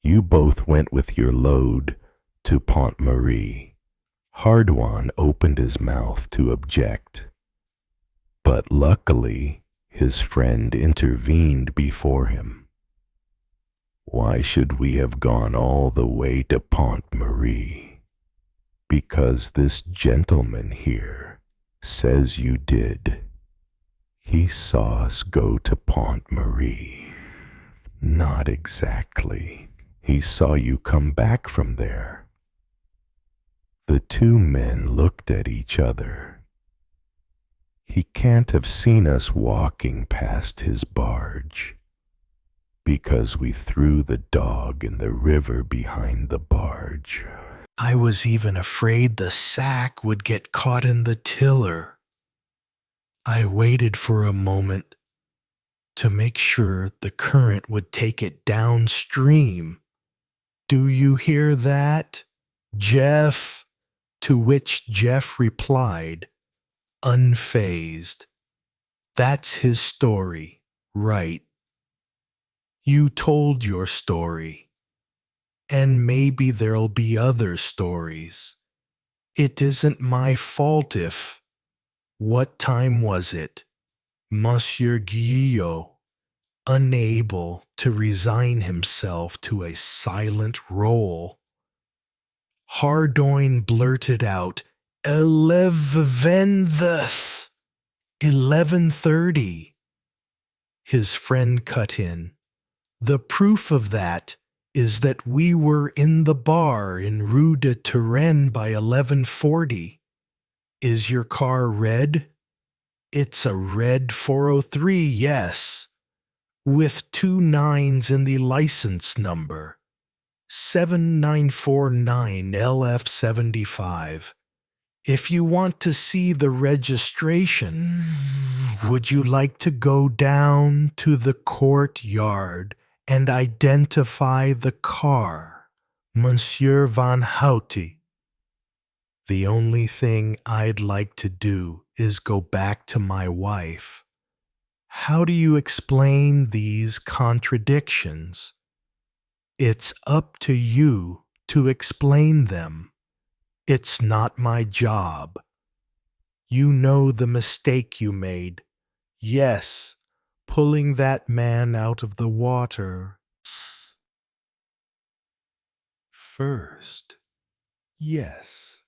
You both went with your load to Pont Marie. Hardouin opened his mouth to object, but luckily his friend intervened before him. Why should we have gone all the way to Pont Marie? Because this gentleman here says you did. He saw us go to Pont Marie. Not exactly. He saw you come back from there. The two men looked at each other. He can't have seen us walking past his barge, because we threw the dog in the river behind the barge. I was even afraid the sack would get caught in the tiller. I waited for a moment to make sure the current would take it downstream. Do you hear that, Jeff? To which Jeff replied, unfazed. That's his story, right? You told your story, and maybe there'll be other stories. It isn't my fault if... What time was it? Monsieur Guillot, unable to resign himself to a silent role. Hardouin blurted out, 11:30. His friend cut in. The proof of that is that we were in the bar in Rue de Turenne by 11:40. Is your car red? It's a red 403, yes, with 2 9s in the license number. 7949 LF75. If you want to see the registration, would you like to go down to the courtyard and identify the car, Monsieur Van Houte? The only thing I'd like to do is go back to my wife. How do you explain these contradictions? It's up to you to explain them. It's not my job. You know the mistake you made. Yes, pulling that man out of the water. First, yes.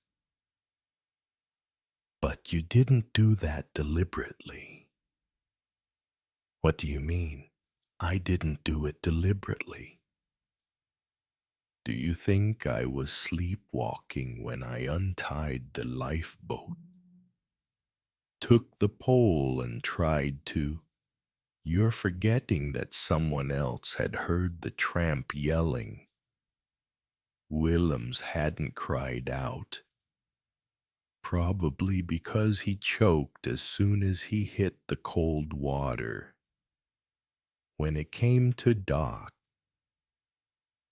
But you didn't do that deliberately. What do you mean? I didn't do it deliberately. Do you think I was sleepwalking when I untied the lifeboat, took the pole and tried to... You're forgetting that someone else had heard the tramp yelling. Willems hadn't cried out, probably because he choked as soon as he hit the cold water. When it came to dock,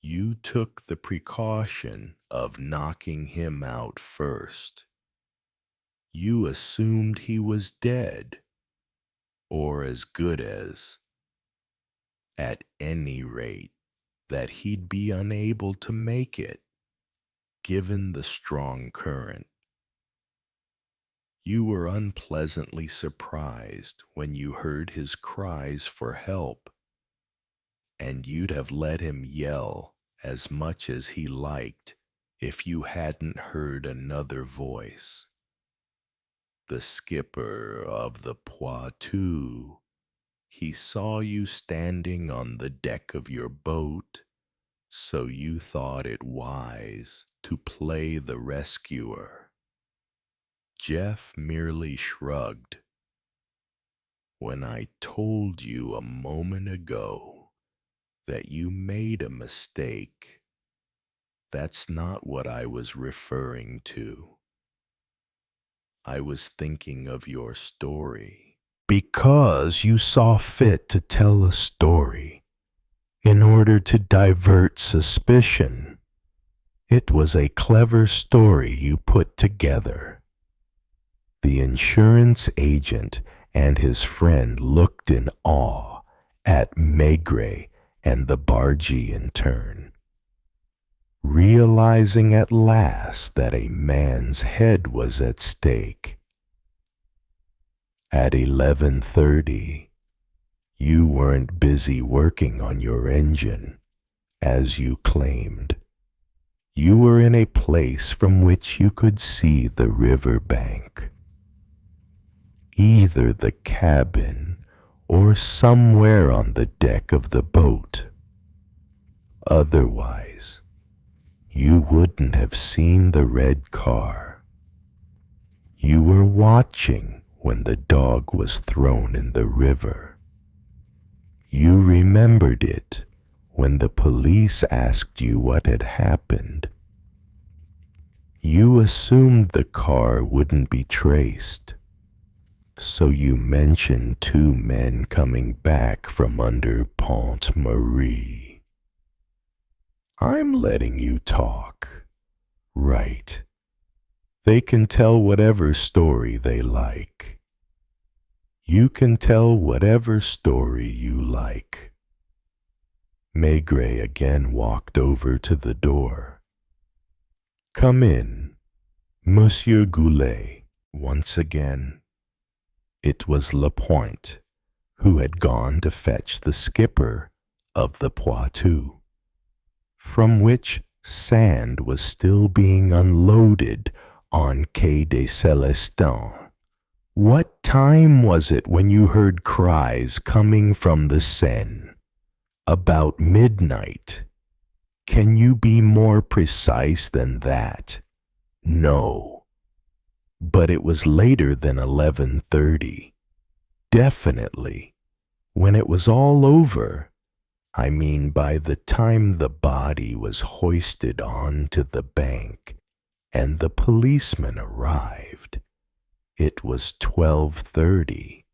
you took the precaution of knocking him out first. You assumed he was dead, or as good as. At any rate, that he'd be unable to make it, given the strong current. You were unpleasantly surprised when you heard his cries for help, and you'd have let him yell as much as he liked if you hadn't heard another voice. The skipper of the Poitou. He saw you standing on the deck of your boat, so you thought it wise to play the rescuer. Jeff merely shrugged. When I told you a moment ago that you made a mistake, that's not what I was referring to. I was thinking of your story. Because you saw fit to tell a story in order to divert suspicion. It was a clever story you put together. The insurance agent and his friend looked in awe at Maigret and the bargee in turn, realizing at last that a man's head was at stake. At 11:30, you weren't busy working on your engine, as you claimed. You were in a place from which you could see the river bank. Either the cabin or somewhere on the deck of the boat. Otherwise, you wouldn't have seen the red car. You were watching when the dog was thrown in the river. You remembered it when the police asked you what had happened. You assumed the car wouldn't be traced, so you mentioned two men coming back from under Pont Marie. I'm letting you talk. Right. They can tell whatever story they like. You can tell whatever story you like. Maigret again walked over to the door. Come in, Monsieur Goulet. Once again, it was Lapointe, who had gone to fetch the skipper of the Poitou, from which sand was still being unloaded on Quai des Célestins. What time was it when you heard cries coming from the Seine? About midnight. Can you be more precise than that? No. But it was later than 11:30. Definitely. When it was all over. I mean, by the time the body was hoisted onto the bank and the policeman arrived, it was 12:30.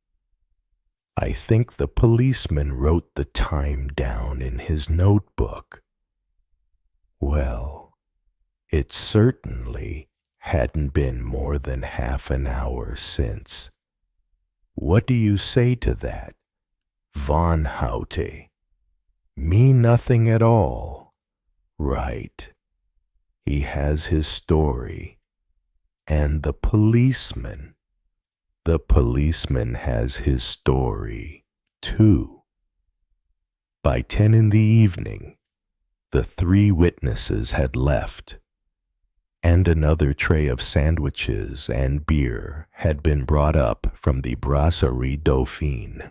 I think the policeman wrote the time down in his notebook. Well, it certainly hadn't been more than half an hour since. What do you say to that, Von Houte? Me nothing at all. Right. He has his story. And the policeman has his story, too. By 10 in the evening, the three witnesses had left, and another tray of sandwiches and beer had been brought up from the Brasserie Dauphine.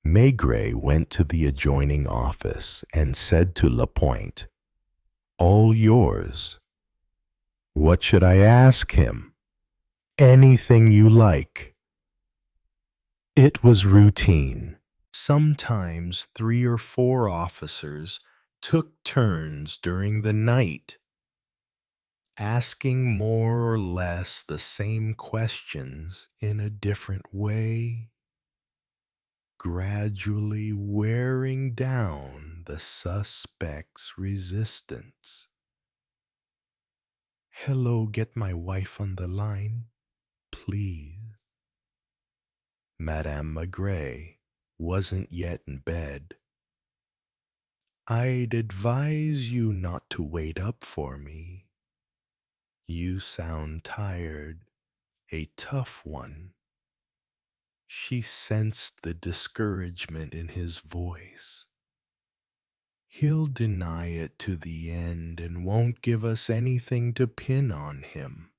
Maigret went to the adjoining office and said to Lapointe, All yours. What should I ask him? Anything you like. It was routine. Sometimes 3 or 4 officers took turns during the night, asking more or less the same questions in a different way, gradually wearing down the suspect's resistance. Hello, get my wife on the line, please. Madame Maigret wasn't yet in bed. I'd advise you not to wait up for me. You sound tired, a tough one. She sensed the discouragement in his voice. He'll deny it to the end and won't give us anything to pin on him.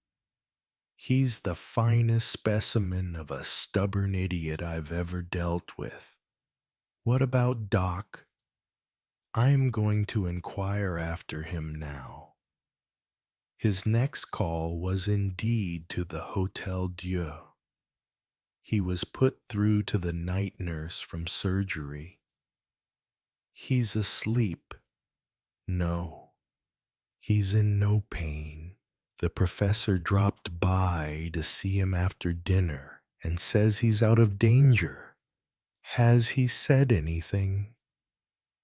He's the finest specimen of a stubborn idiot I've ever dealt with. What about Doc? I'm going to inquire after him now. His next call was indeed to the Hotel Dieu. He was put through to the night nurse from surgery. He's asleep. No, he's in no pain. The professor dropped by to see him after dinner and says he's out of danger. Has he said anything?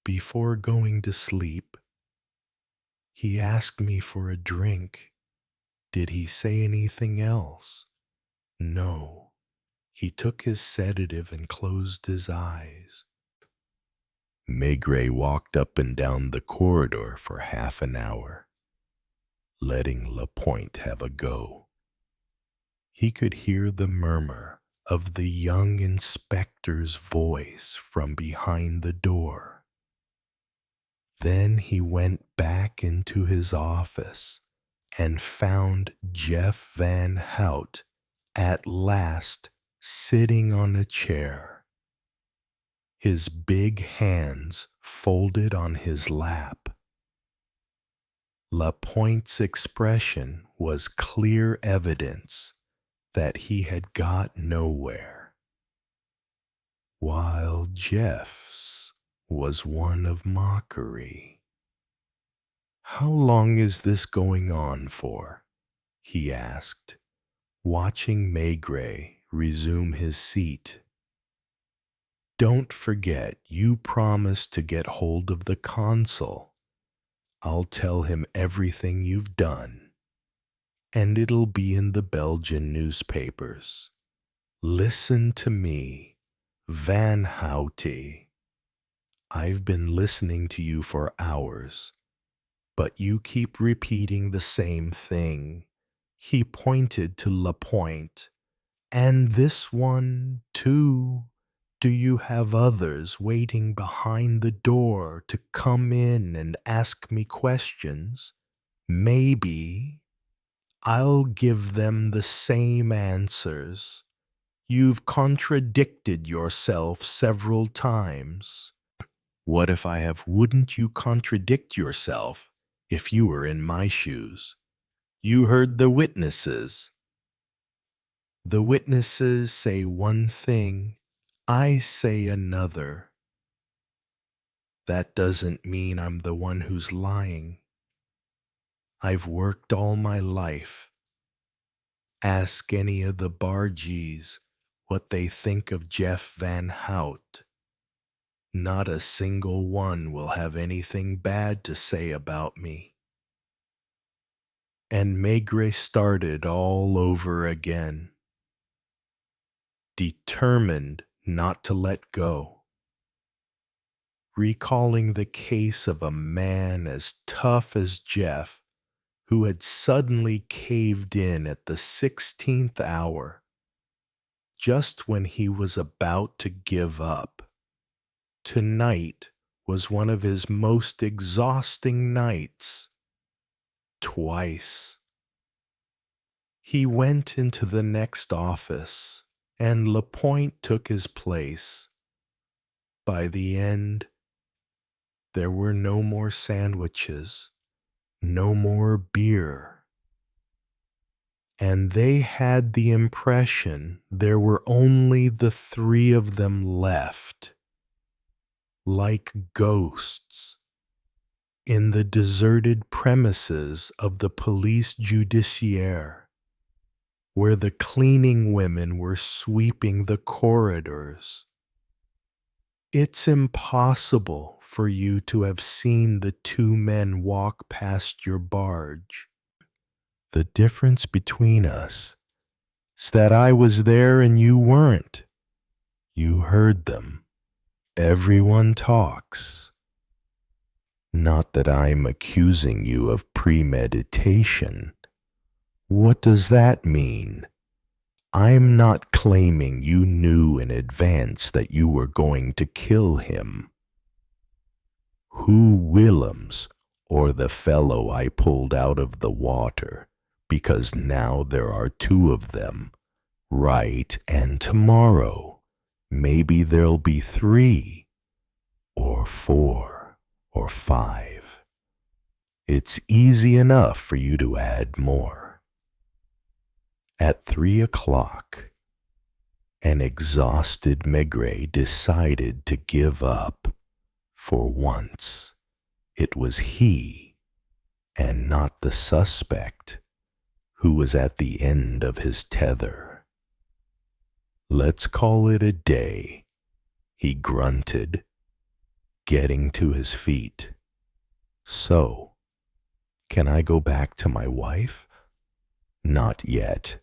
Before going to sleep, he asked me for a drink. Did he say anything else? No. He took his sedative and closed his eyes. Maigret walked up and down the corridor for half an hour, letting Lapointe have a go. He could hear the murmur of the young inspector's voice from behind the door. Then he went back into his office and found Jeff Van Hout at last sitting on a chair, his big hands folded on his lap. Lapointe's expression was clear evidence that he had got nowhere, while Jeff's was one of mockery. "How long is this going on for?" he asked, watching Maigret resume his seat. "Don't forget you promised to get hold of the consul. I'll tell him everything you've done, and it'll be in the Belgian newspapers. Listen to me, Van Houty. I've been listening to you for hours, but you keep repeating the same thing." He pointed to Lapointe. "And this one, too. Do you have others waiting behind the door to come in and ask me questions? Maybe I'll give them the same answers. You've contradicted yourself several times." "What if I have? Wouldn't you contradict yourself if you were in my shoes? You heard the witnesses." "The witnesses say one thing, I say another. That doesn't mean I'm the one who's lying. I've worked all my life. Ask any of the bargees what they think of Jeff Van Hout. Not a single one will have anything bad to say about me." And Maigret started all over again, determined not to let go, recalling the case of a man as tough as Jeff, who had suddenly caved in at the 16th hour, just when he was about to give up. Tonight was one of his most exhausting nights. Twice. He went into the next office, and Lapointe took his place. By the end, there were no more sandwiches, no more beer, and they had the impression there were only the three of them left, like ghosts, in the deserted premises of the police judiciaire, where the cleaning women were sweeping the corridors. It's impossible for you to have seen the two men walk past your barge. The difference between us is that I was there and you weren't. You heard them. Everyone talks. Not that I'm accusing you of premeditation. What does that mean? I'm not claiming you knew in advance that you were going to kill him. Who Willems, or the fellow I pulled out of the water, because now there are two of them, right, and tomorrow maybe there'll be three, or four, or five. It's easy enough for you to add more. At 3 o'clock, an exhausted Maigret decided to give up. For once, it was he, and not the suspect, who was at the end of his tether. Let's call it a day, he grunted, getting to his feet. So, can I go back to my wife? Not yet.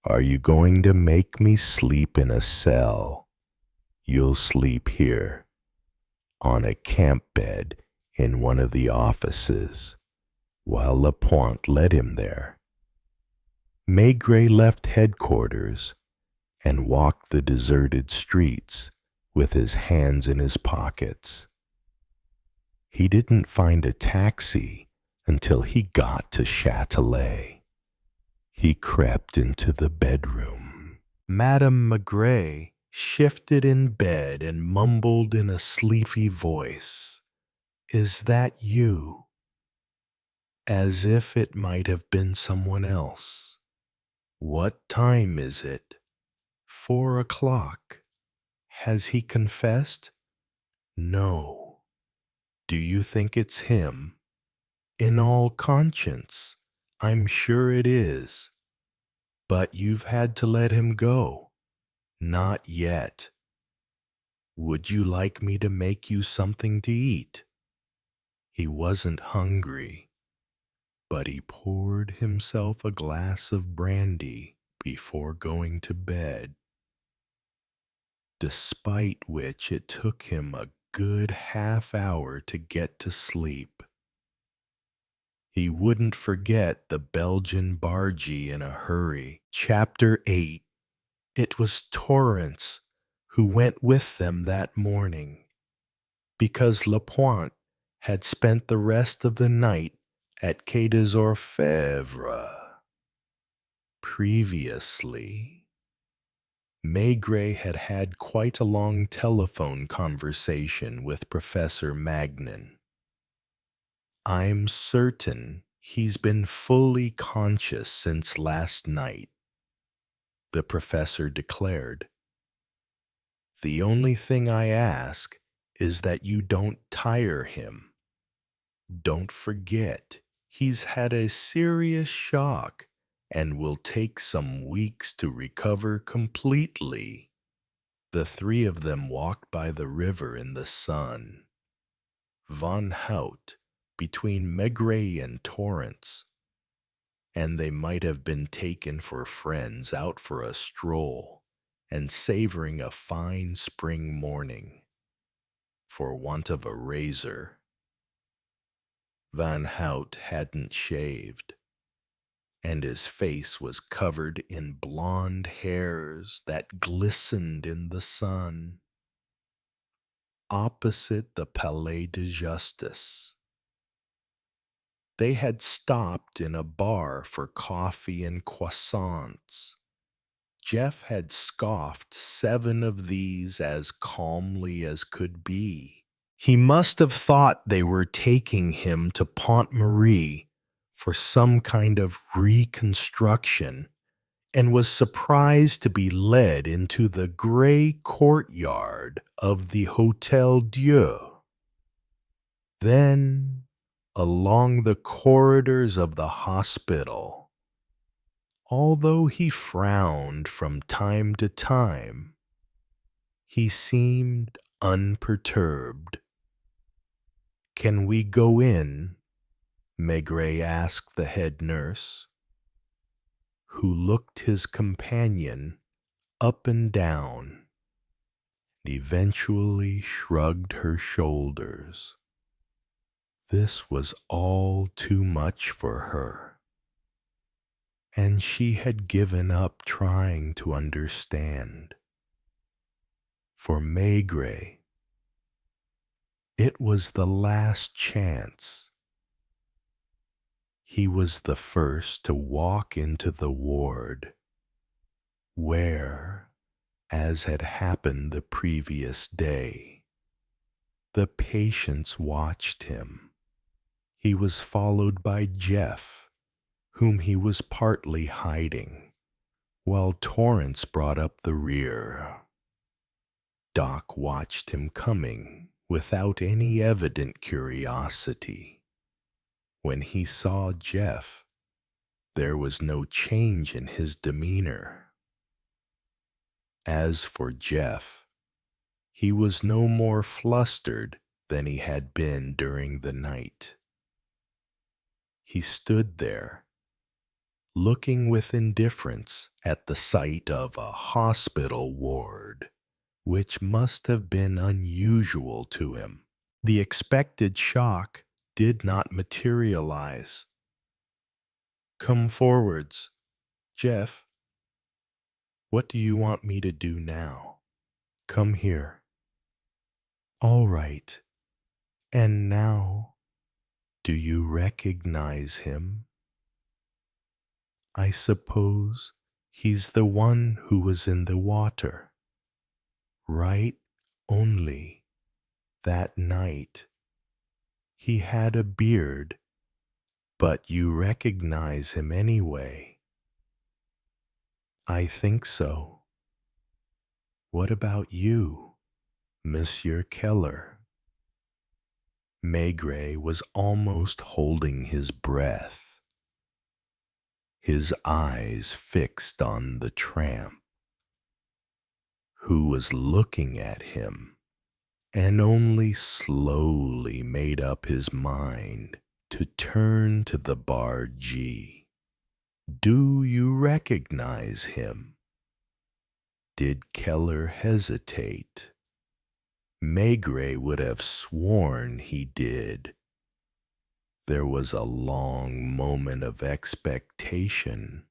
Are you going to make me sleep in a cell? You'll sleep here, on a camp bed in one of the offices, while Lapointe led him there. Maigret left headquarters and walked the deserted streets with his hands in his pockets. He didn't find a taxi until he got to Châtelet. He crept into the bedroom. Madame Maigret shifted in bed and mumbled in a sleepy voice, "Is that you?" As if it might have been someone else. "What time is it?" 4 o'clock. Has he confessed? No. Do you think it's him? In all conscience, I'm sure it is. But you've had to let him go. Not yet. Would you like me to make you something to eat? He wasn't hungry, but he poured himself a glass of brandy before going to bed, despite which it took him a good half-hour to get to sleep. He wouldn't forget the Belgian bargee in a hurry. Chapter 8. It was Torrance who went with them that morning, because Lapointe had spent the rest of the night at Quai des Orfèvres. Previously, Maigret had had quite a long telephone conversation with Professor Magnan. I'm certain he's been fully conscious since last night, the professor declared. The only thing I ask is that you don't tire him. Don't forget, he's had a serious shock and will take some weeks to recover completely. The three of them walked by the river in the sun. Von Hout, between Maigret and Torrance, and they might have been taken for friends out for a stroll and savoring a fine spring morning, for want of a razor. Van Hout hadn't shaved, and his face was covered in blonde hairs that glistened in the sun. Opposite the Palais de Justice, they had stopped in a bar for coffee and croissants. Jeff had scoffed 7 of these as calmly as could be. He must have thought they were taking him to Pont Marie for some kind of reconstruction, and was surprised to be led into the gray courtyard of the Hôtel Dieu. Then, along the corridors of the hospital, although he frowned from time to time, he seemed unperturbed. Can we go in? Maigret asked the head nurse, who looked his companion up and down, and eventually shrugged her shoulders. This was all too much for her, and she had given up trying to understand. For Maigret, It was the last chance. He was the first to walk into the ward where, as had happened the previous day, the patients watched him. He was followed by Jeff, whom he was partly hiding, while Torrance brought up the rear. Doc watched him coming without any evident curiosity. When he saw Jeff, there was no change in his demeanor. As for Jeff, he was no more flustered than he had been during the night. He stood there, looking with indifference at the sight of a hospital ward, which must have been unusual to him. The expected shock did not materialize. "Come forwards, Jeff. What do you want me to do now? Come here." "All right. And now, do you recognize him?" "I suppose he's the one who was in the water, right? Only that night he had a beard, but you recognize him anyway." "I think so. What about you, Monsieur Keller?" Maigret was almost holding his breath, his eyes fixed on the tramp, who was looking at him and only slowly made up his mind to turn to the bargee. "Do you recognize him?" Did Keller hesitate? Maigret would have sworn he did. There was a long moment of expectation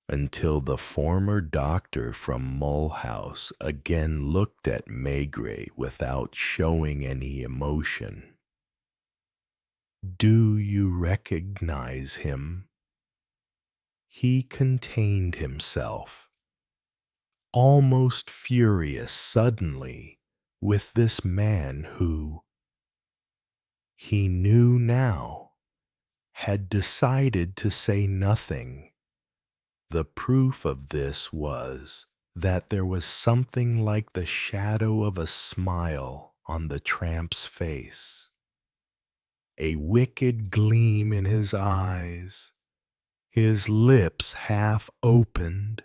until the former doctor from Mulhouse again looked at Maigret without showing any emotion. "Do you recognize him?" He contained himself, almost furious suddenly with this man who, he knew now, had decided to say nothing. The proof of this was that there was something like the shadow of a smile on the tramp's face, a wicked gleam in his eyes. His lips half opened,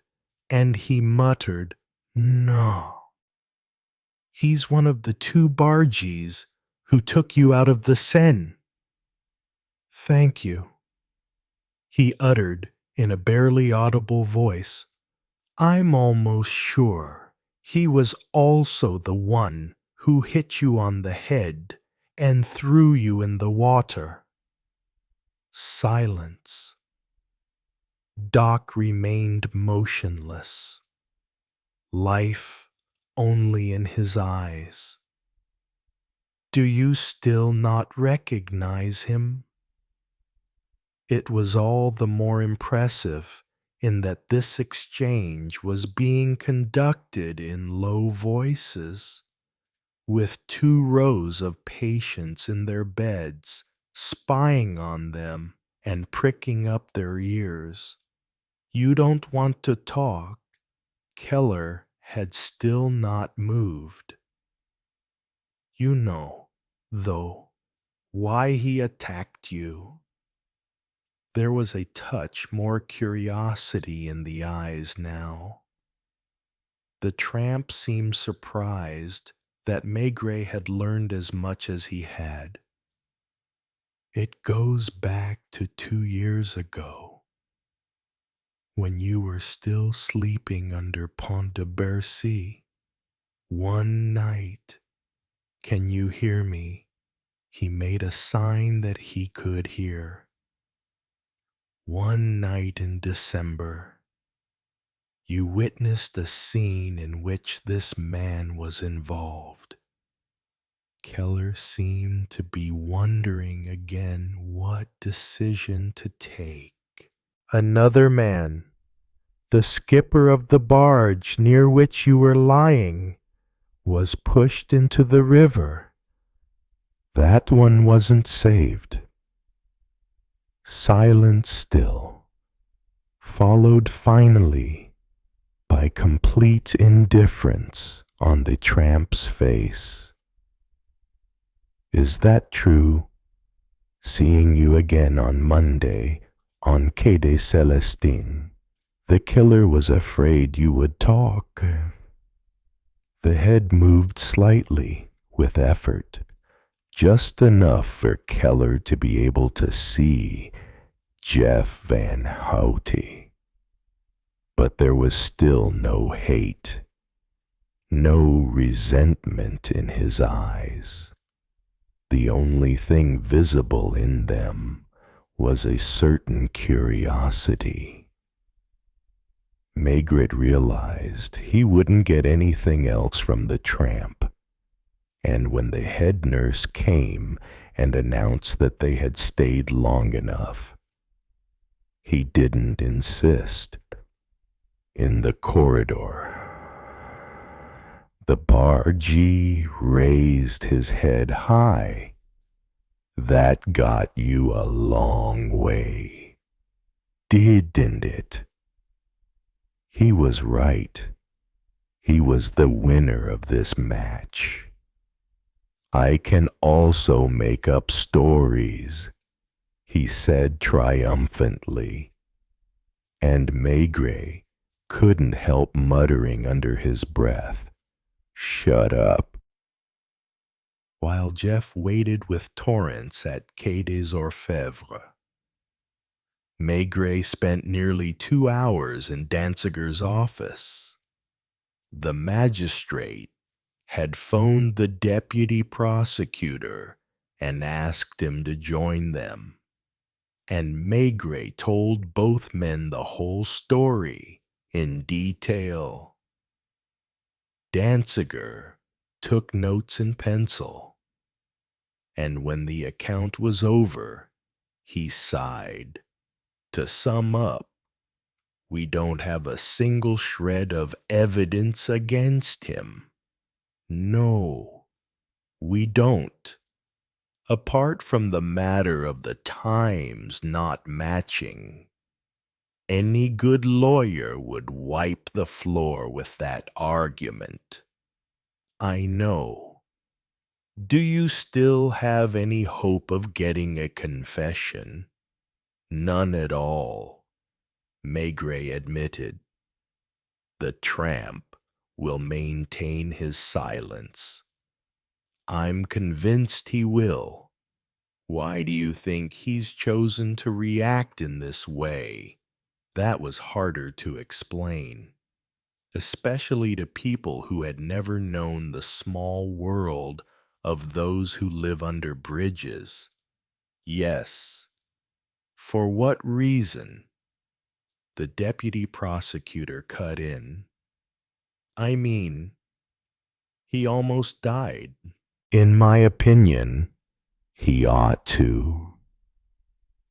and he muttered, "No. He's one of the two bargees who took you out of the Seine." "Thank you," he uttered in a barely audible voice. "I'm almost sure he was also the one who hit you on the head and threw you in the water." Silence. Doc remained motionless, life only in his eyes. "Do you still not recognize him?" It was all the more impressive in that this exchange was being conducted in low voices, with 2 rows of patients in their beds, spying on them and pricking up their ears. "You don't want to talk?" Keller had still not moved. "You know, though, why he attacked you?" There was a touch more curiosity in the eyes now. The tramp seemed surprised that Maigret had learned as much as he had. "It goes back to 2 years ago, when you were still sleeping under Pont de Bercy. One night, can you hear me?" He made a sign that he could hear. "One night in December, you witnessed a scene in which this man was involved. Keller seemed to be wondering again what decision to take. Another man, the skipper of the barge near which you were lying, was pushed into the river. That one wasn't saved. Silence still, followed finally by complete indifference on the tramp's face. Is that true? Seeing you again on Monday on Quai des Célestins, the killer was afraid you would talk. The head moved slightly with effort, just enough for Keller to be able to see Jeff Van Houte. But there was still no hate, no resentment in his eyes. The only thing visible in them was a certain curiosity. Maigret realized he wouldn't get anything else from the tramp, and when the head nurse came and announced that they had stayed long enough, he didn't insist. In the corridor, the bargee raised his head high. That got you a long way, didn't it? He was right. He was the winner of this match. I can also make up stories, he said triumphantly, and Maigret couldn't help muttering under his breath, "Shut up." While Jeff waited with Torrance at Quai des Orfèvres, Maigret spent nearly 2 hours in Danziger's office. The magistrate had phoned the deputy prosecutor and asked him to join them, and Maigret told both men the whole story in detail. Danziger took notes in pencil, and when the account was over, he sighed. To sum up, we don't have a single shred of evidence against him. No, we don't. Apart from the matter of the times not matching, any good lawyer would wipe the floor with that argument. I know. Do you still have any hope of getting a confession? None at all, Maigret admitted. The tramp will maintain his silence. I'm convinced he will. Why do you think he's chosen to react in this way? That was harder to explain, especially to people who had never known the small world of those who live under bridges. Yes. For what reason? The deputy prosecutor cut in. I mean, he almost died. In my opinion, he ought to.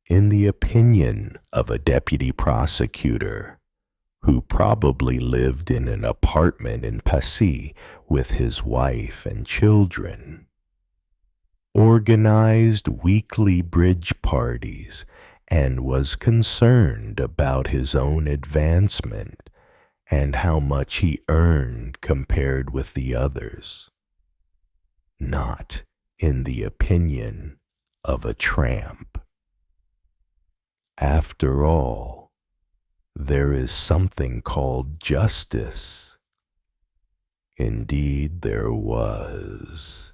In the opinion of a deputy prosecutor who probably lived in an apartment in Passy with his wife and children, organized weekly bridge parties, and was concerned about his own advancement and how much he earned compared with the others. Not in the opinion of a tramp. After all, there is something called justice. Indeed, there was.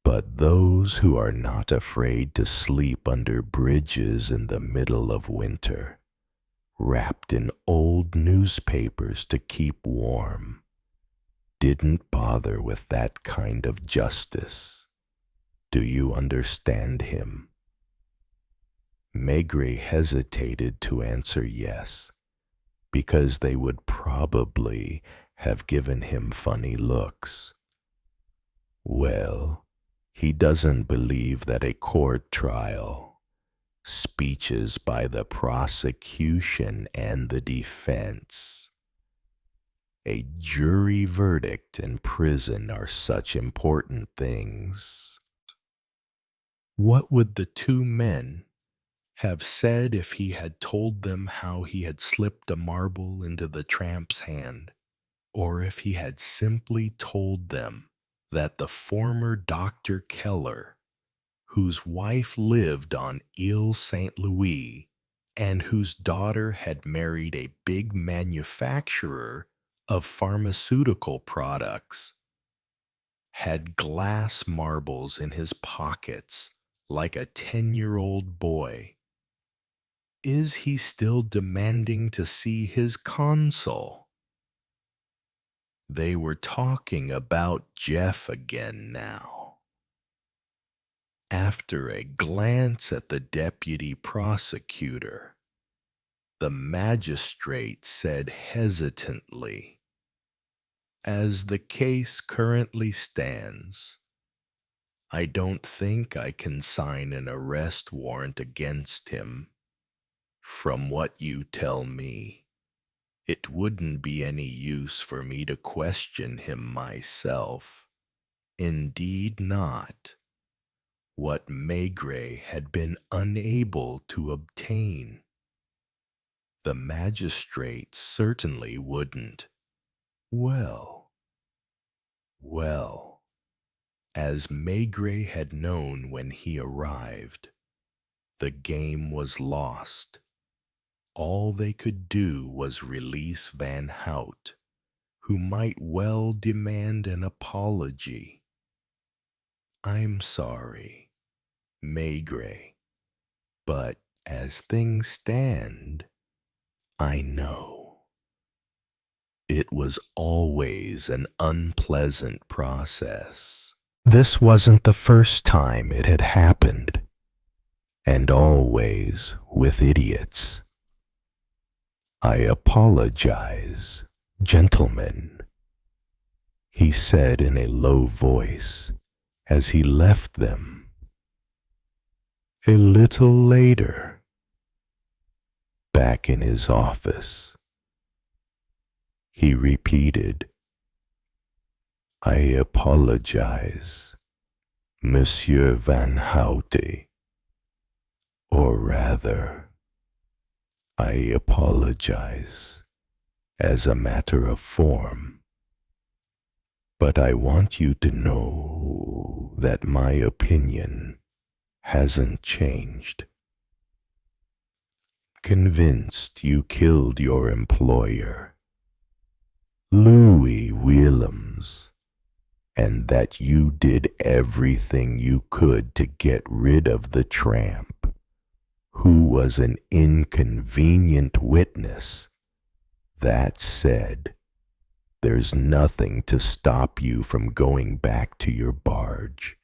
But those who are not afraid to sleep under bridges in the middle of winter, wrapped in old newspapers to keep warm, didn't bother with that kind of justice. Do you understand him? Maigret hesitated to answer yes, because they would probably have given him funny looks. Well, he doesn't believe that a court trial, speeches by the prosecution and the defense, a jury verdict and prison are such important things. What would the two men have said if he had told them how he had slipped a marble into the tramp's hand, or if he had simply told them that the former Dr. Keller, whose wife lived on Ile Saint Louis and whose daughter had married a big manufacturer of pharmaceutical products, had glass marbles in his pockets like a 10-year-old boy? Is he still demanding to see his consul? They were talking about Jeff again now. After a glance at the deputy prosecutor, the magistrate said hesitantly, "As the case currently stands, I don't think I can sign an arrest warrant against him. From what you tell me, it wouldn't be any use for me to question him myself. Indeed not. What Maigret had been unable to obtain. The magistrate certainly wouldn't. Well, well, as Maigret had known when he arrived, the game was lost. All they could do was release Van Hout, who might well demand an apology. "I'm sorry, Maigret, but as things stand, I know." It was always an unpleasant process. This wasn't the first time it had happened, and always with idiots. "I apologize, gentlemen," he said in a low voice as he left them. A little later, back in his office, he repeated, "I apologize, Monsieur Van Houte, or rather, I apologize as a matter of form, but I want you to know that my opinion hasn't changed. Convinced you killed your employer, Louis Willems, and that you did everything you could to get rid of the tramp, who was an inconvenient witness. That said, there's nothing to stop you from going back to your barge,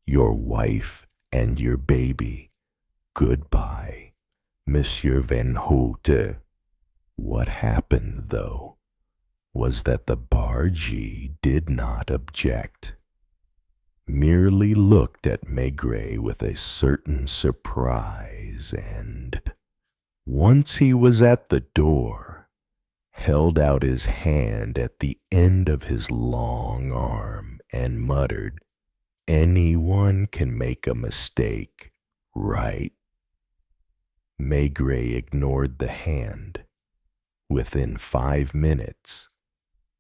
your wife and your baby. Goodbye, Monsieur Van Houte." What happened, though, was that the bargee did not object, merely looked at Maigret with a certain surprise, and, once he was at the door, held out his hand at the end of his long arm and muttered, "Anyone can make a mistake, right?" Maigret ignored the hand. Within 5 minutes,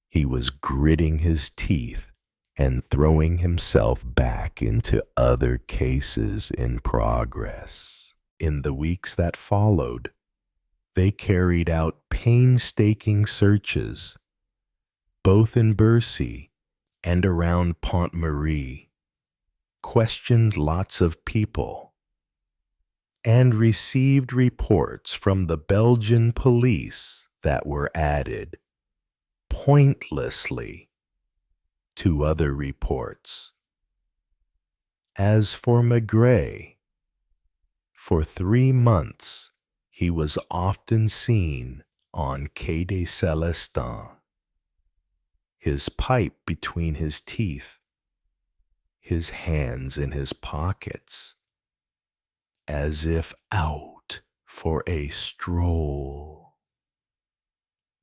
he was gritting his teeth and throwing himself back into other cases in progress. In the weeks that followed, they carried out painstaking searches, both in Bercy and around Pont-Marie, questioned lots of people, and received reports from the Belgian police that were added pointlessly to other reports. As for Maigret, for 3 months he was often seen on Quai des Célestins, his pipe between his teeth, his hands in his pockets, as if out for a stroll.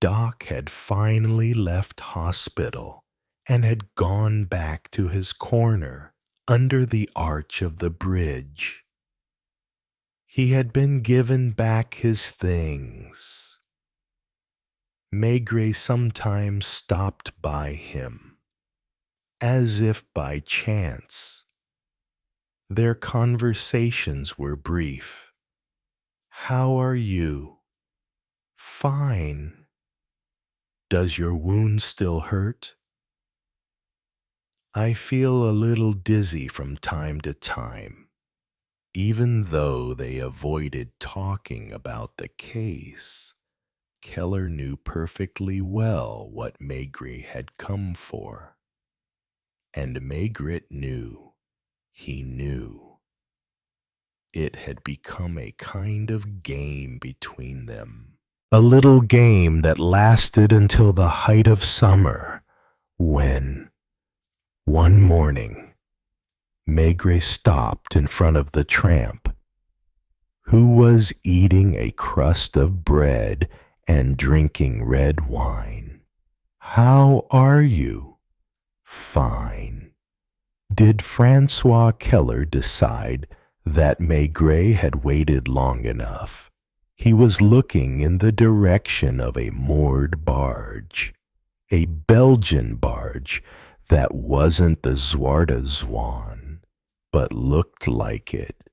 Doc had finally left hospital and had gone back to his corner under the arch of the bridge. He had been given back his things. Maigret sometimes stopped by him, as if by chance. Their conversations were brief. "How are you?" "Fine." "Does your wound still hurt?" "I feel a little dizzy from time to time." Even though they avoided talking about the case, Keller knew perfectly well what Maigret had come for. And Maigret knew. He knew. It had become a kind of game between them. A little game that lasted until the height of summer, when, one morning, Maigret stopped in front of the tramp, who was eating a crust of bread and drinking red wine. "How are you?" "Fine." Did Francois Keller decide that Maigret had waited long enough? He was looking in the direction of a moored barge, a Belgian barge that wasn't the Zwarte Zwan, but looked like it.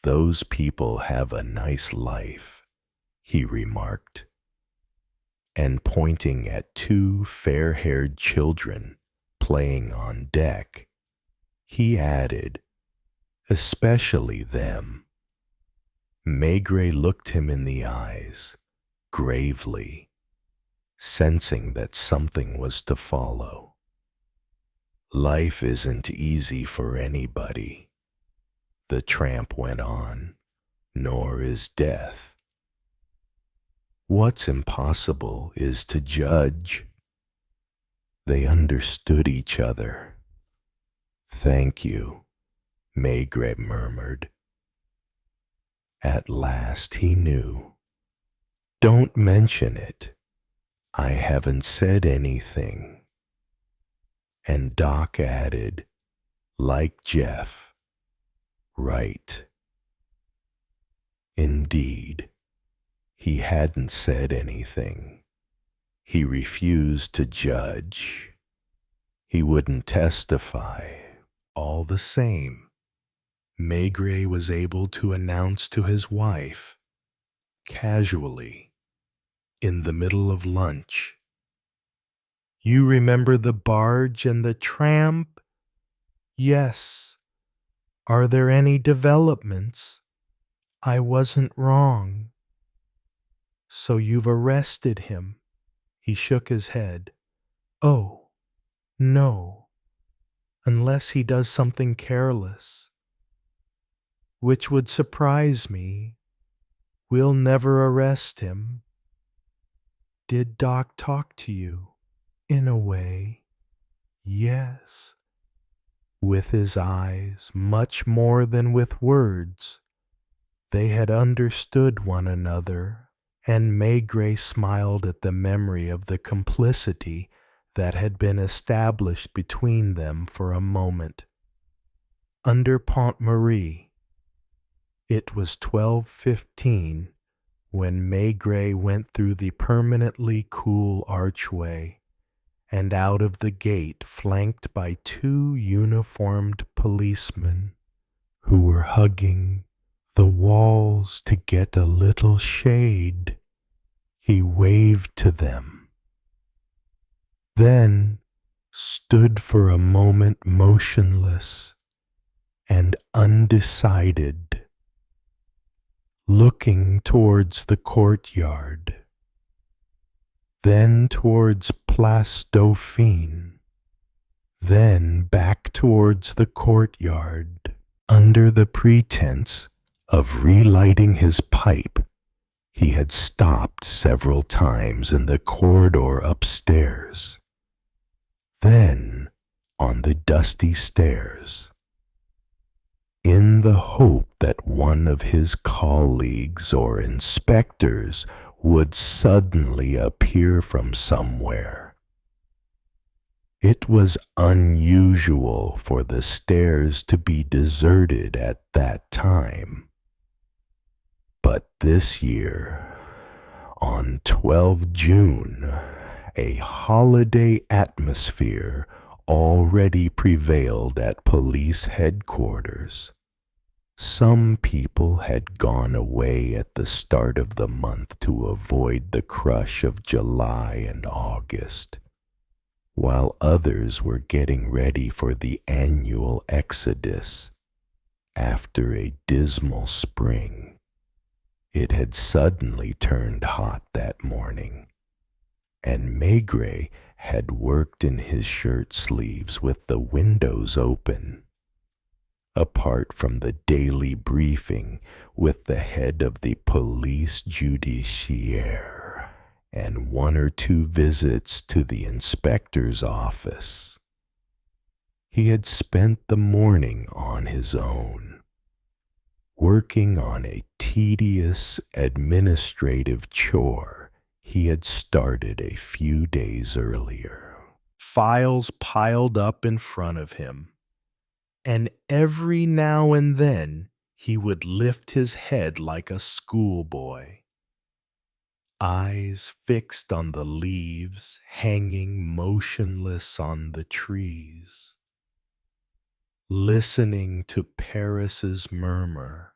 "Those people have a nice life," he remarked, and pointing at two fair-haired children playing on deck, he added, "Especially them." Maigret looked him in the eyes, gravely, sensing that something was to follow. "Life isn't easy for anybody," the tramp went on, "nor is death. What's impossible is to judge." They understood each other. "Thank you," Maigret murmured. At last he knew. "Don't mention it. I haven't said anything." And Doc added, "Like Jeff." Right. Indeed, he hadn't said anything. He refused to judge. He wouldn't testify. All the same, Maigret was able to announce to his wife, casually, in the middle of lunch, "You remember the barge and the tramp?" "Yes." "Are there any developments?" "I wasn't wrong." "So you've arrested him?" He shook his head. "Oh, no. Unless he does something careless. Which would surprise me. We'll never arrest him." "Did Doc talk to you?" "In a way, yes." With his eyes, much more than with words. They had understood one another, and Maigret smiled at the memory of the complicity that had been established between them for a moment. Under Pont Marie, it was 12:15 when Maigret went through the permanently cool archway and out of the gate flanked by two uniformed policemen who were hugging the walls to get a little shade. He waved to them, then stood for a moment motionless and undecided, looking towards the courtyard, then towards Place Dauphine, then back towards the courtyard. Under the pretense of relighting his pipe, he had stopped several times in the corridor upstairs. Then, on the dusty stairs, in the hope that one of his colleagues or inspectors would suddenly appear from somewhere. It was unusual for the stairs to be deserted at that time. But this year, on 12 June, a holiday atmosphere already prevailed at police headquarters. Some people had gone away at the start of the month to avoid the crush of July and August, while others were getting ready for the annual exodus. After a dismal spring, it had suddenly turned hot that morning, and Maigret had worked in his shirt sleeves with the windows open. Apart from the daily briefing with the head of the police judiciaire and one or two visits to the inspector's office, he had spent the morning on his own, working on a tedious administrative chore he had started a few days earlier. Files piled up in front of him, and every now and then he would lift his head like a schoolboy, eyes fixed on the leaves hanging motionless on the trees, listening to Paris's murmur,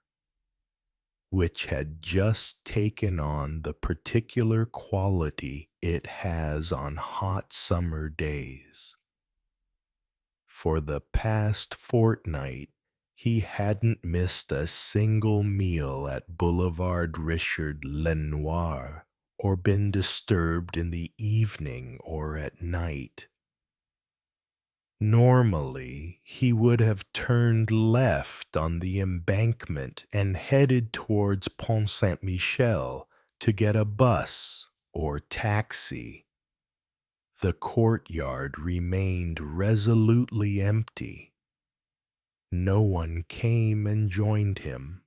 which had just taken on the particular quality it has on hot summer days. For the past fortnight, he hadn't missed a single meal at Boulevard Richard Lenoir, or been disturbed in the evening or at night. Normally, he would have turned left on the embankment and headed towards Pont Saint-Michel to get a bus or taxi. The courtyard remained resolutely empty. No one came and joined him.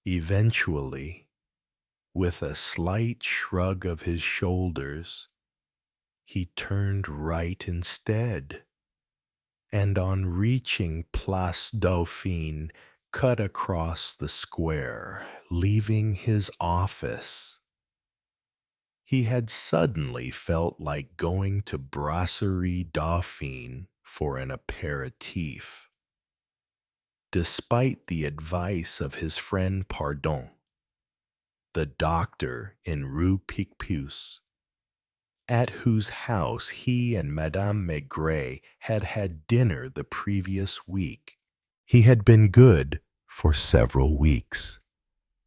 Eventually, with a slight shrug of his shoulders, he turned right instead, and on reaching Place Dauphine, cut across the square, leaving his office. He had suddenly felt like going to Brasserie Dauphine for an aperitif. Despite the advice of his friend Pardon, the doctor in Rue Picpus, at whose house he and Madame Maigret had had dinner the previous week, he had been good for several weeks,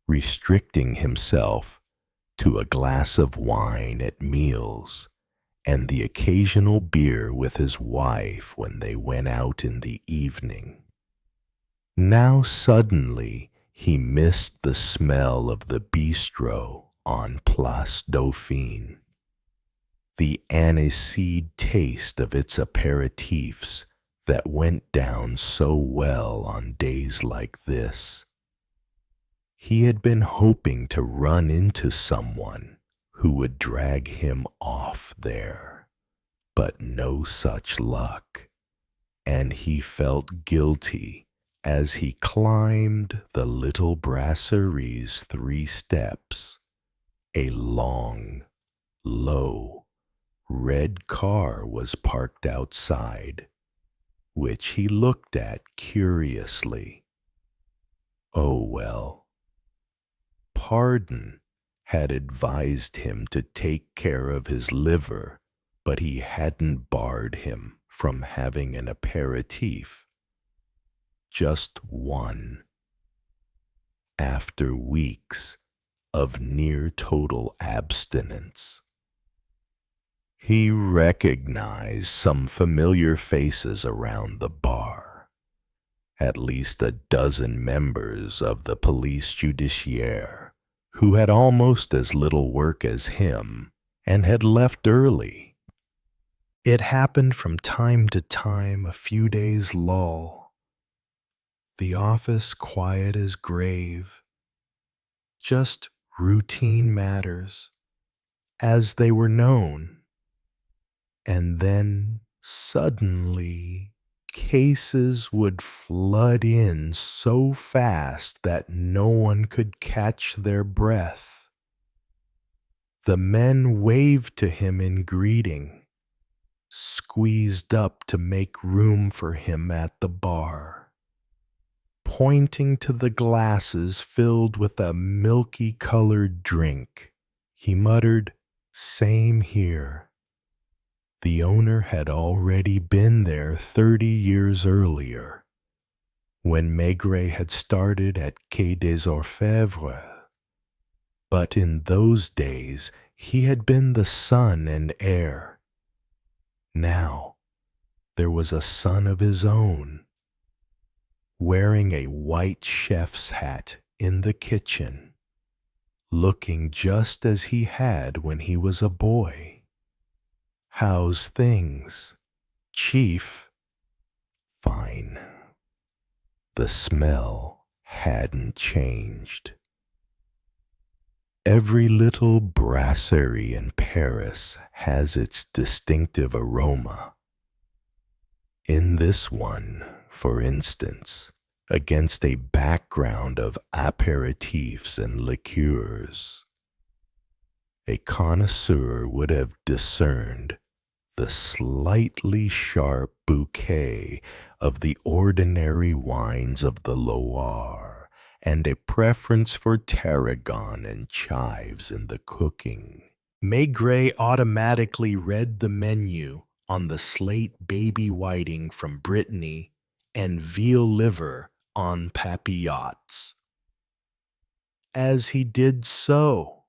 restricting himself to a glass of wine at meals and the occasional beer with his wife when they went out in the evening. Now suddenly he missed the smell of the bistro on Place Dauphine, the aniseed taste of its aperitifs that went down so well on days like this. He had been hoping to run into someone who would drag him off there, but no such luck, and he felt guilty as he climbed the little brasserie's 3 steps. A long, low, red car was parked outside, which he looked at curiously. Oh well. Pardon had advised him to take care of his liver, but he hadn't barred him from having an aperitif. Just one. After weeks of near total abstinence. He recognized some familiar faces around the bar, at least a dozen members of the police judiciaire who had almost as little work as him and had left early. It happened from time to time, a few days' lull. The office quiet as grave, just routine matters as they were known. And then suddenly cases would flood in so fast that no one could catch their breath. The men waved to him in greeting, squeezed up to make room for him at the bar. Pointing to the glasses filled with a milky-colored drink, he muttered, "Same here." The owner had already been there 30 years earlier, when Maigret had started at Quai des Orfèvres. But in those days he had been the son and heir. Now there was a son of his own, wearing a white chef's hat in the kitchen, looking just as he had when he was a boy. "How's things, Chief?" "Fine." The smell hadn't changed. Every little brasserie in Paris has its distinctive aroma. In this one, for instance, against a background of apéritifs and liqueurs, a connoisseur would have discerned the slightly sharp bouquet of the ordinary wines of the Loire, and a preference for tarragon and chives in the cooking. Maigret automatically read the menu on the slate baby whiting from Brittany and veal liver on papillotes. As he did so,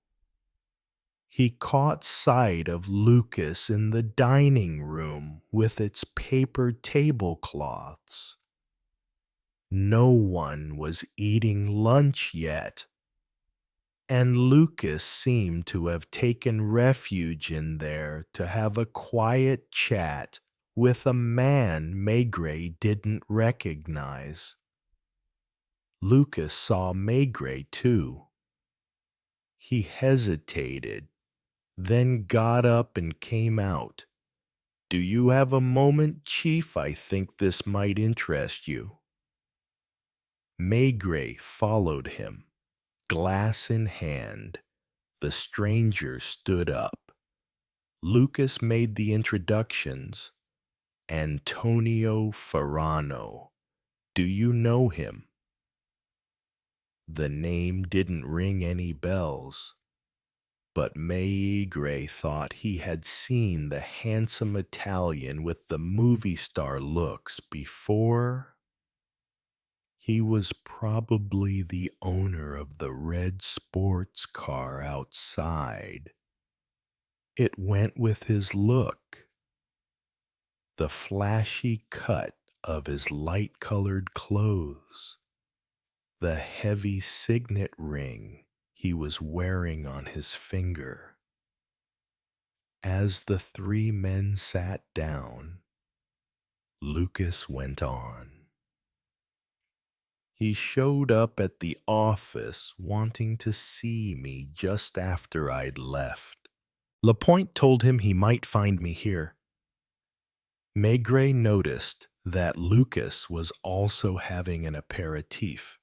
he caught sight of Lucas in the dining room with its paper tablecloths. No one was eating lunch yet, and Lucas seemed to have taken refuge in there to have a quiet chat with a man Maigret didn't recognize. Lucas saw Maigret too. He hesitated, then got up and came out. "Do you have a moment, Chief? I think this might interest you." Maigret followed him, glass in hand. The stranger stood up. Lucas made the introductions. "Antonio Ferrano. Do you know him?" The name didn't ring any bells, but Maigret thought he had seen the handsome Italian with the movie star looks before. He was probably the owner of the red sports car outside. It went with his look. The flashy cut of his light-colored clothes, the heavy signet ring he was wearing on his finger. As the three men sat down, Lucas went on. "He showed up at the office wanting to see me just after I'd left. Lapointe told him he might find me here." Maigret noticed that Lucas was also having an apéritif,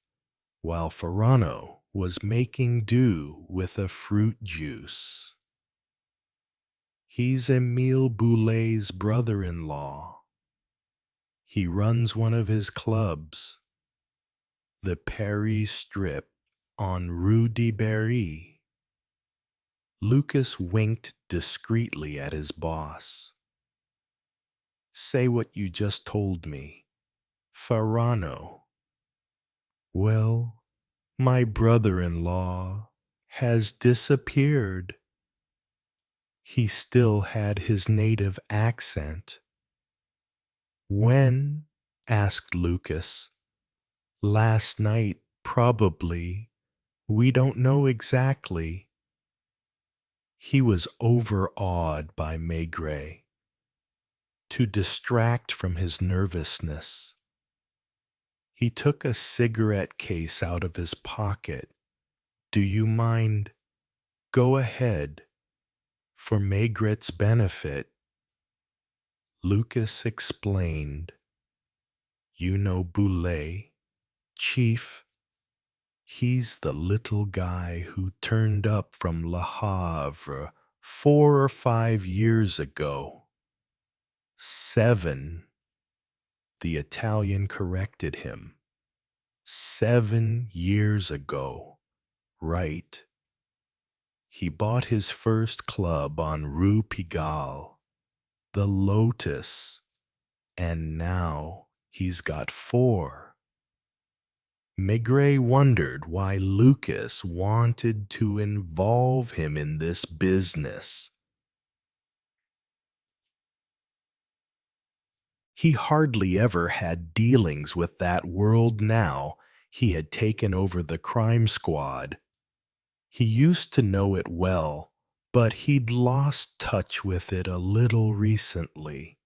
while Ferrano was making do with a fruit juice. "He's Émile Boulet's brother-in-law. He runs one of his clubs, the Paris Strip on Rue de Berry." Lucas winked discreetly at his boss. "Say what you just told me. Ferrano. Well, my brother-in-law has disappeared." He still had his native accent. "When?" asked Lucas. "Last night, probably. We don't know exactly." He was overawed by Maigret. to distract from his nervousness. He took a cigarette case out of his pocket. Do you mind? Go ahead. For Maigret's benefit. Lucas explained. You know Boulet, Chief? He's the little guy who turned up from Le Havre 4 or 5 years ago. 7. The Italian corrected him. 7 years ago. Right. He bought his first club on Rue Pigalle, the Lotus, and now he's got 4. Maigret wondered why Lucas wanted to involve him in this business. He hardly ever had dealings with that world now he had taken over the crime squad. He used to know it well, but he'd lost touch with it a little recently.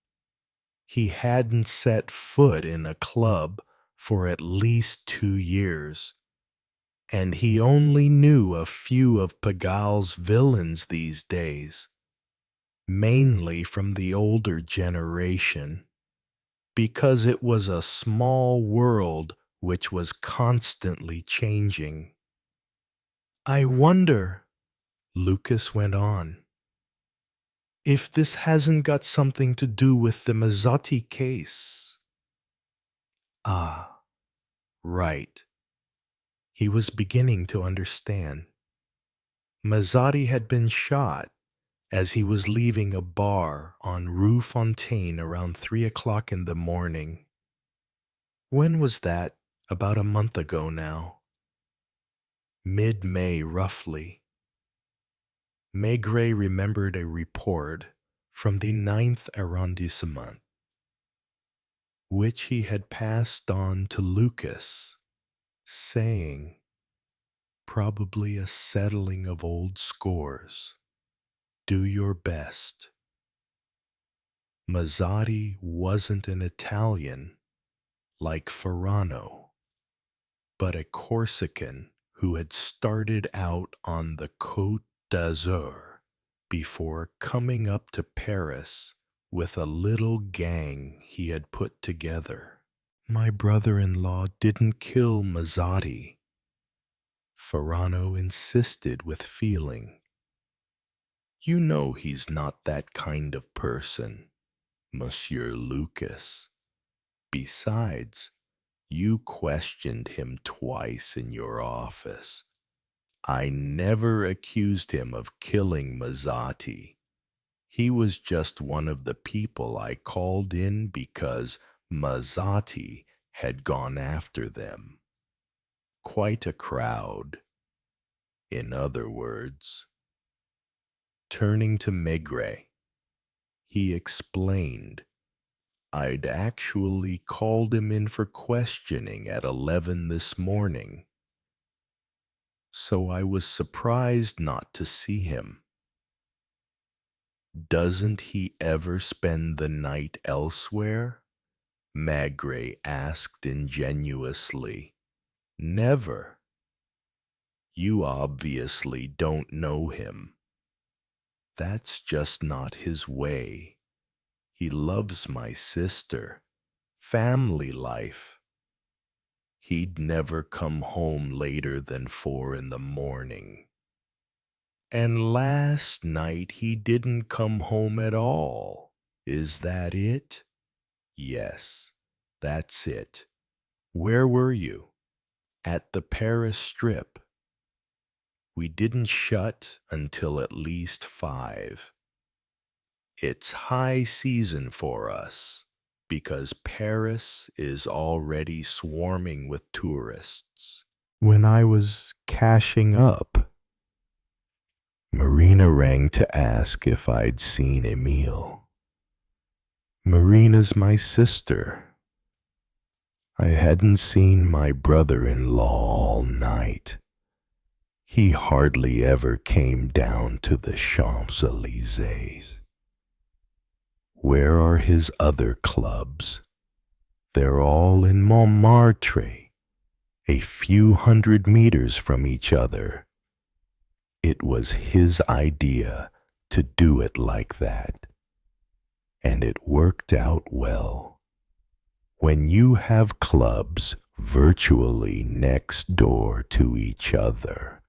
He hadn't set foot in a club for at least 2 years, and he only knew a few of Pigalle's villains these days, mainly from the older generation, because it was a small world which was constantly changing. I wonder, Lucas went on, if this hasn't got something to do with the Mazzotti case. Ah, right. He was beginning to understand. Mazzotti had been shot as he was leaving a bar on Rue Fontaine around 3 o'clock in the morning. When was that? About a month ago now. Mid-May, roughly. Maigret remembered a report from the 9th arrondissement, which he had passed on to Lucas, saying, probably a settling of old scores. Do your best. Mazzotti wasn't an Italian like Ferrano, but a Corsican who had started out on the Côte d'Azur before coming up to Paris with a little gang he had put together. My brother-in-law didn't kill Mazzotti, Ferrano insisted with feeling. You know he's not that kind of person, Monsieur Lucas. Besides, you questioned him twice in your office. I never accused him of killing Mazzotti. He was just one of the people I called in because Mazzotti had gone after them. Quite a crowd, in other words. Turning to Maigret, he explained, I'd actually called him in for questioning at 11 this morning, so I was surprised not to see him. Doesn't he ever spend the night elsewhere? Maigret asked ingenuously. Never. You obviously don't know him. That's just not his way. He loves my sister. Family life. He'd never come home later than 4 in the morning. And last night he didn't come home at all. Is that it? Yes, that's it. Where were you? At the Paris Strip. We didn't shut until at least 5. It's high season for us because Paris is already swarming with tourists. When I was cashing up, Marina rang to ask if I'd seen Emile. Marina's my sister. I hadn't seen my brother-in-law all night. He hardly ever came down to the Champs-Élysées. Where are his other clubs? They're all in Montmartre, a few 100 meters from each other. It was his idea to do it like that, and it worked out well. When you have clubs virtually next door to each other,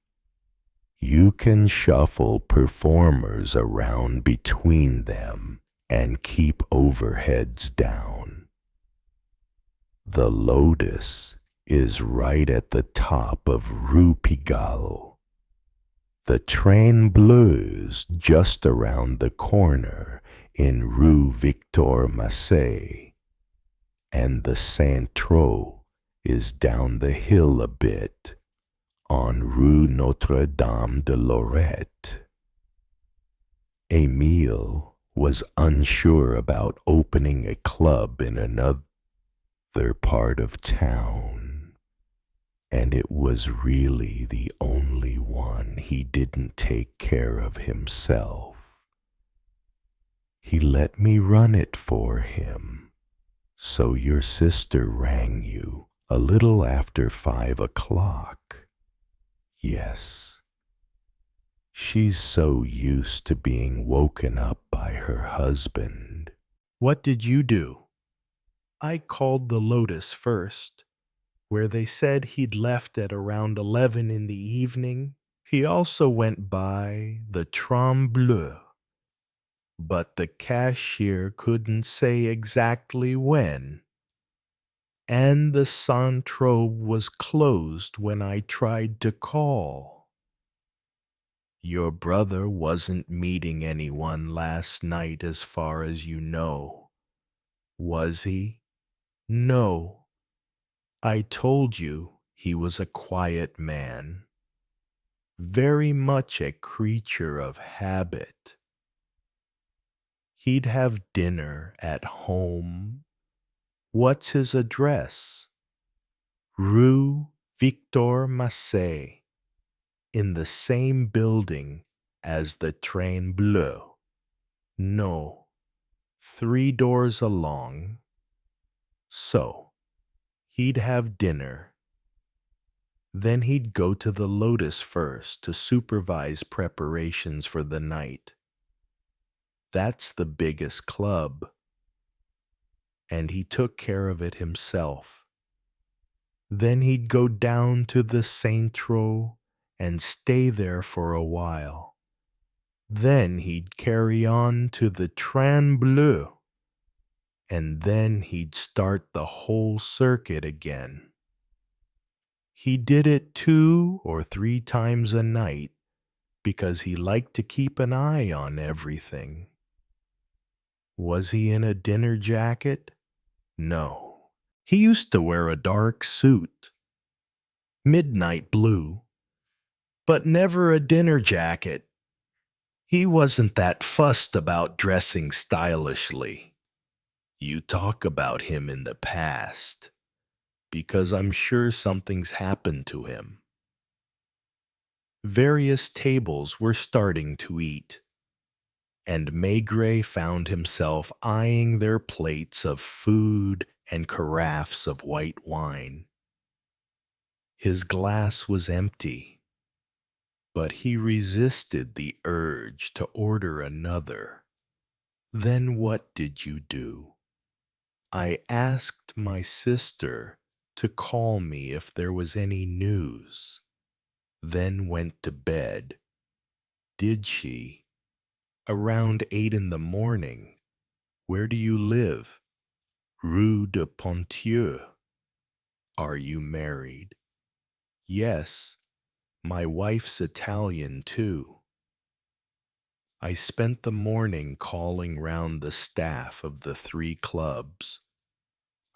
you can shuffle performers around between them and keep overheads down. The Lotus is right at the top of Rue Pigalle. The Train Bleu's just around the corner in Rue Victor Massé, and the Saint-Tro is down the hill a bit on Rue Notre-Dame de Lorette. Emile was unsure about opening a club in another part of town, and it was really the only one he didn't take care of himself. He let me run it for him. So your sister rang you a little after 5 o'clock. Yes. She's so used to being woken up by her husband. What did you do? I called the Lotus first, where they said he'd left at around 11 in the evening. He also went by the Tramp, but the cashier couldn't say exactly when. And the Saint-Tro was closed when I tried to call. Your brother wasn't meeting anyone last night as far as you know, was he? No. I told you he was a quiet man, very much a creature of habit. He'd have dinner at home. What's his address? Rue Victor Massé, in the same building as the Train Bleu. No, 3 doors along. So, he'd have dinner. Then he'd go to the Lotus first to supervise preparations for the night. That's the biggest club, and he took care of it himself. Then he'd go down to the Saint-Tro and stay there for a while. Then he'd carry on to the Train Bleu, and then he'd start the whole circuit again. He did it 2 or 3 times a night because he liked to keep an eye on everything. Was he in a dinner jacket? No. He used to wear a dark suit, midnight blue, but never a dinner jacket. He wasn't that fussed about dressing stylishly. You talk about him in the past, because I'm sure something's happened to him. Various tables were starting to eat, and Maigret found himself eyeing their plates of food and carafes of white wine. His glass was empty, but he resisted the urge to order another. Then what did you do? I asked my sister to call me if there was any news, then went to bed. Did she? Around 8 in the morning. Where do you live? Rue de Pontieu. Are you married? Yes, my wife's Italian too. I spent the morning calling round the staff of the 3 clubs.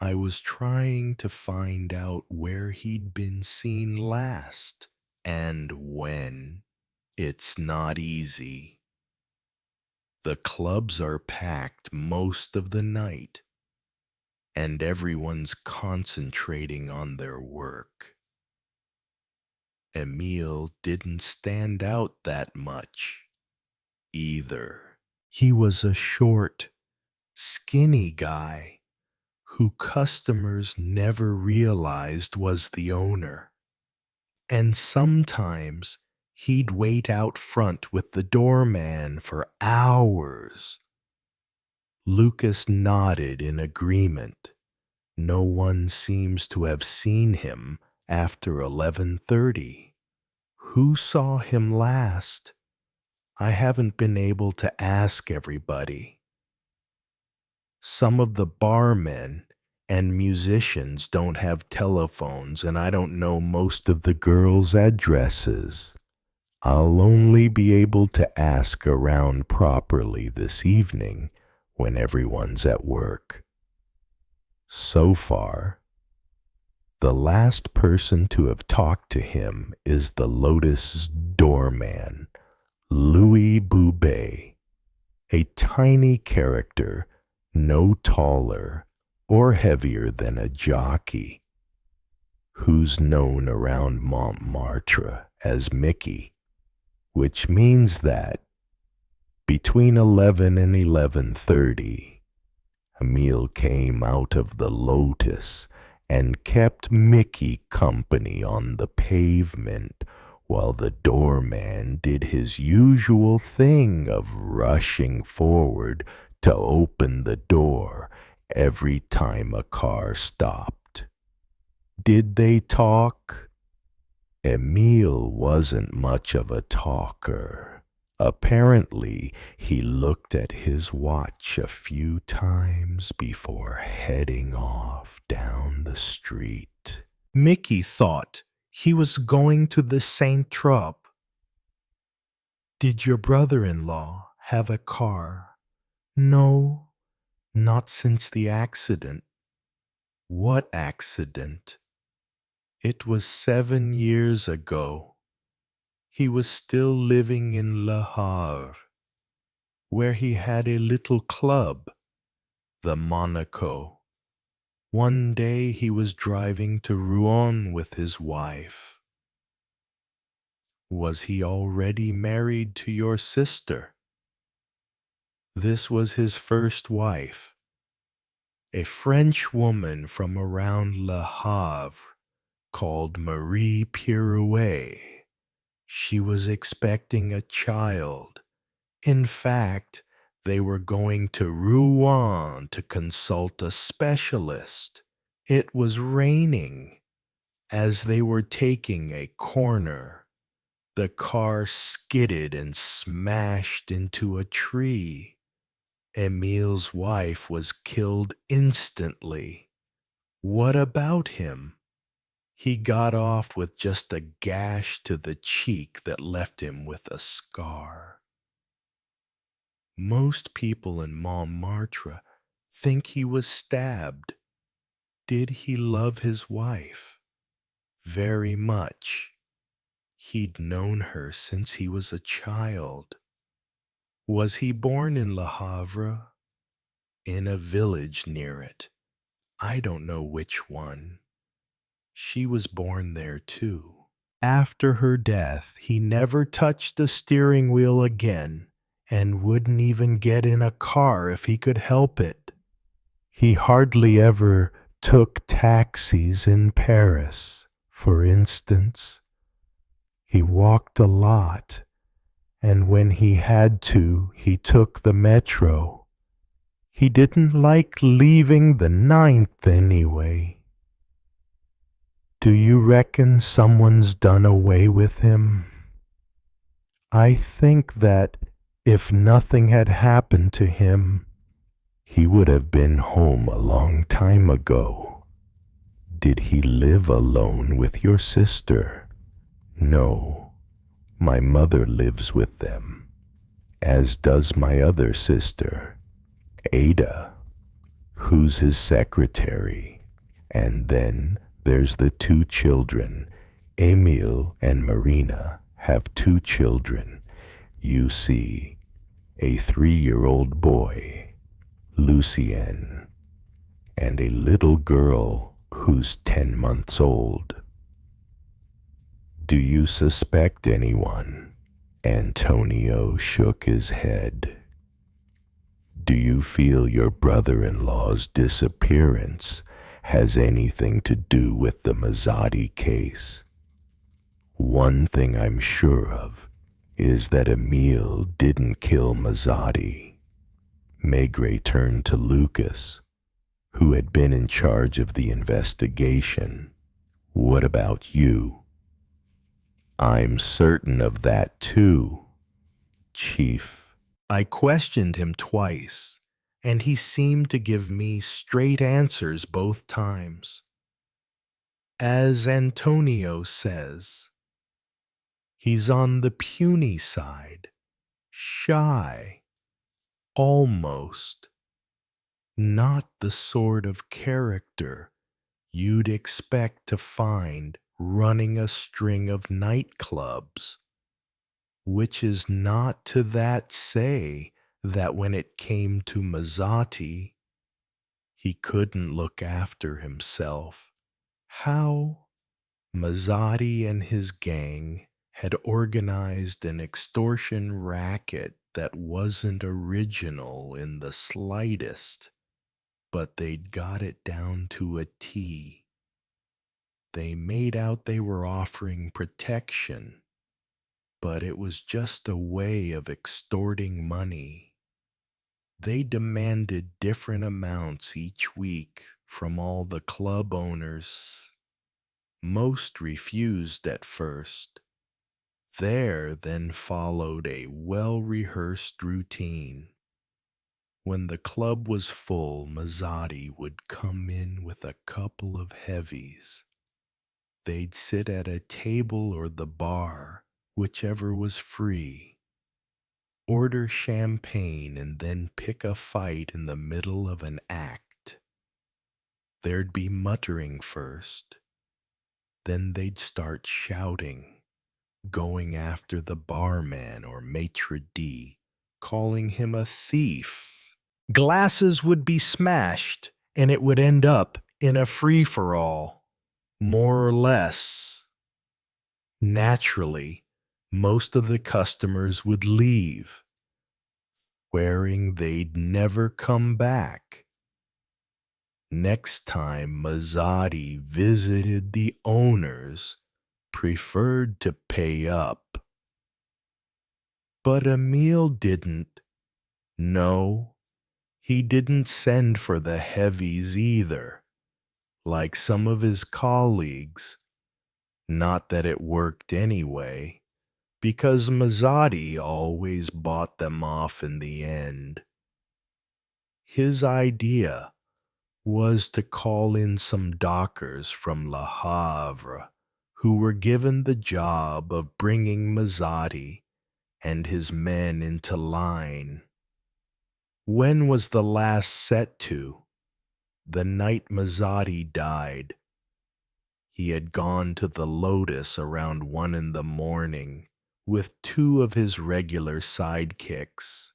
I was trying to find out where he'd been seen last and when. It's not easy. The clubs are packed most of the night, and everyone's concentrating on their work. Emile didn't stand out that much, either. He was a short, skinny guy who customers never realized was the owner. And sometimes he'd wait out front with the doorman for hours. Lucas nodded in agreement. No one seems to have seen him after 11:30. Who saw him last? I haven't been able to ask everybody. Some of the barmen and musicians don't have telephones, and I don't know most of the girls' addresses. I'll only be able to ask around properly this evening when everyone's at work. So far, the last person to have talked to him is the Lotus doorman, Louis Boubet, a tiny character no taller or heavier than a jockey, who's known around Montmartre as Mickey, which means that between 11 and 11:30, Emile came out of the Lotus and kept Mickey company on the pavement while the doorman did his usual thing of rushing forward to open the door every time a car stopped. Did they talk? Emile wasn't much of a talker. Apparently, he looked at his watch a few times before heading off down the street. Mickey thought he was going to the Saint Tramp. Did your brother-in-law have a car? No, not since the accident. What accident? It was 7 years ago. He was still living in Le Havre, where he had a little club, the Monaco. One day he was driving to Rouen with his wife. Was he already married to your sister? This was his first wife, a French woman from around Le Havre called Marie Pirouet. She was expecting a child. In fact, they were going to Rouen to consult a specialist. It was raining. As they were taking a corner, the car skidded and smashed into a tree. Emile's wife was killed instantly. What about him? He got off with just a gash to the cheek that left him with a scar. Most people in Montmartre think he was stabbed. Did he love his wife? Very much. He'd known her since he was a child. Was he born in Le Havre? In a village near it. I don't know which one. She was born there too. After her death, he never touched a steering wheel again and wouldn't even get in a car if he could help it. He hardly ever took taxis in Paris, for instance. He walked a lot, and when he had to, he took the metro. He didn't like leaving the 9th anyway. Do you reckon someone's done away with him? I think that if nothing had happened to him, he would have been home a long time ago. Did he live alone with your sister? No, my mother lives with them, as does my other sister, Ada, who's his secretary, and then there's the 2 children. Emile and Marina have 2 children. You see, a 3-year-old boy, Lucien, and a little girl who's 10 months old. Do you suspect anyone? Antonio shook his head. Do you feel your brother-in-law's disappearance has anything to do with the Mazzotti case? One thing I'm sure of is that Emile didn't kill Mazzotti. Maigret turned to Lucas, who had been in charge of the investigation. What about you? I'm certain of that too, Chief. I questioned him twice, and he seemed to give me straight answers both times. As Antonio says, he's on the puny side, shy, almost. Not the sort of character you'd expect to find running a string of nightclubs, which is not to that say that when it came to Mazzotti, he couldn't look after himself. How Mazzotti and his gang had organized an extortion racket that wasn't original in the slightest, but they'd got it down to a T. They made out they were offering protection, but it was just a way of extorting money. They demanded different amounts each week from all the club owners. Most refused at first. There then followed a well-rehearsed routine. When the club was full, Mazzotti would come in with a couple of heavies. They'd sit at a table or the bar, whichever was free, order champagne, and then pick a fight in the middle of an act. There'd be muttering first. Then they'd start shouting, going after the barman or maitre d', calling him a thief. Glasses would be smashed, and it would end up in a free-for-all, more or less. Naturally, most of the customers would leave, swearing they'd never come back. Next time Mazzotti visited, the owners preferred to pay up. But Emile didn't. No, he didn't send for the heavies either, like some of his colleagues. Not that it worked anyway, because Mazzotti always bought them off in the end. His idea was to call in some dockers from Le Havre who were given the job of bringing Mazzotti and his men into line. When was the last set to? The night Mazzotti died. He had gone to the Lotus around 1 a.m. with 2 of his regular sidekicks.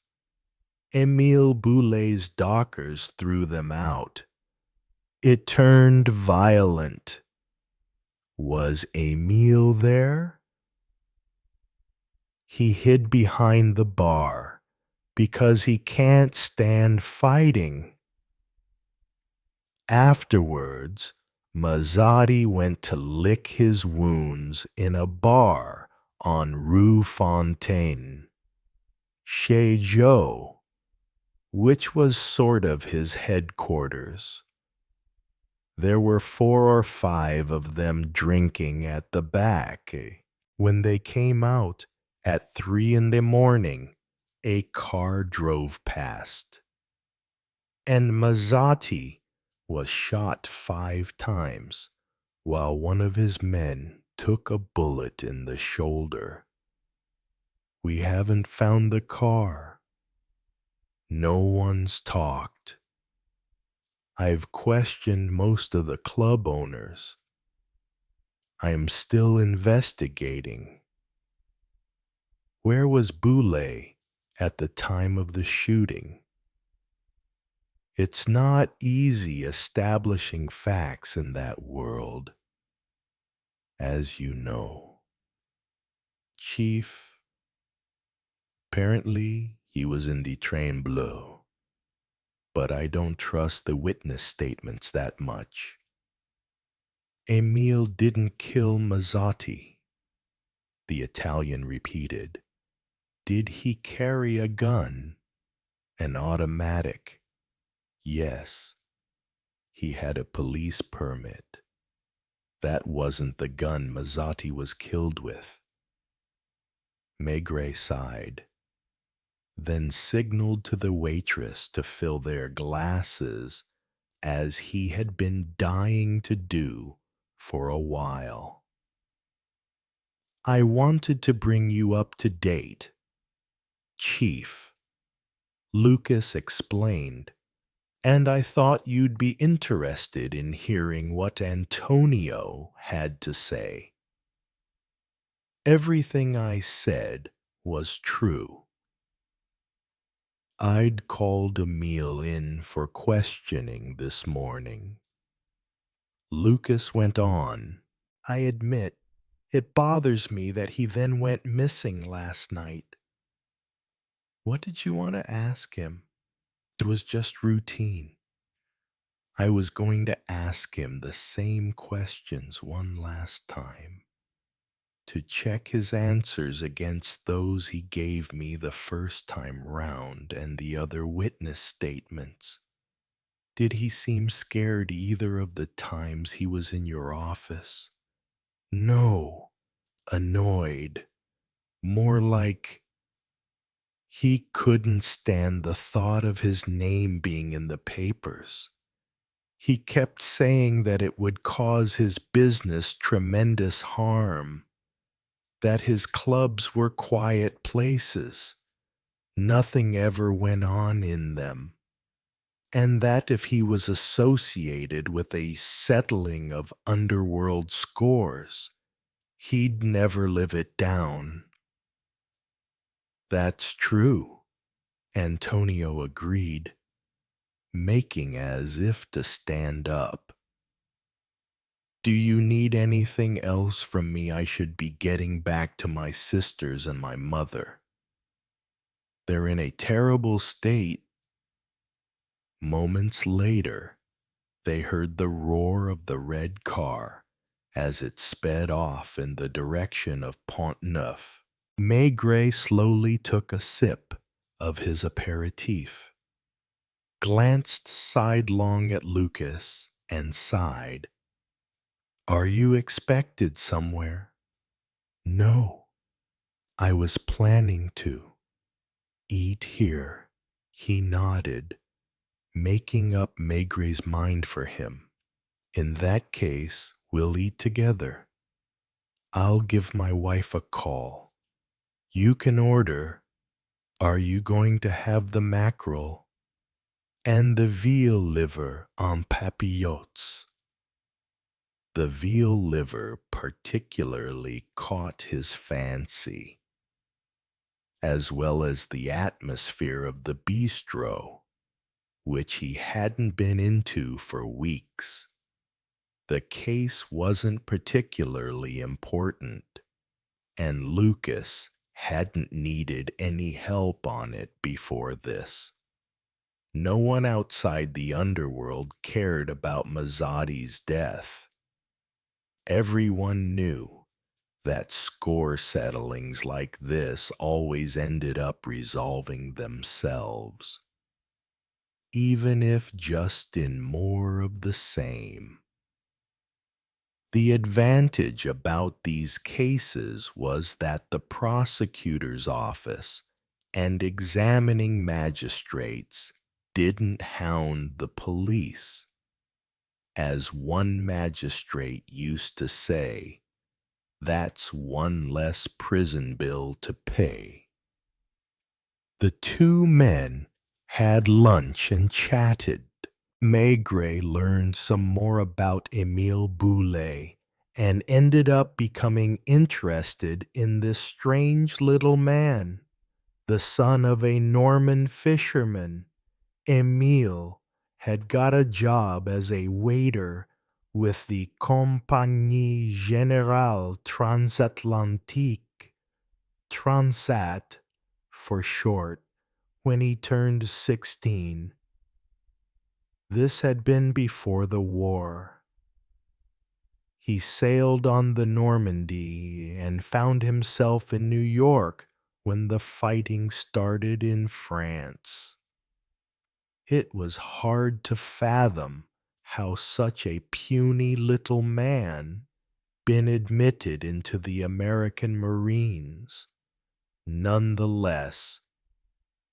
Emile Boulet's dockers threw them out. It turned violent. Was Emile there? He hid behind the bar because he can't stand fighting. Afterwards, Mazzotti went to lick his wounds in a bar on Rue Fontaine, chez Joe, which was sort of his headquarters. There were 4 or 5 of them drinking at the back. When they came out at 3 a.m, a car drove past, and Mazzotti was shot 5 times, while one of his men took a bullet in the shoulder. We haven't found the car. No one's talked. I've questioned most of the club owners. I am still investigating. Where was Boulet at the time of the shooting? It's not easy establishing facts in that world, as you know. Chief, apparently he was in the train bleu. but I don't trust the witness statements that much. Emile didn't kill Mazzotti, the Italian repeated. Did he carry a gun? An automatic? Yes. He had a police permit. That wasn't the gun Mazzotti was killed with. Maigret sighed, then signaled to the waitress to fill their glasses as he had been dying to do for a while. I wanted to bring you up to date, Chief, Lucas explained, and I thought you'd be interested in hearing what Antonio had to say. Everything I said was true. I'd called Emile in for questioning this morning. Lucas went on. I admit, it bothers me that he then went missing last night. What did you want to ask him? It was just routine. I was going to ask him the same questions one last time, to check his answers against those he gave me the first time round and the other witness statements. Did he seem scared either of the times he was in your office? No, annoyed. More like he couldn't stand the thought of his name being in the papers. He kept saying that it would cause his business tremendous harm, that his clubs were quiet places, nothing ever went on in them, and that if he was associated with a settling of underworld scores, he'd never live it down. That's true, Antonio agreed, making as if to stand up. Do you need anything else from me? I should be getting back to my sisters and my mother. They're in a terrible state. Moments later, they heard the roar of the red car as it sped off in the direction of Pont-Neuf. Maigret slowly took a sip of his aperitif, glanced sidelong at Lucas, and sighed. Are you expected somewhere? No, I was planning to. Eat here. He nodded, making up Maigret's mind for him. In that case, we'll eat together. I'll give my wife a call. You can order. Are you going to have the mackerel and the veal liver en papillotes? The veal liver particularly caught his fancy, as well as the atmosphere of the bistro, which he hadn't been into for weeks. The case wasn't particularly important, and Lucas hadn't needed any help on it before this. No one outside the underworld cared about Mazzotti's death. Everyone knew that score settlings like this always ended up resolving themselves, even if just in more of the same. The advantage about these cases was that the prosecutor's office and examining magistrates didn't hound the police. As one magistrate used to say, that's one less prison bill to pay. The two men had lunch and chatted. Maigret learned some more about Emile Boulet and ended up becoming interested in this strange little man, the son of a Norman fisherman. Emile had got a job as a waiter with the Compagnie Générale Transatlantique, Transat for short, when he turned 16. This had been before the war. He sailed on the Normandy and found himself in New York when the fighting started in France. It was hard to fathom how such a puny little man been admitted into the American Marines. Nonetheless,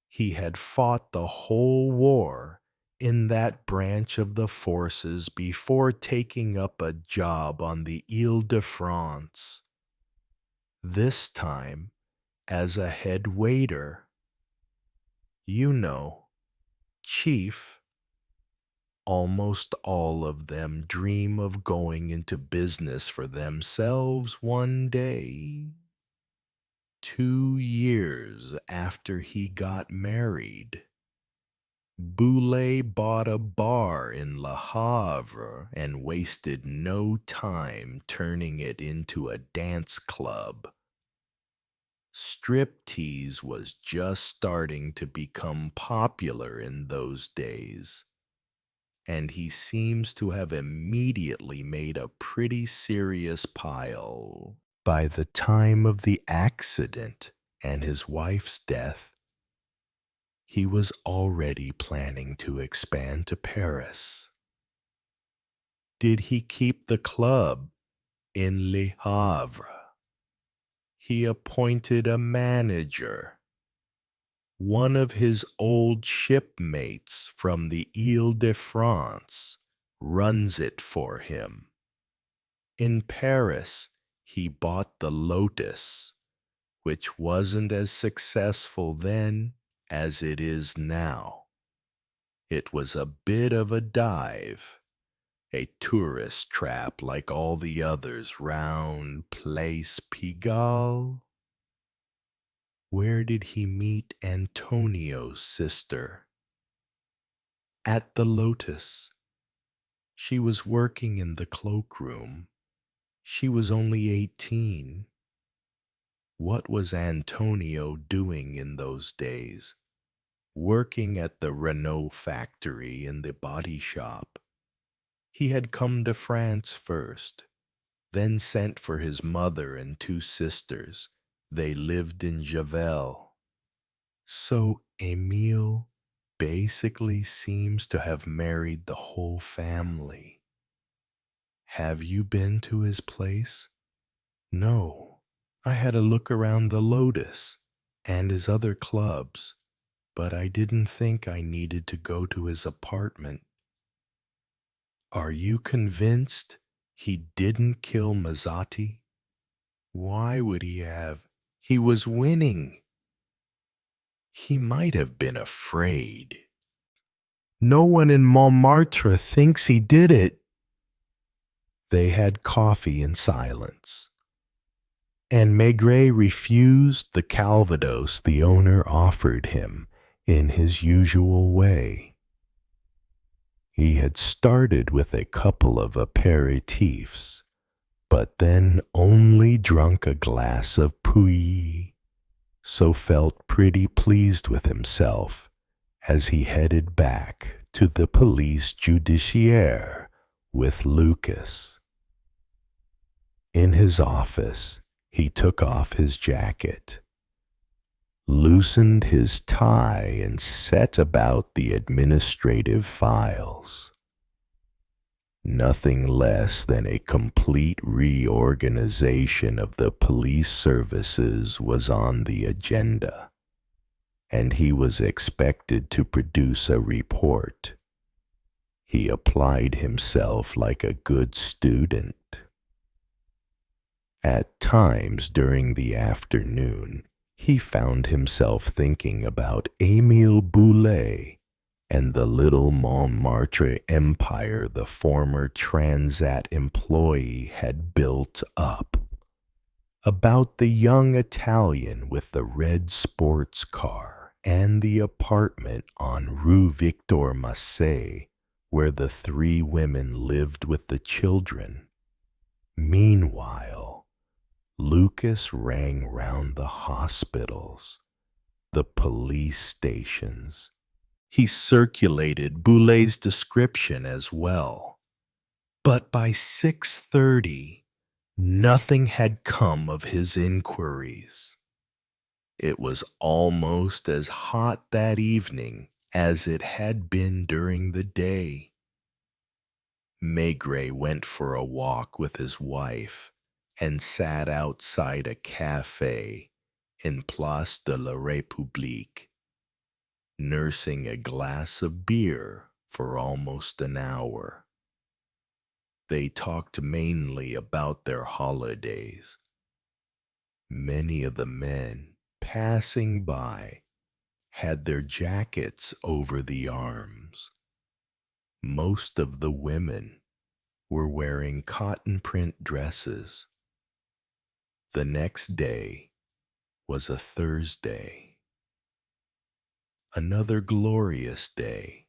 he had fought the whole war in that branch of the forces before taking up a job on the Ile-de-France, this time as a head waiter. You know, chief, almost all of them dream of going into business for themselves one day. 2 years after he got married, Boulay bought a bar in Le Havre and wasted no time turning it into a dance club. Striptease was just starting to become popular in those days, and he seems to have immediately made a pretty serious pile. By the time of the accident and his wife's death, he was already planning to expand to Paris. Did he keep the club in Le Havre? He appointed a manager. One of his old shipmates from the Ile-de-France runs it for him. In Paris, he bought the Lotus, which wasn't as successful then as it is now. It was a bit of a dive, a tourist trap like all the others round Place Pigalle. Where did he meet Antonio's sister? At the Lotus. She was working in the cloakroom. She was only 18. What was Antonio doing in those days? Working at the Renault factory in the body shop. He had come to France first, then sent for his mother and 2 sisters. They lived in Javel. So Emile basically seems to have married the whole family. Have you been to his place? No. I had a look around the Lotus and his other clubs, but I didn't think I needed to go to his apartment. Are you convinced he didn't kill Mazzotti? Why would he have? He was winning. He might have been afraid. No one in Montmartre thinks he did it. They had coffee in silence, and Maigret refused the Calvados the owner offered him in his usual way. He had started with a couple of aperitifs, but then only drunk a glass of Pouilly, so felt pretty pleased with himself as he headed back to the police judiciaire with Lucas. In his office, he took off his jacket, loosened his tie, and set about the administrative files. Nothing less than a complete reorganization of the police services was on the agenda, and he was expected to produce a report. He applied himself like a good student. At times during the afternoon, he found himself thinking about Émile Boulay and the little Montmartre empire the former Transat employee had built up, about the young Italian with the red sports car and the apartment on Rue Victor Massé where the 3 women lived with the children. Meanwhile, Lucas rang round the hospitals, the police stations, He circulated Boulet's description as well. But by 6:30, nothing had come of his inquiries. It was almost as hot that evening as it had been during the day. Maigret went for a walk with his wife and sat outside a café in Place de la République, nursing a glass of beer for almost an hour. They talked mainly about their holidays. Many of the men passing by had their jackets over the arms. Most of the women were wearing cotton print dresses. The next day was a Thursday. Another glorious day.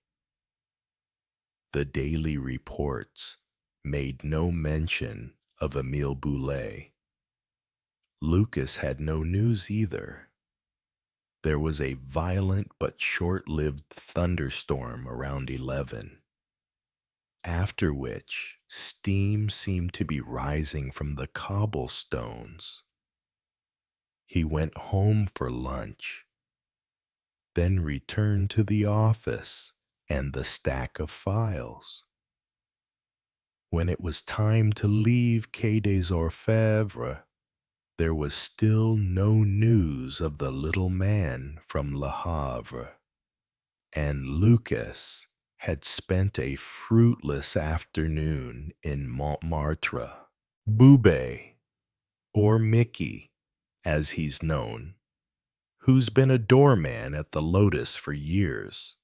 The daily reports made no mention of Émile Boulet. Lucas had no news either. There was a violent but short-lived thunderstorm around 11, after which steam seemed to be rising from the cobblestones. He went home for lunch, then returned to the office and the stack of files. When it was time to leave Quai des Orfèvres, there was still no news of the little man from Le Havre, and Lucas had spent a fruitless afternoon in Montmartre. Boubet, or Mickey, as he's known, who's been a doorman at the Lotus for years,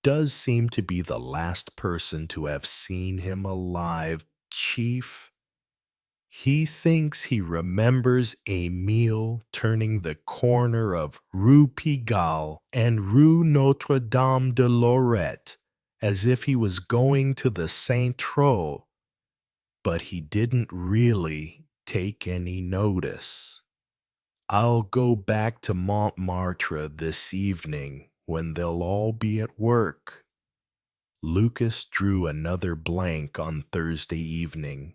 does seem to be the last person to have seen him alive, Chief. He thinks he remembers Émile turning the corner of Rue Pigalle and Rue Notre-Dame de Lorette as if he was going to the Saint-Tro, but he didn't really take any notice. I'll go back to Montmartre this evening when they'll all be at work. Lucas drew another blank on Thursday evening.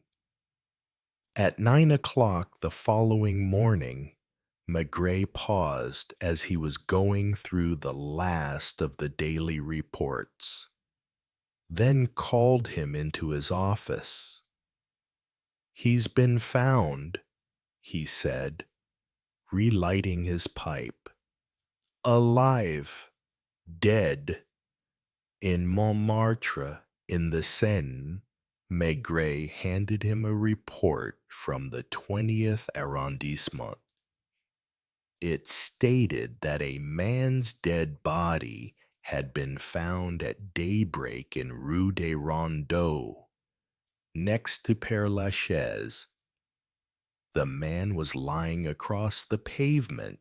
At 9 o'clock the following morning, Maigret paused as he was going through the last of the daily reports, then called him into his office. "He's been found," he said, relighting his pipe. "Alive, dead, in Montmartre, in the Seine." Maigret handed him a report from the 20th arrondissement. It stated that a man's dead body had been found at daybreak in Rue des Rondeaux, next to Père Lachaise. The man was lying across the pavement,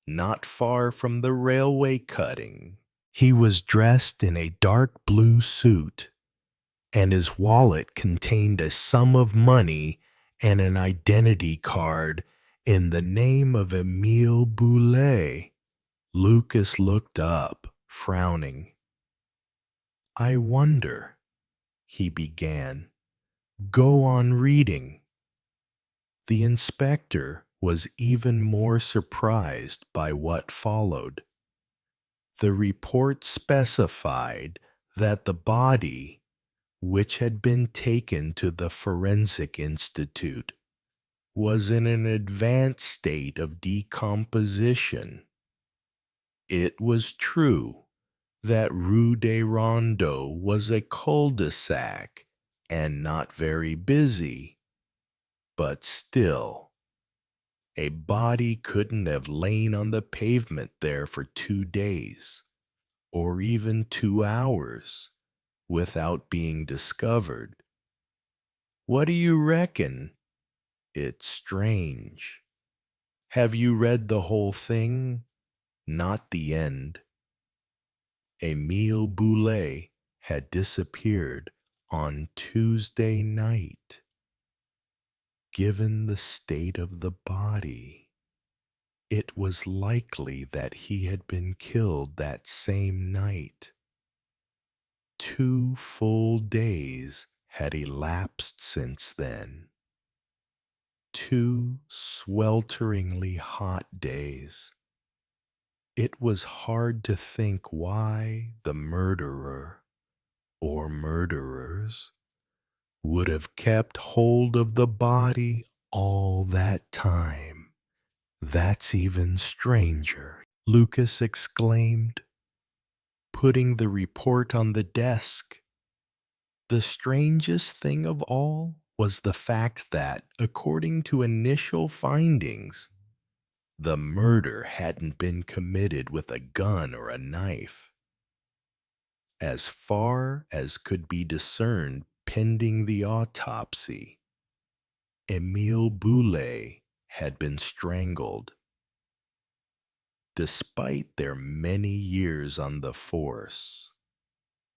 not far from the railway cutting. He was dressed in a dark blue suit, and his wallet contained a sum of money and an identity card in the name of Émile Boulet. Lucas looked up, frowning. "I wonder," he began. "Go on reading." The inspector was even more surprised by what followed. The report specified that the body, which had been taken to the Forensic Institute, was in an advanced state of decomposition. It was true that Rue des Rondeaux was a cul-de-sac and not very busy, but still, a body couldn't have lain on the pavement there for 2 days, or even 2 hours, without being discovered. What do you reckon? It's strange. Have you read the whole thing? Not the end. Émile Boulet had disappeared on Tuesday night. Given the state of the body, It was likely that he had been killed that same night. 2 full days had elapsed since then. 2 swelteringly hot days. It was hard to think why the murderer, or murderers, would have kept hold of the body all that time. That's even stranger, Lucas exclaimed, putting the report on the desk. The strangest thing of all was the fact that, according to initial findings, the murder hadn't been committed with a gun or a knife. As far as could be discerned pending the autopsy, Emile Boulet had been strangled. Despite their many years on the force,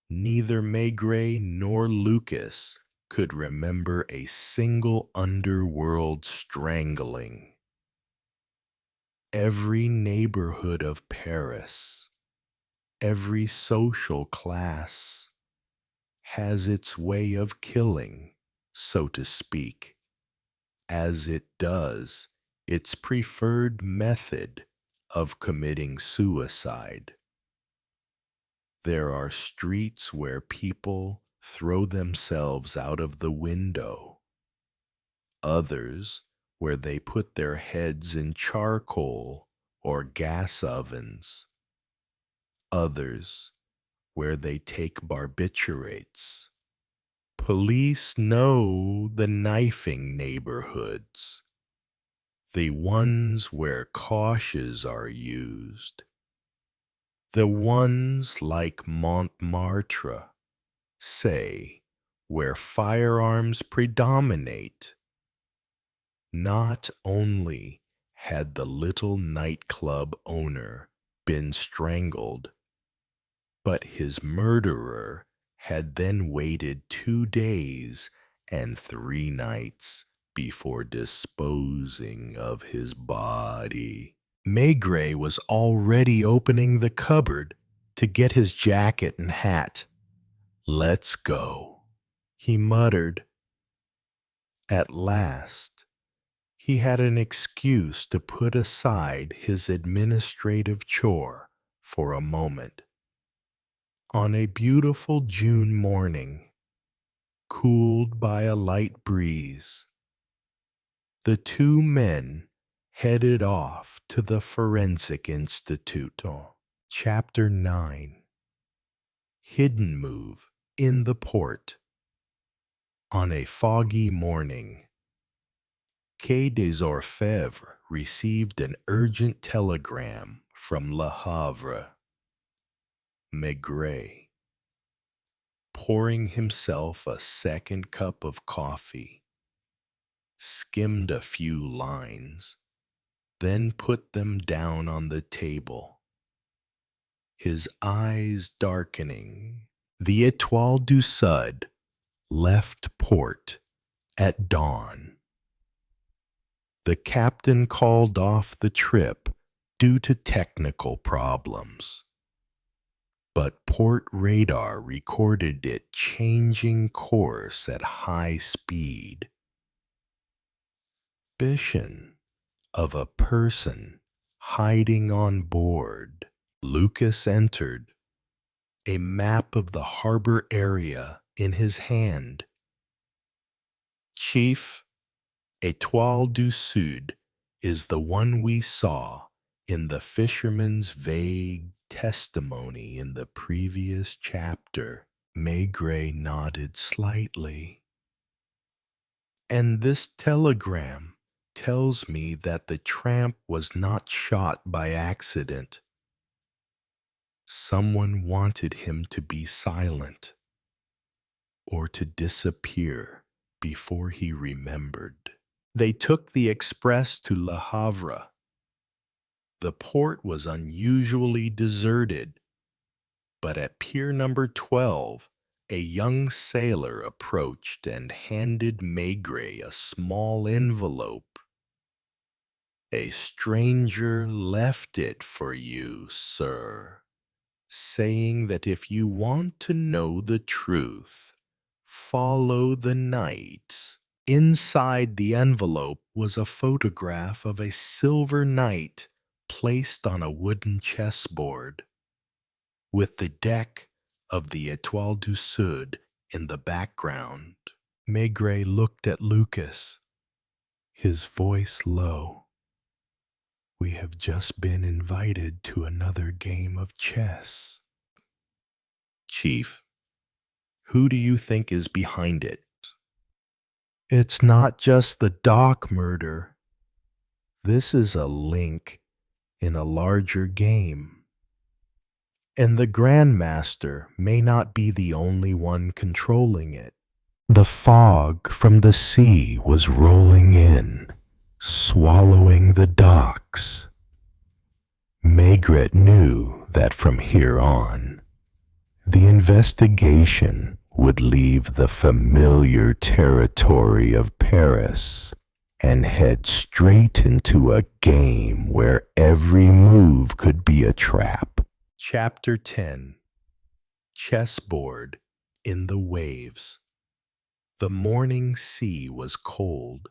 neither Maigret nor Lucas could remember a single underworld strangling. Every neighborhood of Paris, every social class, has its way of killing, so to speak, as it does its preferred method of committing suicide. There are streets where people throw themselves out of the window, others where they put their heads in charcoal or gas ovens, others where they take barbiturates. Police know the knifing neighborhoods, the ones where cautious are used, the ones like Montmartre, say, where firearms predominate. Not only had the little nightclub owner been strangled, but his murderer had then waited 2 days and 3 nights before disposing of his body. Maigret was already opening the cupboard to get his jacket and hat. "Let's go," he muttered. At last, he had an excuse to put aside his administrative chore for a moment. On a beautiful June morning, cooled by a light breeze, the 2 men headed off to the Forensic Institute. Chapter 9. Hidden Move in the Port. On a foggy morning, Quai des Orfèvres received an urgent telegram from Le Havre. Maigret, pouring himself a second cup of coffee, skimmed a few lines, then put them down on the table, his eyes darkening. The Étoile du Sud left port at dawn. The captain called off the trip due to technical problems, but port radar recorded it changing course at high speed. Suspicion of a person hiding on board. Lucas entered, a map of the harbor area in his hand. "Chief, Étoile du Sud is the one we saw in the fisherman's vague testimony in the previous chapter." Maigret nodded slightly. "And this telegram tells me that the tramp was not shot by accident. Someone wanted him to be silent or to disappear before he remembered." They took the express to Le Havre. The port was unusually deserted, but at pier number 12, a young sailor approached and handed Maigret a small envelope. A stranger left it for you, sir, saying that if you want to know the truth, follow the knights. Inside the envelope was a photograph of a silver knight placed on a wooden chessboard, with the deck of the Étoile du Sud in the background. Maigret looked at Lucas, his voice low. We have just been invited to another game of chess. Chief, who do you think is behind it? It's not just the dock murder. This is a link in a larger game. And the Grandmaster may not be the only one controlling it. The fog from the sea was rolling in, swallowing the docks. Maigret knew that from here on, the investigation would leave the familiar territory of Paris and head straight into a game where every move could be a trap. Chapter 10. Chessboard in the Waves. The morning sea was cold,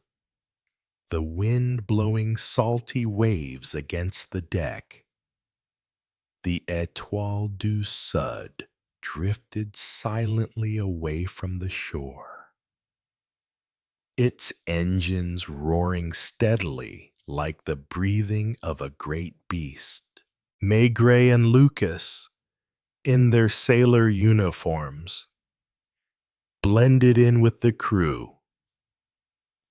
the wind blowing salty waves against the deck. The Étoile du Sud drifted silently away from the shore, its engines roaring steadily like the breathing of a great beast. Maigret and Lucas, in their sailor uniforms, blended in with the crew.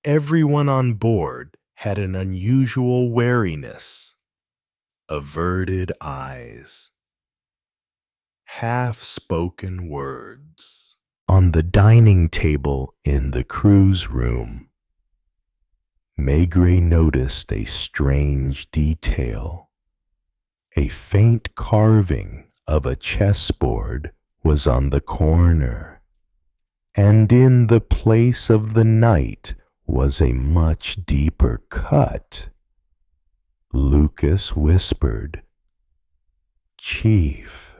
Everyone on board had an unusual wariness, averted eyes, half-spoken words. On the dining table in the crew's room, Maigret noticed a strange detail. A faint carving of a chessboard was on the corner, and in the place of the knight was a much deeper cut. Lucas whispered, "Chief,"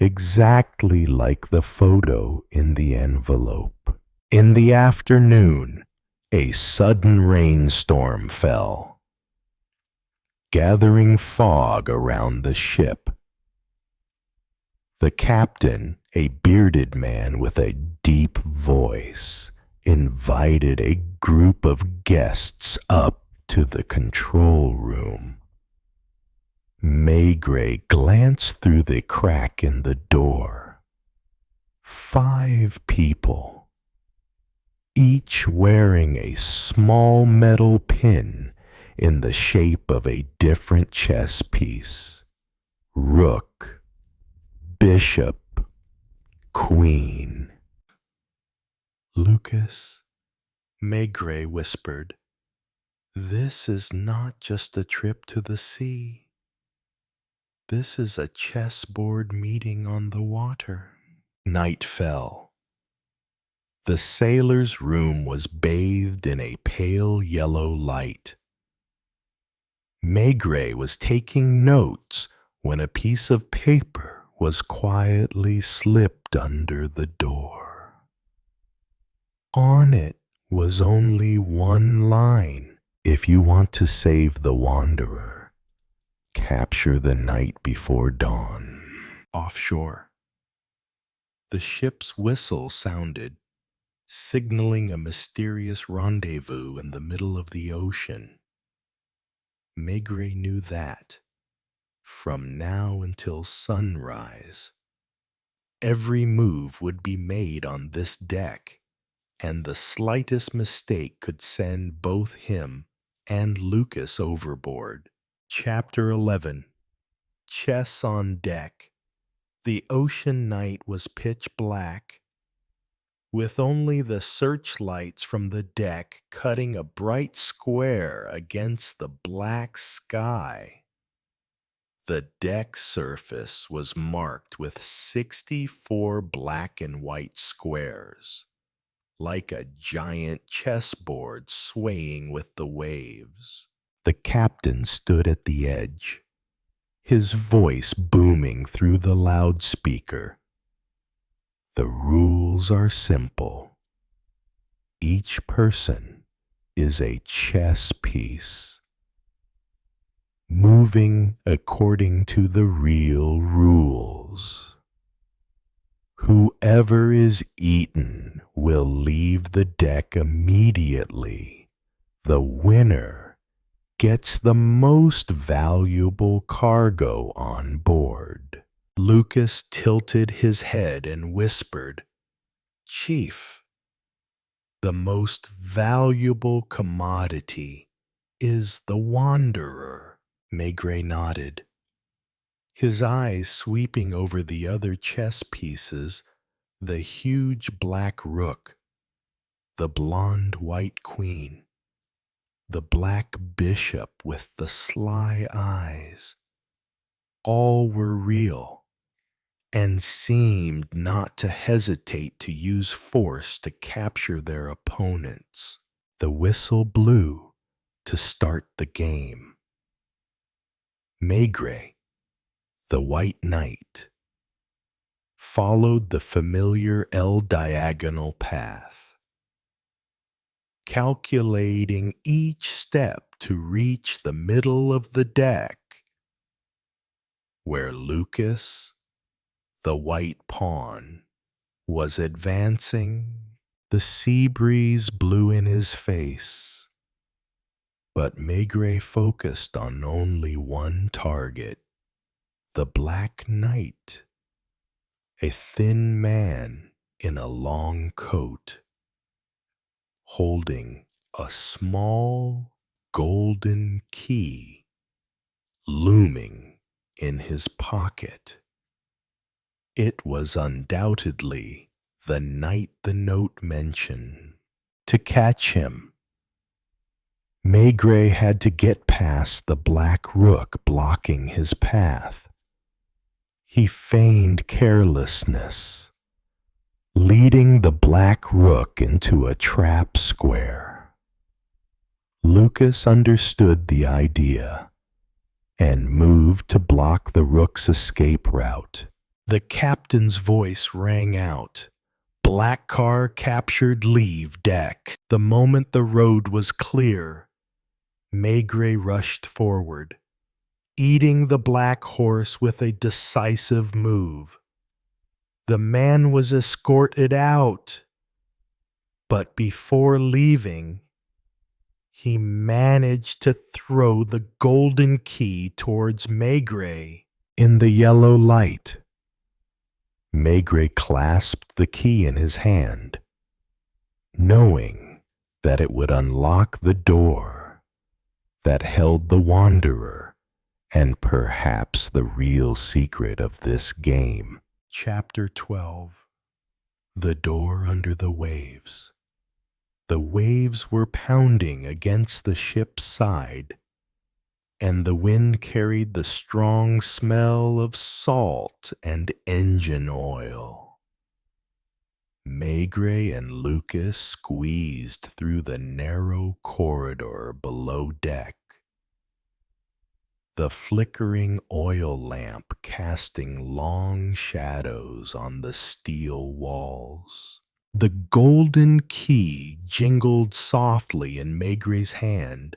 exactly like the photo in the envelope. In the afternoon, a sudden rainstorm fell, gathering fog around the ship. The captain, a bearded man with a deep voice, invited a group of guests up to the control room. Maigret glanced through the crack in the door. 5 people, each wearing a small metal pin in the shape of a different chess piece. Rook, bishop, queen. Lucas, Maigret whispered, "This is not just a trip to the sea. This is a chessboard meeting on the water." Night fell. The sailor's room was bathed in a pale yellow light. Maigret was taking notes when a piece of paper was quietly slipped under the door. On it was only one line: "If you want to save the wanderer, capture the night before dawn." Offshore, the ship's whistle sounded, signaling a mysterious rendezvous in the middle of the ocean. Maigret knew that, from now until sunrise, every move would be made on this deck, and the slightest mistake could send both him and Lucas overboard. Chapter 11. Chess on Deck. The ocean night was pitch black, with only the searchlights from the deck cutting a bright square against the black sky. The deck surface was marked with 64 black and white squares, like a giant chessboard swaying with the waves. The captain stood at the edge, his voice booming through the loudspeaker. The rules are simple. Each person is a chess piece, moving according to the real rules. Whoever is eaten will leave the deck immediately. The winner gets the most valuable cargo on board. Lucas tilted his head and whispered, "Chief, the most valuable commodity is the wanderer." Maigret nodded, his eyes sweeping over the other chess pieces, the huge black rook, the blonde white queen, the black bishop with the sly eyes. All were real and seemed not to hesitate to use force to capture their opponents. The whistle blew to start the game. Maigret, the white knight, followed the familiar L-diagonal path, calculating each step to reach the middle of the deck, where Lucas, the white pawn, was advancing. The sea breeze blew in his face, but Maigret focused on only one target, the Black Knight, a thin man in a long coat, holding a small golden key looming in his pocket. It was undoubtedly the knight the note mentioned. To catch him, Maigret had to get past the black rook blocking his path. He feigned carelessness, leading the black rook into a trap square. Lucas understood the idea and moved to block the rook's escape route. The captain's voice rang out. Black car captured, leave deck. The moment the road was clear, Maigret rushed forward, eating the black horse with a decisive move. The man was escorted out, but before leaving, he managed to throw the golden key towards Maigret. In the yellow light, Maigret clasped the key in his hand, knowing that it would unlock the door that held the wanderer and perhaps the real secret of this game. Chapter 12. The door under the waves. The waves were pounding against the ship's side, and the wind carried the strong smell of salt and engine oil. Maigret and Lucas squeezed through the narrow corridor below deck, the flickering oil lamp casting long shadows on the steel walls. The golden key jingled softly in Maigret's hand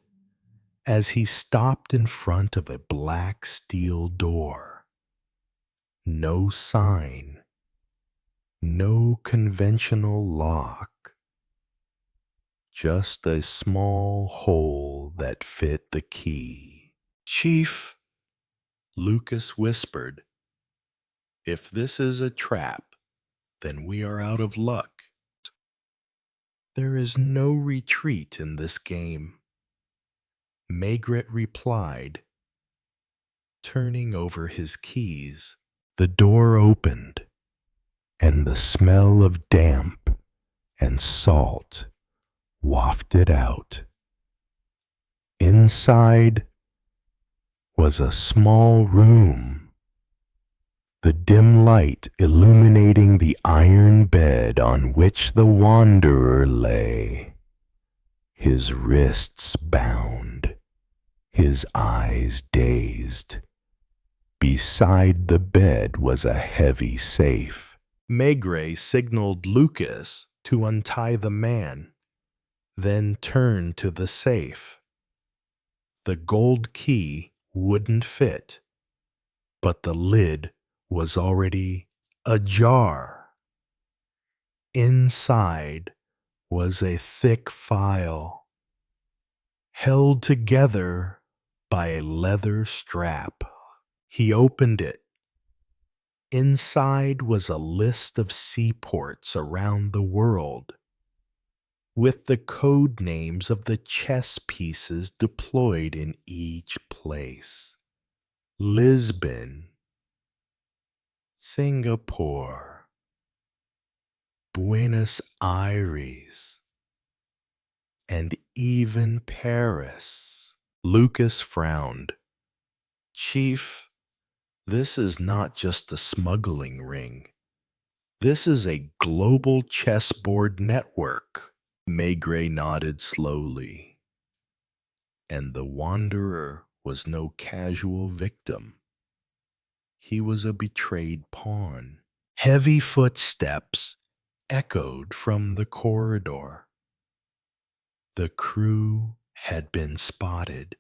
as he stopped in front of a black steel door. No sign, no conventional lock, just a small hole that fit the key. "Chief," Lucas whispered, "if this is a trap, then we are out of luck. There is no retreat in this game." Maigret replied, turning over his keys. The door opened, and the smell of damp and salt wafted out. Inside was a small room, the dim light illuminating the iron bed on which the wanderer lay, his wrists bound. his eyes dazed. Beside the bed was a heavy safe. Maigret signaled Lucas to untie the man, then turned to the safe. The gold key wouldn't fit, but the lid was already ajar. Inside was a thick file, held together by a leather strap. He opened it. Inside was a list of seaports around the world, with the code names of the chess pieces deployed in each place. Lisbon, Singapore, Buenos Aires, and even Paris. Lucas frowned. Chief, this is not just a smuggling ring. This is a global chessboard network. Maigret nodded slowly. And the wanderer was no casual victim. He was a betrayed pawn. Heavy footsteps echoed from the corridor. The crew had been spotted.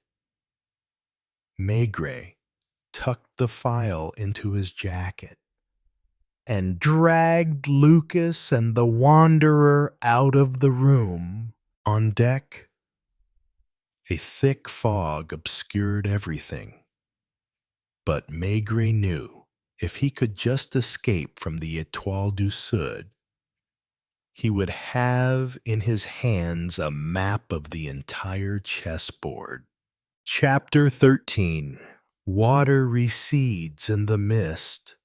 Maigret tucked the file into his jacket and dragged Lucas and the wanderer out of the room. On deck, a thick fog obscured everything. But Maigret knew if he could just escape from the Étoile du Sud, he would have in his hands a map of the entire chessboard. Chapter 13. Water recedes in the mist.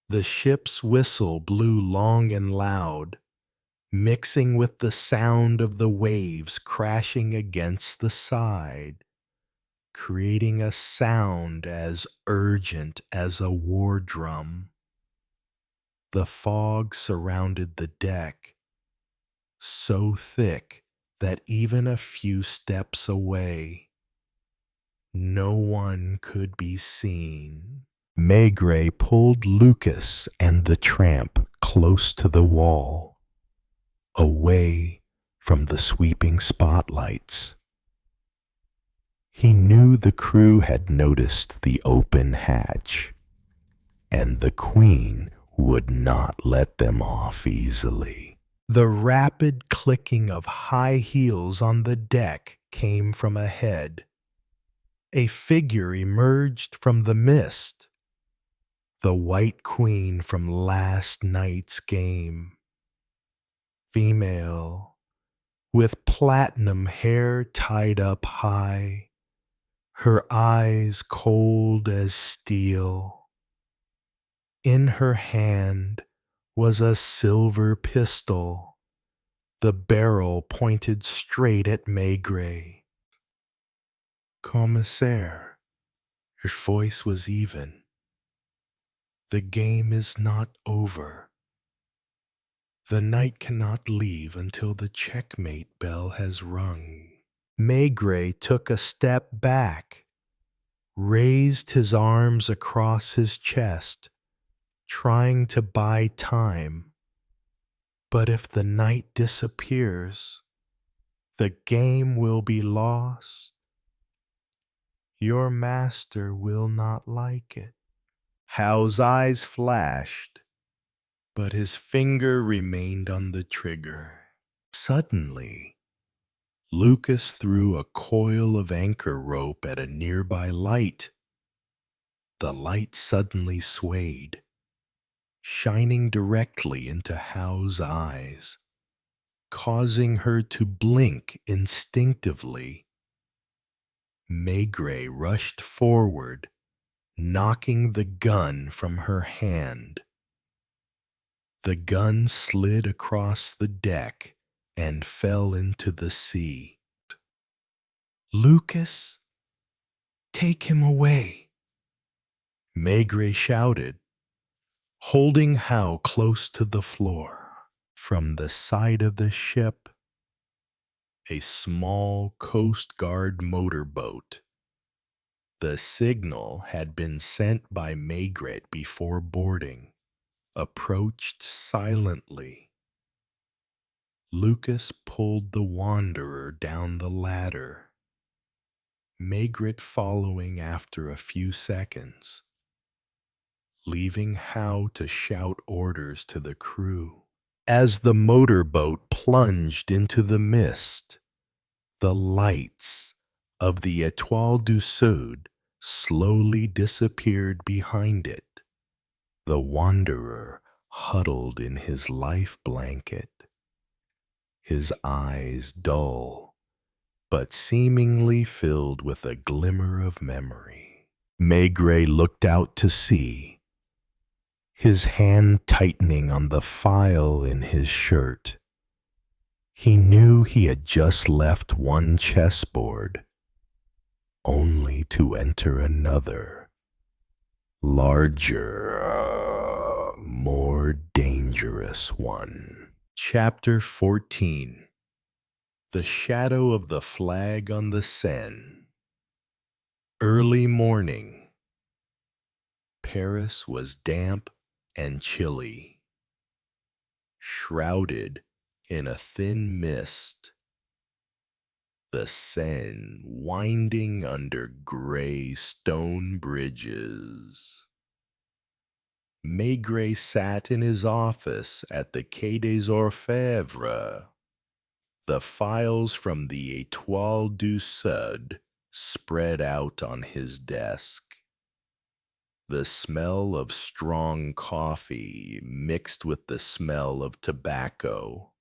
The ship's whistle blew long and loud, mixing with the sound of the waves crashing against the side, creating a sound as urgent as a war drum. The fog surrounded the deck, so thick that even a few steps away, no one could be seen. Maigret pulled Lucas and the tramp close to the wall, away from the sweeping spotlights. He knew the crew had noticed the open hatch, and the Queen would not let them off easily. The rapid clicking of high heels on the deck came from ahead. A figure emerged from the mist. The White Queen from last night's game. Female, with platinum hair tied up high, her eyes cold as steel. In her hand was a silver pistol, the barrel pointed straight at Maigret. Commissaire, her voice was even. The game is not over. The knight cannot leave until the checkmate bell has rung. Maigret took a step back, raised his arms across his chest, trying to buy time. But if the knight disappears, the game will be lost. Your master will not like it. Hao's eyes flashed, but his finger remained on the trigger. Suddenly, Lucas threw a coil of anchor rope at a nearby light. The light suddenly swayed, shining directly into Hao's eyes, causing her to blink instinctively. Maigret rushed forward, knocking the gun from her hand. The gun slid across the deck and fell into the sea. Lucas, take him away, Maigret shouted, holding Hao close to the floor. From the side of the ship, a small Coast Guard motorboat The signal had been sent by Maigret before boarding, approached silently. Lucas pulled the wanderer down the ladder, Maigret following after a few seconds, leaving Howe to shout orders to the crew. As the motorboat plunged into the mist, the lights of the Étoile du Sud slowly disappeared behind it. The wanderer huddled in his life blanket, his eyes dull, but seemingly filled with a glimmer of memory. Maigret looked out to sea, his hand tightening on the file in his shirt. He knew he had just left one chessboard, only to enter another, larger, more dangerous one. Chapter 14. The Shadow of the Flag on the Seine. Early morning. Paris was damp and chilly, shrouded in a thin mist. The Seine winding under gray stone bridges. Maigret sat in his office at the Quai des Orfèvres. The files from the Étoile du Sud spread out on his desk. The smell of strong coffee mixed with the smell of tobacco,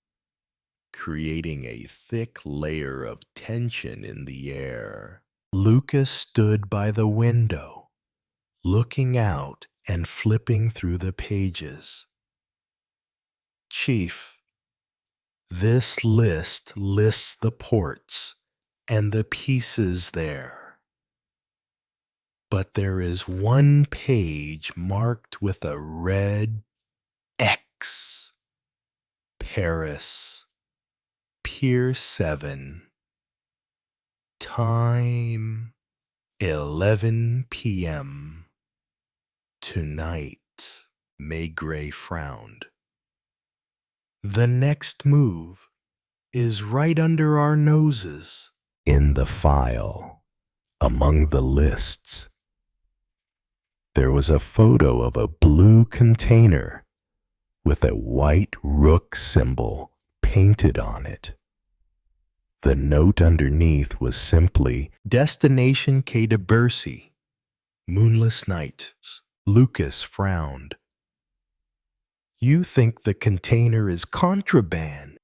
creating a thick layer of tension in the air. Lucas stood by the window, looking out and flipping through the pages. Chief, this list lists the ports and the pieces there. But there is one page marked with a red X. Paris, Pier 7. Time 11 p.m. Tonight. Maigret frowned. The next move is right under our noses. In the file, among the lists, there was a photo of a blue container with a white rook symbol painted on it. The note underneath was simply, Destination Quai de Bercy. Moonless night. Lucas frowned. You think the container is contraband?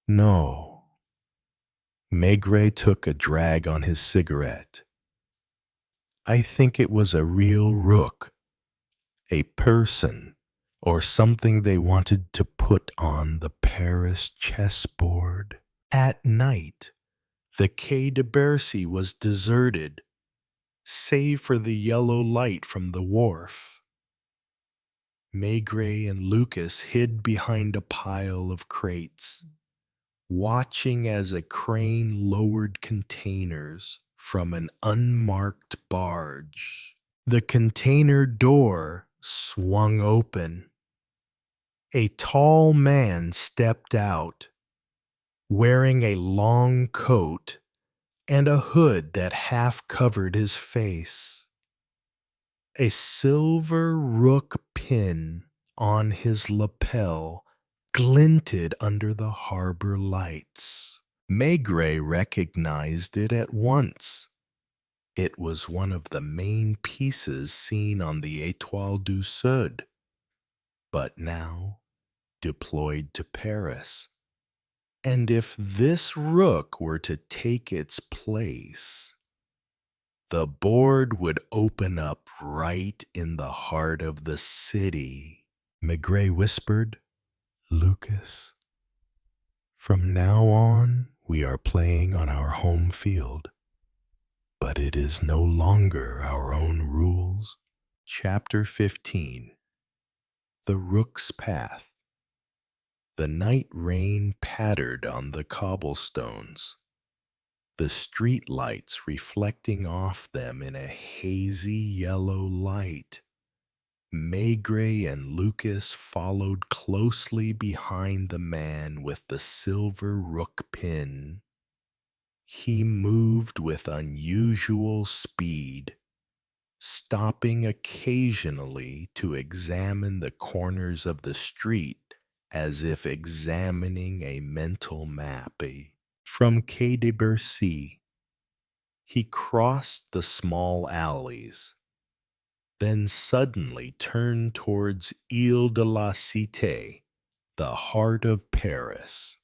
No. Maigret took a drag on his cigarette. I think it was a real rook, a person, or something they wanted to put on the Paris chessboard. At night, the Quai de Bercy was deserted, save for the yellow light from the wharf. Maigret and Lucas hid behind a pile of crates, watching as a crane lowered containers from an unmarked barge. The container door swung open. A tall man stepped out, wearing a long coat and a hood that half covered his face. A silver rook pin on his lapel glinted under the harbor lights. Maigret recognized it at once. It was one of the main pieces seen on the Étoile du Sud, but now deployed to Paris. And if this rook were to take its place, the board would open up right in the heart of the city. Maigret whispered, Lucas, from now on we are playing on our home field, but it is no longer our own rules. Chapter 15. The Rook's Path. The night rain pattered on the cobblestones. the street lights reflecting off them in a hazy yellow light. Maigret and Lucas followed closely behind the man with the silver rook pin. He moved with unusual speed, stopping occasionally to examine the corners of the street as if examining a mental map. From Quai de Bercy, he crossed the small alleys, then suddenly turned towards Ile de la Cité, the heart of Paris,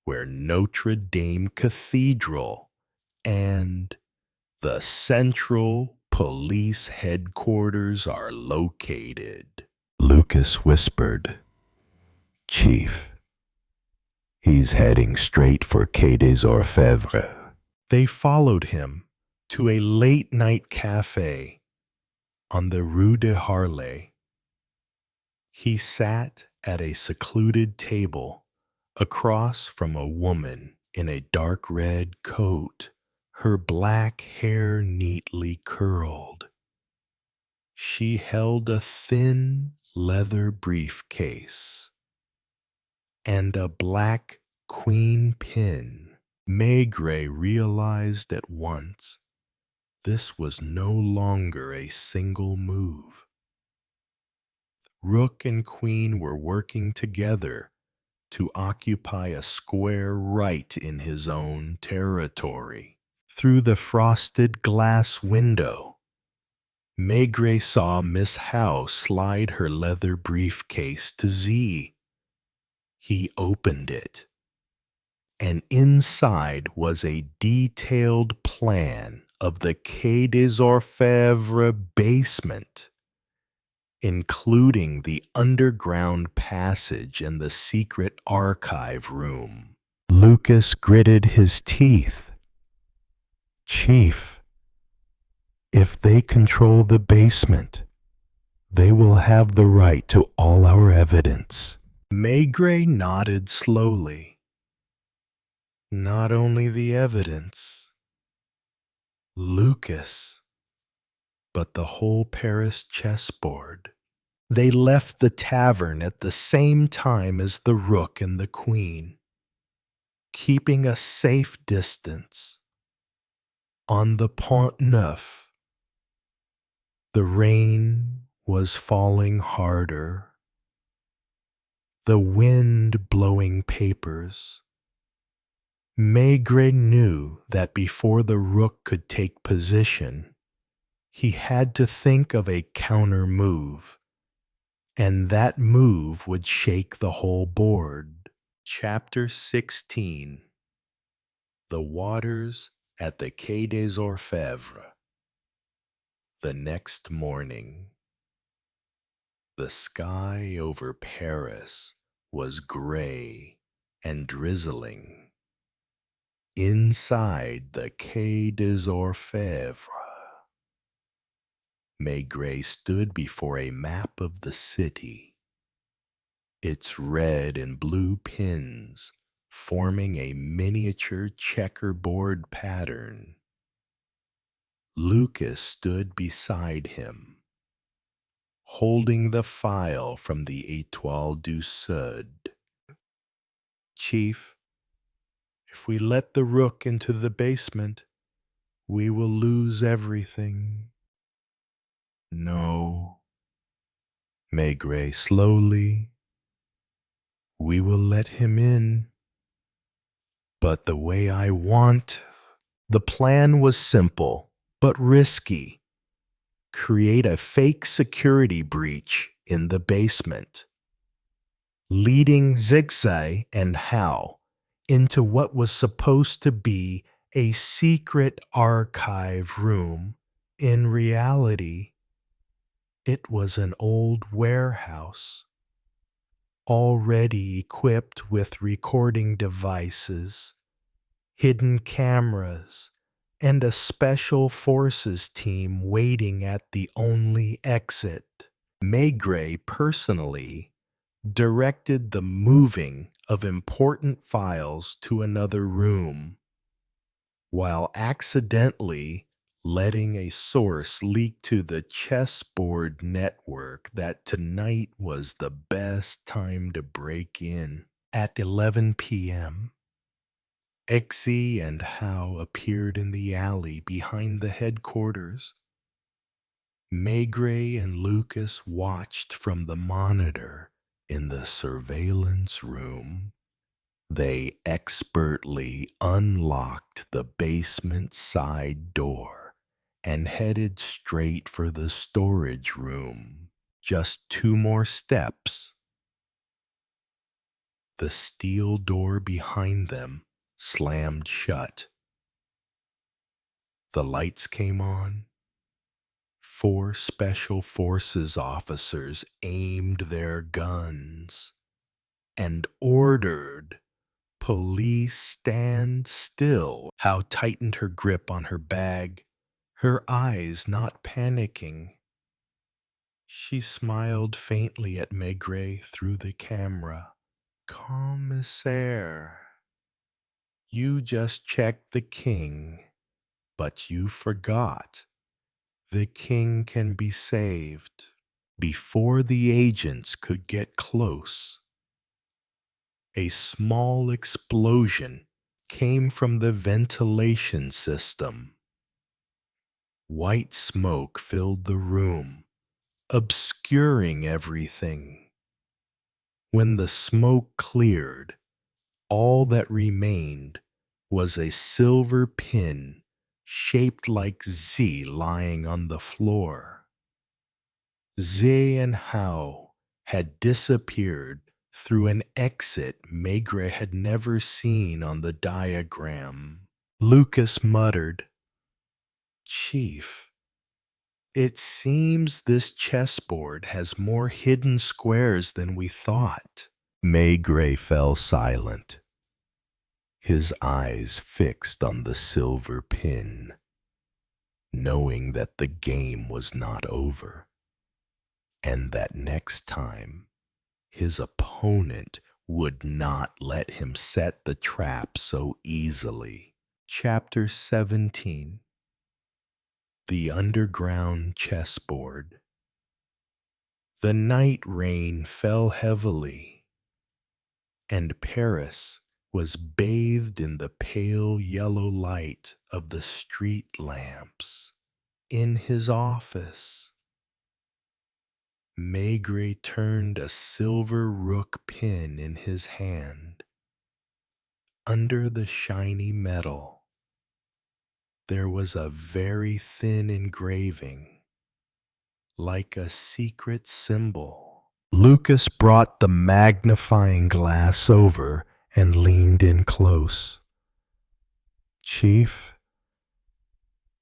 where Notre Dame Cathedral and the Central Police Headquarters are located. Lucas whispered, "Chief, he's heading straight for Quai des Orfèvres." They followed him to a late-night cafe on the Rue de Harlay. He sat at a secluded table across from a woman in a dark red coat, her black hair neatly curled. She held a thin leather briefcase and a black queen pin. Maigret realized at once this was no longer a single move. Rook and queen were working together to occupy a square right in his own territory. Through the frosted glass window, Maigret saw Miss Howe slide her leather briefcase to Z. He opened it, and inside was a detailed plan of the Quai des Orfèvres basement, including the underground passage and the secret archive room. Lucas gritted his teeth. "Chief, if they control the basement, they will have the right to all our evidence." Maigret nodded slowly. Not only the evidence, Lucas, but the whole Paris chessboard. They left the tavern at the same time as the Rook and the Queen, keeping a safe distance. On the Pont Neuf, the rain was falling harder, the wind blowing papers. Maigret knew that before the Rook could take position, he had to think of a counter move, and that move would shake the whole board. Chapter 16. The Waters at the Quai des Orfèvres. The next morning, the sky over Paris was gray and drizzling. Inside the Quai des Orfèvres, Maigret stood before a map of the city, its red and blue pins forming a miniature checkerboard pattern. Lucas stood beside him, holding the file from the Étoile du Sud. "Chief, if we let the Rook into the basement, we will lose everything." "No," Maigret slowly, "we will let him in, but the way I want." The plan was simple, but risky. Create a fake security breach in the basement, leading Zigzag and Howe into what was supposed to be a secret archive room. In reality, it was an old warehouse, already equipped with recording devices, hidden cameras, and a special forces team waiting at the only exit. Maigret personally directed the moving of important files to another room. while accidentally letting a source leak to the chessboard network that tonight was the best time to break in. At 11 p.m., Exie and Howe appeared in the alley behind the headquarters. Maigret and Lucas watched from the monitor in the surveillance room. They expertly unlocked the basement side door and headed straight for the storage room. Just 2 more steps. The steel door behind them slammed shut. The lights came on. 4 Special Forces officers aimed their guns and ordered, "Police, stand still." Howe tightened her grip on her bag, her eyes not panicking. She smiled faintly at Maigret through the camera. "Commissaire, you just checked the king, but you forgot. The king can be saved." Before the agents could get close, a small explosion came from the ventilation system. White smoke filled the room, obscuring everything. When the smoke cleared, all that remained was a silver pin shaped like Z lying on the floor. Z and Howe had disappeared through an exit Maigret had never seen on the diagram. Lucas muttered, "Chief, it seems this chessboard has more hidden squares than we thought." Maigret fell silent, his eyes fixed on the silver pin, knowing that the game was not over, and that next time his opponent would not let him set the trap so easily. Chapter 17. The Underground Chessboard. The night rain fell heavily, and Paris was bathed in the pale yellow light of the street lamps. In his office, Maigret turned a silver rook pin in his hand. Under the shiny metal, there was a very thin engraving, like a secret symbol. Lucas brought the magnifying glass over and leaned in close. "Chief,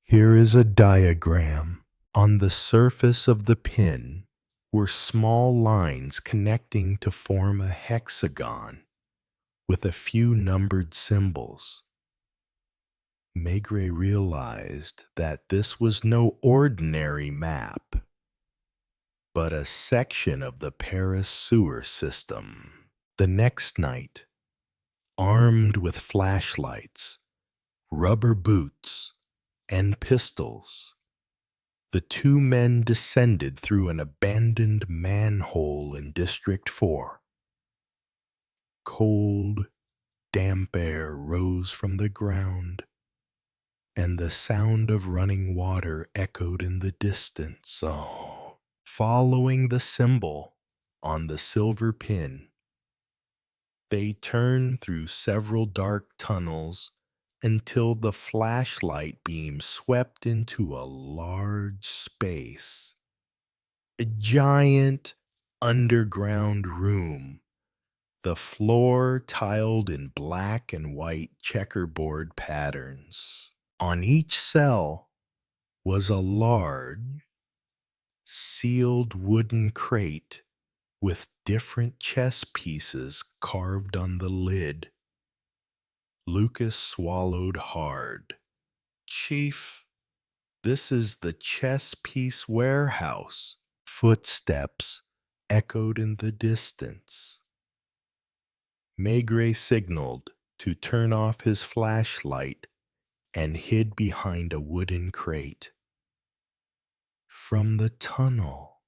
here is a diagram. On the surface of the pin were small lines connecting to form a hexagon with a few numbered symbols." Maigret realized that this was no ordinary map, but a section of the Paris sewer system. The next night, armed with flashlights, rubber boots, and pistols, the 2 men descended through an abandoned manhole in District 4. Cold, damp air rose from the ground, and the sound of running water echoed in the distance. Oh. Following the symbol on the silver pin, they turned through several dark tunnels until the flashlight beam swept into a large space. A giant underground room, the floor tiled in black and white checkerboard patterns. On each cell was a large, sealed wooden crate with different chess pieces carved on the lid. Lucas swallowed hard. "Chief, this is the chess piece warehouse." Footsteps echoed in the distance. Maigret signaled to turn off his flashlight and hid behind a wooden crate. From the tunnel,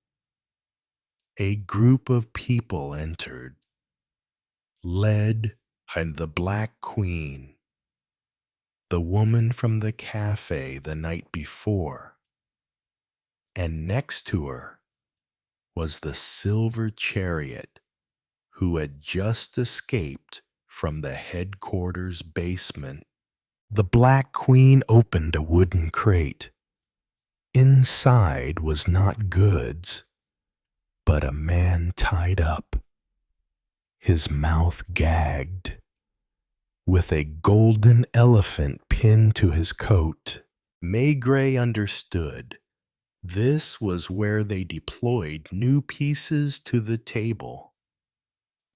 a group of people entered, led by the Black Queen, the woman from the cafe the night before, and next to her was the silver chariot who had just escaped from the headquarters basement. The Black Queen opened a wooden crate. Inside was not goods, but a man tied up, his mouth gagged, with a golden elephant pinned to his coat. Maigret understood. This was where they deployed new pieces to the table,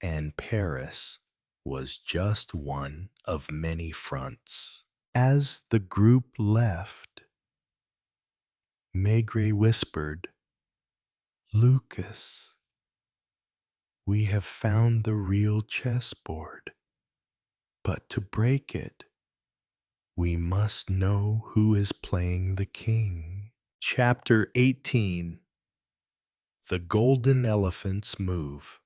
and Paris was just one of many fronts. As the group left, Maigret whispered, "Lucas, we have found the real chessboard, but to break it, we must know who is playing the king." Chapter 18. The Golden Elephant's Move.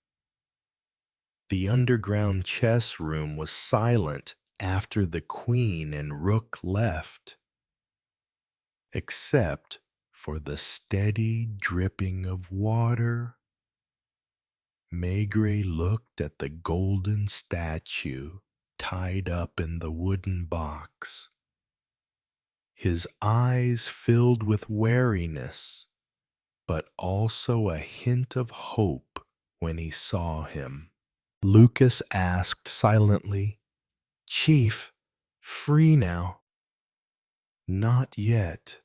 The underground chess room was silent after the queen and rook left, except for the steady dripping of water. Maigret looked at the golden statue tied up in the wooden box. His eyes filled with wariness, but also a hint of hope when he saw him. Lucas asked silently, "Chief, free now?" "Not yet."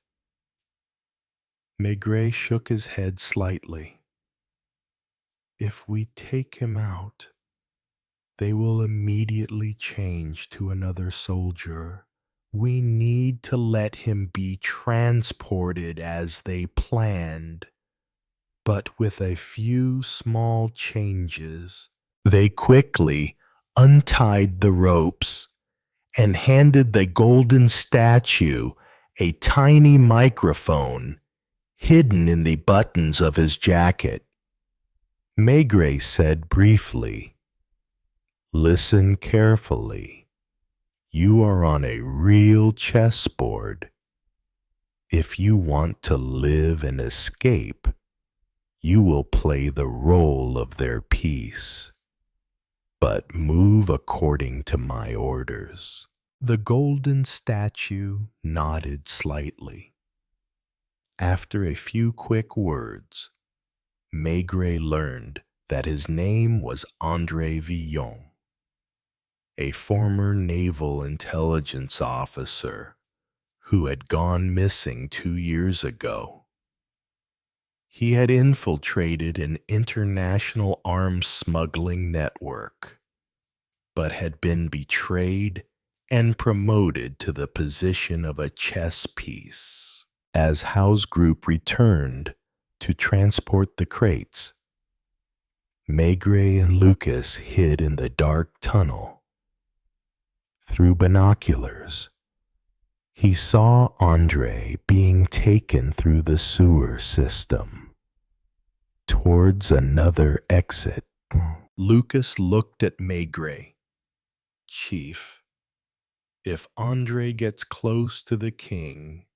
Maigret shook his head slightly. "If we take him out, they will immediately change to another soldier. We need to let him be transported as they planned, but with a few small changes." They quickly untied the ropes and handed the golden statue a tiny microphone hidden in the buttons of his jacket. Maigret said briefly, "Listen carefully. You are on a real chessboard. If you want to live and escape, you will play the role of their piece, but move according to my orders." The golden statue nodded slightly. After a few quick words, Maigret learned that his name was André Villon, a former naval intelligence officer who had gone missing 2 years ago. He had infiltrated an international arms smuggling network, but had been betrayed and promoted to the position of a chess piece. As Howe's group returned to transport the crates, Maigret and Lucas hid in the dark tunnel. Through binoculars, he saw André being taken through the sewer system towards another exit. Lucas looked at Maigret. "Chief, if André gets close to the king,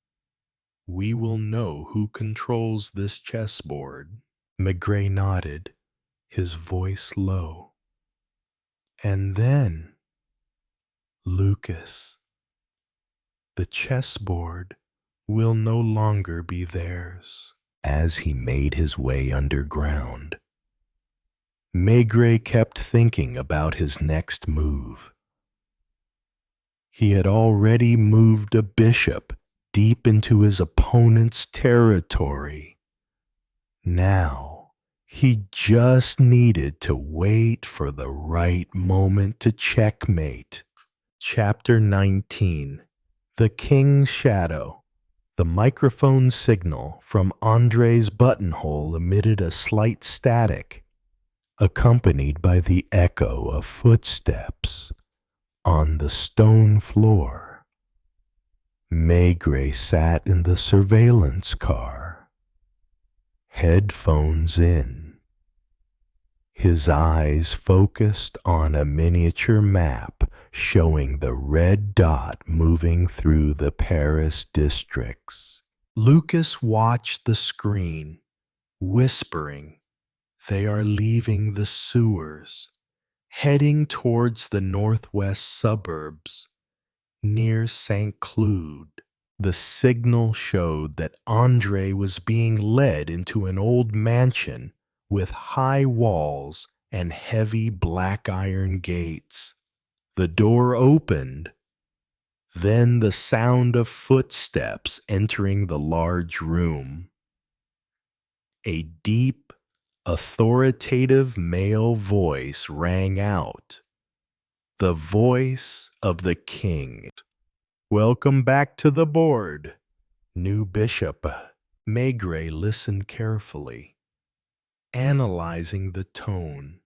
we will know who controls this chessboard." Maigret nodded, his voice low. "And then, Lucas, the chessboard will no longer be theirs." As he made his way underground, Maigret kept thinking about his next move. He had already moved a bishop deep into his opponent's territory. Now, he just needed to wait for the right moment to checkmate. Chapter 19. The King's Shadow. The microphone signal from André's buttonhole emitted a slight static, accompanied by the echo of footsteps on the stone floor. Maigret sat in the surveillance car, headphones in, his eyes focused on a miniature map showing the red dot moving through the Paris districts. Lucas watched the screen, whispering, "They are leaving the sewers, heading towards the northwest suburbs, near St. Cloud." The signal showed that Andre was being led into an old mansion with high walls and heavy black iron gates. The door opened, then the sound of footsteps entering the large room. A deep, authoritative male voice rang out, the voice of the king. "Welcome back to the board, new bishop." Maigret listened carefully, analyzing the tone.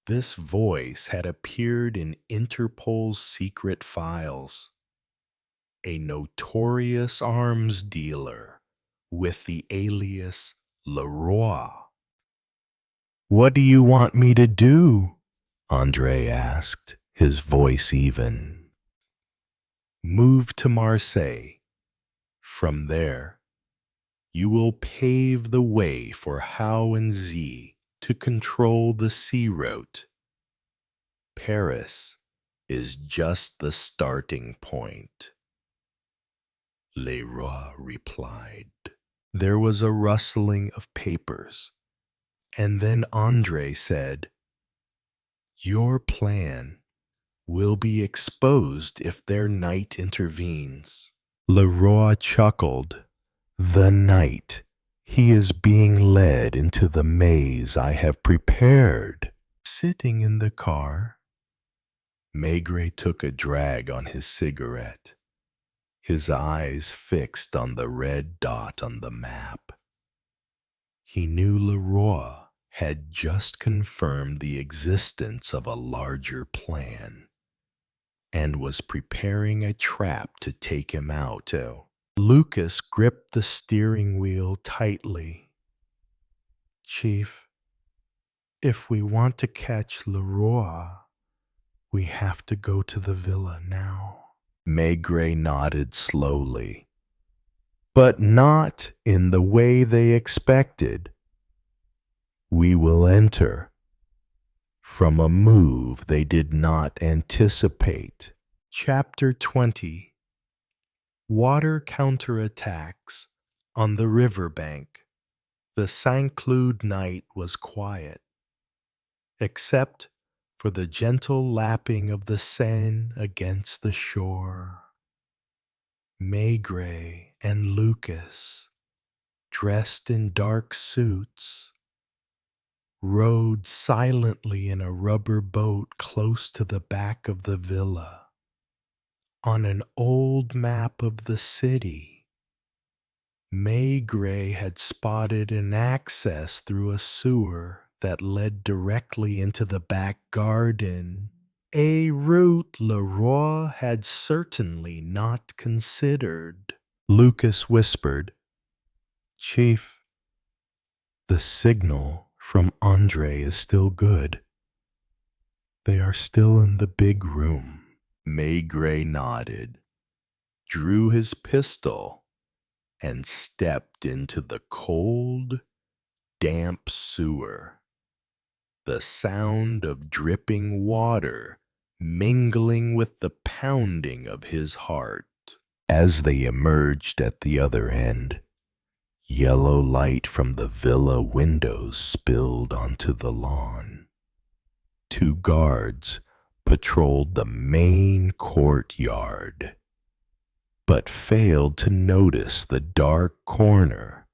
This voice had appeared in Interpol's secret files. A notorious arms dealer with the alias Leroy. "What do you want me to do?" Andre asked, his voice even. "Move to Marseille. From there, you will pave the way for Hao and Z to control the sea route. Paris is just the starting point." Leroy replied. There was a rustling of papers, and then Andre said, "Your plan will be exposed if their knight intervenes." Leroy chuckled. "The night. He is being led into the maze I have prepared." Sitting in the car, Maigret took a drag on his cigarette, his eyes fixed on the red dot on the map. He knew Leroy had just confirmed the existence of a larger plan and was preparing a trap to take him out. Lucas gripped the steering wheel tightly. "Chief, if we want to catch Leroy, we have to go to the villa now." Maigret nodded slowly, but not in the way they expected. "We will enter from a move they did not anticipate." Chapter 20. Water counterattacks on the riverbank. The St. Cloud night was quiet, except for the gentle lapping of the Seine against the shore. Maigret and Lucas, dressed in dark suits, rowed silently in a rubber boat close to the back of the villa. On an old map of the city, Maigret had spotted an access through a sewer that led directly into the back garden, a route Leroy had certainly not considered. Lucas whispered, "Chief, the signal from Andre is still good. They are still in the big room." Maigret nodded, drew his pistol, and stepped into the cold, damp sewer. The sound of dripping water mingling with the pounding of his heart. As they emerged at the other end, yellow light from the villa windows spilled onto the lawn. Two guards patrolled the main courtyard, but failed to notice the dark corner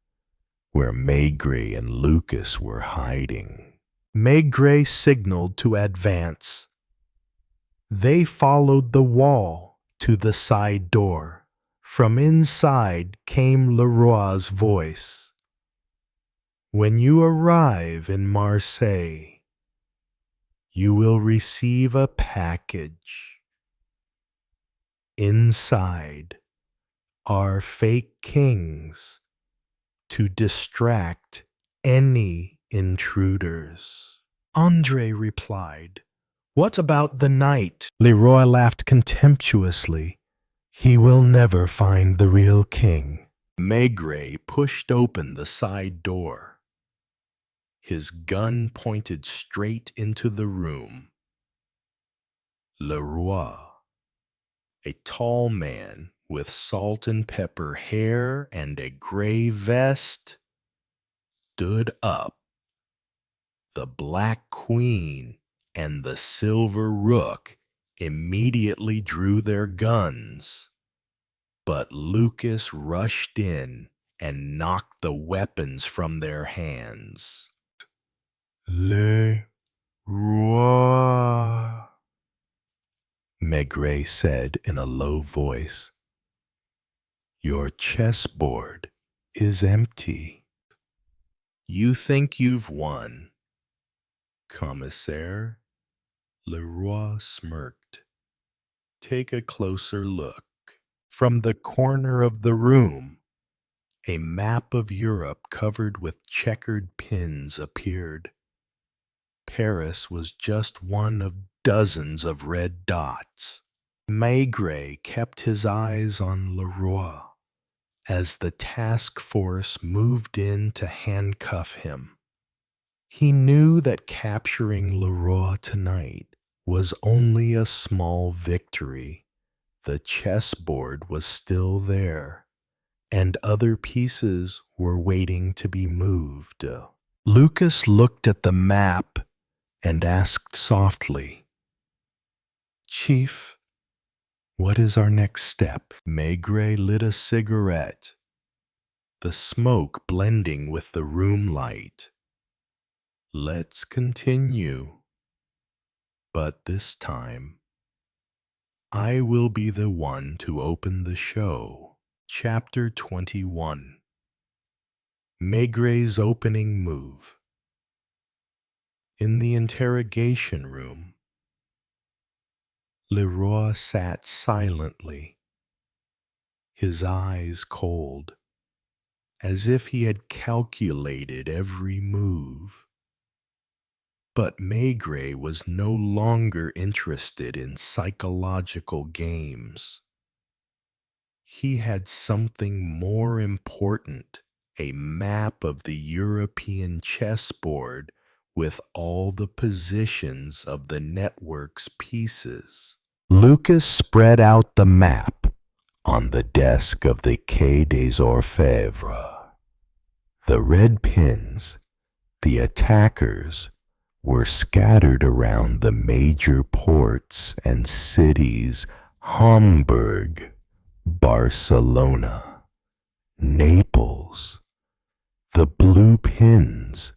where Maigret and Lucas were hiding. Maigret signaled to advance. They followed the wall to the side door. From inside came Leroy's voice. "When you arrive in Marseille, you will receive a package." Inside are fake kings to distract any intruders. Andre replied, "What about the knight?" Leroy laughed contemptuously. "He will never find the real king." Maigret pushed open the side door. His gun pointed straight into the room. Leroy, a tall man with salt and pepper hair and a gray vest, stood up. The Black Queen and the Silver Rook immediately drew their guns, but Lucas rushed in and knocked the weapons from their hands. Le Roi, Maigret said in a low voice, "Your chessboard is empty." "You think you've won, Commissaire?" Leroy smirked. "Take a closer look." From the corner of the room, a map of Europe covered with checkered pins appeared. Paris was just one of dozens of red dots. Maigret kept his eyes on Leroy as the task force moved in to handcuff him. He knew that capturing Leroy tonight was only a small victory. The chessboard was still there, and other pieces were waiting to be moved. Lucas looked at the map and asked softly, "Chief, what is our next step?" Maigret lit a cigarette, the smoke blending with the room light. "Let's continue. But this time, I will be the one to open the show." Chapter 21. Maigret's opening move. In the interrogation room, Leroy sat silently, his eyes cold, as if he had calculated every move. But Maigret was no longer interested in psychological games. He had something more important, a map of the European chessboard with all the positions of the network's pieces. Lucas spread out the map on the desk of the Quai des Orfèvres. The red pins, the attackers, were scattered around the major ports and cities: Hamburg, Barcelona, Naples. The blue pins,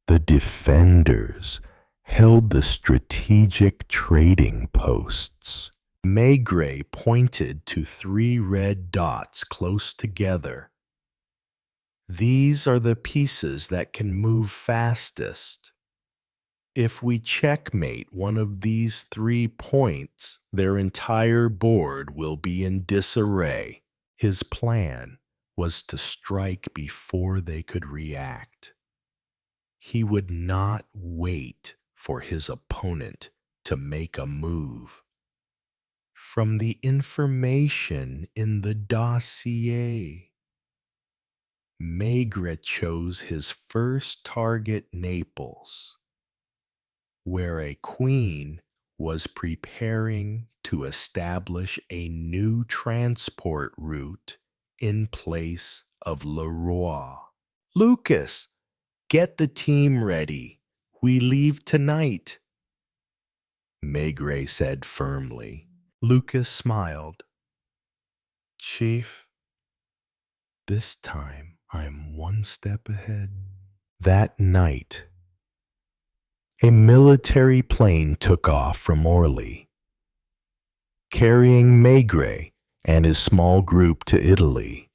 the defenders, held the strategic trading posts. Maigret pointed to 3 red dots close together. "These are the pieces that can move fastest. If we checkmate one of these 3 points, their entire board will be in disarray." His plan was to strike before they could react. He would not wait for his opponent to make a move. From the information in the dossier, Maigret chose his first target, Naples, where a queen was preparing to establish a new transport route in place of Leroy. "Lucas, get the team ready. We leave tonight," Maigret said firmly. Lucas smiled. "Chief, this time I'm one step ahead." That night, a military plane took off from Orly, carrying Maigret and his small group to Italy.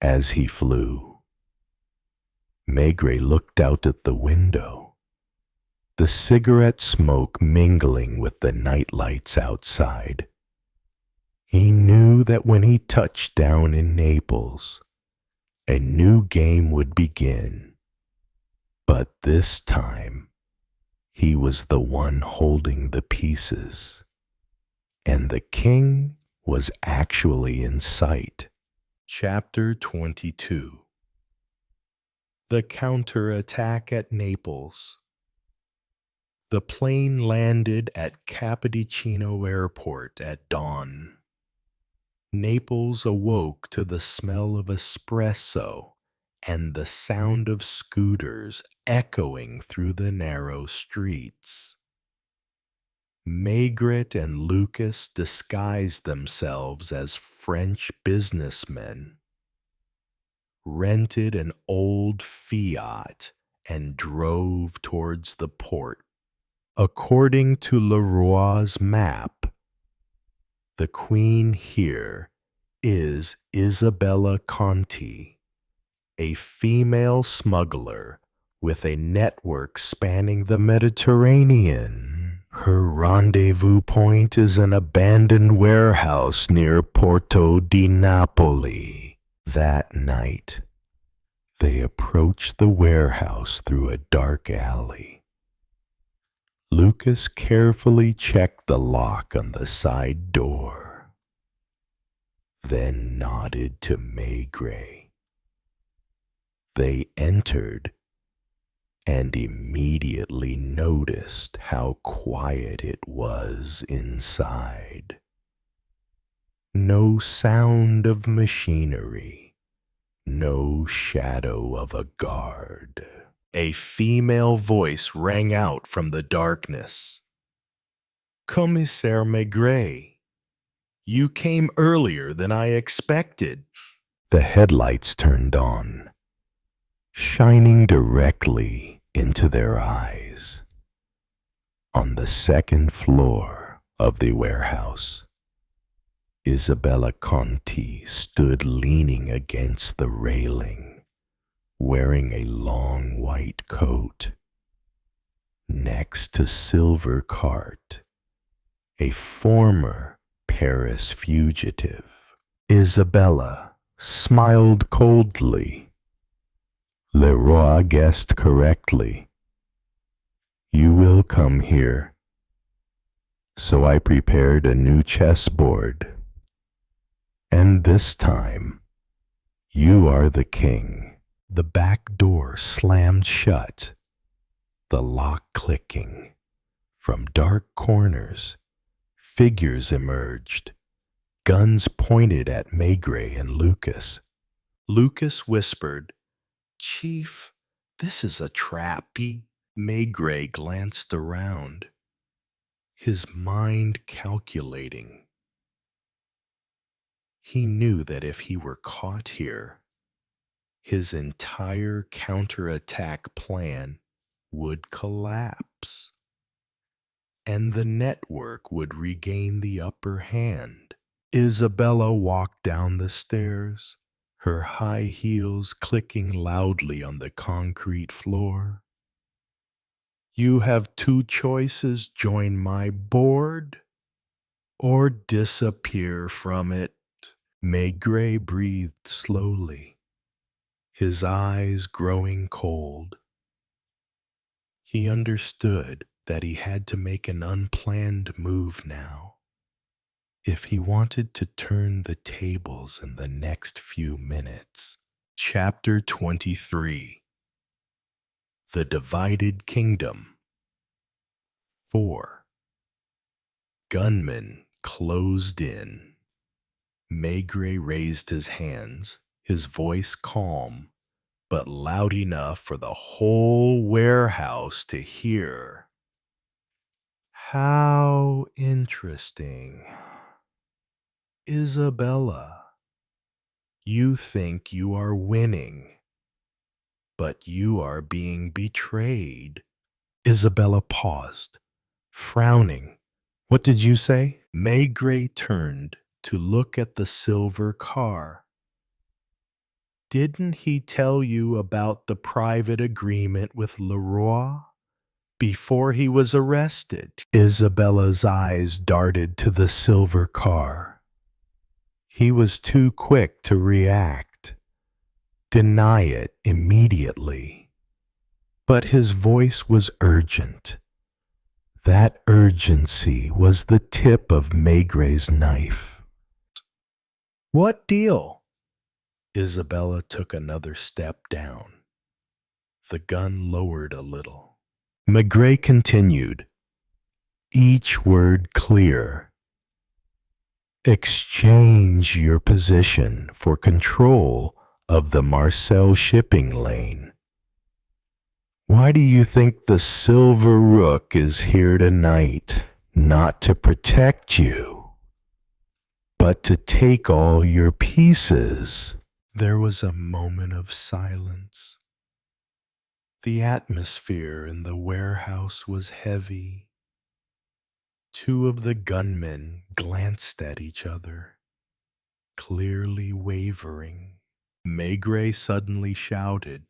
As he flew, Maigret looked out at the window, the cigarette smoke mingling with the night lights outside. He knew that when he touched down in Naples, a new game would begin. But this time, he was the one holding the pieces, and the king was actually in sight. Chapter 22. The counterattack at Naples. The plane landed at Capodichino Airport at dawn. Naples awoke to the smell of espresso and the sound of scooters echoing through the narrow streets. Maigret and Lucas disguised themselves as French businessmen, rented an old Fiat, and drove towards the port. According to Leroy's map, the queen here is Isabella Conti, a female smuggler with a network spanning the Mediterranean. Her rendezvous point is an abandoned warehouse near Porto di Napoli. That night, they approached the warehouse through a dark alley. Lucas carefully checked the lock on the side door, then nodded to Maigret. They entered and immediately noticed how quiet it was inside. No sound of machinery, no shadow of a guard. A female voice rang out from the darkness. "Commissaire Maigret, you came earlier than I expected." The headlights turned on, shining directly into their eyes. On the second floor of the warehouse, Isabella Conti stood leaning against the railing, wearing a long white coat. Next to Silver Cart, a former Paris fugitive, Isabella smiled coldly. Leroy guessed correctly. You will come here. So I prepared a new chessboard. And this time, you are the king. The back door slammed shut, the lock clicking. From dark corners, figures emerged, guns pointed at Maigret and Lucas. Lucas whispered, "Chief, this is a trap." Maigret glanced around, his mind calculating. He knew that if he were caught here, his entire counterattack plan would collapse, and the network would regain the upper hand. Isabella walked down the stairs, her high heels clicking loudly on the concrete floor. "You have two choices: join my board or disappear from it." Maigret breathed slowly, his eyes growing cold. He understood that he had to make an unplanned move now, if he wanted to turn the tables in the next few minutes. Chapter 23. The Divided Kingdom. 4. Gunmen closed in. Maigret raised his hands, his voice calm, but loud enough for the whole warehouse to hear. "How interesting. Isabella, you think you are winning, but you are being betrayed." Isabella paused, frowning. "What did you say?" Maigret turned to look at the silver car. "Didn't he tell you about the private agreement with Leroy before he was arrested?" Isabella's eyes darted to the silver car. He was too quick to react, deny it immediately. But his voice was urgent. That urgency was the tip of Maigret's knife. What deal? Isabella took another step down. The gun lowered a little. Maigret continued, each word clear. Exchange your position for control of the Marseille shipping lane. Why do you think the Silver Rook is here tonight? Not to protect you, but to take all your pieces. There was a moment of silence. The atmosphere in the warehouse was heavy. Two of the gunmen glanced at each other, clearly wavering. Maigret suddenly shouted,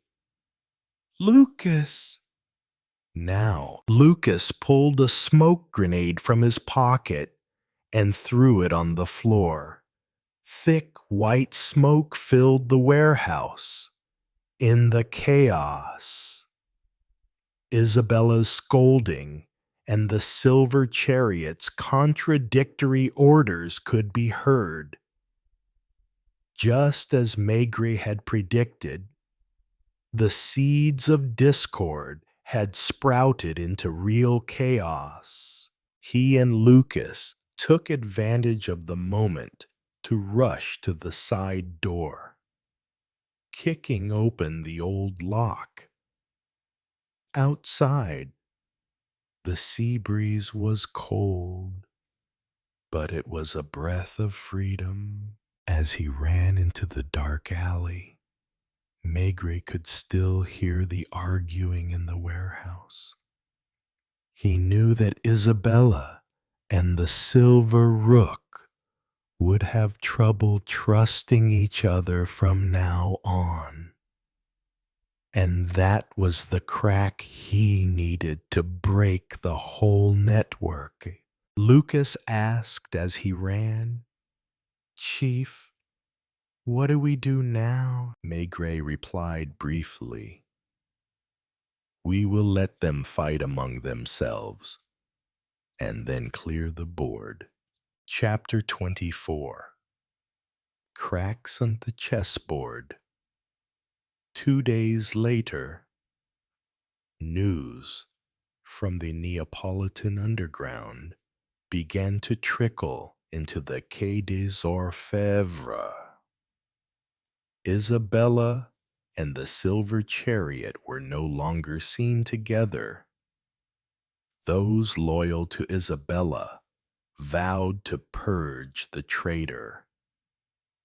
"Lucas!" Now, Lucas pulled a smoke grenade from his pocket and threw it on the floor. Thick white smoke filled the warehouse. In the chaos, Isabella's scolding and the silver chariot's contradictory orders could be heard. Just as Maigret had predicted, the seeds of discord had sprouted into real chaos. He and Lucas took advantage of the moment to rush to the side door, kicking open the old lock. Outside, the sea breeze was cold, but it was a breath of freedom. As he ran into the dark alley, Maigret could still hear the arguing in the warehouse. He knew that Isabella and the Silver Rook would have trouble trusting each other from now on. And that was the crack he needed to break the whole network. Lucas asked as he ran, "Chief, what do we do now?" Maigret replied briefly, "We will let them fight among themselves, and then clear the board." Chapter 24. Cracks on the chessboard. 2 days later, news from the Neapolitan underground began to trickle into the Quai des Orfèvres. Isabella and the silver chariot were no longer seen together. Those loyal to Isabella vowed to purge the traitor,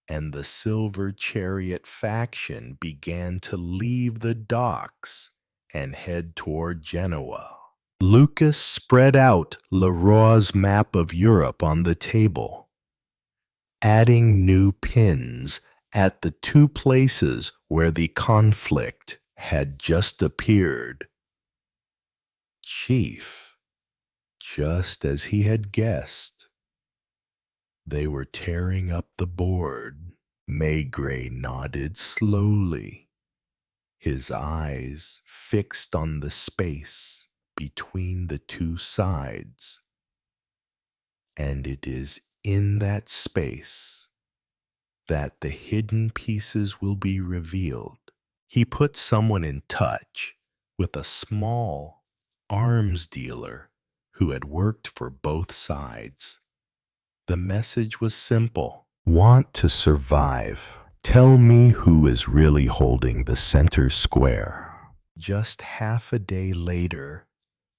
and the silver chariot faction began to leave the docks and head toward Genoa. Lucas spread out Leroy's map of Europe on the table, adding new pins at the 2 places where the conflict had just appeared. Chief, just as he had guessed, they were tearing up the board. Maigret nodded slowly, his eyes fixed on the space between the 2 sides. And it is in that space that the hidden pieces will be revealed. He put someone in touch with a small arms dealer who had worked for both sides. The message was simple. Want to survive? Tell me who is really holding the center square. Just half a day later,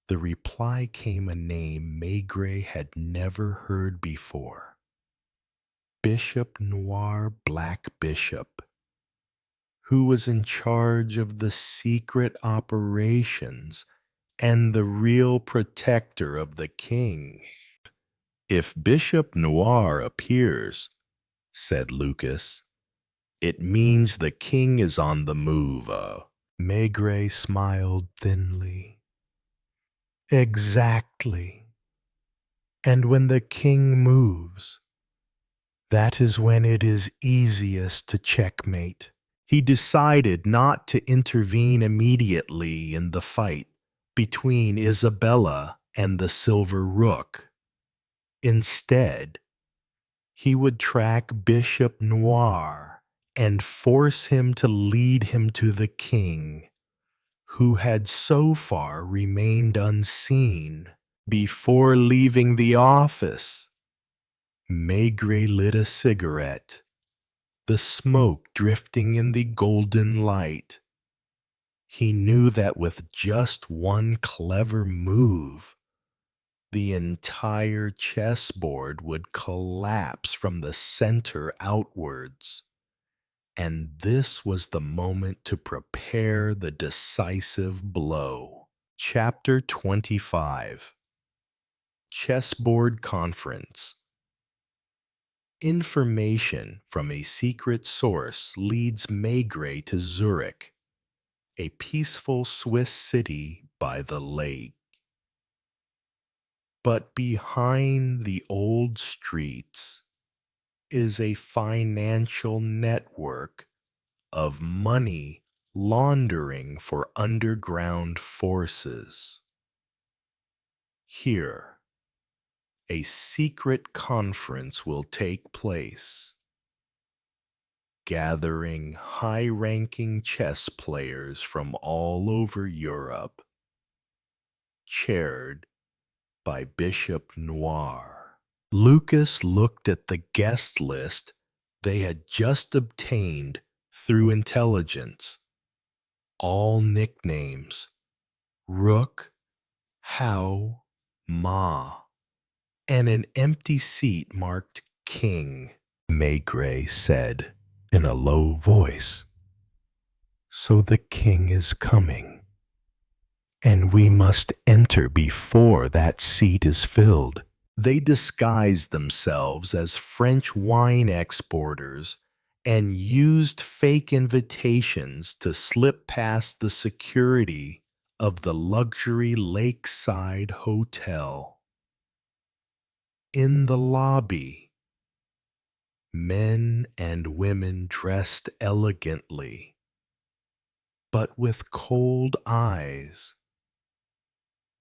the reply came, a name Maigret had never heard before. Bishop Noir Black Bishop, who was in charge of the secret operations and the real protector of the king. "If Bishop Noir appears," said Lucas, "it means the king is on the move." Maigret smiled thinly. "Exactly. And when the king moves, That is when it is easiest to checkmate. He decided not to intervene immediately in the fight between Isabella and the Silver Rook. Instead, he would track Bishop Noir and force him to lead him to the king, who had so far remained unseen. Before leaving the office, Maigret lit a cigarette, the smoke drifting in the golden light. He knew that with just one clever move, the entire chessboard would collapse from the center outwards. And this was the moment to prepare the decisive blow. Chapter 25. Chessboard Conference. Information from a secret source leads Maigret to Zurich, a peaceful Swiss city by the lake. But behind the old streets is a financial network of money laundering for underground forces. Here, a secret conference will take place, gathering high-ranking chess players from all over Europe, chaired by Bishop Noir. Lucas looked at the guest list they had just obtained through intelligence. All nicknames: Rook, How, Ma, and an empty seat marked King. Maigret said in a low voice, "So the king is coming, and we must enter before that seat is filled." They disguised themselves as French wine exporters and used fake invitations to slip past the security of the luxury lakeside hotel. In the lobby, men and women dressed elegantly, but with cold eyes,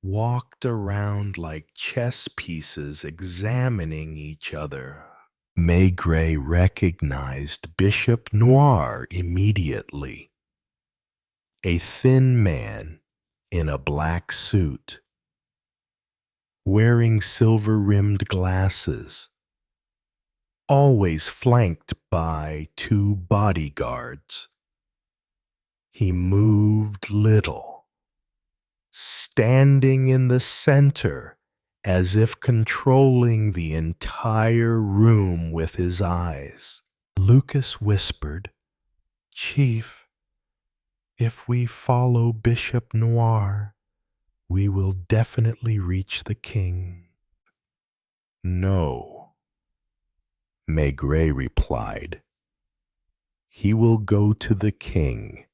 walked around like chess pieces examining each other. Maigret recognized Bishop Noir immediately, a thin man in a black suit, wearing silver-rimmed glasses, always flanked by two bodyguards. He moved little, standing in the center as if controlling the entire room with his eyes. Lucas whispered, "Chief, if we follow Bishop Noir, we will definitely reach the king." "No," Maigret replied. "He will go to the king,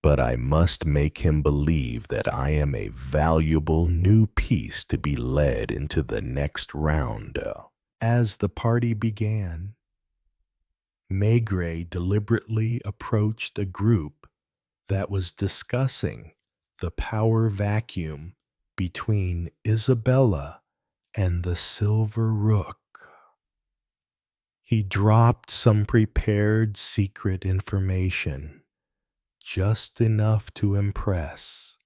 but I must make him believe that I am a valuable new piece to be led into the next round." As the party began, Maigret deliberately approached a group that was discussing the power vacuum between Isabella and the Silver Rook. He dropped some prepared secret information, just enough to impress,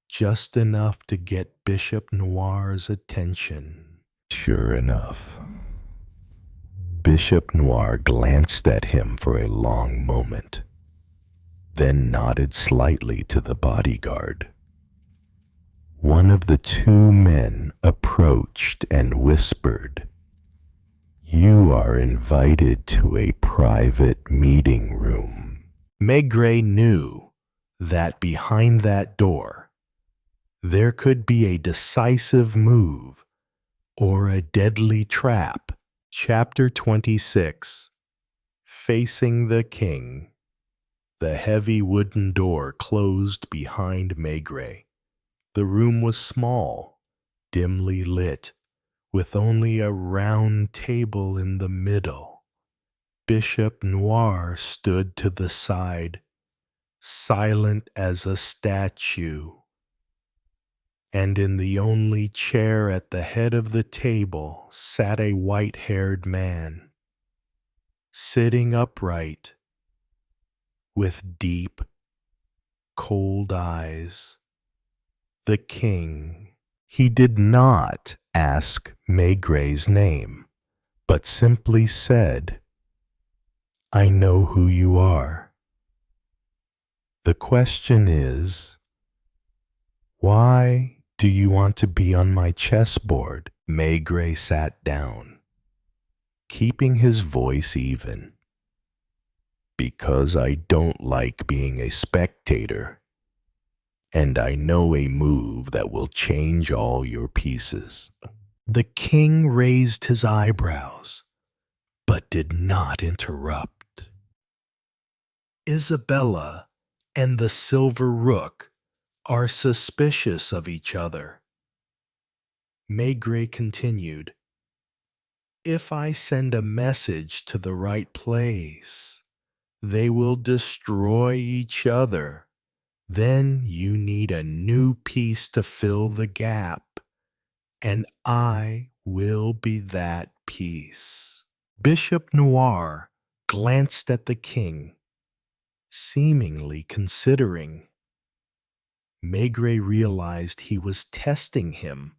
just enough to get Bishop Noir's attention. Sure enough, Bishop Noir glanced at him for a long moment, then nodded slightly to the bodyguard. One of the two men approached and whispered, "You are invited to a private meeting room." Maigret knew that behind that door, there could be a decisive move or a deadly trap. Chapter 26. Facing the King. The heavy wooden door closed behind Maigret. The room was small, dimly lit, with only a round table in the middle. Bishop Noir stood to the side, silent as a statue, and in the only chair at the head of the table sat a white-haired man, sitting upright, with deep, cold eyes. The king. He did not ask Maigret's name, but simply said, "I know who you are. The question is, why do you want to be on my chessboard?" Maigret sat down, keeping his voice even. "Because I don't like being a spectator, and I know a move that will change all your pieces." The king raised his eyebrows, but did not interrupt. Isabella and the silver rook are suspicious of each other. Maigret continued, "If I send a message to the right place, they will destroy each other. Then you need a new piece to fill the gap, and I will be that piece." Bishop Noir glanced at the king, seemingly considering. Maigret realized he was testing him,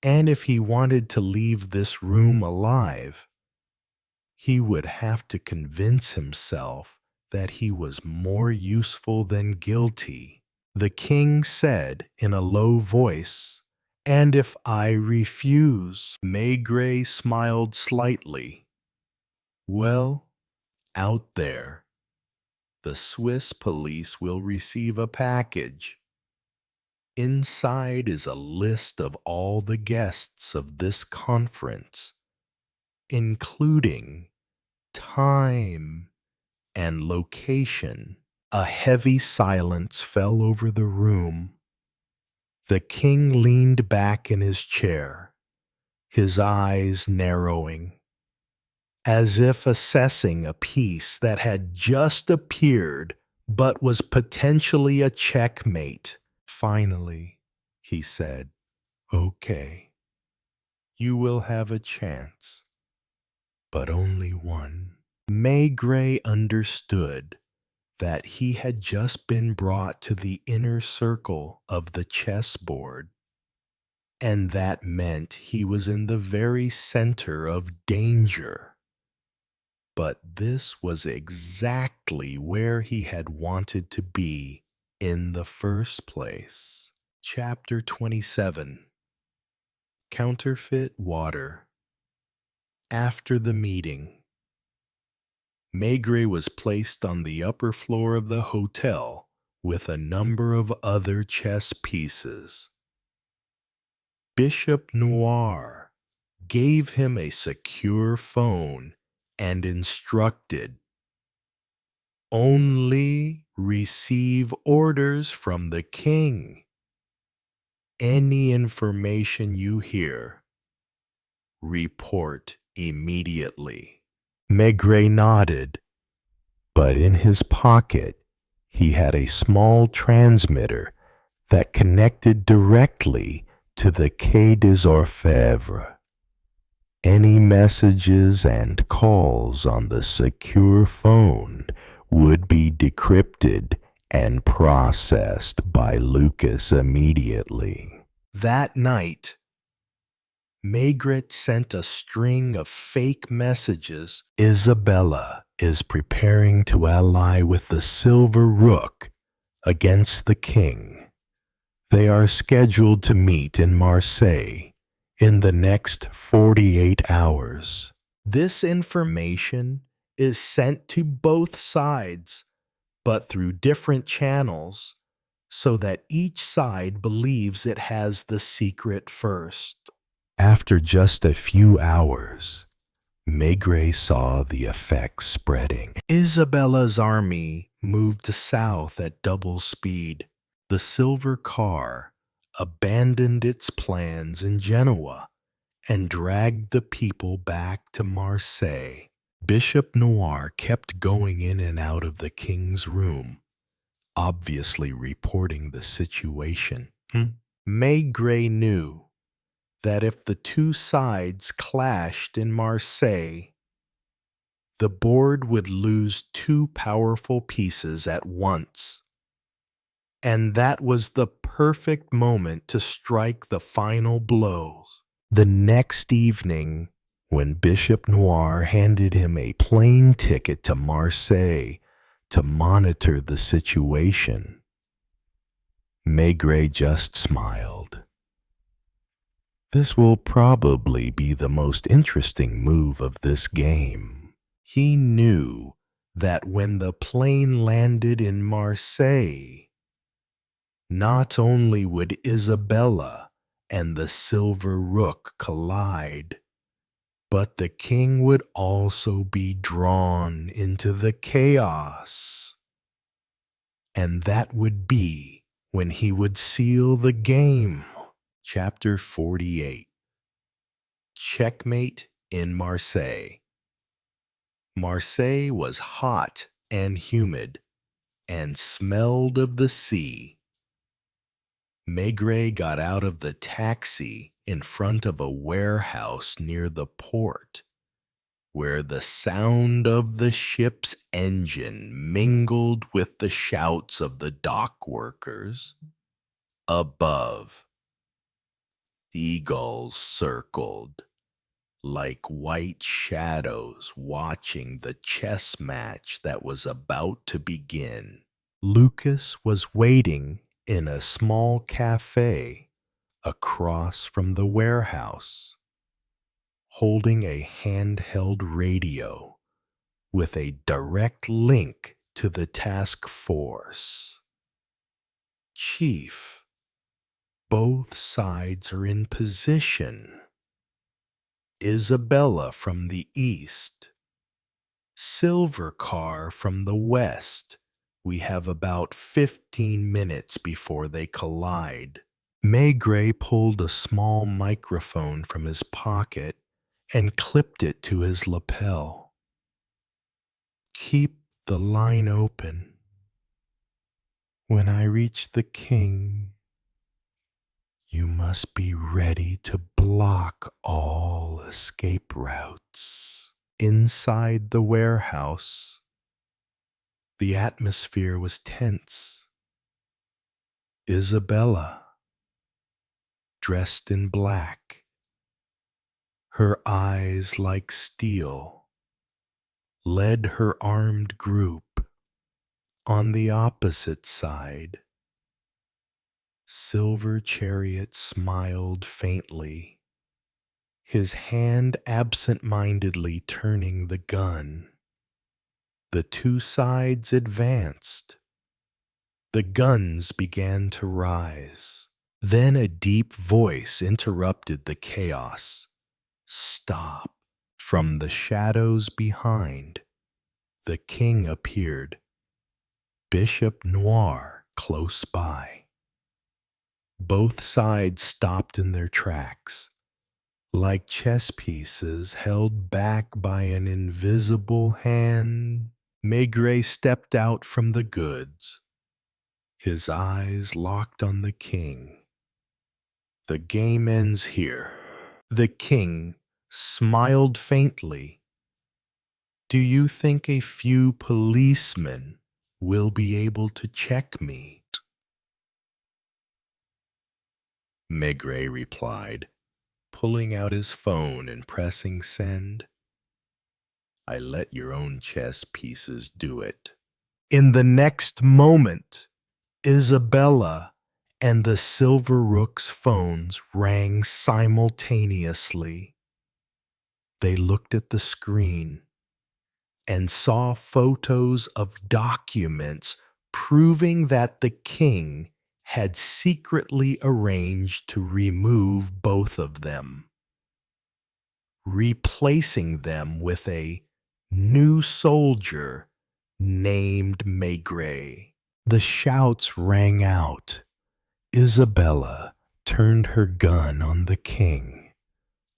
and if he wanted to leave this room alive, he would have to convince himself that he was more useful than guilty. The king said in a low voice, "And if I refuse?" Maigret smiled slightly. "Well, out there, the Swiss police will receive a package. Inside is a list of all the guests of this conference, including time and location." A heavy silence fell over the room. The king leaned back in his chair, his eyes narrowing, as if assessing a piece that had just appeared but was potentially a checkmate. Finally, he said, "Okay, you will have a chance, but only one." Maigret understood that he had just been brought to the inner circle of the chessboard, and that meant he was in the very center of danger. But this was exactly where he had wanted to be in the first place. Chapter 27. Counterfeit Water. After the meeting, Maigret was placed on the upper floor of the hotel with a number of other chess pieces. Bishop Noir gave him a secure phone and instructed, "Only receive orders from the king. Any information you hear, report immediately." Maigret nodded, but in his pocket he had a small transmitter that connected directly to the Quai des Orfèvres. Any messages and calls on the secure phone would be decrypted and processed by Lucas immediately. That night, Maigret sent a string of fake messages. Isabella is preparing to ally with the Silver Rook against the king. They are scheduled to meet in Marseille in the next 48 hours. This information is sent to both sides, but through different channels, so that each side believes it has the secret first. After just a few hours, Maigret saw the effects spreading. Isabella's army moved south at double speed. The silver car abandoned its plans in Genoa and dragged the people back to Marseille. Bishop Noir kept going in and out of the king's room, obviously reporting the situation. Maigret knew that if the two sides clashed in Marseille, the board would lose two powerful pieces at once. And that was the perfect moment to strike the final blows. The next evening, when Bishop Noir handed him a plane ticket to Marseille to monitor the situation, Maigret just smiled. This will probably be the most interesting move of this game. He knew that when the plane landed in Marseille, not only would Isabella and the Silver Rook collide, but the king would also be drawn into the chaos. And that would be when he would seal the game. Chapter 48. Checkmate in Marseille. Marseille was hot and humid and smelled of the sea. Maigret got out of the taxi in front of a warehouse near the port, where the sound of the ship's engine mingled with the shouts of the dock workers. Above, seagulls circled like white shadows watching the chess match that was about to begin. Lucas was waiting in a small cafe across from the warehouse, holding a handheld radio with a direct link to the task force. Chief, both sides are in position. Isabella from the east, Silver Car from the west. We have about 15 minutes before they collide. Maigret pulled a small microphone from his pocket and clipped it to his lapel. Keep the line open. When I reach the king, you must be ready to block all escape routes. Inside the warehouse, the atmosphere was tense. Isabella, dressed in black, her eyes like steel, led her armed group. On the opposite side, Silver Chariot smiled faintly, his hand absent-mindedly turning the gun. The two sides advanced. The guns began to rise. Then a deep voice interrupted the chaos. Stop. From the shadows behind, the king appeared, Bishop Noir close by. Both sides stopped in their tracks, like chess pieces held back by an invisible hand. Maigret stepped out from the goods, his eyes locked on the king. The game ends here. The king smiled faintly. Do you think a few policemen will be able to check me? Maigret replied, pulling out his phone and pressing send. I let your own chess pieces do it. In the next moment, Isabella and the Silver Rook's phones rang simultaneously. They looked at the screen and saw photos of documents proving that the king had secretly arranged to remove both of them, replacing them with a new soldier named Maigret. The shouts rang out. Isabella turned her gun on the king,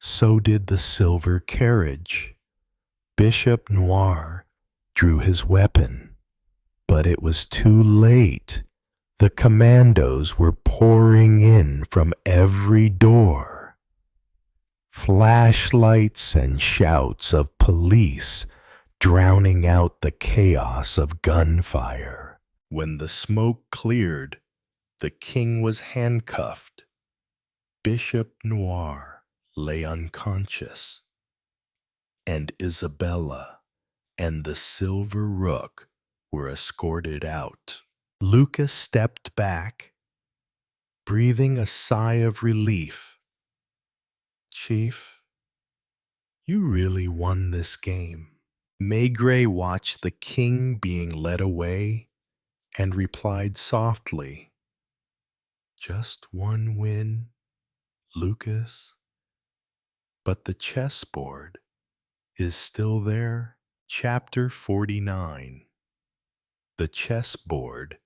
So did the silver carriage. Bishop Noir drew his weapon, but it was too late. The commandos were pouring in from every door. Flashlights and shouts of police drowning out the chaos of gunfire. When the smoke cleared, the king was handcuffed. Bishop Noir lay unconscious, and Isabella and the Silver Rook were escorted out. Lucas stepped back, breathing a sigh of relief. Chief, you really won this game. Maigret watched the king being led away and replied softly, Just one win, Lucas. But the chessboard is still there. Chapter 49. The chessboard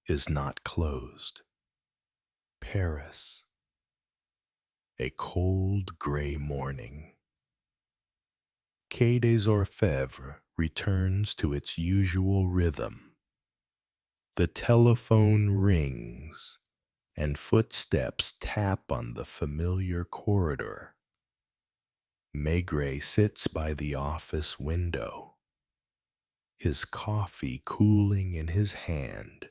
is not closed. Paris. A cold gray morning. Quai des Orfèvres returns to its usual rhythm. The telephone rings, and footsteps tap on the familiar corridor. Maigret sits by the office window, his coffee cooling in his hand,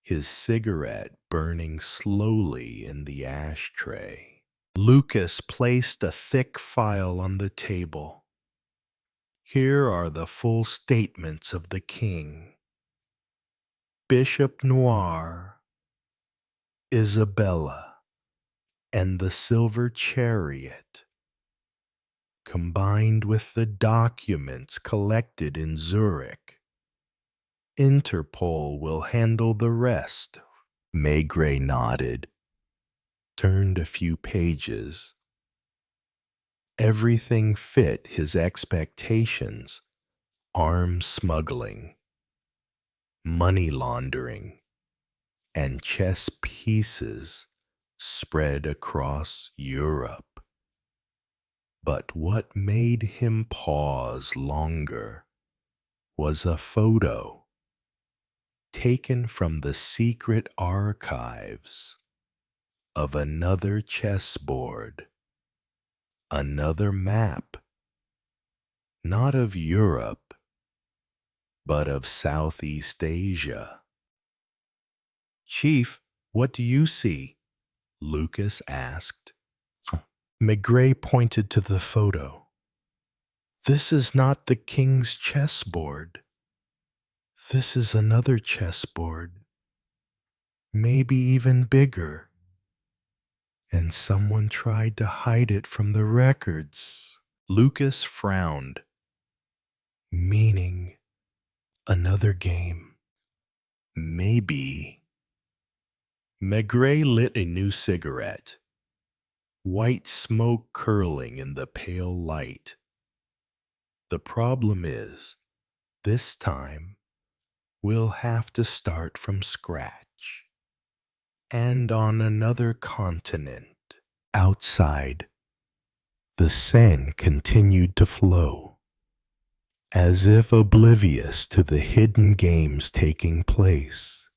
his cigarette burning slowly in the ashtray. Lucas placed a thick file on the table. Here are the full statements of the king. Bishop Noir, Isabella, and the Silver Chariot, combined with the documents collected in Zurich. Interpol will handle the rest. Maigret nodded, turned a few pages. Everything fit his expectations: arms smuggling, money laundering, and chess pieces spread across Europe. But what made him pause longer was a photo taken from the secret archives of another chessboard, another map, not of Europe, but of Southeast Asia. Chief, what do you see? Lucas asked. Maigret pointed to the photo. This is not the king's chessboard. This is another chessboard, maybe even bigger. And someone tried to hide it from the records. Lucas frowned. Meaning, another game. Maybe. Maigret lit a new cigarette, white smoke curling in the pale light. The problem is, this time, we'll have to start from scratch. And on another continent. Outside, the Seine continued to flow, as if oblivious to the hidden games taking place.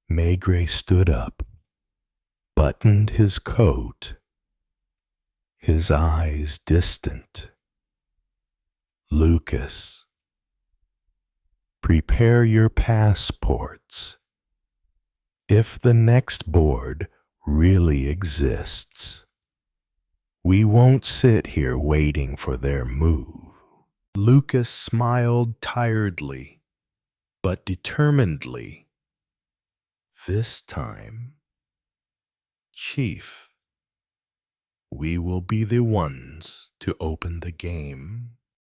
Maigret stood up, buttoned his coat, his eyes distant. Lucas, prepare your passports. If the next board really exists, we won't sit here waiting for their move. Lucas smiled tiredly, but determinedly. This time, Chief, we will be the ones to open the game.